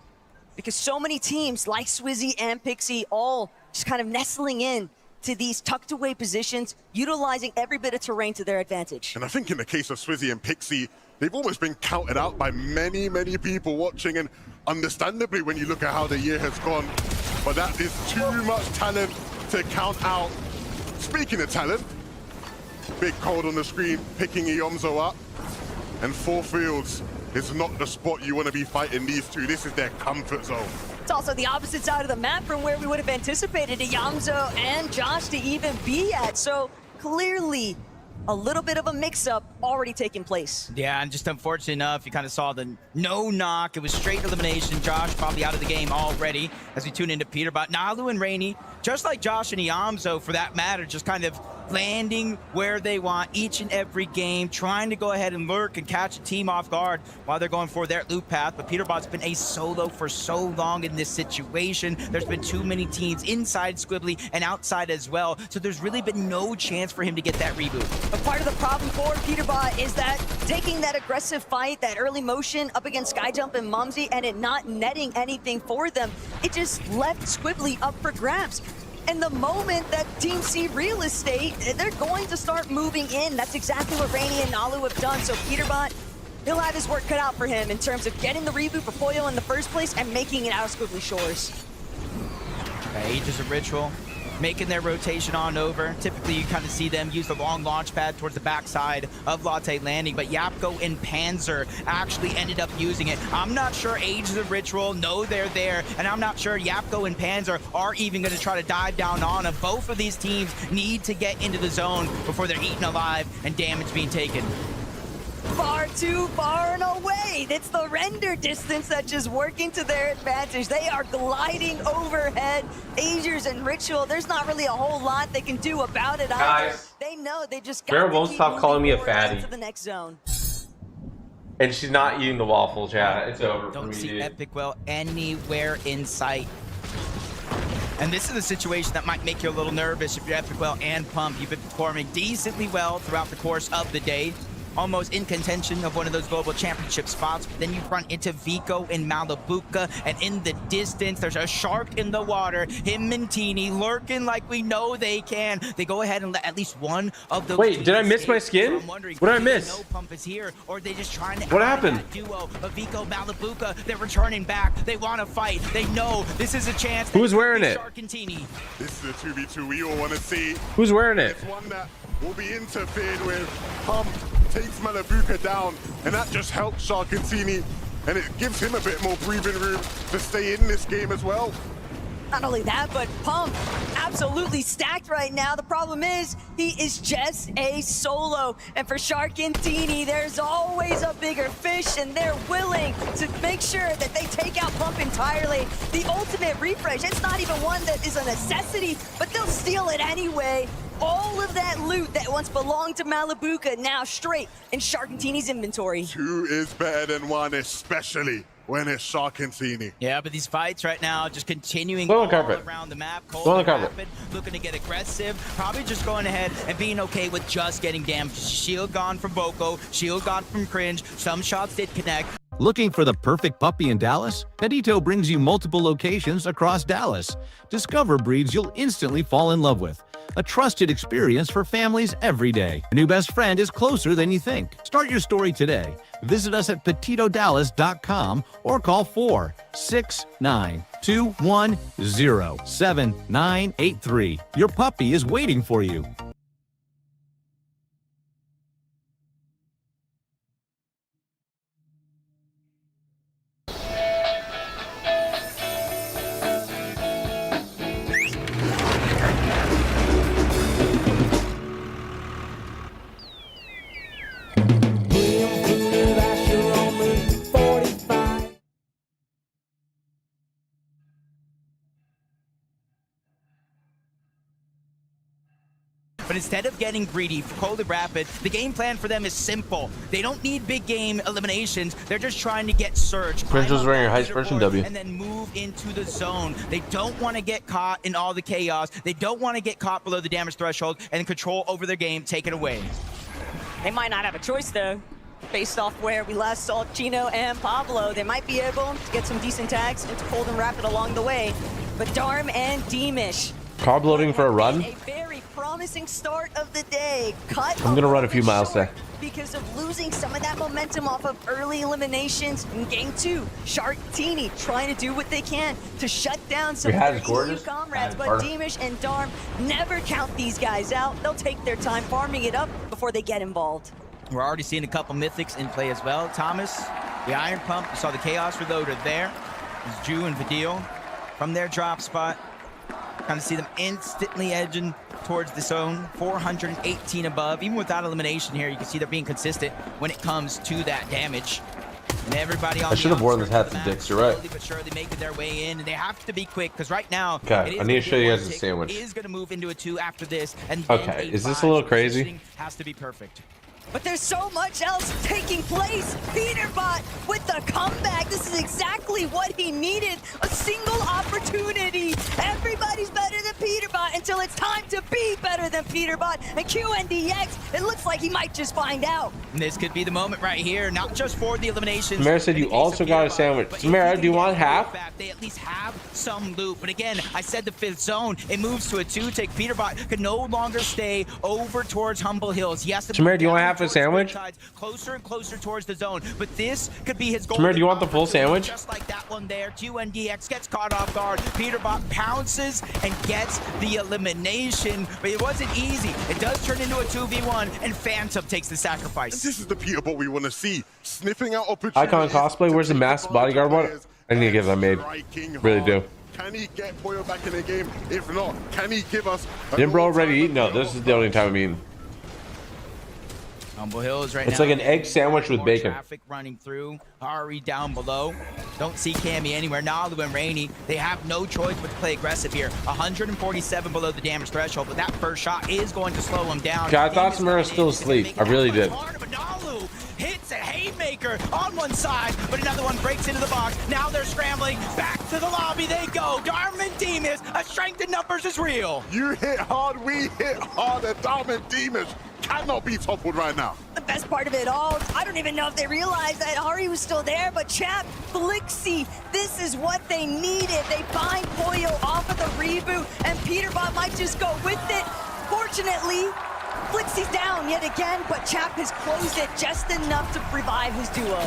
because so many teams like Swizzy and Pixie all just kind of nestling in to these tucked away positions, utilizing every bit of terrain to their advantage. And I think in the case of Swizzy and Pixie, they've almost been counted out by many, many people watching, and understandably when you look at how the year has gone, but that is too much talent to count out. Speaking of talent, Big Cold on the screen, picking Iomzo up, and 4 Fields is not the spot you want to be fighting these two. This is their comfort zone. It's also the opposite side of the map from where we would have anticipated Iomzo and Josh to even be at. So clearly a little bit of a mix-up already taking place. Yeah, and just unfortunate enough, you kind of saw the no knock. It was straight elimination. Josh probably out of the game already as we tune into Peterbot. Nalu and Rainy, just like Josh and Iomzo for that matter, just kind of landing where they want each and every game, trying to go ahead and lurk and catch a team off guard while they're going for their loop path. But Peterbot's been a solo for so long in this situation. There's been too many teams inside Squibbly and outside as well. So there's really been no chance for him to get that reboot. But part of the problem for Peterbot is that taking that aggressive fight, that early motion up against Skyjump and Mumsy, and it not netting anything for them, it just left Squibbly up for grabs. And the moment that Team see real estate, they're going to start moving in. That's exactly what Rainy and Nalu have done. So Peterbot, he'll have his work cut out for him in terms of getting the reboot for Poyo in the first place and making it out of Squiggly Shores. Aegis of Ritual, making their rotation on over. Typically, you kind of see them use the long launch pad towards the backside of Latte Landing, but Yapko and Panzer actually ended up using it. I'm not sure Aegis of Ritual know they're there, and I'm not sure Yapko and Panzer are even going to try to dive down on them. Both of these teams need to get into the zone before they're eaten alive and damage being taken. Far too far and away. It's the render distance that's just working to their advantage. They are gliding overhead. Aegis and Ritual, there's not really a whole lot they can do about it. Guys, they know they just Vera got won't to keep stop calling me a moving forward fatty. into the next zone. And she's not eating the waffle, chat. It's over for me, Don't see dude. Epic Well anywhere in sight. And this is a situation that might make you a little nervous if you're Epic Well and Pump. You've been performing decently well throughout the course of the day. Almost in contention of one of those global championship spots. Then you run into Vico and Malabuka, and in the distance, there's a shark in the water. Him and Teeny lurking like we know they can. They go ahead and let at least one of those. Wait, did I miss my skin? What did I miss? No Pump is here, or they just trying to. What happened? Duo of Vico, Malabuka. They're returning back. They want to fight. They know this is a chance. Who's wearing it? Shark and Teeny. This is a 2v2 we all want to see. Who's wearing it? It's one that will be interfered with. Pump takes Malabuka down, and that just helps Sharkantini, and it gives him a bit more breathing room to stay in this game as well. Not only that, but Pump absolutely stacked right now. The problem is he is just a solo. And for Sharkantini, there's always a bigger fish, and they're willing to make sure that they take out Pump entirely. The ultimate refresh, it's not even one that is a necessity, but they'll steal it anyway. All of that loot that once belonged to Malabuka now straight in Sharkantini's inventory. 2 is better than 1, especially when it's Sharkantini. Yeah, but these fights right now just continuing Go on all carpet. around the map. Go on the carpet. Rapid, looking to get aggressive, probably just going ahead and being okay with just getting damaged. Shield gone from Boko, shield gone from Cringe. Some shots did connect. Looking for the perfect puppy in Dallas? Petito brings you multiple locations across Dallas. Discover breeds you'll instantly fall in love with. A trusted experience for families every day. Your new best friend is closer than you think. Start your story today. Visit us at petitodallas.com or call 469-210-7983. Your puppy is waiting for you. But instead of getting greedy for Cold and Rapid, the game plan for them is simple. They don't need big game eliminations. They're just trying to get Surge. Prince was wearing your heist version W. And then move into the zone. They don't want to get caught in all the chaos. They don't want to get caught below the damage threshold and control over their game taken away. They might not have a choice though. Based off where we last saw Chino and Pablo, they might be able to get some decent tags into Cold and Rapid along the way. But Darm and Deemish, Carb loading for a run? a very promising start of the day. Cut I'm gonna run a few miles there. because of losing some of that momentum off of early eliminations in game 2. Sharkantini trying to do what they can to shut down some of their EU comrades, but Deemish and Darm never count these guys out. They'll take their time farming it up before they get involved. We're already seeing a couple mythics in play as well. Thomas, the Iron Pump, you saw the Chaos Reloader there. There's Drew and Vidil from their drop spot. Kind of see them instantly edging towards the zone. 418 above. Even without elimination here, you can see they're being consistent when it comes to that damage. And everybody on I should have worn this hat to Dix, you're right. slowly but surely making their way in, and they have to be quick because right now, Okay, I need to show you guys the sandwich. It is going to move into a 2 after this, and then Okay, a is this a 5. little crazy? Positioning has to be perfect. But there's so much else taking place. Peterbot with the comeback. This is exactly what he needed. A single opportunity. Everybody's better than Peterbot until it's time to be be better than Peterbot, and QNDX, it looks like he might just find out. And this could be the moment right here, not just for the eliminations. Samara said you also got a sandwich. Samara, do you want half? They at least have some loot. But again, I said the 5th zone, it moves to a 2-tick. Peterbot could no longer stay over towards Humble Hills. Yes, Samara, do you want half a sandwich? Closer and closer towards the zone, but this could be his goal. Samara, do you want the full sandwich? Just like that one there, QNDX gets caught off guard. Peterbot pounces and gets the elimination, but it wasn't easy. It does turn into a 2v1, and Phantom takes the sacrifice. And this is the Peterbot we want to see, sniffing out opportunities. Icon cosplay, where's the masked bodyguard one? I need to get that made. Really do. Can he get Poyo back in the game? If not, can he give us Didn't bro already eat? No, this is the only time I'm eating. Humble Hills right It's now. like an egg sandwich with bacon. Traffic running through. Ari down below. Don't see Cammy anywhere. Nalu and Rainy, they have no choice but to play aggressive here. 147 below the damage threshold, but that first shot is going to slow him down. God, I thought Samara was still asleep. I really did. Nalu hits a haymaker on one side, but another one breaks into the box. Now they're scrambling. Back to the lobby they go. Darman Demas, a strength in numbers is real. You hit hard, we hit harder. Darman Demas cannot be toppled right now. The best part of it all, I don't even know if they realized that Ari was still there, but Chap, Flixie, this is what they needed. They bind Poyo off of the reboot, and Peterbot might just go with it. Fortunately, Flixie's down yet again, but Chap has closed it just enough to revive his duo.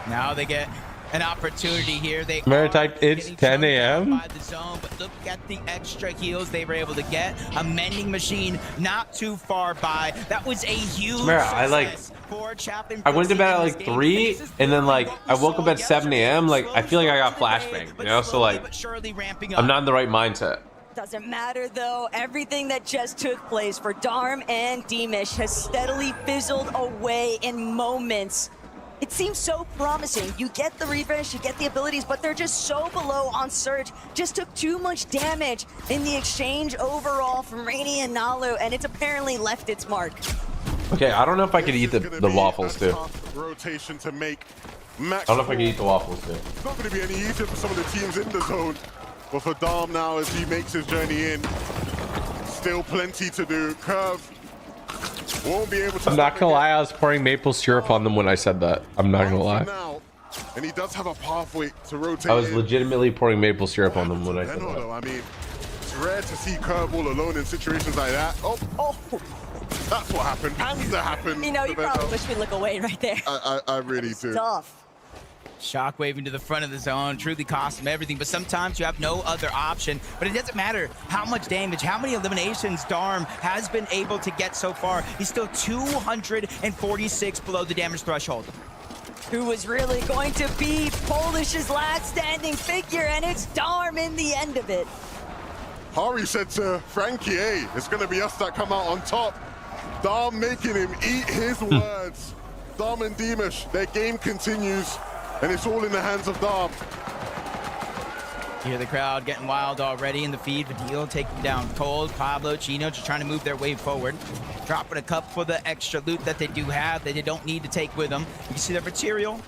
Now they get an opportunity here. They Maritime, it's 10 a.m. by the zone, but look at the extra heals they were able to get. A mending machine not too far by. That was a huge success for Chap and I went to bed at like 3, and then like I woke up at 7 a.m. Like I feel like I got flashbang, you know? So like I'm not in the right mindset. Doesn't matter though, everything that just took place for Darm and Deemish has steadily fizzled away in moments. It seems so promising. You get the refresh, you get the abilities, but they're just so below on Surge. Just took too much damage in the exchange overall from Rainy and Nalu, and it's apparently left its mark. Okay, I don't know if I could eat the waffles too. Rotation to make I don't know if I can eat the waffles too. It's not going to be any easier for some of the teams in the zone. But for Dom now, as he makes his journey in, still plenty to do. Curve won't be able to. I'm not gonna lie, I was pouring maple syrup on them when I said that. I'm not gonna lie. Now, and he does have a pathway to rotate. I was legitimately pouring maple syrup on them when I said that. I mean, it's rare to see Curve all alone in situations like that. Oh, that's what happened. Panzer happened. You know, you probably wish me look away right there. I really do. Tough. Shockwave into the front of the zone, truly cost him everything, but sometimes you have no other option. But it doesn't matter how much damage, how many eliminations Darm has been able to get so far. He's still 246 below the damage threshold. Who was really going to be Polish's last standing figure, and it's Darm in the end of it. Hari said to Frankie, hey, it's going to be us that come out on top. Darm making him eat his words. Darm and Deemish, their game continues. And it's all in the hands of Dom. You hear the crowd getting wild already in the feed. Vadil taking down Cold, Pablo, Chino just trying to move their way forward. Dropping a cup for the extra loot that they do have that they don't need to take with them. You can see their material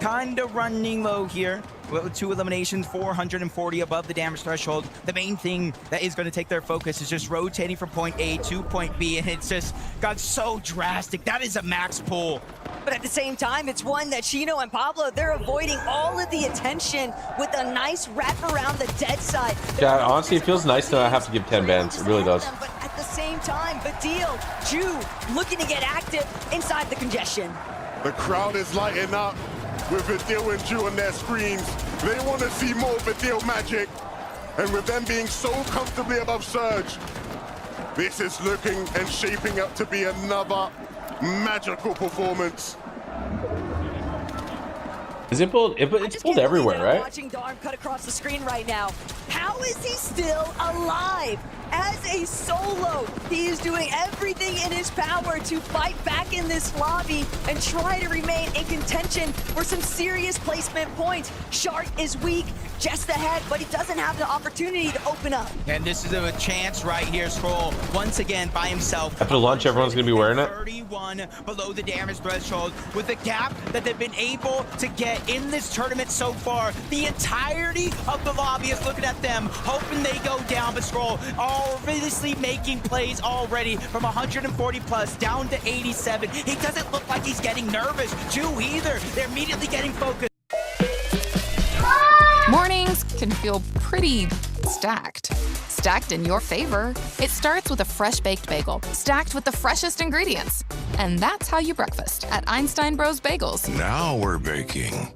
kind of running low here. With 2 eliminations, 440 above the damage threshold. The main thing that is going to take their focus is just rotating from point A to point B, and it's just got so drastic. That is a max pull. But at the same time, it's one that Chino and Pablo, they're avoiding all of the attention with a nice wrap around the dead side. Yeah, honestly, it feels nice to not have to give 10 bans. It really does. But at the same time, Vadil, Ju, looking to get active inside the congestion. The crowd is lighting up with Vadil and Ju on their screens. They want to see more Vadil magic. And with them being so comfortably above Surge, this is looking and shaping up to be another magical performance. Is it pulled? It's pulled everywhere, right? Watching Darm cut across the screen right now. How is he still alive? As a solo, he is doing everything in his power to fight back in this lobby and try to remain in contention for some serious placement points. Shark is weak, just ahead, but he doesn't have the opportunity to open up. And this is a chance right here. Scroll once again by himself. After lunch, everyone's gonna be wearing it. 31 below the damage threshold. With the gap that they've been able to get in this tournament so far, the entirety of the lobby is looking at at them, hoping they go down, but Scroll obviously making plays already from 140 plus down to 87. He doesn't look like he's getting nervous too either. They're immediately getting focused. Mornings can feel pretty stacked. Stacked in your favor. It starts with a fresh baked bagel, stacked with the freshest ingredients. And that's how you breakfast at Einstein Bros Bagels. Now we're baking.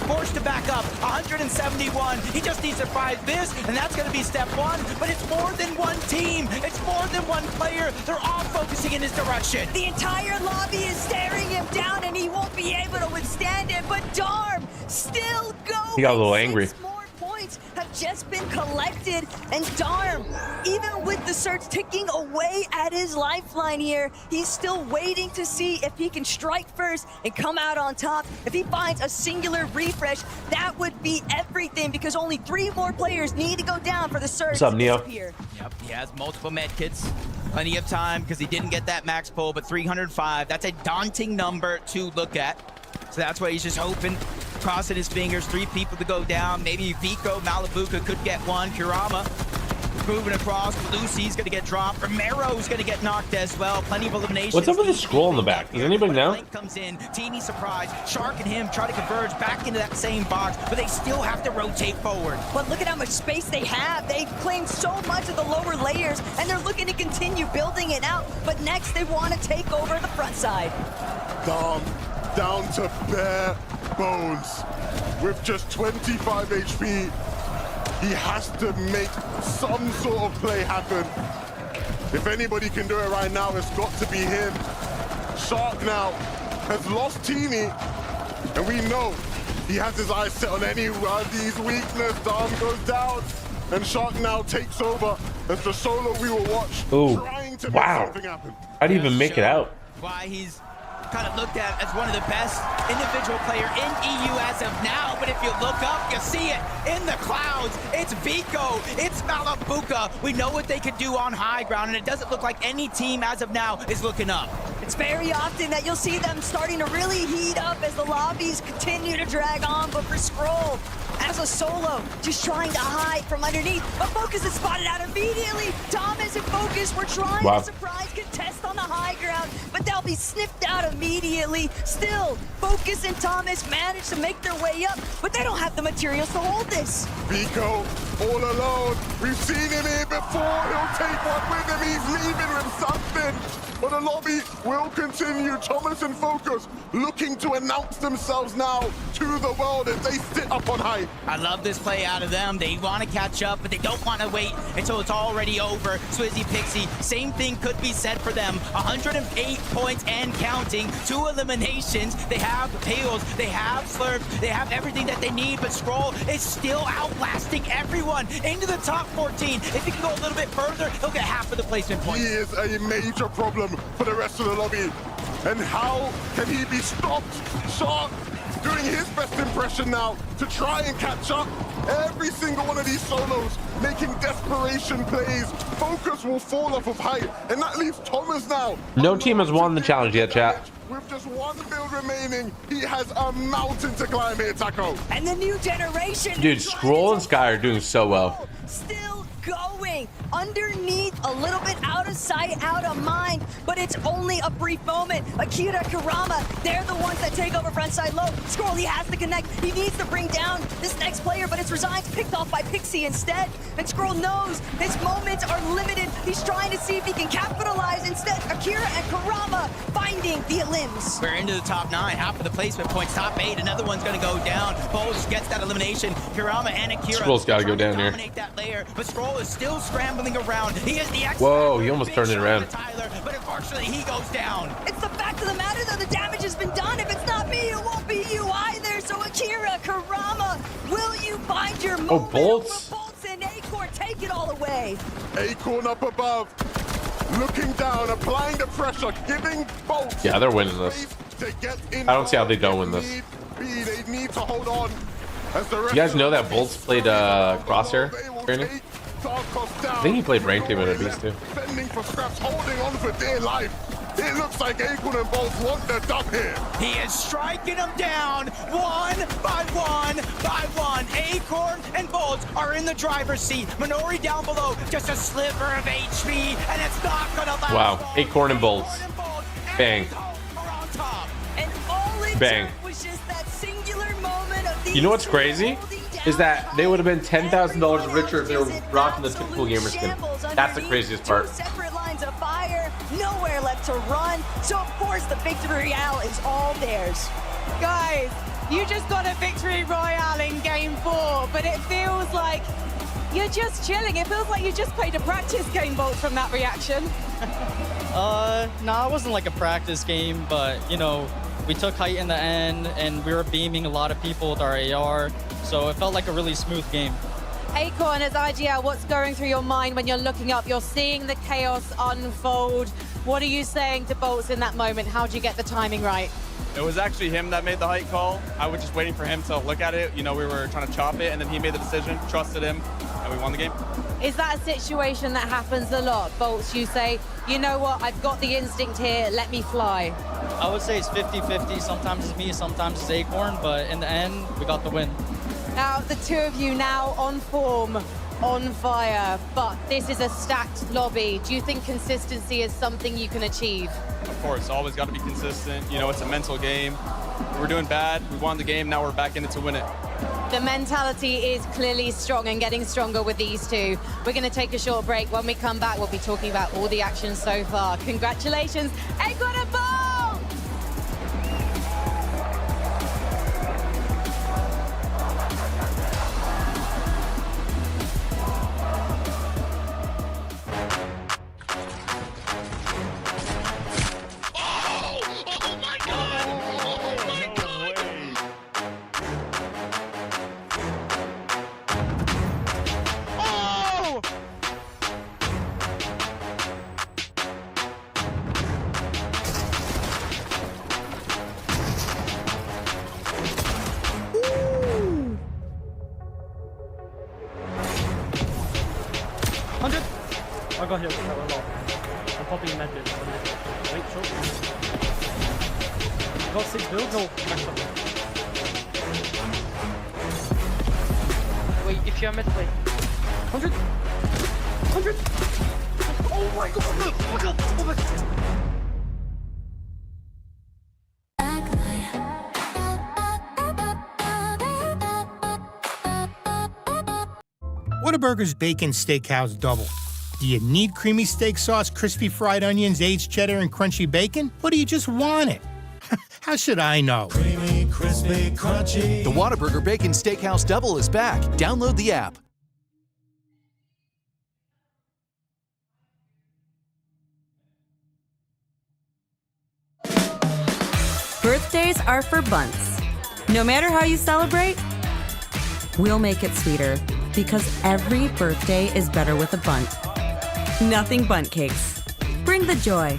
Forced to back up, 171. He just needs to surprise this, and that's going to be step one. But it's more than one team. It's more than one player. They're all focusing in his direction. The entire lobby is staring him down, and he won't be able to withstand it. But Darm still going. He got a little angry. Points have just been collected, and Darm, even with the search ticking away at his lifeline here, he's still waiting to see if he can strike first and come out on top. If he finds a singular refresh, that would be everything, because only 3 more players need to go down for the search. What's up, Neo? Yep, he has multiple med kits. Plenty of time because he didn't get that max pull, but 305, that's a daunting number to look at. So that's why he's just hoping, crossing his fingers, 3 people to go down. Maybe Vico, Malabuka could get one. Kurama moving across. Lucy's going to get dropped. Romero's going to get knocked as well. Plenty of eliminations. What's up with the scroll in the back? Does anybody know? Comes in, teeny surprise. Shark and him try to converge back into that same box, but they still have to rotate forward. But look at how much space they have. They've claimed so much of the lower layers, and they're looking to continue building it out. But next, they want to take over the front side. Down to bare bones. With just 25 HP, he has to make some sort of play happen. If anybody can do it right now, it's got to be him. Shark now has lost Teeny, and we know he has his eyes set on any of these weakness. Darm goes down, and Shark now takes over as the solo we will watch. Trying to make something happen. How'd he even make it out? Why he's kind of looked at as one of the best individual player in EU as of now, but if you look up, you see it in the clouds. It's Vico, it's Malabuka. We know what they could do on high ground, and it doesn't look like any team as of now is looking up. It's very often that you'll see them starting to really heat up as the lobbies continue to drag on, but for Scroll, as a solo, just trying to hide from underneath, but Focus is spotted out immediately. Thomas and Focus were trying to surprise contest on the high ground, but they'll be sniffed out immediately. Still, Focus and Thomas managed to make their way up, but they don't have the materials to hold this. Vico, all alone. We've seen him here before. He'll take one with him. He's leaving with something. But the lobby will continue. Thomas and Focus looking to announce themselves now to the world as they sit up on high. I love this play out of them. They want to catch up, but they don't want to wait until it's already over. Swizzy Pixie, same thing could be said for them. 108 points and counting. 2 eliminations. They have Pails, they have Slurp, they have everything that they need, but Scroll is still outlasting everyone into the top 14. If he can go a little bit further, he'll get half of the placement points. He is a major problem for the rest of the lobby. And how can he be stopped? Shark doing his best impression now to try and catch up. Every single one of these solos making desperation plays. Focus will fall off of height, and that leaves Thomas now. No team has won the challenge yet, chat. With just 1 build remaining, he has a mountain to climb here, Taco. And the new generation. Dude, Scroll and Sky are doing so well. Still going underneath, a little bit out of sight, out of mind, but it's only a brief moment. Akira, Kurama, they're the ones that take over frontside low. Scroll, he has to connect. He needs to bring down this next player, but it's Resign's picked off by Pixie instead. And Scroll knows his moments are limited. He's trying to see if he can capitalize. Instead, Akira and Kurama finding the limbs. We're into the top 9, half of the placement points, top 8. Another one's going to go down. Bowles gets that elimination. Kurama and Akira. Scroll's got to go down here. That layer, but Scroll is still scrambling around. He is the Whoa, he almost turned it around. Tyler, but unfortunately he goes down. It's the fact of the matter though, the damage has been done. If it's not me, it won't be you either. So Akira, Kurama, will you find your moment? Bolts. Bolts and say. Acorn up above, looking down, applying the pressure, giving Bolt. Yeah, they're winning this. I don't see how they don't win this. They need to hold on. You guys know that Bolt's played Crosshair training? I think he played Rank Team at Beast too. Defending for scraps, holding on for dear life. It looks like Acorn and Bolt want the dub here. He is striking them down one by one by one. Acorn and Bolt are in the driver's seat. Minori down below, just a sliver of HP, and it's not gonna last. Wow, Acorn and Bolts. Bang. Bang. You know what's crazy? Is that they would have been $10,000 richer if they were rocking the typical gamer skin. That's the craziest part. Separate lines of fire, nowhere left to run. So of course the victory royale is all theirs. Guys, you just got a victory royale in game 4, but it feels like you're just chilling. It feels like you just played a practice game, Bolt, from that reaction. Nah, it wasn't like a practice game, but you know, we took height in the end and we were beaming a lot of people with our AR, so it felt like a really smooth game. Acorn, as IGL, what's going through your mind when you're looking up? You're seeing the chaos unfold. What are you saying to Bolts in that moment? How do you get the timing right? It was actually him that made the height call. I was just waiting for him to look at it. You know, we were trying to chop it, and then he made the decision, trusted him, and we won the game. Is that a situation that happens a lot? Bolts, you say, you know what, I've got the instinct here, let me fly. I would say it's 50-50. Sometimes it's me, sometimes it's Acorn, but in the end, we got the win. Now, the two of you now on form, on fire, but this is a stacked lobby. Do you think consistency is something you can achieve? Of course, always got to be consistent. You know, it's a mental game. We're doing bad. We won the game. Now we're back in it to win it. The mentality is clearly strong and getting stronger with these two. We're going to take a short break. When we come back, we'll be talking about all the action so far. Congratulations, Acorn and Bolt! I got hit. I'm popping in that bit. Wait, short. Got 6 builds. No, max up. Wait, if you're mid, wait. 100. 100. Oh my god! Look! Oh my god! Oh my god! Whataburger's Bacon Steakhouse Double. Do you need creamy steak sauce, crispy fried onions, aged cheddar, and crunchy bacon? Or do you just want it? How should I know? Creamy, crispy, crunchy. The Whataburger Bacon Steakhouse Double is back. Download the app. Birthdays are for bunts. No matter how you celebrate, we'll make it sweeter. Because every birthday is better with a bunt. Nothing bunt cakes. Bring the joy.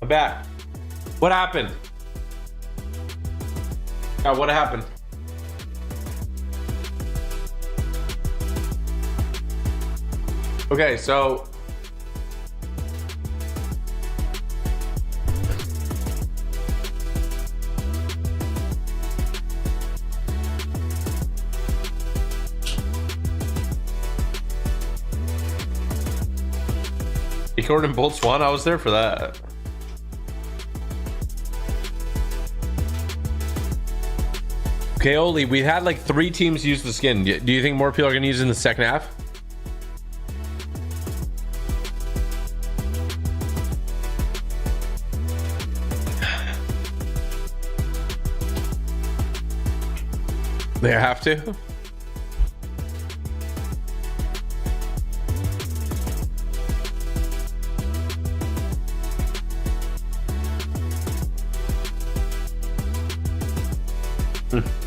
I'm back. What happened? God, what happened? Okay, so Acorn and Bolt Swan, I was there for that. Okay, Oli, we had like 3 teams use the skin. Do you think more people are going to use it in the second half? They have to?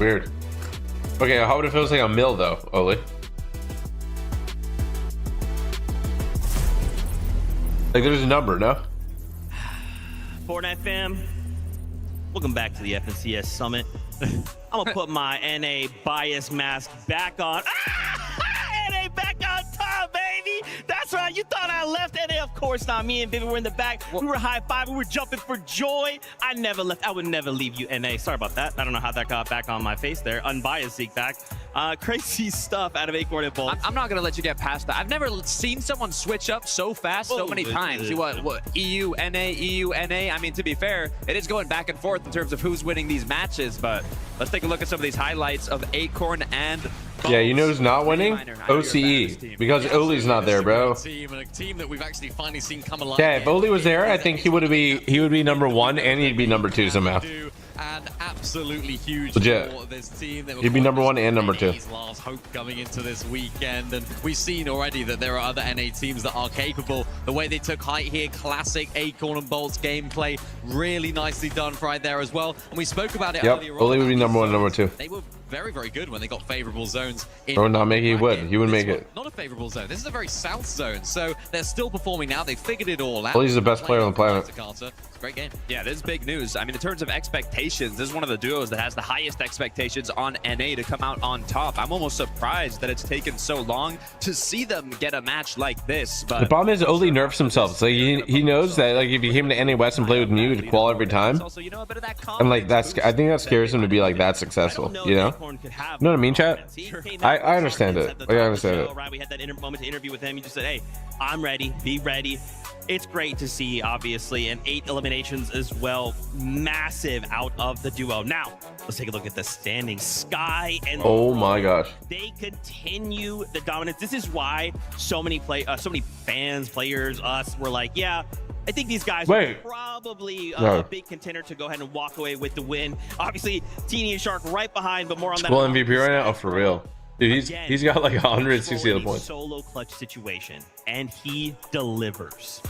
Weird. Okay, how would it feel like a mill though, Oli? Like there's a number, no? Fortnite fam, welcome back to the FNCS Summit. I'm gonna put my NA bias mask back on. NA back on top, baby! That's right, you thought I left NA. Of course not. Me and Vivi were in the back. We were high-fiving, we were jumping for joy. I never left. I would never leave you, NA. Sorry about that. I don't know how that got back on my face there. Unbiased Zeke back. Crazy stuff out of Acorn and Bolt. I'm not gonna let you get past that. I've never seen someone switch up so fast so many times. What EU, NA, EU, NA. I mean, to be fair, it is going back and forth in terms of who's winning these matches, but let's take a look at some of these highlights of Acorn and Bolt. Yeah, you know who's not winning? OCE. Because Oli's not there, bro. A team that we've actually finally seen come alive. Yeah, if Oli was there, I think he would be #1 and he'd be #2 somehow. And absolutely huge Legit. for this team. He'd be #1 and #2. Last hope coming into this weekend, and we've seen already that there are other NA teams that are capable. The way they took height here, classic Acorn and Bolt's gameplay, really nicely done right there as well. And we spoke about it earlier. Oli would be #1, #2. They were very, very good when they got favorable zones. Or not make it, he would. He would make it. Not a favorable zone. This is a very south zone, so they're still performing now. They figured it all out. Oli's the best player on the planet. It's a great game. Yeah, this is big news. I mean, in terms of expectations, this is one of the duos that has the highest expectations on NA to come out on top. I'm almost surprised that it's taken so long to see them get a match like this. But the problem is Oli nerfs himself. It's like he knows that like if he came to NA West and played with me, he'd qual every time. And like I think that scares him to be like that successful. You know? You know what I mean, chat? I understand it. I understand it. Right, we had that moment to interview with him. He just said, "Hey, I'm ready. Be ready." It's great to see, obviously, and 8 eliminations as well. Massive out of the duo. Now, let's take a look at the standings. Sky and oh my gosh, they continue the dominance. This is why so many fans, players, us were like, yeah, I think these guys are probably a big contender to go ahead and walk away with the win. Obviously, Teeny and Shark right behind, but more on that. Well, MVP right now, oh, for real. Dude, he's got like 160 other points. Solo clutch situation, and he delivers.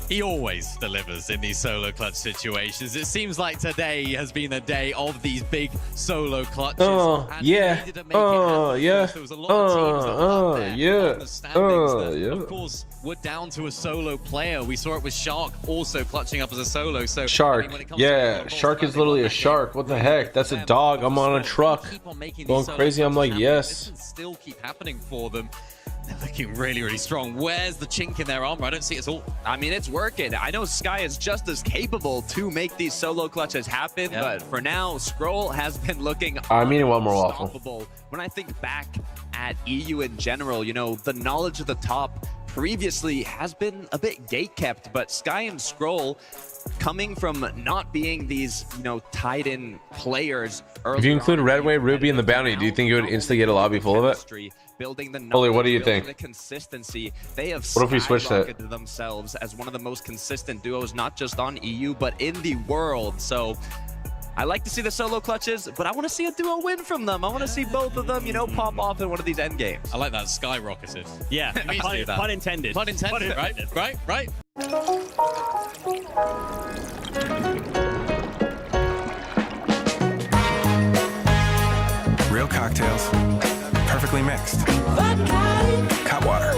He always delivers in these solo clutch situations. It seems like today has been a day of these big solo clutches. Oh, yeah. Oh, yeah. Oh, yeah. Oh, yeah. Of course, we're down to a solo player. We saw it with Shark also clutching up as a solo. So Shark, yeah. Shark is literally a shark. What the heck? That's a dog. I'm on a truck. Going crazy. I'm like, yes. Still keep happening for them. They're looking really, really strong. Where's the chink in their armor? I don't see it at all. I mean, it's working. I know Sky is just as capable to make these solo clutches happen, but for now, Scroll has been looking I mean, one more waffle. When I think back at EU in general, you know, the knowledge of the top previously has been a bit gate-kept, but Sky and Scroll, coming from not being these, you know, tied-in players. If you include Redway, Ruby, and the Bounty, do you think you would instantly get a lobby full of it? Building the Oli, what do you think? The consistency, they have what if we switch that? Themselves as one of the most consistent duos, not just on EU, but in the world. So I like to see the solo clutches, but I want to see a duo win from them. I want to see both of them, you know, pop off in one of these end games. I like that skyrocketed. Yeah, pun intended. Pun intended, right? Real cocktails, perfectly mixed. Cutwater.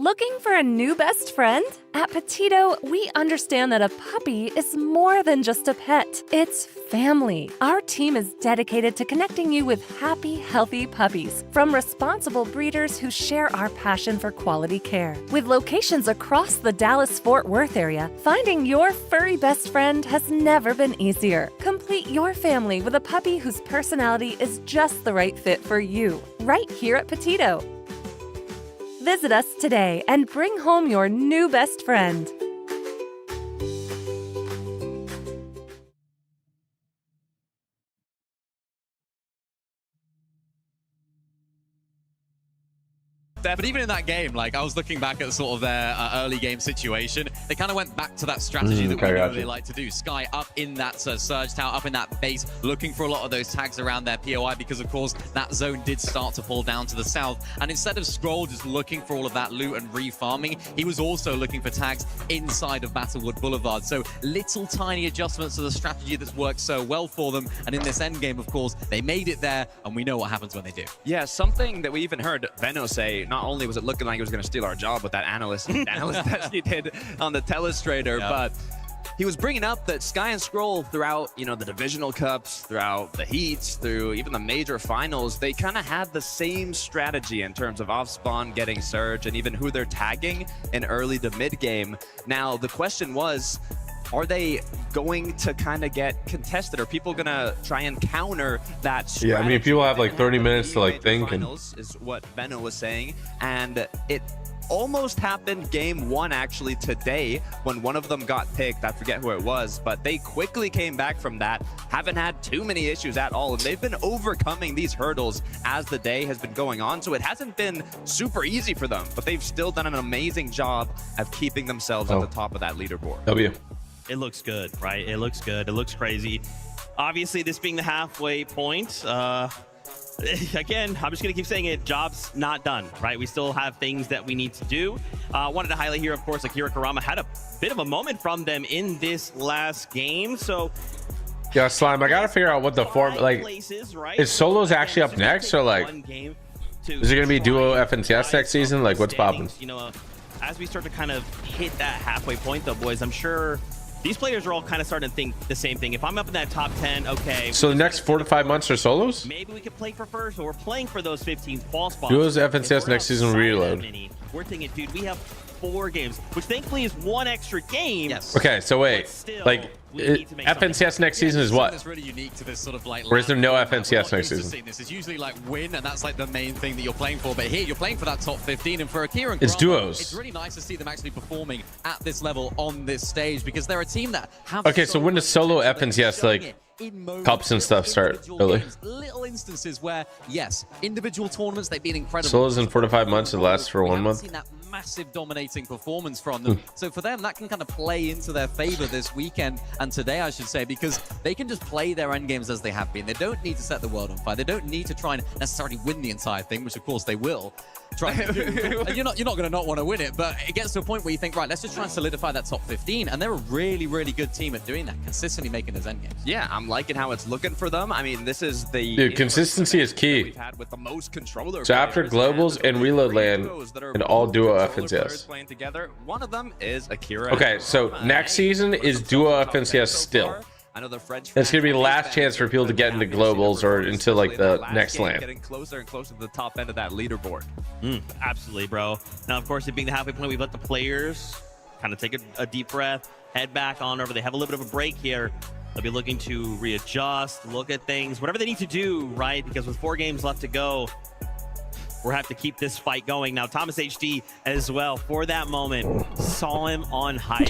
Looking for a new best friend? At Petito, we understand that a puppy is more than just a pet. It's family. Our team is dedicated to connecting you with happy, healthy puppies from responsible breeders who share our passion for quality care. With locations across the Dallas-Fort Worth area, finding your furry best friend has never been easier. Complete your family with a puppy whose personality is just the right fit for you, right here at Petito. Visit us today and bring home your new best friend. But even in that game, like I was looking back at sort of their early game situation, they kind of went back to that strategy that we know they like to do. Sky up in that surge tower, up in that base, looking for a lot of those tags around their POI because, of course, that zone did start to pull down to the south. And instead of Scroll just looking for all of that loot and re-farming, he was also looking for tags inside of Battlewood Boulevard. So little tiny adjustments to the strategy that's worked so well for them. And in this end game, of course, they made it there, and we know what happens when they do. Yeah, something that we even heard Venno say, not only was it looking like he was going to steal our job with that analyst that he did on the Telestrator, but he was bringing up that Sky and Scroll throughout, you know, the divisional cups, throughout the heats, through even the major finals, they kind of had the same strategy in terms of off spawn getting surge and even who they're tagging in early to mid game. Now, the question was, are they going to kind of get contested? Are people going to try and counter that strategy? Yeah, I mean, people have like 30 minutes to like think. Is what Venno was saying. And it almost happened game one actually today when one of them got picked. I forget who it was, but they quickly came back from that. Haven't had too many issues at all. And they've been overcoming these hurdles as the day has been going on. So it hasn't been super easy for them, but they've still done an amazing job of keeping themselves at the top of that leaderboard. W. It looks good, right? It looks good. It looks crazy. Obviously, this being the halfway point, again, I'm just going to keep saying it, job's not done, right? We still have things that we need to do. Wanted to highlight here, of course, Akira Karama had a bit of a moment from them in this last game. So, yeah, Slime, I got to figure out what the form, like, is Solos actually up next, or like, is it going to be duo FNCS next season? Like, what's popping? You know, as we start to kind of hit that halfway point, though, boys, I'm sure these players are all kind of starting to think the same thing. If I'm up in that top 10, okay. So the next 4 to 5 months are solos? Maybe we could play for first, but we're playing for those 15 fall spots. Duos FNCS next season reload. We're thinking, dude, we have 4 games, which thankfully is 1 extra game. Yes. Okay, so wait, like FNCS next season is what? It's really unique to this sort of like. Or is there no FNCS next season? This is usually like win, and that's like the main thing that you're playing for. But here you're playing for that top 15, and for Akira and it's Karama, duos. It's really nice to see them actually performing at this level on this stage because they're a team that have. Okay, so when does solo FNCS like cups and stuff start really? Little instances where yes, individual tournaments they've been incredible. Solos in 4 to 5 months, it lasts for 1 month. Seen that massive dominating performance from them. So for them, that can kind of play into their favor this weekend and today, I should say, because they can just play their end games as they have been. They don't need to set the world on fire. They don't need to try and necessarily win the entire thing, which of course they will. Try to do. And you're not going to not want to win it, but it gets to a point where you think, right, let's just try and solidify that top 15. And they're a really, really good team at doing that, consistently making those end games. Yeah, I'm liking how it's looking for them. I mean, this is the dude, consistency is key. We've had with the most controller. So after globals and reload land and all duo FNCS. Playing together. One of them is Akira. Okay, so next season is duo FNCS still. I know the French. It's gonna be the last chance for people to get into globals or into like the next land. Getting closer and closer to the top end of that leaderboard. Absolutely, bro. Now, of course, it being the halfway point, we've let the players kind of take a deep breath, head back on over. They have a little bit of a break here. They'll be looking to readjust, look at things, whatever they need to do, right? Because with 4 games left to go, we'll have to keep this fight going. Now, Thomas HD as well, for that moment, saw him on height.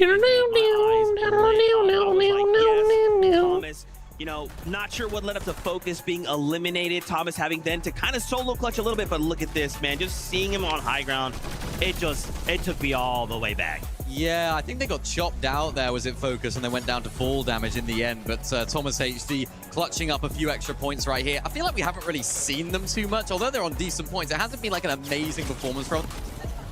Thomas, you know, not sure what led up to Focus being eliminated. Thomas having then to kind of solo clutch a little bit, but look at this, man. Just seeing him on high ground, it took me all the way back. Yeah, I think they got chopped out there, was it Focus, and they went down to full damage in the end. But Thomas HD clutching up a few extra points right here. I feel like we haven't really seen them too much, although they're on decent points. It hasn't been like an amazing performance from them.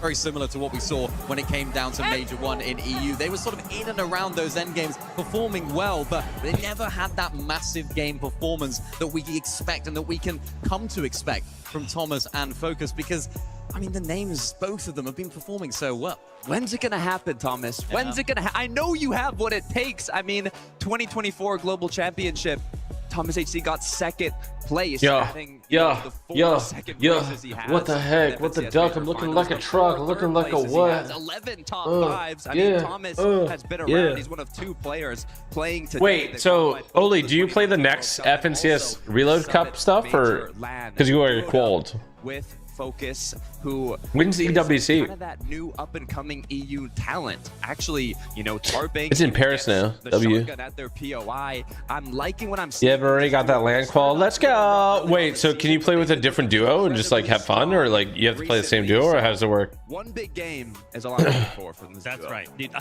very similar to what we saw when it came down to Major 1 in EU. They were sort of in and around those end games, performing well, but they never had that massive game performance that we expect and that we can come to expect from Thomas and Focus, because I mean, the names, both of them have been performing so well. When's it gonna happen, Thomas? When's it gonna I know you have what it takes. I mean, 2024 Global Championship, Thomas HC got second place. What the heck? What the duck? I'm looking like a truck, looking like a what? 11 top fives. I mean, Thomas has been around. He's one of 2 players playing today. Wait, so Oli, do you play the next FNCS Reload Cup stuff, or because you are qualified? With Focus, who wins EWC? Kind of that new up-and-coming EU talent. Actually, you know, Tarbank. It's in Paris now. W. At their POI. I'm liking what I'm seeing. Yeah, I've already got that land qual. Let's go. Wait, so can you play with a different duo and just like have fun, or like you have to play the same duo, or how does it work? One big game is all I'm looking for from this. That's duo. right, dude.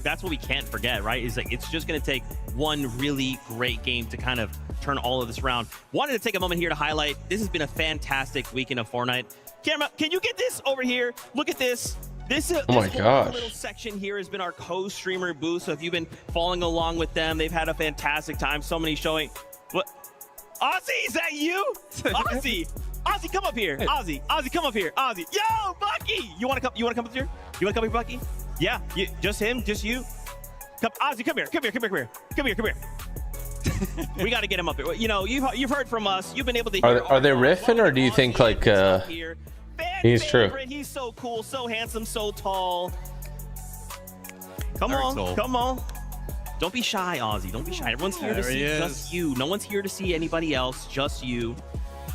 That's what we can't forget, right? Is like it's just gonna take one really great game to kind of turn all of this around. Wanted to take a moment here to highlight. This has been a fantastic weekend of Fortnite. Camera, can you get this over here? Look at this. This oh my gosh. Little section here has been our co-streamer booth. So if you've been following along with them, they've had a fantastic time. So many showing. What? Ozzy, is that you? Ozzy, Ozzy, come up here. Ozzy, come up here. Ozzy, yo, Bucky, you want to come? You want to come up here? You want to come here, Bucky? Yeah, just him, just you. Come, Ozzy, come here. We got to get him up here. You know, you've heard from us. You've been able to hear. Are they riffing, or do you think like he's true? He's so cool, so handsome, so tall. Come on. Don't be shy, Ozzy. Don't be shy. Everyone's here to see just you. No one's here to see anybody else, just you.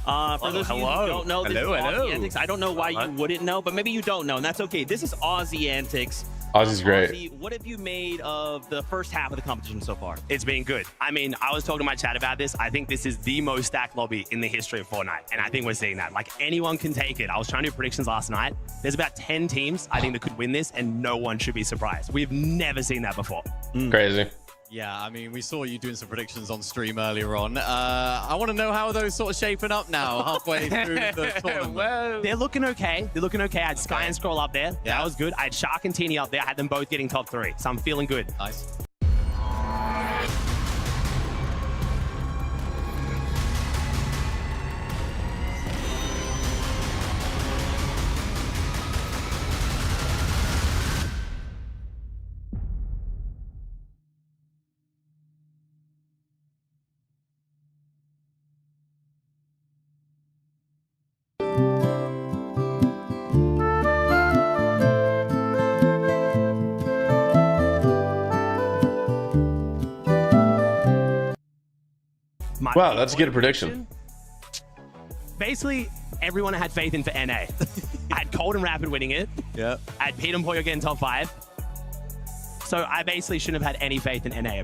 For those of you who don't know, this is Aussie Antics. I don't know why you wouldn't know, but maybe you don't know, and that's okay. This is Aussie Antics. Ozzy's great. Ozzy, what have you made of the first half of the competition so far? It's been good. I mean, I was talking to my chat about this. I think this is the most stacked lobby in the history of Fortnite, and I think we're seeing that. Like, anyone can take it. I was trying to do predictions last night. There's about 10 teams I think that could win this, and no one should be surprised. We've never seen that before. Crazy. Yeah, I mean, we saw you doing some predictions on stream earlier on. I want to know how are those sort of shaping up now, halfway through the tournament. Well, they're looking okay. I had Sky and Scroll up there. Yeah. That was good. I had Shark and Teeny up there. I had them both getting top 3, so I'm feeling good. Nice. Wow, that's a good prediction. Basically, everyone had faith in for NA. I had Cold and Rapid winning it. Yeah. I had Pete and Poyo getting top 5. So I basically shouldn't have had any faith in NA.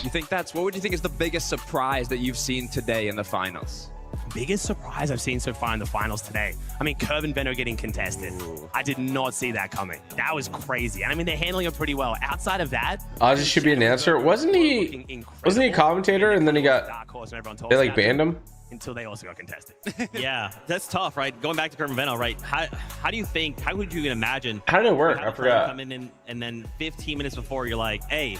You think what would you think is the biggest surprise that you've seen today in the finals? Biggest surprise I've seen so far in the finals today. I mean, Curve and Veno getting contested. Ooh. I did not see that coming. That was crazy. And I mean, they're handling it pretty well. Outside of that, Ozzy should be an answer. Wasn't he a commentator, and then he got they like banned him until they also got contested. Yeah, that's tough, right? Going back to Curve and Veno, right? How do you think? How would you even imagine? How did it work? I forgot. Come in and then 15 minutes before, you're like, hey,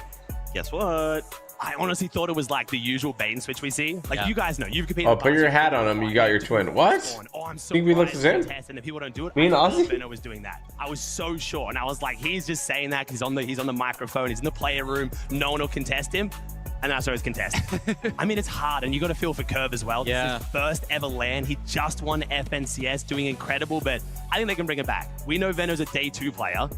guess what? I honestly thought it was like the usual bait and switch we see. Like, you guys know, you've competed. Oh, put your hat on him. You got your twin. What? Oh, I'm so think we look the same. And if people don't do it, me and Ozzy? Veno was doing that. I was so sure, and I was like, he's just saying that because he's on the microphone. He's in the player room. No one will contest him. And that's where it's contested. I mean, it's hard, and you got to feel for Curve as well. Yeah. This is his first ever LAN. He just won FNCS, doing incredible, but I think they can bring it back. We know Veno's a day 2 player.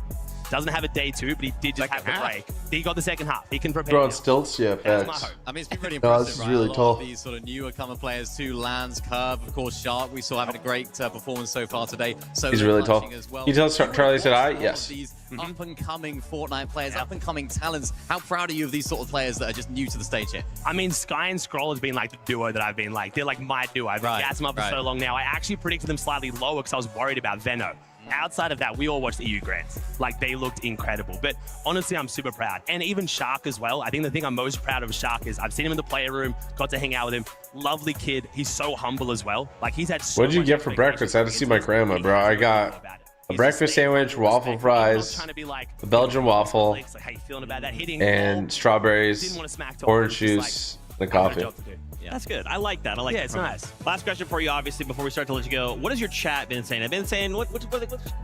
Doesn't have a day 2, but he did just have a break. He got the second half. He can prepare. Bro, on stilts, yeah, facts. I mean, it's been pretty impressive. This is really tall. These sort of newer comer players too. Lance, Curve, of course, Shark. We saw having a great performance so far today. So he's really tall. As well. You tell Charlie said I? Yes. These up and coming Fortnite players, up and coming talents. How proud are you of these sort of players that are just new to the stage here? I mean, Sky and Scroll has been like the duo that I've been like. They're like my duo. I've been gassing them up for so long now. I actually predicted them slightly lower because I was worried about Veno. Outside of that, we all watched the EU Grants. Like, they looked incredible. But honestly, I'm super proud. And even Shark as well. I think the thing I'm most proud of Shark is I've seen him in the player room, got to hang out with him. Lovely kid. He's so humble as well. Like, he's had so What did you get for breakfast? I had to see my grandma, bro. I got a breakfast sandwich, waffle fries, a Belgian waffle, and strawberries, orange juice, and coffee. That's good. I like that. I like that. Yeah, it's nice. Last question for you, obviously, before we start to let you go. What has your chat been saying? I've been saying, what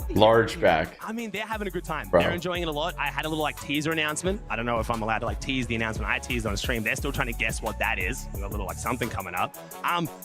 Large back. I mean, they're having a good time. Bro. They're enjoying it a lot. I had a little like teaser announcement. I don't know if I'm allowed to like tease the announcement I teased on stream. They're still trying to guess what that is. A little like something coming up.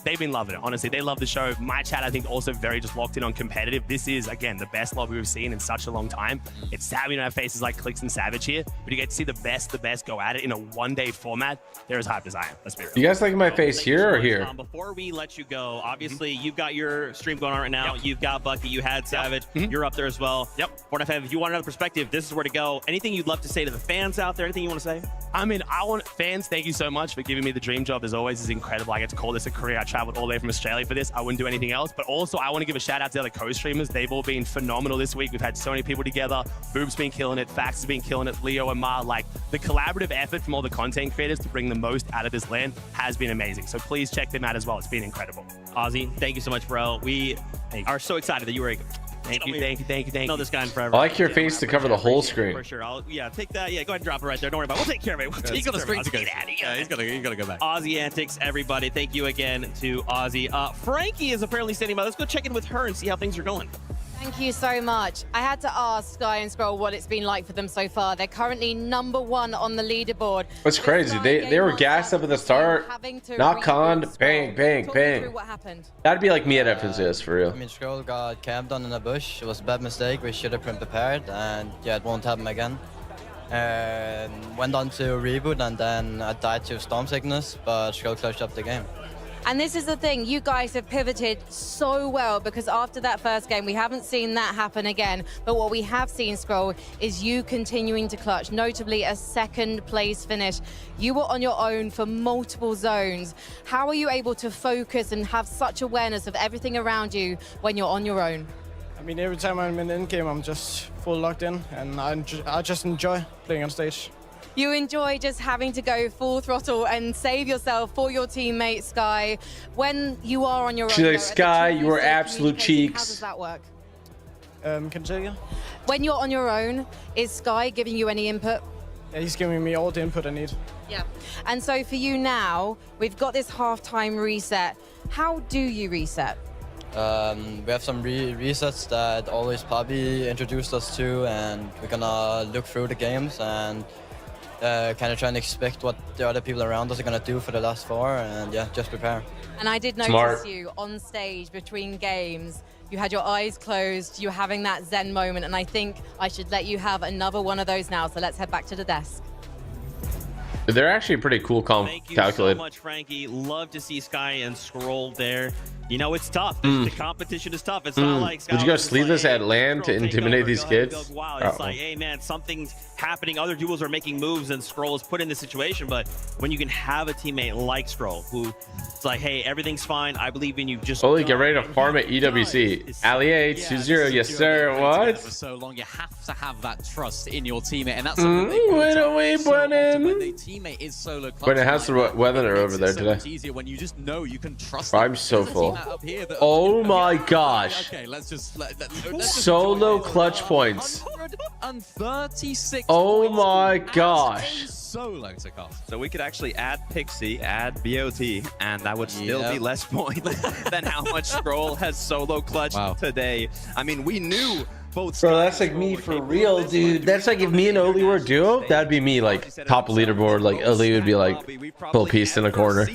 They've been loving it. Honestly, they love the show. My chat, I think, also very just locked in on competitive. This is, again, the best lobby we've seen in such a long time. It's sad we don't have faces like Clicks and Savage here, but you get to see the best go at it in a one-day format. They're as hyped as I am. Let's be real. You guys like my face here or here? Before we let you go, obviously you've got your stream going on right now. You've got Bucky, you had Savage, you're up there as well. Fortnite, if you want another perspective, this is where to go. Anything you'd love to say to the fans out there? Anything you want to say? I mean, fans, thank you so much for giving me the dream job. As always, it's incredible. I get to call this a career. I traveled all the way from Australia for this. I wouldn't do anything else. But also, I want to give a shout out to the other co-streamers. They've all been phenomenal this week. We've had so many people together. Boob's been killing it. Fax has been killing it. Leo and Ma, like the collaborative effort from all the content creators to bring the most out of this land has been amazing. So please check them out as well. It's been incredible. Ozzy, thank you so much, bro. We are so excited that you were. Thank you. Know this guy in forever. I like your face to cover the whole screen. For sure. Take that. Yeah, go ahead and drop it right there. Don't worry about it. We'll take care of it. He's got a screen to go. Yeah, he's got to go back. Ozzy Antics, everybody. Thank you again to Ozzy. Frankie is apparently standing by. Let's go check in with her and see how things are going. Thank you so much. I had to ask Sky and Scroll what it's been like for them so far. They're currently #1 on the leaderboard. What's crazy? They were gassed up at the start, not conned, bang, bang, bang. What happened? That'd be like me at FNCS for real. I mean, Scroll got camped on in a bush. It was a bad mistake. We should have been prepared, and yeah, it won't happen again. Went on to reboot, and then I died to storm sickness, but Scroll clutched up the game. And this is the thing, you guys have pivoted so well, because after that first game, we haven't seen that happen again. But what we have seen, Scroll, is you continuing to clutch, notably a 2nd place finish. You were on your own for multiple zones. How are you able to focus and have such awareness of everything around you when you're on your own? I mean, every time I'm in the end game, I'm just full locked in, and I just enjoy playing on stage. You enjoy just having to go full throttle and save yourself for your teammate, Sky. When you are on your own, she's like, Sky, you are absolute cheeks. How does that work? Can you say again? When you're on your own, is Sky giving you any input? Yeah, he's giving me all the input I need. Yeah. And so for you now, we've got this halftime reset. How do you reset? We have some resets that always Pabi introduced us to, and we're gonna look through the games and kind of trying to expect what the other people around us are going to do for the last 4, and yeah, just prepare. And I did notice you on stage between games. You had your eyes closed, you were having that zen moment, and I think I should let you have another one of those now, so let's head back to the desk. They're actually pretty cool, Thank you calculated. so much, Frankie. Love to see Sky and Scroll there. You know, it's tough. The competition is tough. It's not like Sky Would you go was just sleeveless like, at LAN to intimidate these kids? Wow, it's like, hey man, something's happening. Other duels are making moves, and Scroll is put in this situation. But when you can have a teammate like Scroll, who it's like, hey, everything's fine. I believe in you. Just Holy, get ready to farm at EWC. Allier 2-0, yes sir. What? For so long, you have to have that trust in your teammate, and that's wait away, Brennan. When the teammate is solo clutch, Brennan has the weather over there today. It's easier when you just know you can trust. I'm so full. Oh my gosh. Okay, let's just solo clutch points. 136. Oh my gosh. Solo to cost. So we could actually add Pixie, add BOT, and that would still be less points than how much Scroll has solo clutched today. I mean, we knew both. Bro, that's like me for real, dude. That's like if me and Oli were a duo, that'd be me, like top leaderboard. Like Oli would be like full piece in a corner.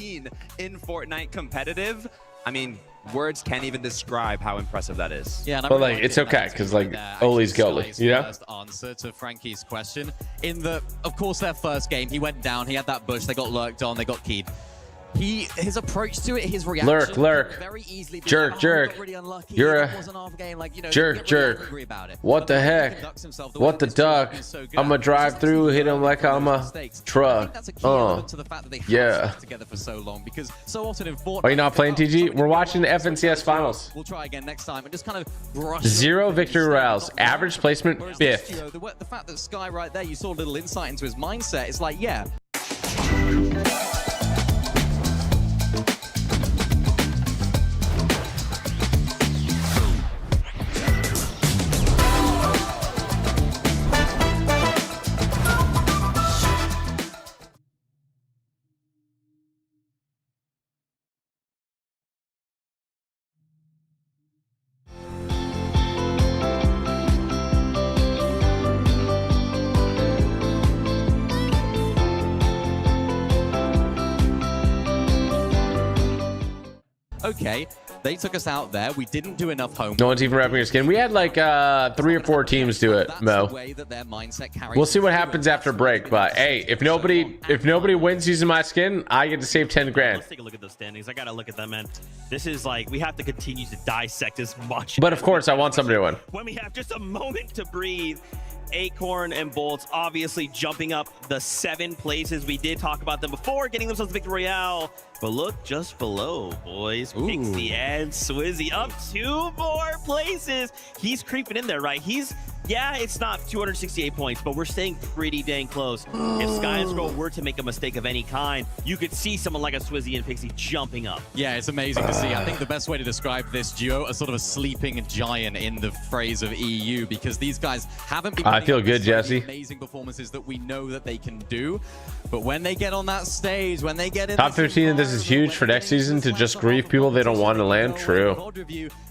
In Fortnite competitive, I mean, words can't even describe how impressive that is. Yeah, but like it's okay because like Oli's goalie, you know. First answer to Frankie's question. Of course, their first game, he went down. He had that bush. They got lurked on. They got keyed. His approach to it, his reaction, lurk, very easily jerk, jerk. Really unlucky. You're a game, like, you know, jerk, jerk. What the heck? What the duck? I'm gonna drive through, hit him like I'm a truck. Yeah. Together for so long, because so often in Fortnite, are you not playing TG? We're watching the FNCS finals. We'll try again next time and just kind of brush 0 victory rounds, average placement 5th. The fact that Sky right there, you saw a little insight into his mindset. It's like, yeah. okay, they took us out there. We didn't do enough homework. No one's even wrapping your skin. We had like 3 or 4 teams do it, Mo. We'll see what happens after break. But hey, if nobody wins using my skin, I get to save 10 grand. Let's take a look at those standings. I gotta look at them, man. This is like, we have to continue to dissect as much. But of course, I want somebody to win. When we have just a moment to breathe. Acorn and Bolts obviously jumping up the 7 places. We did talk about them before, getting themselves the Victory Royale. But look just below, boys. Pixie and Swizzy up 2 more places. He's creeping in there, right? Yeah, it's not 268 points, but we're staying pretty dang close. If Sky and Scroll were to make a mistake of any kind, you could see someone like a Swizzy and Pixie jumping up. Yeah, it's amazing to see. I think the best way to describe this duo is sort of a sleeping giant in the phrase of EU, because these guys haven't been. I feel good, Jesse. Amazing performances that we know that they can do, but when they get on that stage, when they get in top 15, this is huge for next season to just grieve people they don't want to land. True.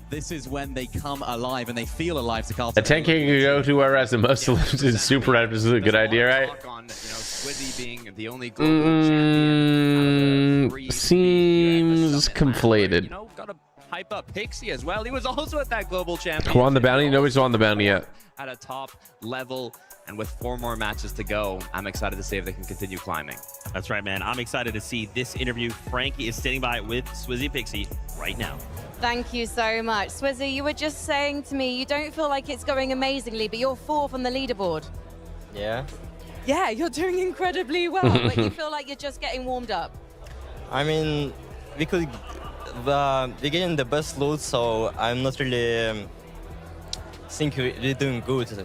This is when they come alive and they feel alive to Carlton. A 10K can go to whoever has the most limited super rep. This is a good idea, right? Seems conflated. Gotta hype up Pixie as well. He was also at that global championship. Who on the bounty? Nobody's on the bounty yet. At a top level, and with 4 more matches to go, I'm excited to see if they can continue climbing. That's right, man. I'm excited to see this interview. Frankie is standing by with Swizzy Pixie right now. Thank you so much. Swizzy, you were just saying to me, you don't feel like it's going amazingly, but you're 4th on the leaderboard. Yeah. Yeah, you're doing incredibly well, but you feel like you're just getting warmed up. I mean, we could be getting the best loot, so I'm not really think we're doing good.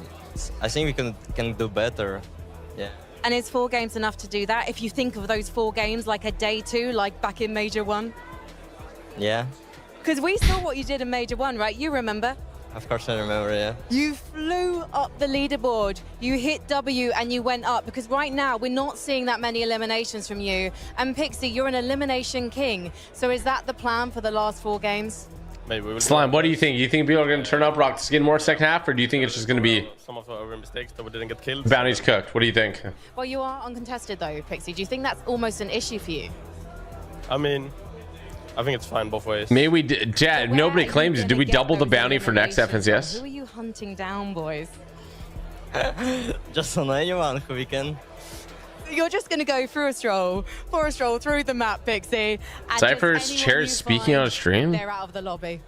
I think we can do better. Yeah. And is 4 games enough to do that? If you think of those 4 games like a day 2, like back in Major 1? Yeah. Because we saw what you did in Major 1, right? You remember? Of course I remember, yeah. You flew up the leaderboard, you hit W and you went up, because right now we're not seeing that many eliminations from you. And Pixie, you're an elimination king. So is that the plan for the last 4 games? Maybe. Slime, what do you think? You think people are going to turn up, rock the skin more second half, or do you think it's just going to be some of our mistakes that we didn't get killed? Bounty's cooked. What do you think? Well, you are uncontested though, Pixie. Do you think that's almost an issue for you? I mean, I think it's fine both ways. Maybe we did. Chad, nobody claims it. Did we double the bounty for next FNCS? Who are you hunting down, boys? Just on anyone who we can. You're just going to go for a stroll through the map, Pixie. Cypher's chairs speaking on stream? They're out of the lobby.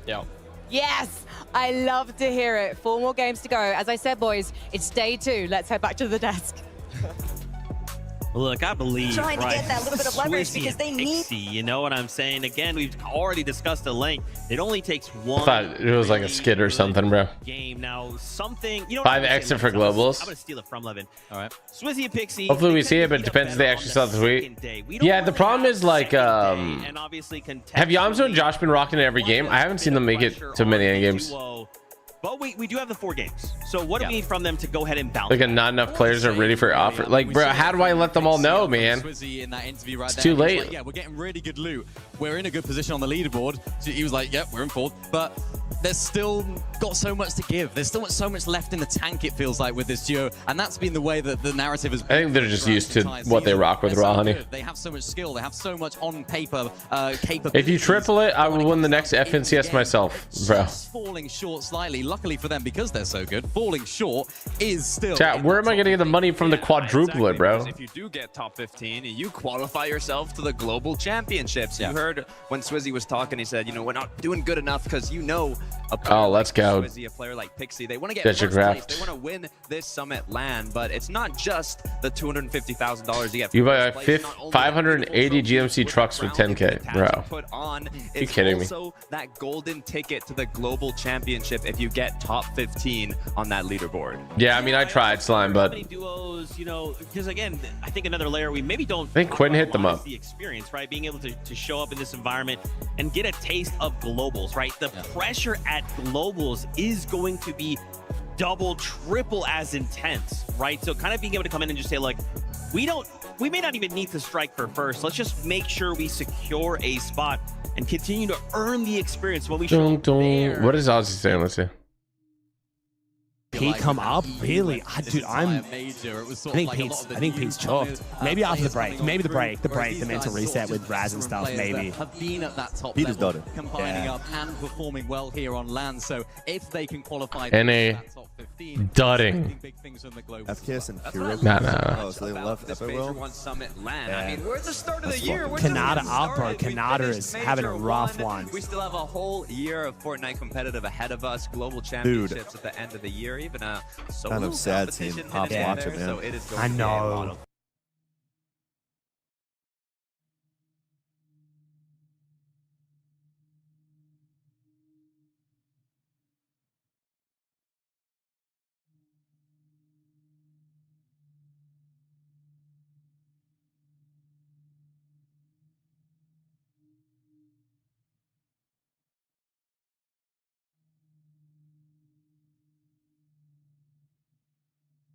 Yeah. Yes, I love to hear it. 4 more games to go. As I said, boys, it's day 2. Let's head back to the desk. Look, I believe, trying to get that little bit of leverage Swizzy because they and need. Pixie, you know what I'm saying? Again, we've already discussed the length. It only takes I one. thought it was like a skid or something, bro. Game now, something. You know, 5 extra for globals. I'm gonna steal it from Levin. All right. Swizzy and Pixie. Hopefully we see it, but it depends if they actually saw the tweet. Yeah, the problem is like, have Yamzo and Josh been rocking in every game? I haven't seen them make it to many end games. But we do have the 4 games. So what do we need from them to go ahead and bounce? Like, not enough players are ready for offer. Like, bro, how do I let them all know, man? It's too late. Like, yeah, we're getting really good loot. We're in a good position on the leaderboard. So he was like, yep, we're in 4th. But there's still got so much to give. There's still so much left in the tank, it feels like, with this duo. And that's been the way that the narrative has been. I think they're just used to what they rock with Raw Honey. They have so much skill. They have so much on paper capability. If you triple it, I will win the next FNCS myself, bro. Just falling short slightly. Luckily for them, because they're so good, falling short is still. Chat, where am I getting the money from the quadruplet, bro? If you do get top 15, you qualify yourself to the global championships. You heard when Swizzy was talking, he said, you know, we're not doing good enough because you know a player let's go. Swizzy, a player like Pixie, they want to get first place. They want to win this summit land, but it's not just the $250,000 you get. You buy 580 GMC trucks with 10K, bro. Put on. You kidding me? Also that golden ticket to the global championship if you get top 15 on that leaderboard. Yeah, I mean, I tried Slime, but duos, you know, because again, I think another layer we maybe don't. I think Quinn hit them up. The experience, right? Being able to show up in this environment and get a taste of globals, right? The pressure at globals is going to be double, triple as intense, right? So kind of being able to come in and just say, like, we may not even need to strike for first. Let's just make sure we secure a spot and continue to earn the experience when we show up there. What is Ozzy saying? Let's see. he come up? Really? Dude, I think Pete's chalked. Maybe after the break. Maybe the break, the mental reset with Raz and stuff, maybe. Have been at that top Pete is done. combining up and performing well here on land. So if they can qualify NA dudding. FKS and Hero. Nah. Oh, so they left Epic Summit land. I mean, we're at the start of the year. Kanata up, bro. Kanata is having a rough one. We still have a whole year of Fortnite competitive ahead of us. Global championships at the end of the year. Even a solo Kind of sad seeing competition Pops in watch there, it, man. so it is going I to be a lot know. of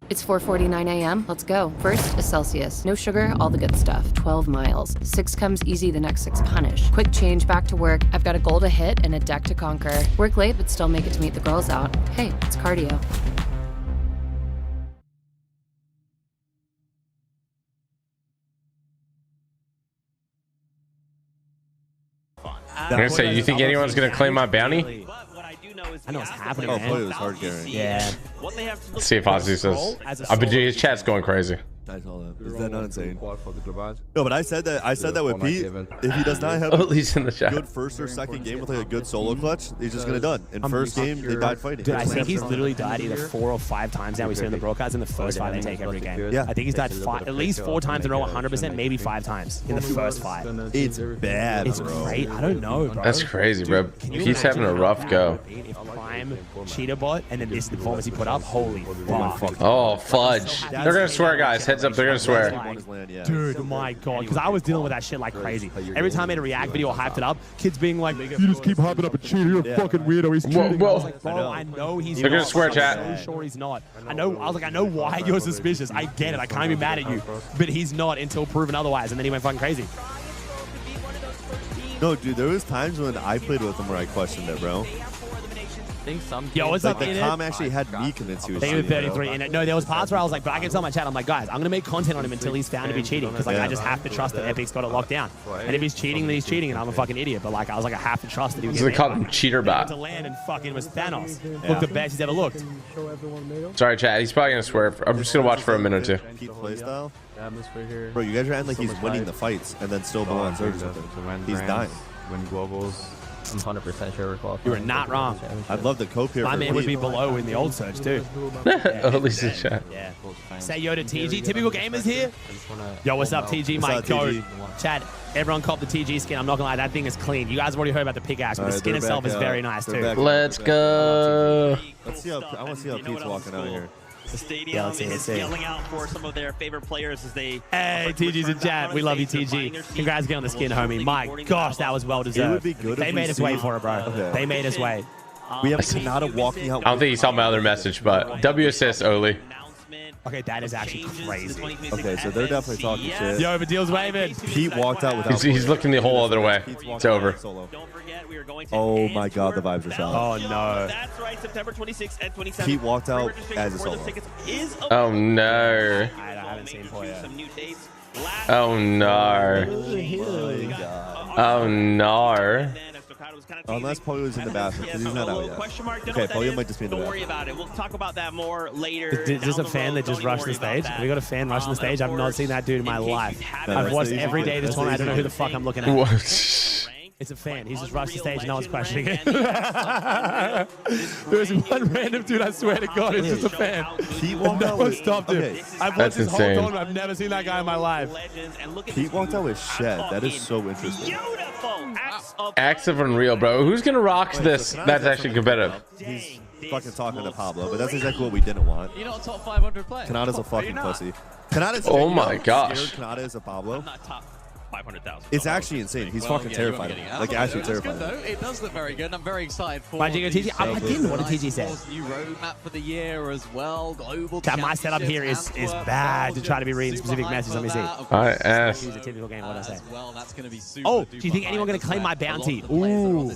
It's 4:49 a.m. Let's go. First is Celsius. No sugar, all the good stuff. 12 miles. 6 comes easy, the next 6 punish. Quick change, back to work. I've got a goal to hit and a deck to conquer. Work late, but still make it to meet the girls out. Hey, it's cardio. I'm gonna say, you think anyone's gonna claim my bounty? I know what's happening, Oh, man. boy, it was hard carrying. Yeah. Let's see if Ozzy says. I bet you his chat's going crazy. I saw that. Is that not insane? No, but I said that with Pete. If he does not have Oh, at least in the chat. good first or second game with like a good solo clutch, he's just gonna done. In first game, they died fighting. Dude, I think he's literally died either 4 or 5 times now. We see in the broadcast in the first fight they take every game. Yeah. I think he's died at least 4 times in a row, 100%, maybe 5 times in the first fight. It's bad, It's bro. great. I don't know, bro. That's crazy, bro. He's having a rough go. If Prime cheater bot and then this is the performance he put up, holy fuck. Oh, fudge. They're gonna swear, guys. Heads up, they're gonna swear. Dude, my god, because I was dealing with that shit like crazy. Every time I made a react video or hyped it up, kids being like, you just keep hyping up a cheater, you're a fucking weirdo, he's cheating. I was like, bro, I know he's They're gonna not. swear, I'm chat. so sure he's not. I was like, I know why you're suspicious. I get it, I can't be mad at you. But he's not until proven otherwise, and then he went fucking crazy. No, dude, there was times when I played with him where I questioned it, bro. Yo, what's up, Like the com actually had me convinced he was They were cheating, 33 in it. No, there was parts where I was like, but I can tell my chat, I'm like, guys, I'm gonna make content on him until he's found to be cheating, because like I just have to trust that Epic's got it locked down. And if he's cheating, then he's cheating, and I'm a fucking idiot. But like, I was like, I have to trust that he was. So they called him cheater bot. To land and fucking was Thanos. Looked the best he's ever looked. Sorry, chat. He's probably gonna swear. I'm just gonna watch for a minute or two. Pete playstyle. Bro, you guys are acting like he's winning the fights and then still below on surge or something. He's dying. Win globals. I'm 100% sure we're qualified. You were not wrong. I'd love to cope here. My man would be below in the old surge too. At least in chat. Yeah. Say yo to TG. Typical gamers here. Yo, what's up, TG? My code. Chad, everyone cop the TG skin. I'm not gonna lie, that thing is clean. You guys have already heard about the pickaxe, but the skin itself is very nice too. Let's go. Let's see how I want to see how Pete's walking out here. The stadium is yelling out for some of their favorite players as they. Hey, TG's in chat. We love you, TG. Congrats again on the skin, homie. My gosh, that was well deserved. It would be good they if made we us wait see- for it, bro. Okay. They made us wait. We have Kanata walking out. I don't think he saw my other message, but W assist Oli. Okay, that is actually crazy. Okay, so they're definitely talking shit. Yo, but deal's waving. Pete walked out without. He's looking the whole other way. It's over. Oh my god, the vibes are solid. Oh no. That's right, September 26th and 27th. Pete walked out as a solo. Oh no. I haven't seen Poya. Oh no. Oh no. Unless Polio was in the bathroom, because he's not out yet. Okay, Polio might just be in the Don't worry bathroom. about it. We'll talk about that more later. Is this a fan that just rushed the stage? Have we got a fan rushing the stage? I've not seen that dude in my life. I've watched every day this tournament. I don't know who the fuck I'm looking at. What? It's a fan. He's just rushed the stage. No one's questioning it. There's one random dude, I swear to God, it's just a fan. Pete walked No out one with. stopped him. Okay, I've watched That's this whole insane. tournament. I've never seen that guy in my life. Pete walked out with Shed. That is so interesting. Acts of Unreal, bro. Who's gonna rock this? That's actually competitive. He's fucking talking to Pablo, but that's exactly what we didn't want. You're not a top 500 player. Kanata's a fucking pussy. Kanata's. Oh my gosh. Kanata is a Pablo. 500,000. It's actually insane. He's fucking terrified. Like, actually terrified. It does look very good. I'm very excited for Magic and TG. I didn't know what a TG said. New roadmap for the year as well. Global My setup here is bad to try to be reading specific messages. Let me see. Alright, ass. Use a typical game. What I say? Well, that's going to be super. Oh, do you think anyone going to claim my bounty? Ooh.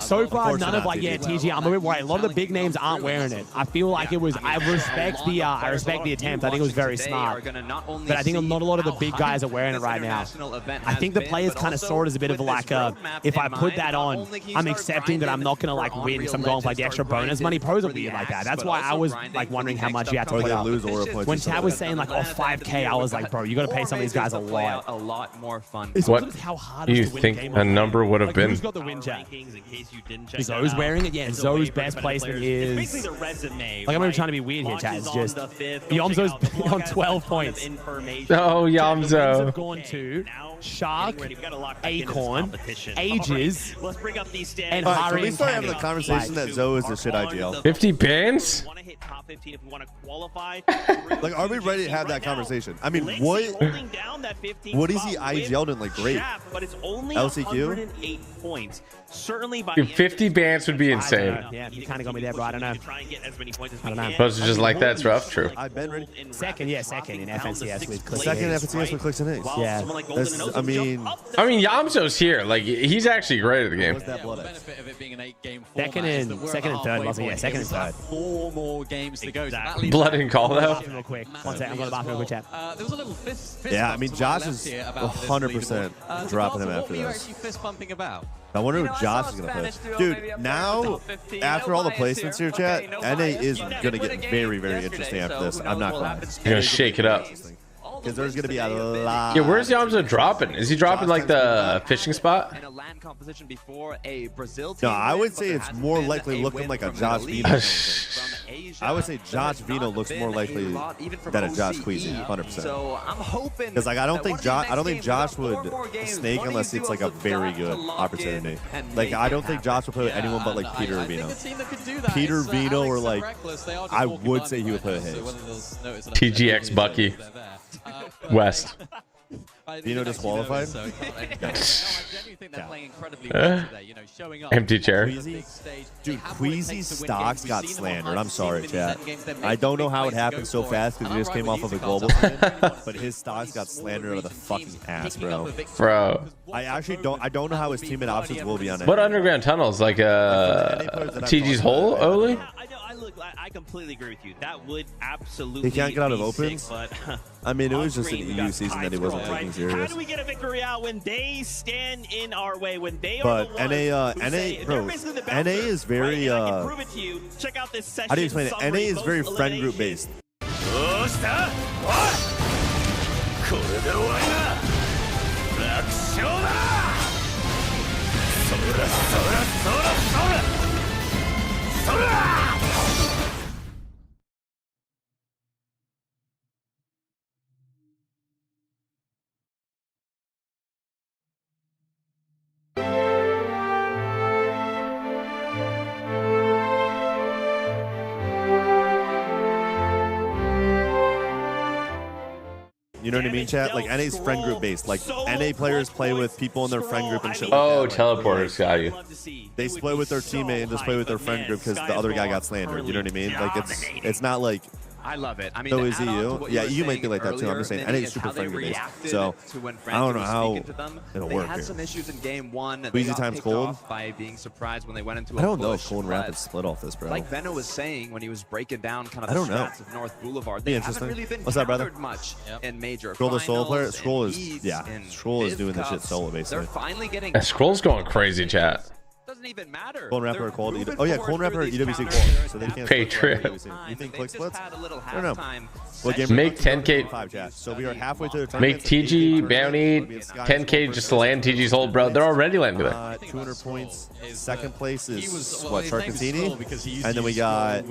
So far, none of like TG. I'm a bit worried. A lot of the big names aren't wearing it. I feel like it was. I respect the attempt. I think it was very smart. But I think not a lot of the big guys are wearing it right now. I think the players kind of saw it as a bit of like if I put that on, I'm accepting that I'm not going to like win because I'm going for like the extra bonus money. Pros are weird like that. That's why I was like wondering how much you had to put up. When Chad was saying like, oh, 5K, I was like, bro, you got to pay some of these guys a lot. A lot more fun. What do you think a number would have been? Who's got the win, Chad? Zoe's wearing it? Yeah, Zoe's best placement is... Like, I'm not trying to be weird here, Chad. It's just... Yomzo's on 12 points. Oh, Yomzo. Have gone to Shark, Acorn, Ages, and Hari. Can we start having the conversation that Zoe is the shit IGL? 50 bans? Like, are we ready to have that conversation? I mean, what is he IGL'd in, like, great? LCQ? Dude, 50 bans would be insane. Yeah, you kind of got me there, bro. I don't know. I don't know. Supposed to just like that's rough. True. I've been ready. Second in FNCS with clicks. Second in FNCS with clicks and eggs. Yeah. I mean, Yomzo's here. Like, he's actually great at the game. Second and third, wasn't it? Yeah, second and third. 4 more games to go. Blood and call though. Real quick. One second, I'm going to bathroom real quick, chat. There was a little fist yeah, I mean, Josh is 100% dropping him after What were you this. actually fist bumping about? I wonder what Josh is going to play. Dude, now, after all the placements here, chat, NA is going to get very, very interesting after this. I'm not lying. You're going to shake it up. Because there's going to be a lot. Yeah, where's Yomzo dropping? Is he dropping like the fishing spot? No, I would say it's more likely looking like a Josh Vino. I would say Josh Vino looks more likely than a Josh Queasy, 100%. So I'm hoping because like I don't think Josh would snake unless it's like a very good opportunity. Like I don't think Josh would put anyone but like Peter Vino. Peter Vino or like I would say he would put Hayes. TGX Bucky. West. Vino disqualified? Empty chair. Dude, Queasy's stocks got slandered. I'm sorry, chat. I don't know how it happened so fast because he just came off of a global win, but his stocks got slandered out of the fucking ass, bro. Bro. I actually don't know how his teammate options will be on it. What underground tunnels? Like TG's hole, Oli? I completely agree with you. That would absolutely. He can't get out of be opens. Sick, but I mean, it was just an EU season that he wasn't taking serious. How do we get a victory out when they stand in our way? When they but are the ones NA is very. Prove it to you. Check out this session. How do you explain it? NA is very friend group based. You know what I mean, chat? Like, NA's friend group based. Like, NA players play with people in their friend group and shit. Oh, teleporters got you. They split with their teammate and just play with their friend group because the other guy got slandered. You know what I mean? Like, it's not like. I love it. I mean, so is EU. Yeah, EU might be like that too. I'm just saying, NA is super friend group based. So I don't know how it'll work. They had some issues in game 1. Easy times cold. By being surprised when they went into. I don't know if Cold and Rapid split off this, bro. Like Veno was saying when he was breaking down kind of the stats of North Boulevard, they haven't really been countered much in major. Scroll the solo player. Scroll is Scroll is doing this shit solo basically. They're finally getting. Scroll's going crazy, chat. Doesn't even matter. Cold Rapper called. Oh yeah, Cold Rapper EWC called. So they can't. Patriot. You think click splits? I don't know. Make 10K. So we are halfway through the make TG bounty 10K just to land TG's hold, bro. They're already landing there. 200 points. Second place is what, Charcantini, and then we got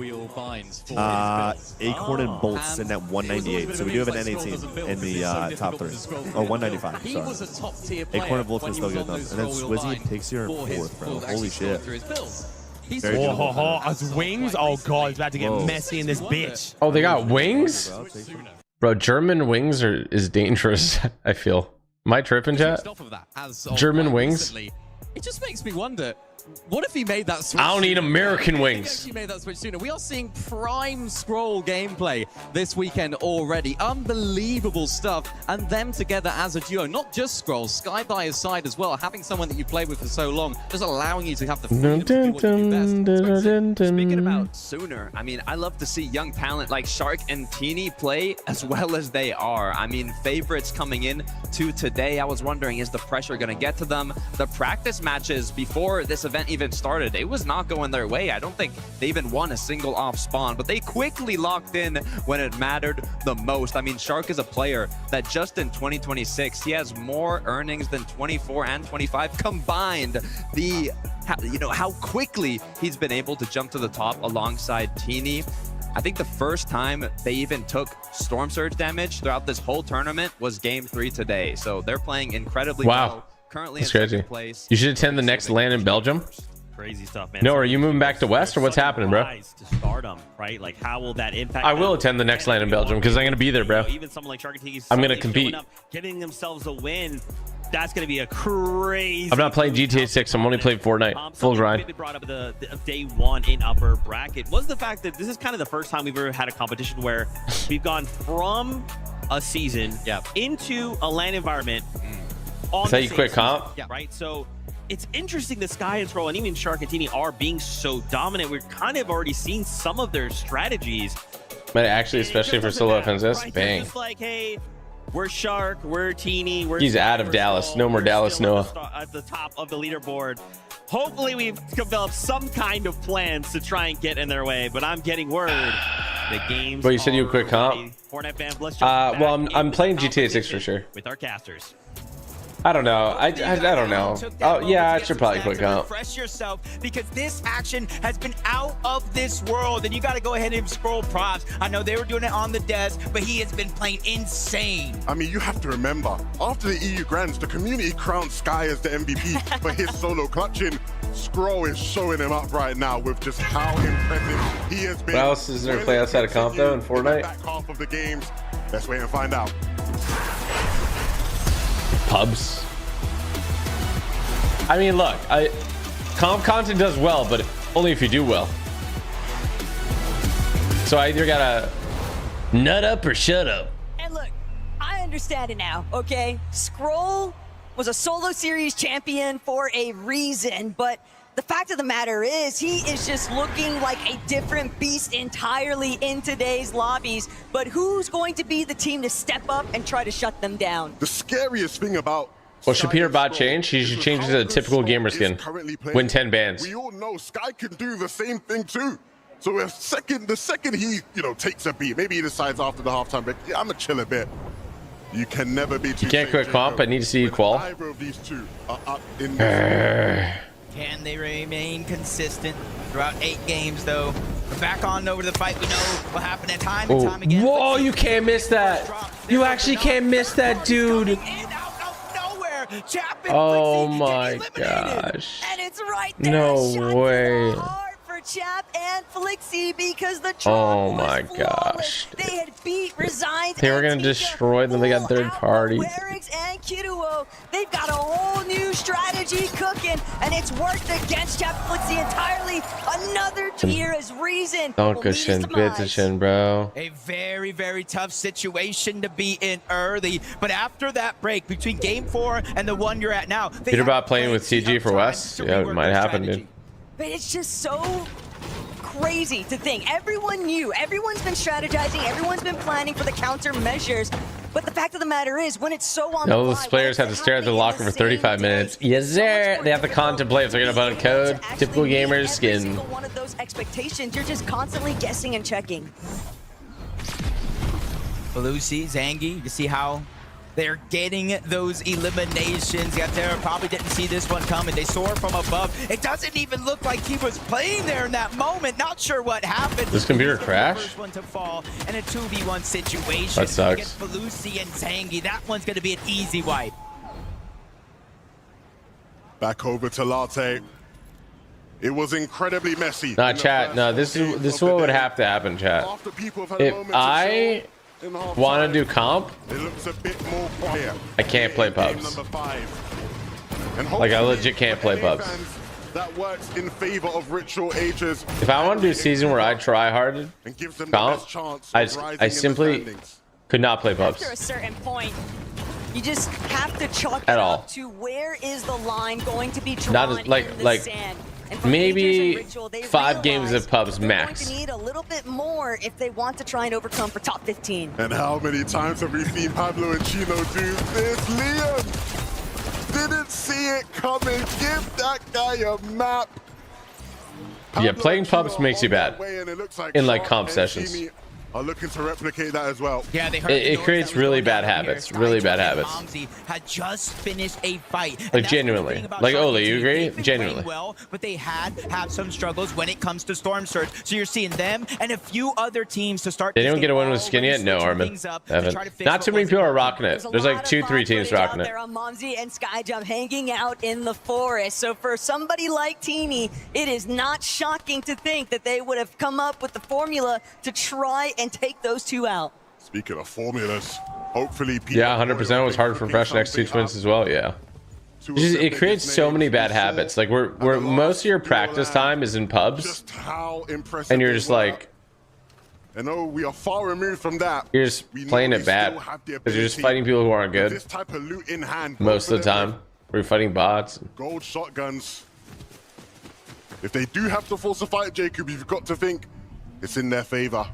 Acorn and Bolts sitting at 198. So we do have an NA team in the top 3, or 195. Sorry. Acorn and Bolts can still get done, and then Swizzy and Pixie are in 4th, bro. Holy shit. It's wings? Oh god, it's about to get messy in this bitch. Oh, they got wings? Bro, German wings is dangerous, I feel. Am I tripping, chat? Off of that as of German quite wings? recently. It just makes me wonder, what if he made that switch? I don't need sooner? American If wings. he made that switch sooner. We are seeing prime Scroll gameplay this weekend already. Unbelievable stuff. And them together as a duo. Not just Scroll, Sky by his side as well. Having someone that you played with for so long, just allowing you to have the freedom to do what you do best. Speaking about sooner, I mean, I love to see young talent like Shark and Teeny play as well as they are. I mean, favorites coming in to today. I was wondering, is the pressure going to get to them? The practice matches before this event even started, it was not going their way. I don't think they even won a single off spawn, but they quickly locked in when it mattered the most. I mean, Shark is a player that just in 2026, he has more earnings than 24 and 25 combined. How quickly he's been able to jump to the top alongside Teeny. I think the first time they even took Storm Surge damage throughout this whole tournament was game 3 today. So they're playing incredibly well. Currently That's in crazy. second place. You should attend the next LAN in Belgium. Crazy stuff, man. No, are you moving back to West or what's happening, bro? To stardom, right? Like, how will that impact? I will attend the next LAN in Belgium because I'm going to be there, bro. Even someone like Shark and Tiki, I'm going to compete. getting themselves a win. That's going to be a crazy. I'm not playing GTA 6. I'm only playing Fortnite. Full grind. They brought up the day one in upper bracket was the fact that this is kind of the first time we've ever had a competition where we've gone from a season into a LAN environment. Is that you quit comp? Yeah, right. So it's interesting that Sky and Scroll and even Shark and Teeny are being so dominant. We're kind of already seen some of their strategies. But actually, especially for solo offenses, Right? bang. They're just like, hey, we're Shark, we're Teeny, we're He's out of Dallas. No more Dallas Noah. at the top of the leaderboard. Hopefully we've developed some kind of plans to try and get in their way, but I'm getting word the games. But you said you quit comp? Fortnite fans, let's jump well, back I'm into playing the GTA 6 for sure. with our casters. I don't know. I don't know. Oh yeah, I should probably quit comp. Refresh yourself because this action has been out of this world, and you got to go ahead and Scroll props. I know they were doing it on the desk, but he has been playing insane. I mean, you have to remember, after the EU Grands, the community crowned Sky as the MVP for his solo clutching. Scroll is showing him up right now with just how impressive he has been. What else is there to play outside of comp though in Fortnite? Back half of the games. Let's wait and find out. Pubs. I mean, look, comp content does well, but only if you do well. So I either gotta nut up or shut up. And look, I understand it now, okay? Scroll was a solo series champion for a reason, but the fact of the matter is he is just looking like a different beast entirely in today's lobbies. But who's going to be the team to step up and try to shut them down? The scariest thing about Well, Shapir bot change. He should change it to a typical gamer skin. Win 10 bans. We all know Sky can do the same thing too. So the second he, takes a beat, maybe he decides after the halftime break, yeah, I'm gonna chill a bit. You can never be too. You can't quit comp. I need to see you qual. Either of these two are up in Can they remain consistent throughout 8 games, though? We're back on over to the fight. We know what happened at time and time again. Whoa, you can't miss that. You actually can't miss that, dude. Oh my gosh. And it's right there. No way. For Chap and Felixi because the Oh my gosh. They had beat Resigns. They were gonna destroy them. They got third party. Warix and Kiruo. They've got a whole new strategy cooking, and it's worked against Chap and Felixi entirely. Another tier as reason. Dankeschön, bitteschön, bro. A very, very tough situation to be in early, but after that break between game 4 and the one you're at now, Peter about playing with TG for West? Yeah, it might happen, dude. But it's just so crazy to think. Everyone knew. Everyone's been strategizing. Everyone's been planning for the countermeasures. But the fact of the matter is, when it's so on All those players have to stare at the locker for 35 minutes. Yes, sir. They have to contemplate if they're going to put a code. Typical gamers skin. one of those expectations, you're just constantly guessing and checking. Lucy, Zangi, you can see how they're getting those eliminations. Gatera probably didn't see this one coming. They soar from above. It doesn't even look like he was playing there in that moment. Not sure what happened. This computer crashed? First one to fall in a 2v1 situation. That sucks. Against Lucy and Zangi, that one's going to be an easy wipe. Back over to Latte. It was incredibly messy. Nah, chat. No, this is what would have to happen, chat. If I Want to do comp? It looks a bit more quiet. I can't play pubs. Number 5. And Like I legit can't play pubs. that works in favor of Ritual H's. If I want to do a season where I try hard and gives them comp, the best chance I of rising I in the simply standings. could not play pubs. After a certain point, you just have to chalk At it all. up to where is the line going to be drawn Not as in the like sand. And for Majors and maybe Ritual, they 5 games realize of pubs they're max. going to need a little bit more if they want to try and overcome for top 15. And how many times have we seen Pablo and Chino do this? Liam didn't see it coming. Give that guy a map. Yeah, playing pubs makes you bad in like comp sessions. Are looking to replicate that as well. Yeah, they heard It creates really bad habits. Really bad habits. Momsy had just finished a fight. And Like that's the genuinely. thing about Like Sharky Oli, you team. agree? They've been Genuinely. playing well, but they have some struggles when it comes to Storm Surge. So you're seeing them and a few other teams to start. They this didn't get a game win with Skin yet? No, switching Armin. things up to Haven't. try to fix Not what too many wasn't people are working. rocking it. There's like 2-3 teams rocking it. There on Momsy and Skyjump hanging out in the forest. So for somebody like Teeny, it is not shocking to think that they would have come up with the formula to try and take those two out. Speaking of formulas, hopefully people. Yeah, 100% was hard for Fresh next 2 twins as well. Yeah. It creates so many bad habits. Like where most of your practice time is in pubs, How impressive and you're they just were. like, I know we are far removed from that. you're just playing it bad because you're just fighting people who aren't good This type of loot in hand. most of the time. We're fighting bots. Gold shotguns. If they do have to force a fight, Jacob, you've got to think it's in their favor.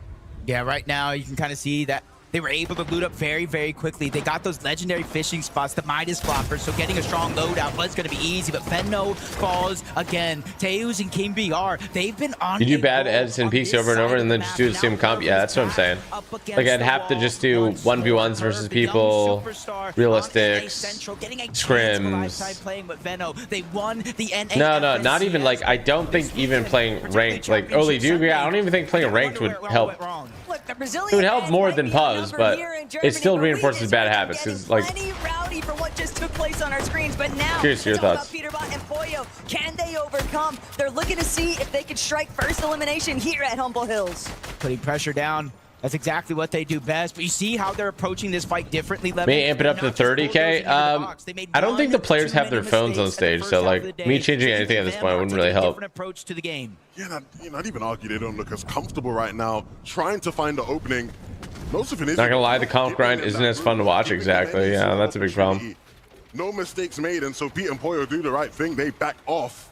Yeah, right now you can kind of see that they were able to loot up very, very quickly. They got those legendary fishing spots, the Midas floppers, so getting a strong loadout was going to be easy, but Venno falls again. Teus and King BR, they've been on. You do bad eds and peaks over and over and then just do the same comp. Yeah, that's what I'm saying. Like I'd have to just do 1v1s versus people, realistics, scrims. Playing with Venno. They won the NA. No, not even like, I don't think even playing ranked, like Oli, do you agree? I don't even think playing ranked would help. It would help more than pubs, but it still reinforces bad habits. Because like, Rowdy for what just took place on our screens, but now curious your thoughts. Peterbot and Pollo, can they overcome? They're looking to see if they can strike first elimination here at Humble Hills. Putting pressure down. That's exactly what they do best. But you see how they're approaching this fight differently. May amp it up to 30k. I don't think the players have their phones on stage, so like me changing anything at this point wouldn't really help. Approach to the game. Yeah, I'd even argue they don't look as comfortable right now, trying to find the opening. Not gonna lie, the comp grind isn't as fun to watch. Exactly. Yeah, that's a big problem. No mistakes made, and so Pete and Pollo do the right thing. They back off.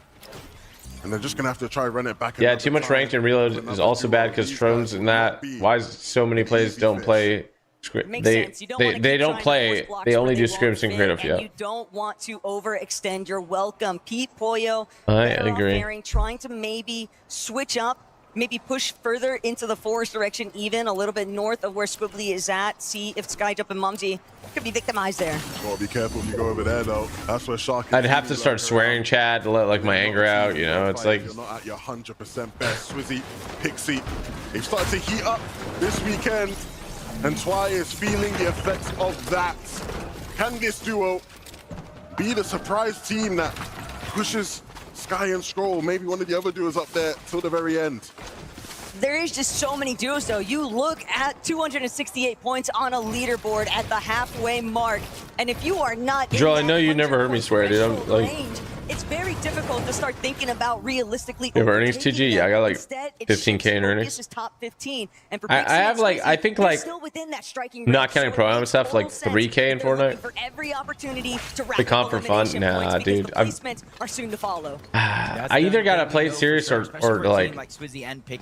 And they're just gonna have to try run it back. Yeah, too much ranked and reload is also bad because Trones and that. Why is so many players don't play? They don't play. They only do scrims and creative. Yeah. You don't want to overextend your welcome. Pete, Pollo, I agree. trying to maybe switch up. Maybe push further into the forest direction, even a little bit north of where Squibbly is at. See if Skyjump and Mumsy could be victimized there. Well, be careful if you go over there, though. That's where Shark. I'd have to start swearing chat to let like my anger out. You know, it's like you're not at your 100% best. Swizzy, Pixie, they've started to heat up this weekend, and Twy is feeling the effects of that. Can this duo be the surprise team that pushes Sky and Scroll, maybe one of the other duos up there till the very end? There is just so many duos, though. You look at 268 points on a leaderboard at the halfway mark, and if you are not Joel, I know you never heard me swear, dude. I'm like, it's very difficult to start thinking about realistically. you have earnings, TG? Yeah, I got like 15k in earnings. This is top 15, and for I have like, I think like, still within that striking not counting pro am stuff, like 3k in Fortnite. for every opportunity to The comp for fun? Nah, dude. Are soon to follow. I either gotta play it serious or like,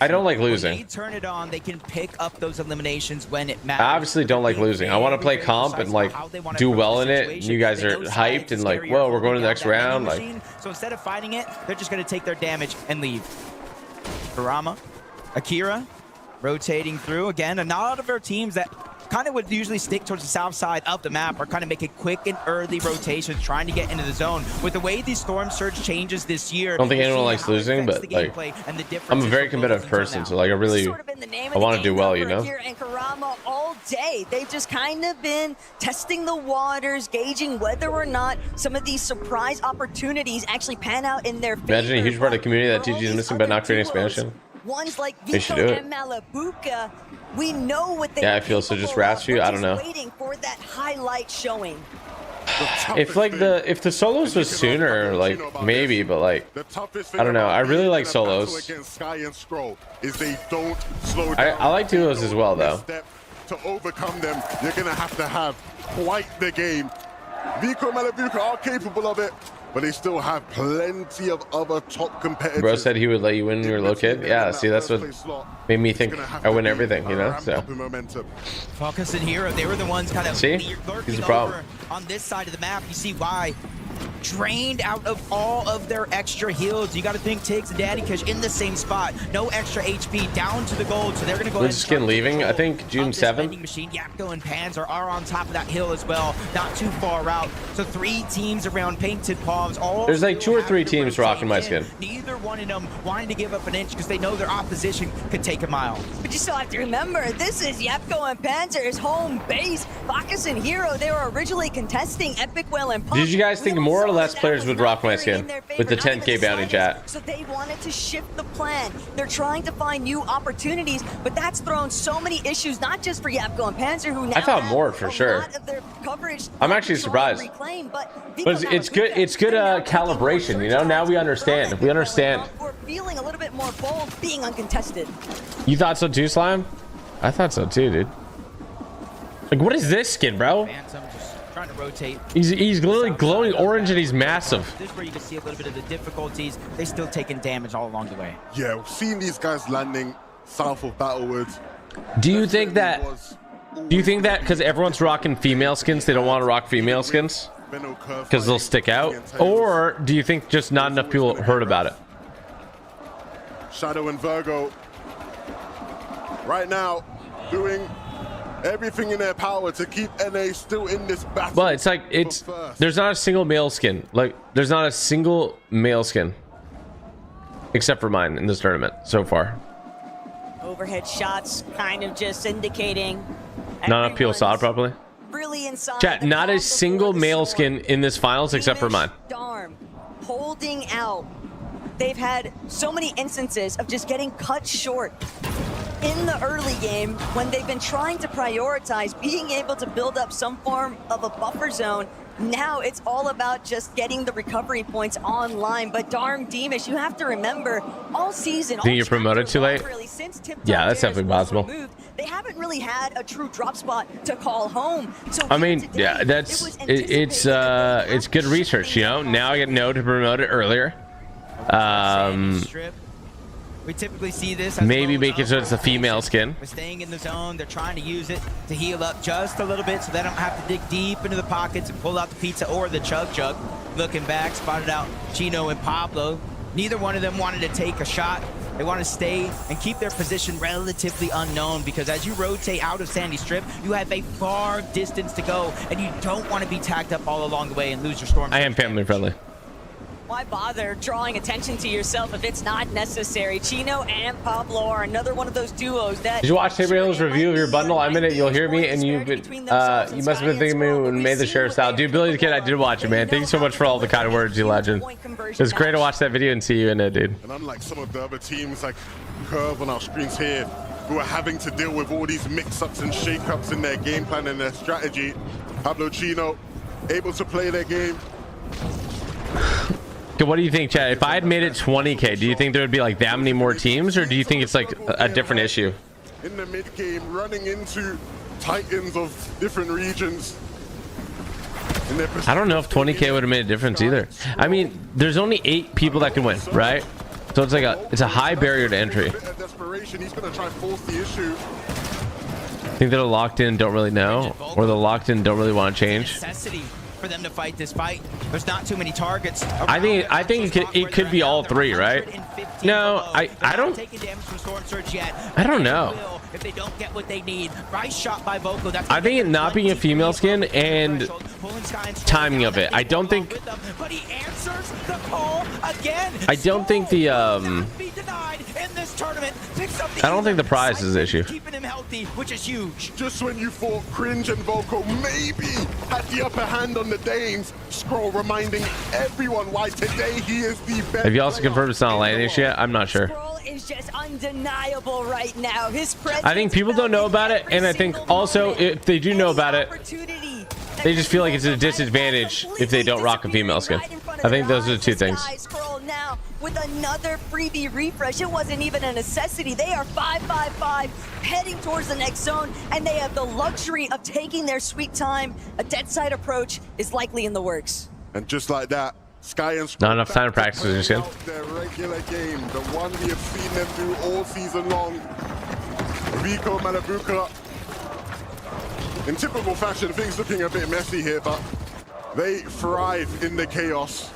I don't like losing. When they turn it on, they can pick up those eliminations when it matters. I obviously don't like losing. I want to play comp and like do well in it. And you guys are hyped and like, whoa, we're going to the next round. Like, so instead of fighting it, they're just going to take their damage and leave. Karama, Akira, rotating through again, and not a lot of our teams that kind of would usually stick towards the south side of the map are kind of making quick and early rotations, trying to get into the zone. With the way these Storm Surge changes this year, I don't think anyone likes losing, but like, I'm a very competitive person, so like, I want to do well, you know? Here and Karama all day. They've just kind of been testing the waters, gauging whether or not some of these surprise opportunities actually pan out in their favor. Imagine a huge part of the community that TG is missing by not creating expansion. Ones like They should Vico do it. and Malabuka, we know what they Yeah, I feel so. Just rats you. I don't know. waiting for that highlight showing. If the solos was sooner, like maybe, but like I don't know. I really like solos. I like duos as well though. To overcome them, you're gonna have to have quite the game. Vico and Malabuka are capable of it, but they still have plenty of other top competitors. Bro said he would let you win when you were a little kid. Yeah, see, that's what made me think I win everything, you know? So. Focus and Hero, they were the ones kind of See? lurking He's a problem. over on this side of the map. You see why. Drained out of all of their extra heals. You got to think Tiggs and Daddy Kush in the same spot. No extra HP, down to the gold. So they're going to go ahead and Skin leaving, I think June 7th. Machine, Yapko and Panzer are on top of that hill as well. Not too far out. So 3 teams around Painted Palms. All There's like 2 or 3 teams rocking my skin. Neither one of them wanting to give up an inch because they know their opposition could take a mile. But you still have to remember, this is Yapko and Panzer's home base. Focus and Hero, they were originally contesting Epic Whale and Pump. Did you guys think more or less players would rock my skin with the 10K bounty chat? So they wanted to shift the plan. They're trying to find new opportunities, but that's thrown so many issues, not just for Yapko and Panzer, who now I thought have more for a sure. lot of their coverage. I'm actually surprised. Reclaim, but It's good. It's good calibration. You know. Now we understand. We understand. we're feeling a little bit more bold being uncontested. You thought so too, Slime? I thought so too, dude. Like, what is this skin, bro? Phantom just trying to rotate. He's literally glowing orange and he's massive. This is where you can see a little bit of the difficulties. They're still taking damage all along the way. Yeah, we've seen these guys landing south of Battlewoods. Do you think that? Do you think that because everyone's rocking female skins, they don't want to rock female skins because they'll stick out, or do you think just not enough people heard about it? Shadow and Virgo right now doing everything in their power to keep NA still in this battle. Well, it's like there's not a single male skin. Like there's not a single male skin except for mine in this tournament so far. Overhead shots kind of just indicating Not enough people saw it properly. really inside. Chat, not a single male skin in this finals except for mine. Darm holding out. They've had so many instances of just getting cut short in the early game when they've been trying to prioritize being able to build up some form of a buffer zone. Now it's all about just getting the recovery points online. But Darm Deemish, you have to remember, all season, Think you're promoted too late? really, since Tip Yeah, Top that's Dares definitely was possible. removed, they haven't really had a true drop spot to call home. So I mean, yeah, it's good research, you know. Now I get no to promote it earlier. We typically see this as Maybe make it so it's a female skin. We're staying in the zone. They're trying to use it to heal up just a little bit so they don't have to dig deep into the pockets and pull out the pizza or the chug. Looking back, spotted out Chino and Pablo. Neither one of them wanted to take a shot. They want to stay and keep their position relatively unknown because as you rotate out of Sandy Strip, you have a far distance to go and you don't want to be tagged up all along the way and lose your storm. I am family friendly. Why bother drawing attention to yourself if it's not necessary? Chino and Pablo are another one of those duos that... Did you watch Tyipcal's review of your bundle? I'm in it. You'll hear me, and you must have been thinking me when made the share style. Dude, Billy the Kid, I did watch it, man. Thank you so much for all the kind words, you legend. It was great to watch that video and see you in it, dude. And unlike some of the other teams like Curve on our screens here, who are having to deal with all these mix-ups and shake-ups in their game plan and their strategy, Pablo Chino able to play their game. Okay, what do you think, Chad? If I had made it 20K, do you think there would be like that many more teams, or do you think it's like a different issue? In the mid-game, running into titans of different regions. I don't know if 20K would have made a difference either. I mean, there's only 8 people that can win, right? So it's like it's a high barrier to entry. Desperation, he's going to try and force the issue. Think they're locked in, don't really know, or they're locked in, don't really want to change. Necessity for them to fight this fight. There's not too many targets. I think it could be all 3, right? No, I don't. I don't know. If they don't get what they need, nice shot by Voco. That's I think it not being a female skin and timing of it. I don't think. But he answers the call again. I don't think the Be denied in this tournament. Picks up the I don't think the prize is the issue. keeping him healthy, which is huge. Just when you thought Cringe and Voco maybe had the upper hand on the Danes, Scroll reminding everyone why today he is the best. Have you also confirmed it's not a landing issue yet? I'm not sure. is just undeniable right now. His presence. I think people don't know about it, and I think also if they do know about it, they just feel like it's a disadvantage if they don't rock a female skin. I think those are the two things. Now with another freebie refresh, it wasn't even a necessity. They are 5-5-5 heading towards the next zone, and they have the luxury of taking their sweet time. A dead side approach is likely in the works. And just like that, Sky and not enough time to practice with your skin. Their regular game, the one we have seen them do all season long. Rico Malabuka. In typical fashion, things looking a bit messy here, but they thrive in the chaos.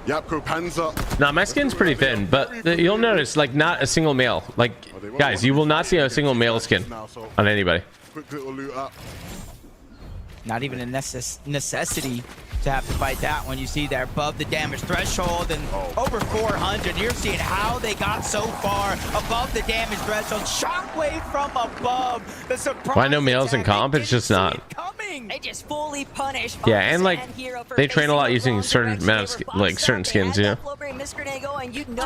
Yapko Panzer. Now my skin's pretty thin, but you'll notice like not a single male. Like guys, you will not see a single male skin on anybody. Quick little loot up. Not even a necessity to have to fight that when you see they're above the damage threshold and over 400. You're seeing how they got so far above the damage threshold. Shockwave from above. The surprise. Why no males in comp? It's just not. They just fully punish. Yeah, and like they train a lot using certain amount of like certain skins, you know.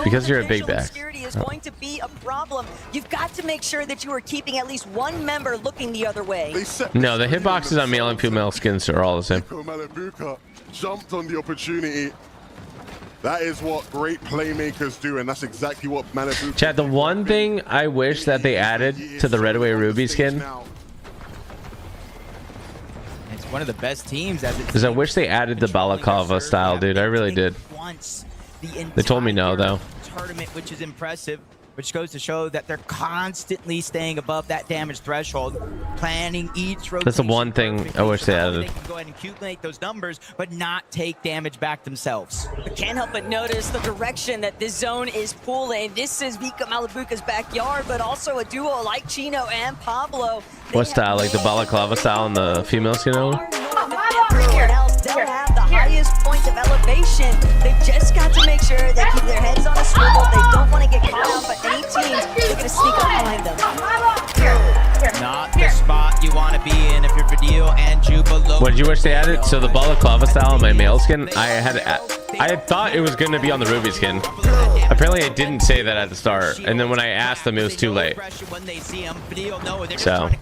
Because you're a big back. Is going to be a problem. You've got to make sure that you are keeping at least one member looking the other way. No, the hitboxes on male and female skins are all the same. Malabuka jumped on the opportunity. That is what great playmakers do, and that's exactly what Malabuka. Chad, the one thing I wish that they added to the Redaway Ruby skin, it's one of the best teams as it is I wish they added the balaclava style, dude. I really did. They told me no, though. Tournament, which is impressive, which goes to show that they're constantly staying above that damage threshold, planning each rotation. That's the one thing I wish they added. They can go ahead and accumulate those numbers, but not take damage back themselves. But can't help but notice the direction that this zone is pulling. This is Vika Malabuka's backyard, but also a duo like Chino and Pablo. What style? Like the balaclava style and the female skin only? They'll have the highest point of elevation. They've just got to make sure they keep their heads on a swivel. They don't want to get caught out by any teams. They're going to sneak up behind them. Not the spot you want to be in if you're Video and Jubilo. What did you wish they added? So the balaclava style on my male skin, I had thought it was going to be on the Ruby skin. Apparently I didn't say that at the start, and then when I asked them, it was too late. So it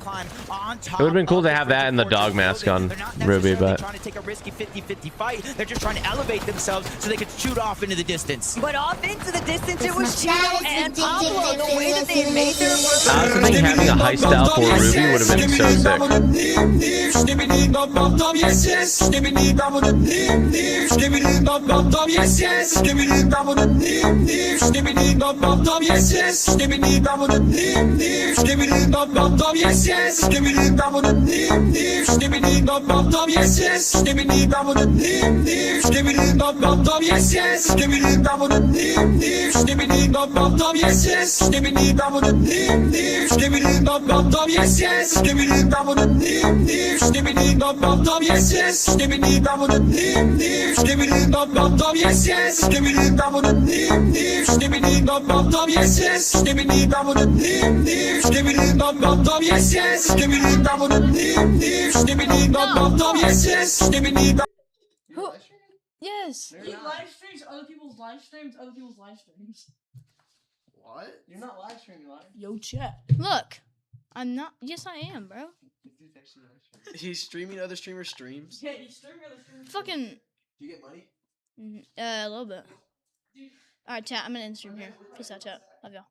would have been cool to have that in the dog mask on Ruby, but trying to take a risky 50-50 fight. They're just trying to elevate themselves so they could shoot off into the distance. But off into the distance, it was Chino and Pablo. The way that they made their work. Honestly, having a high style for Ruby would have been so sick. Yes. He live streams other people's live streams, What? You're not live streaming, live. Yo, chat. Look, I'm not. Yes, I am, bro. He's streaming other streamers' streams. Yeah, he's streaming other streamers. Fucking. Do you get money? A little bit. All right, chat. I'm gonna end stream here. Peace out, chat. Love y'all.